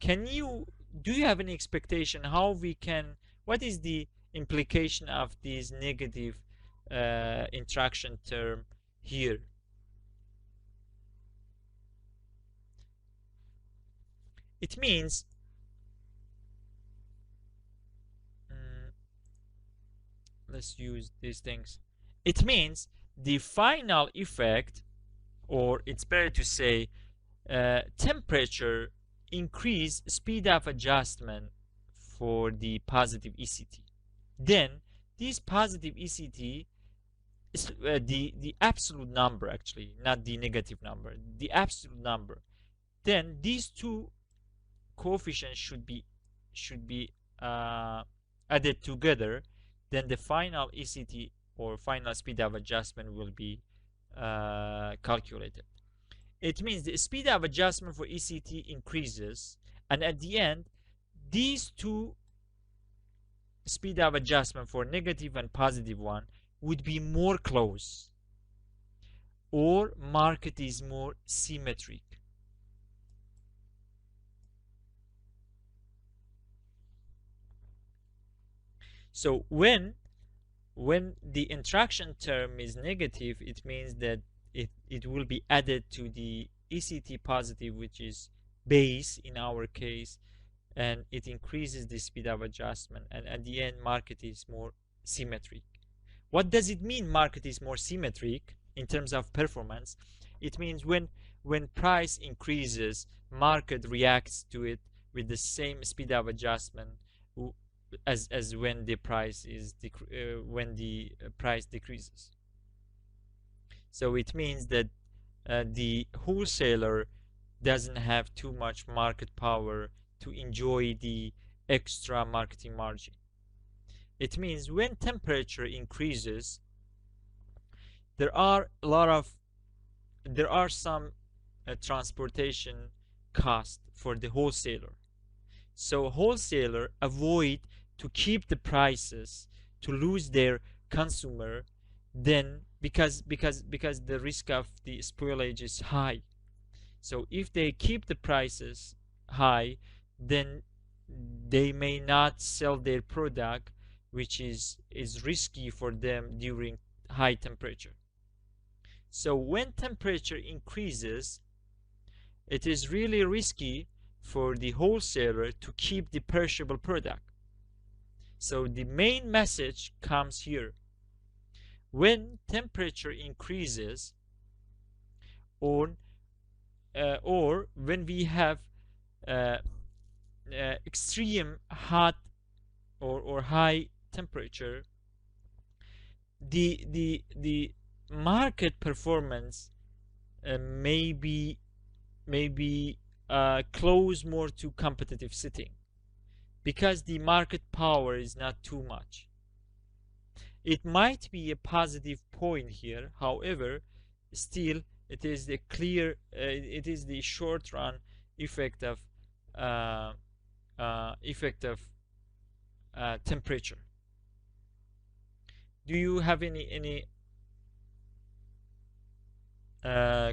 S2: Do you have any expectation how we can, what is the implication of this negative interaction term here? It means let's use these things. It means the final effect, or it's better to say temperature increase speed of adjustment for the positive ECT. Then this positive ECT is the absolute number, actually, not the negative number, the absolute number. Then these two coefficients should be added together. Then the final ECT, or final speed of adjustment, will be calculated. It means the speed of adjustment for ECT increases, and at the end, these two speed of adjustment for negative and positive one would be more close, or market is more symmetric. So when the interaction term is negative, it means that it will be added to the ECT positive, which is base in our case, and it increases the speed of adjustment, and at the end market is more symmetric. What does it mean market is more symmetric in terms of performance? It means when price increases, market reacts to it with the same speed of adjustment as when the price decreases. So it means that the wholesaler doesn't have too much market power to enjoy the extra marketing margin. It means when temperature increases, there are some transportation cost for the wholesaler. So wholesaler avoid to keep the prices, to lose their consumer, then because the risk of the spoilage is high. So if they keep the prices high, then they may not sell their product, which is risky for them during high temperature. So when temperature increases, it is really risky for the wholesaler to keep the perishable product. So the main message comes here. when temperature increases, or when we have extreme hot or high temperature, the market performance maybe close more to competitive setting, because the market power is not too much. It might be a positive point here, however, still it is the clear, it is the short run effect of temperature. Do you have any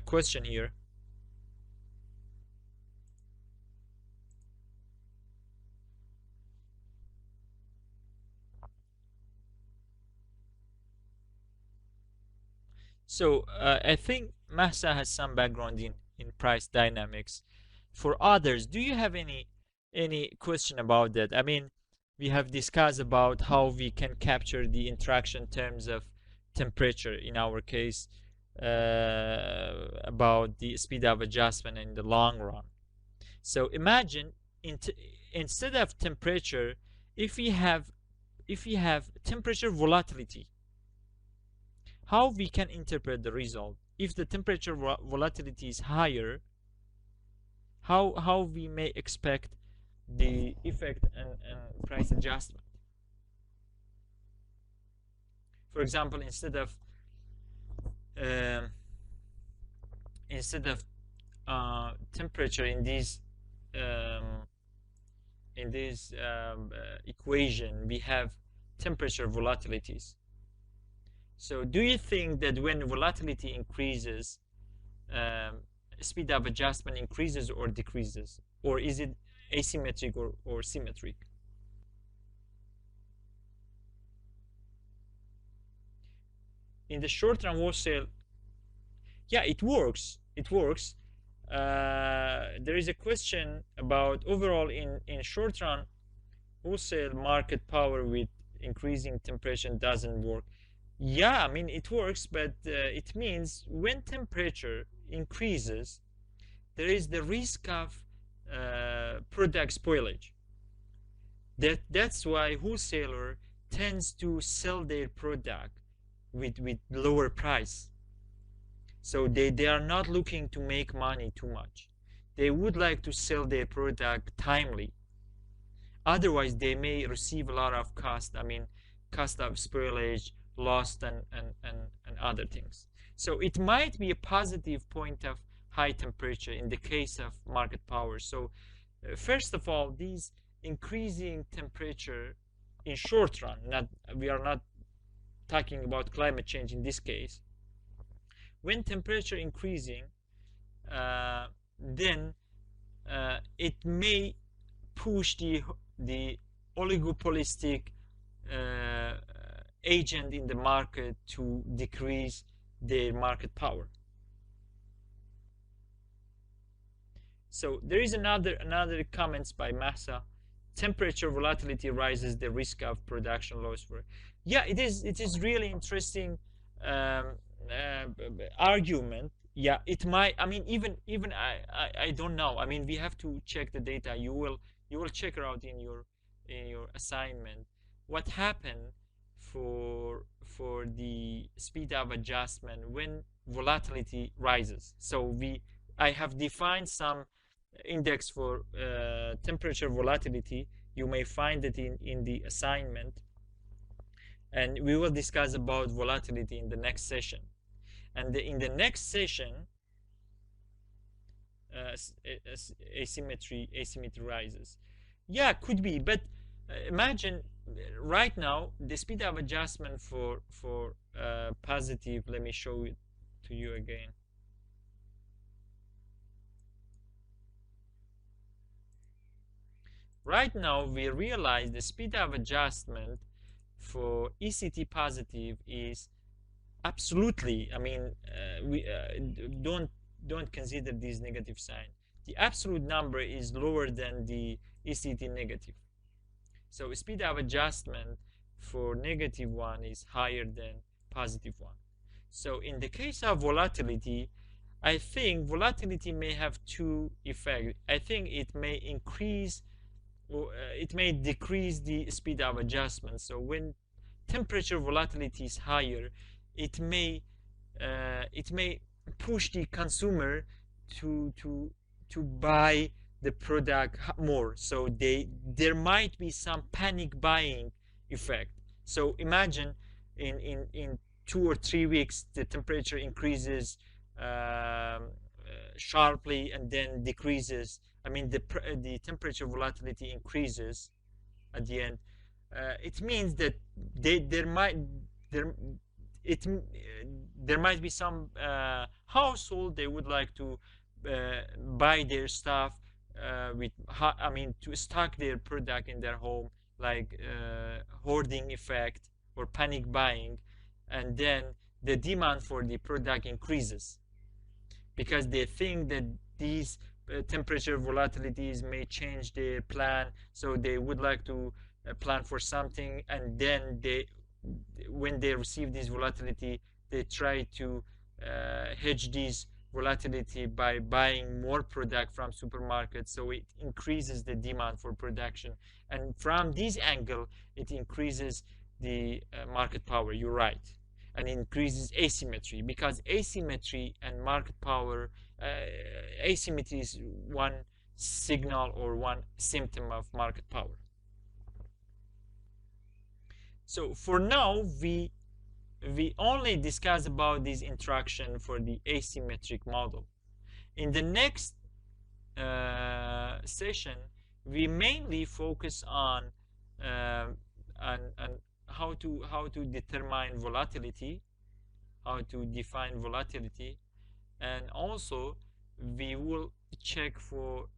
S2: question here? So I think Mahsa has some background in price dynamics. For others, do you have any question about that? I mean, we have discussed about how we can capture the interaction in terms of temperature, in our case, about the speed of adjustment in the long run. So imagine instead of temperature, if we have temperature volatility, how we can interpret the result? If the temperature volatility is higher, how we may expect the effect and price adjustment? For example, instead of temperature in this equation, we have temperature volatilities. So do you think that when volatility increases, speed of adjustment increases or decreases, or is it asymmetric or symmetric? In the short run wholesale, yeah, it works. There is a question about overall in short run wholesale market power with increasing temperature doesn't work. Yeah, I mean it works, but it means when temperature increases, there is the risk of product spoilage. That's why wholesaler tends to sell their product with lower price. So they are not looking to make money too much. They would like to sell their product timely. Otherwise, they may receive a lot of cost. I mean, cost of spoilage, lost, and other things. So it might be a positive point of high temperature in the case of market power. So first of all, these increasing temperature in short run, we are not talking about climate change in this case. When temperature increasing, then it may push the oligopolistic agent in the market to decrease their market power. So there is another comments by Mahsa. Temperature volatility rises the risk of production loss. Yeah, it is really interesting argument. Yeah, it might. I mean, even I don't know. I mean, we have to check the data. You will check it out in your assignment. What happened for the speed of adjustment when volatility rises? So I have defined some index for temperature volatility. You may find it in the assignment, and we will discuss about volatility in the next session. And in the next session, asymmetry rises. Yeah, could be, but imagine right now the speed of adjustment for positive. Let me show it to you again. Right now, we realize the speed of adjustment for ECT positive is absolutely, I mean, we don't consider this negative sign. The absolute number is lower than the ECT negative. So speed of adjustment for negative one is higher than positive one. So in the case of volatility, I think volatility may have two effects. I think it may increase or it may decrease the speed of adjustment. So when temperature volatility is higher, it may push the consumer to buy the product more. So there might be some panic buying effect. So imagine in 2 or 3 weeks the temperature increases sharply and then decreases. I mean the temperature volatility increases at the end. It means that there might be some household they would like to buy their stuff to stock their product in their home, like hoarding effect or panic buying, and then the demand for the product increases because they think that these temperature volatilities may change their plan, so they would like to plan for something, and then when they receive this volatility, they try to hedge this volatility by buying more product from supermarkets, so it increases the demand for production, and from this angle it increases the market power. You're right. And increases asymmetry, because asymmetry and market power, asymmetry is one signal or one symptom of market power. So for now, we only discuss about this interaction for the asymmetric model. In the next session, we mainly focus on how to determine volatility, how to define volatility, and also we will check for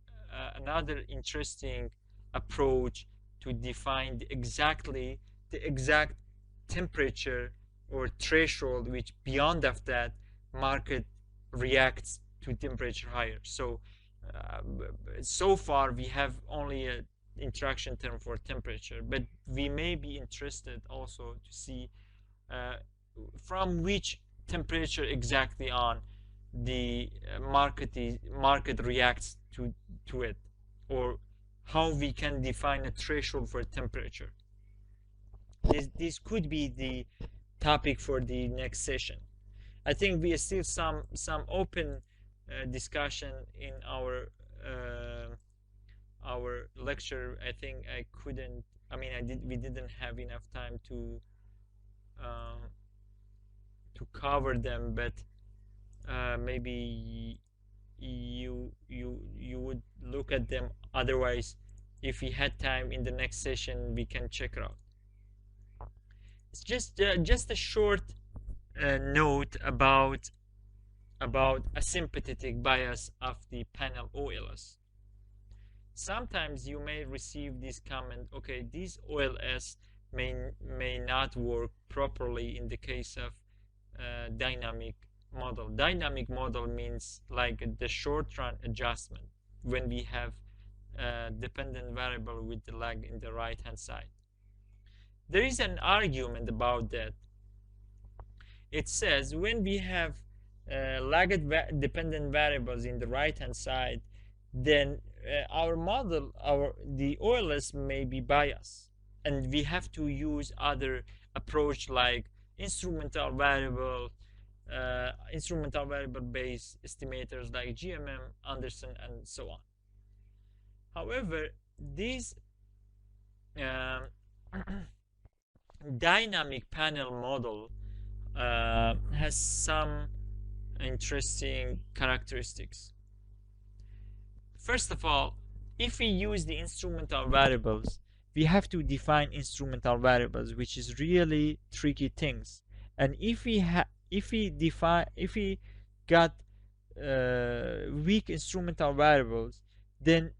S2: another interesting approach to define the exact temperature or threshold which beyond of that market reacts to temperature higher. So so far we have only a interaction term for temperature, but we may be interested also to see from which temperature exactly on the market reacts to it, or how we can define a threshold for temperature. This could be the topic for the next session. I think we still some open discussion in our lecture. I think we didn't have enough time to cover them, but maybe you would look at them. Otherwise, if we had time in the next session, we can check it out. It's just a short note about asympathetic bias of the panel OLS. Sometimes you may receive this comment, okay, this OLS may not work properly in the case of dynamic model. Dynamic model means like the short run adjustment when we have dependent variable with the lag in the right hand side. There is an argument about that. It says when we have lagged dependent variables in the right hand side, then our model, the OLS may be biased, and we have to use other approach like instrumental variable based estimators like GMM, Anderson, and so on. However, this dynamic panel model has some interesting characteristics. First of all, if we use the instrumental variables, we have to define instrumental variables, which is really tricky things. And if we got weak instrumental variables, then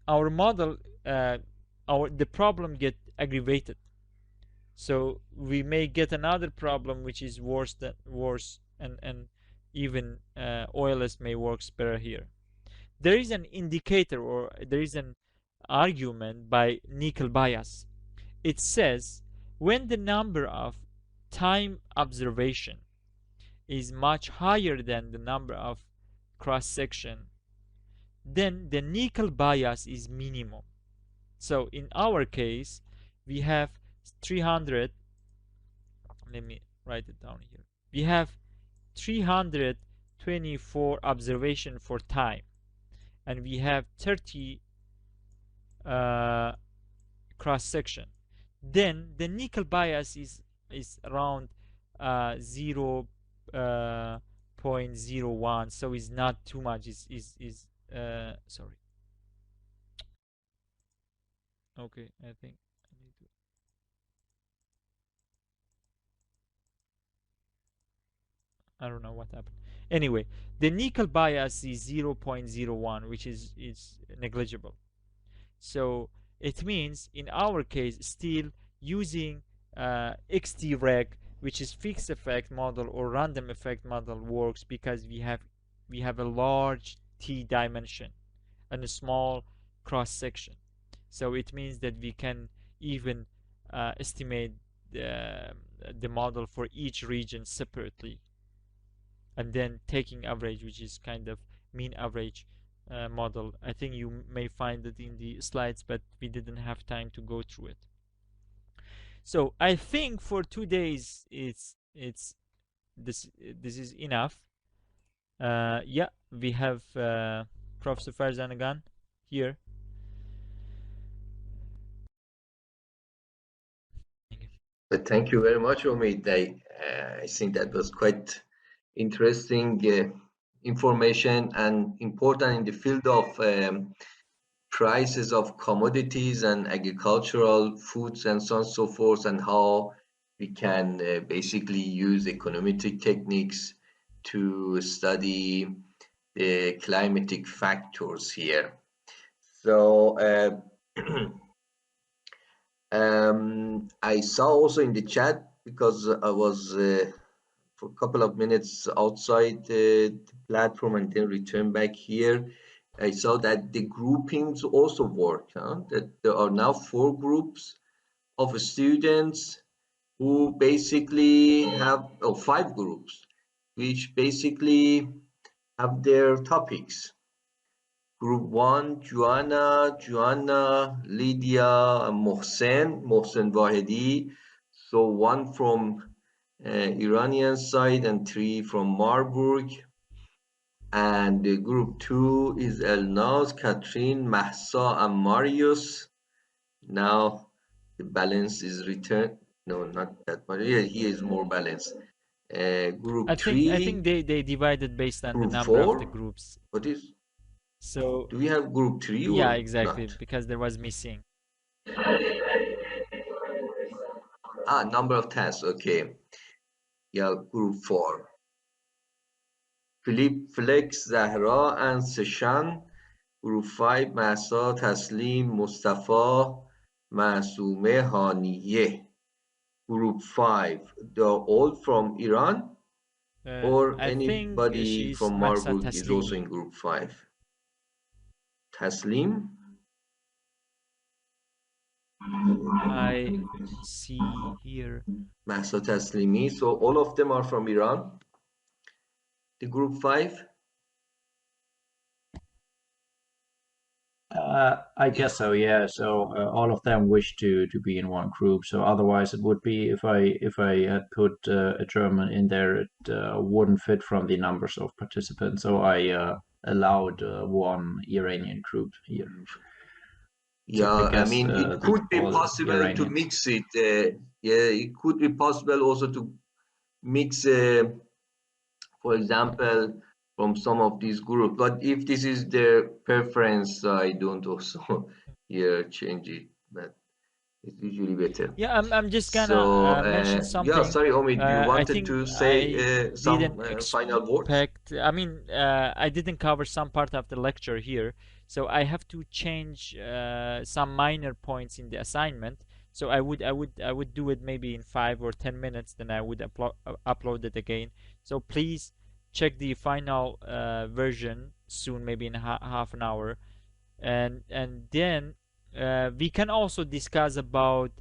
S2: our model, the problem get aggravated. So we may get another problem which is worse, and even OLS may work better here. There is an indicator, or there is an argument by nickel bias. It says when the number of time observation is much higher than the number of cross section, then the nickel bias is minimum. So in our case, we have 300. Let me write it down here. We have 324 observation for time, and we have 30 cross section. Then the nickel bias is around 0.01, so it's not too much. Sorry. Okay, I think I need to. I don't know what happened. Anyway, the nickel bias is 0.01, which is negligible. So it means in our case, still using XT-reg, which is fixed effect model or random effect model, works because we have a large t dimension and a small cross section. So it means that we can even estimate the model for each region separately, and then taking average, which is kind of mean average model. I think you may find it in the slides, but we didn't have time to go through it. So I think for 2 days this is enough. Yeah, we have Professor Farzan again here.
S1: Thank you very much, Omid. I think that was quite interesting information and important in the field of prices of commodities and agricultural foods and so on and so forth, and how we can basically use econometric techniques to study the climatic factors here. So I saw also in the chat, because I was for a couple of minutes outside the platform and then returned back here, I saw that the groupings also work, that there are now 4 groups of students who basically have, 5 groups, which basically have their topics. Group 1, Joanna, Lydia, and Mohsen Wahedi. So 1 from Iranian side and 3 from Marburg. And group 2 is Elnaz, Catherine, Mahsa, and Marius. Now the balance is returned. No, not that much. Yeah, here is more balance. Group 3.
S2: I think they divided based on the
S1: Group
S2: number
S1: 4?
S2: of the groups.
S1: What is?
S2: So
S1: do we have group 3 or
S2: yeah, exactly,
S1: not?
S2: because there was missing.
S1: Number of tasks. Okay. Yeah, group 4. Philippe, Flex, Zahra, and Seshan. Group 5, Mahsa, Taslim, Mustafa, Masume, Haniyeh. Group 5, they're all from Iran, or
S2: I
S1: anybody
S2: think
S1: from
S2: Mahsa
S1: Marburg is also
S2: Taslimi.
S1: in group 5. Taslim?
S2: I see here.
S1: Mahsa Taslimi. So all of them are from Iran, the group 5?
S3: I guess so, yeah. So all of them wish to be in one group. So otherwise, it would be, if I had put a German in there, it wouldn't fit from the numbers of participants. So I allowed one Iranian group here.
S1: Yeah, I mean, it could be
S3: all
S1: possible to
S3: Iranians.
S1: mix it. Yeah, it could be possible also to mix, for example, from some of these groups. But if this is their preference, I don't also here change it. But it's usually better.
S2: Yeah, I'm just gonna
S1: So
S2: mention something.
S1: yeah, sorry, Omid, you
S2: I
S1: wanted
S2: think
S1: to
S2: I
S1: say some
S2: didn't
S1: final words?
S2: I mean, I didn't cover some part of the lecture here, so I have to change some minor points in the assignment. So I would do it maybe in 5 or 10 minutes, then I would upload it again. So please check the final version soon, maybe in half an hour, and then we can also discuss about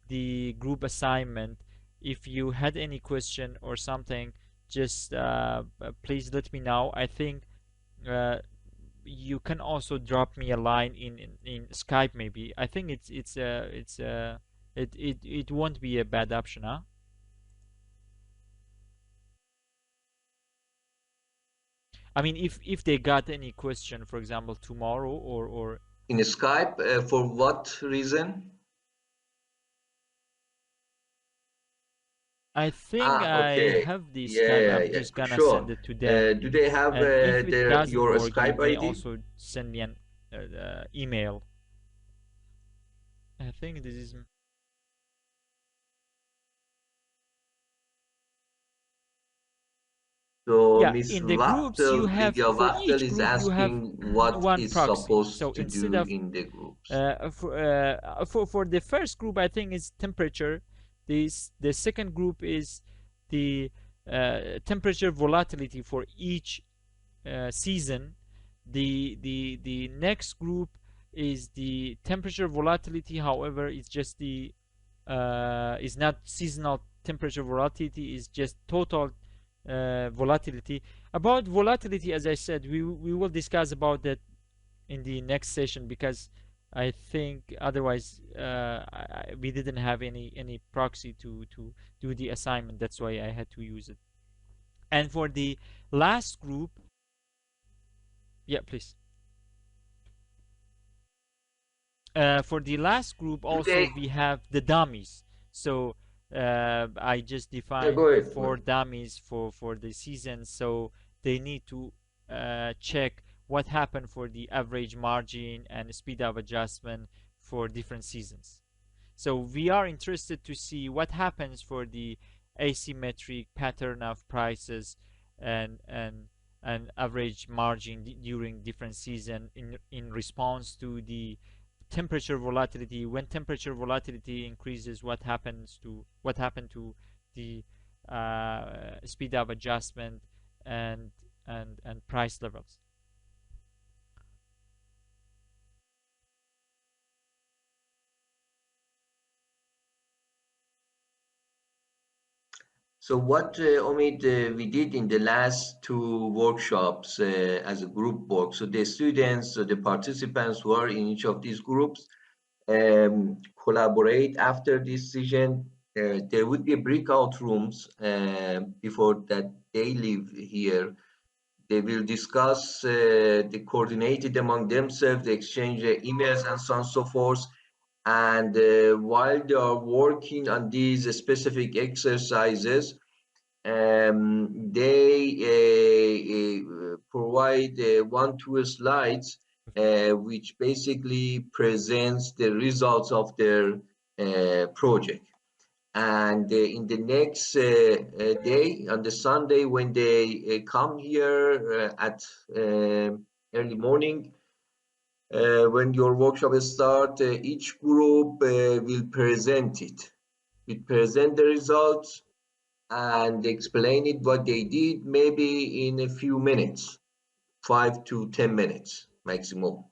S2: the group assignment if you had any question or something, just please let me know. I think you can also drop me a line in Skype maybe. I think it won't be a bad option, huh? I mean, if they got any question, for example, tomorrow or
S1: In Skype, for what reason?
S2: I think I
S1: Okay.
S2: have the Skype.
S1: Yeah,
S2: I'm
S1: yeah,
S2: just gonna send
S1: sure.
S2: it to them.
S1: Do they have
S2: And if it doesn't
S1: your
S2: work, you
S1: Skype
S2: may
S1: ID?
S2: also send me an email. I think this is.
S1: So
S2: Yeah,
S1: Miss
S2: in the groups you have,
S1: Lydia
S2: for
S1: Wachtel
S2: each
S1: is
S2: group you have
S1: asking what
S2: one
S1: is
S2: proxy.
S1: supposed
S2: So
S1: to
S2: instead
S1: do
S2: of
S1: in the groups.
S2: for the first group, I think it's temperature. The second group is the temperature volatility for each season. The next group is the temperature volatility. However, it's just the is not seasonal temperature volatility. Is just total volatility. About volatility, as I said, we will discuss about that in the next session, because I think otherwise we didn't have any proxy to do the assignment. That's why I had to use it. And for the last group, yeah, please. For the last group
S1: Do
S2: also
S1: they?
S2: we have the dummies. So I just
S1: Yeah,
S2: defined
S1: go ahead. Go
S2: 4
S1: ahead.
S2: dummies for the season, so they need to check what happened for the average margin and speed of adjustment for different seasons. So we are interested to see what happens for the asymmetric pattern of prices and average margin during different season in response to the temperature volatility. When temperature volatility increases, what happened to the speed of adjustment and and price levels.
S1: So what, Omid, we did in the last two workshops as a group work. So the students, so the participants who are in each of these groups collaborate after this session. There would be breakout rooms before that they leave here. They will discuss the coordinated among themselves, they exchange emails and so on and so forth. And while they are working on these specific exercises, they provide one, two slides which basically presents the results of their project. And in the next day, on the Sunday, when they come here at early morning, when your workshop start, each group will present it. Will present the results and explain it what they did, maybe in a few minutes, 5 to 10 minutes maximum.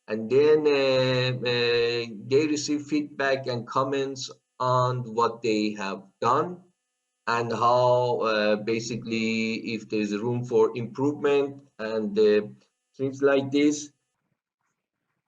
S1: And then they receive feedback and comments on what they have done and how basically if there's room for improvement and things like this.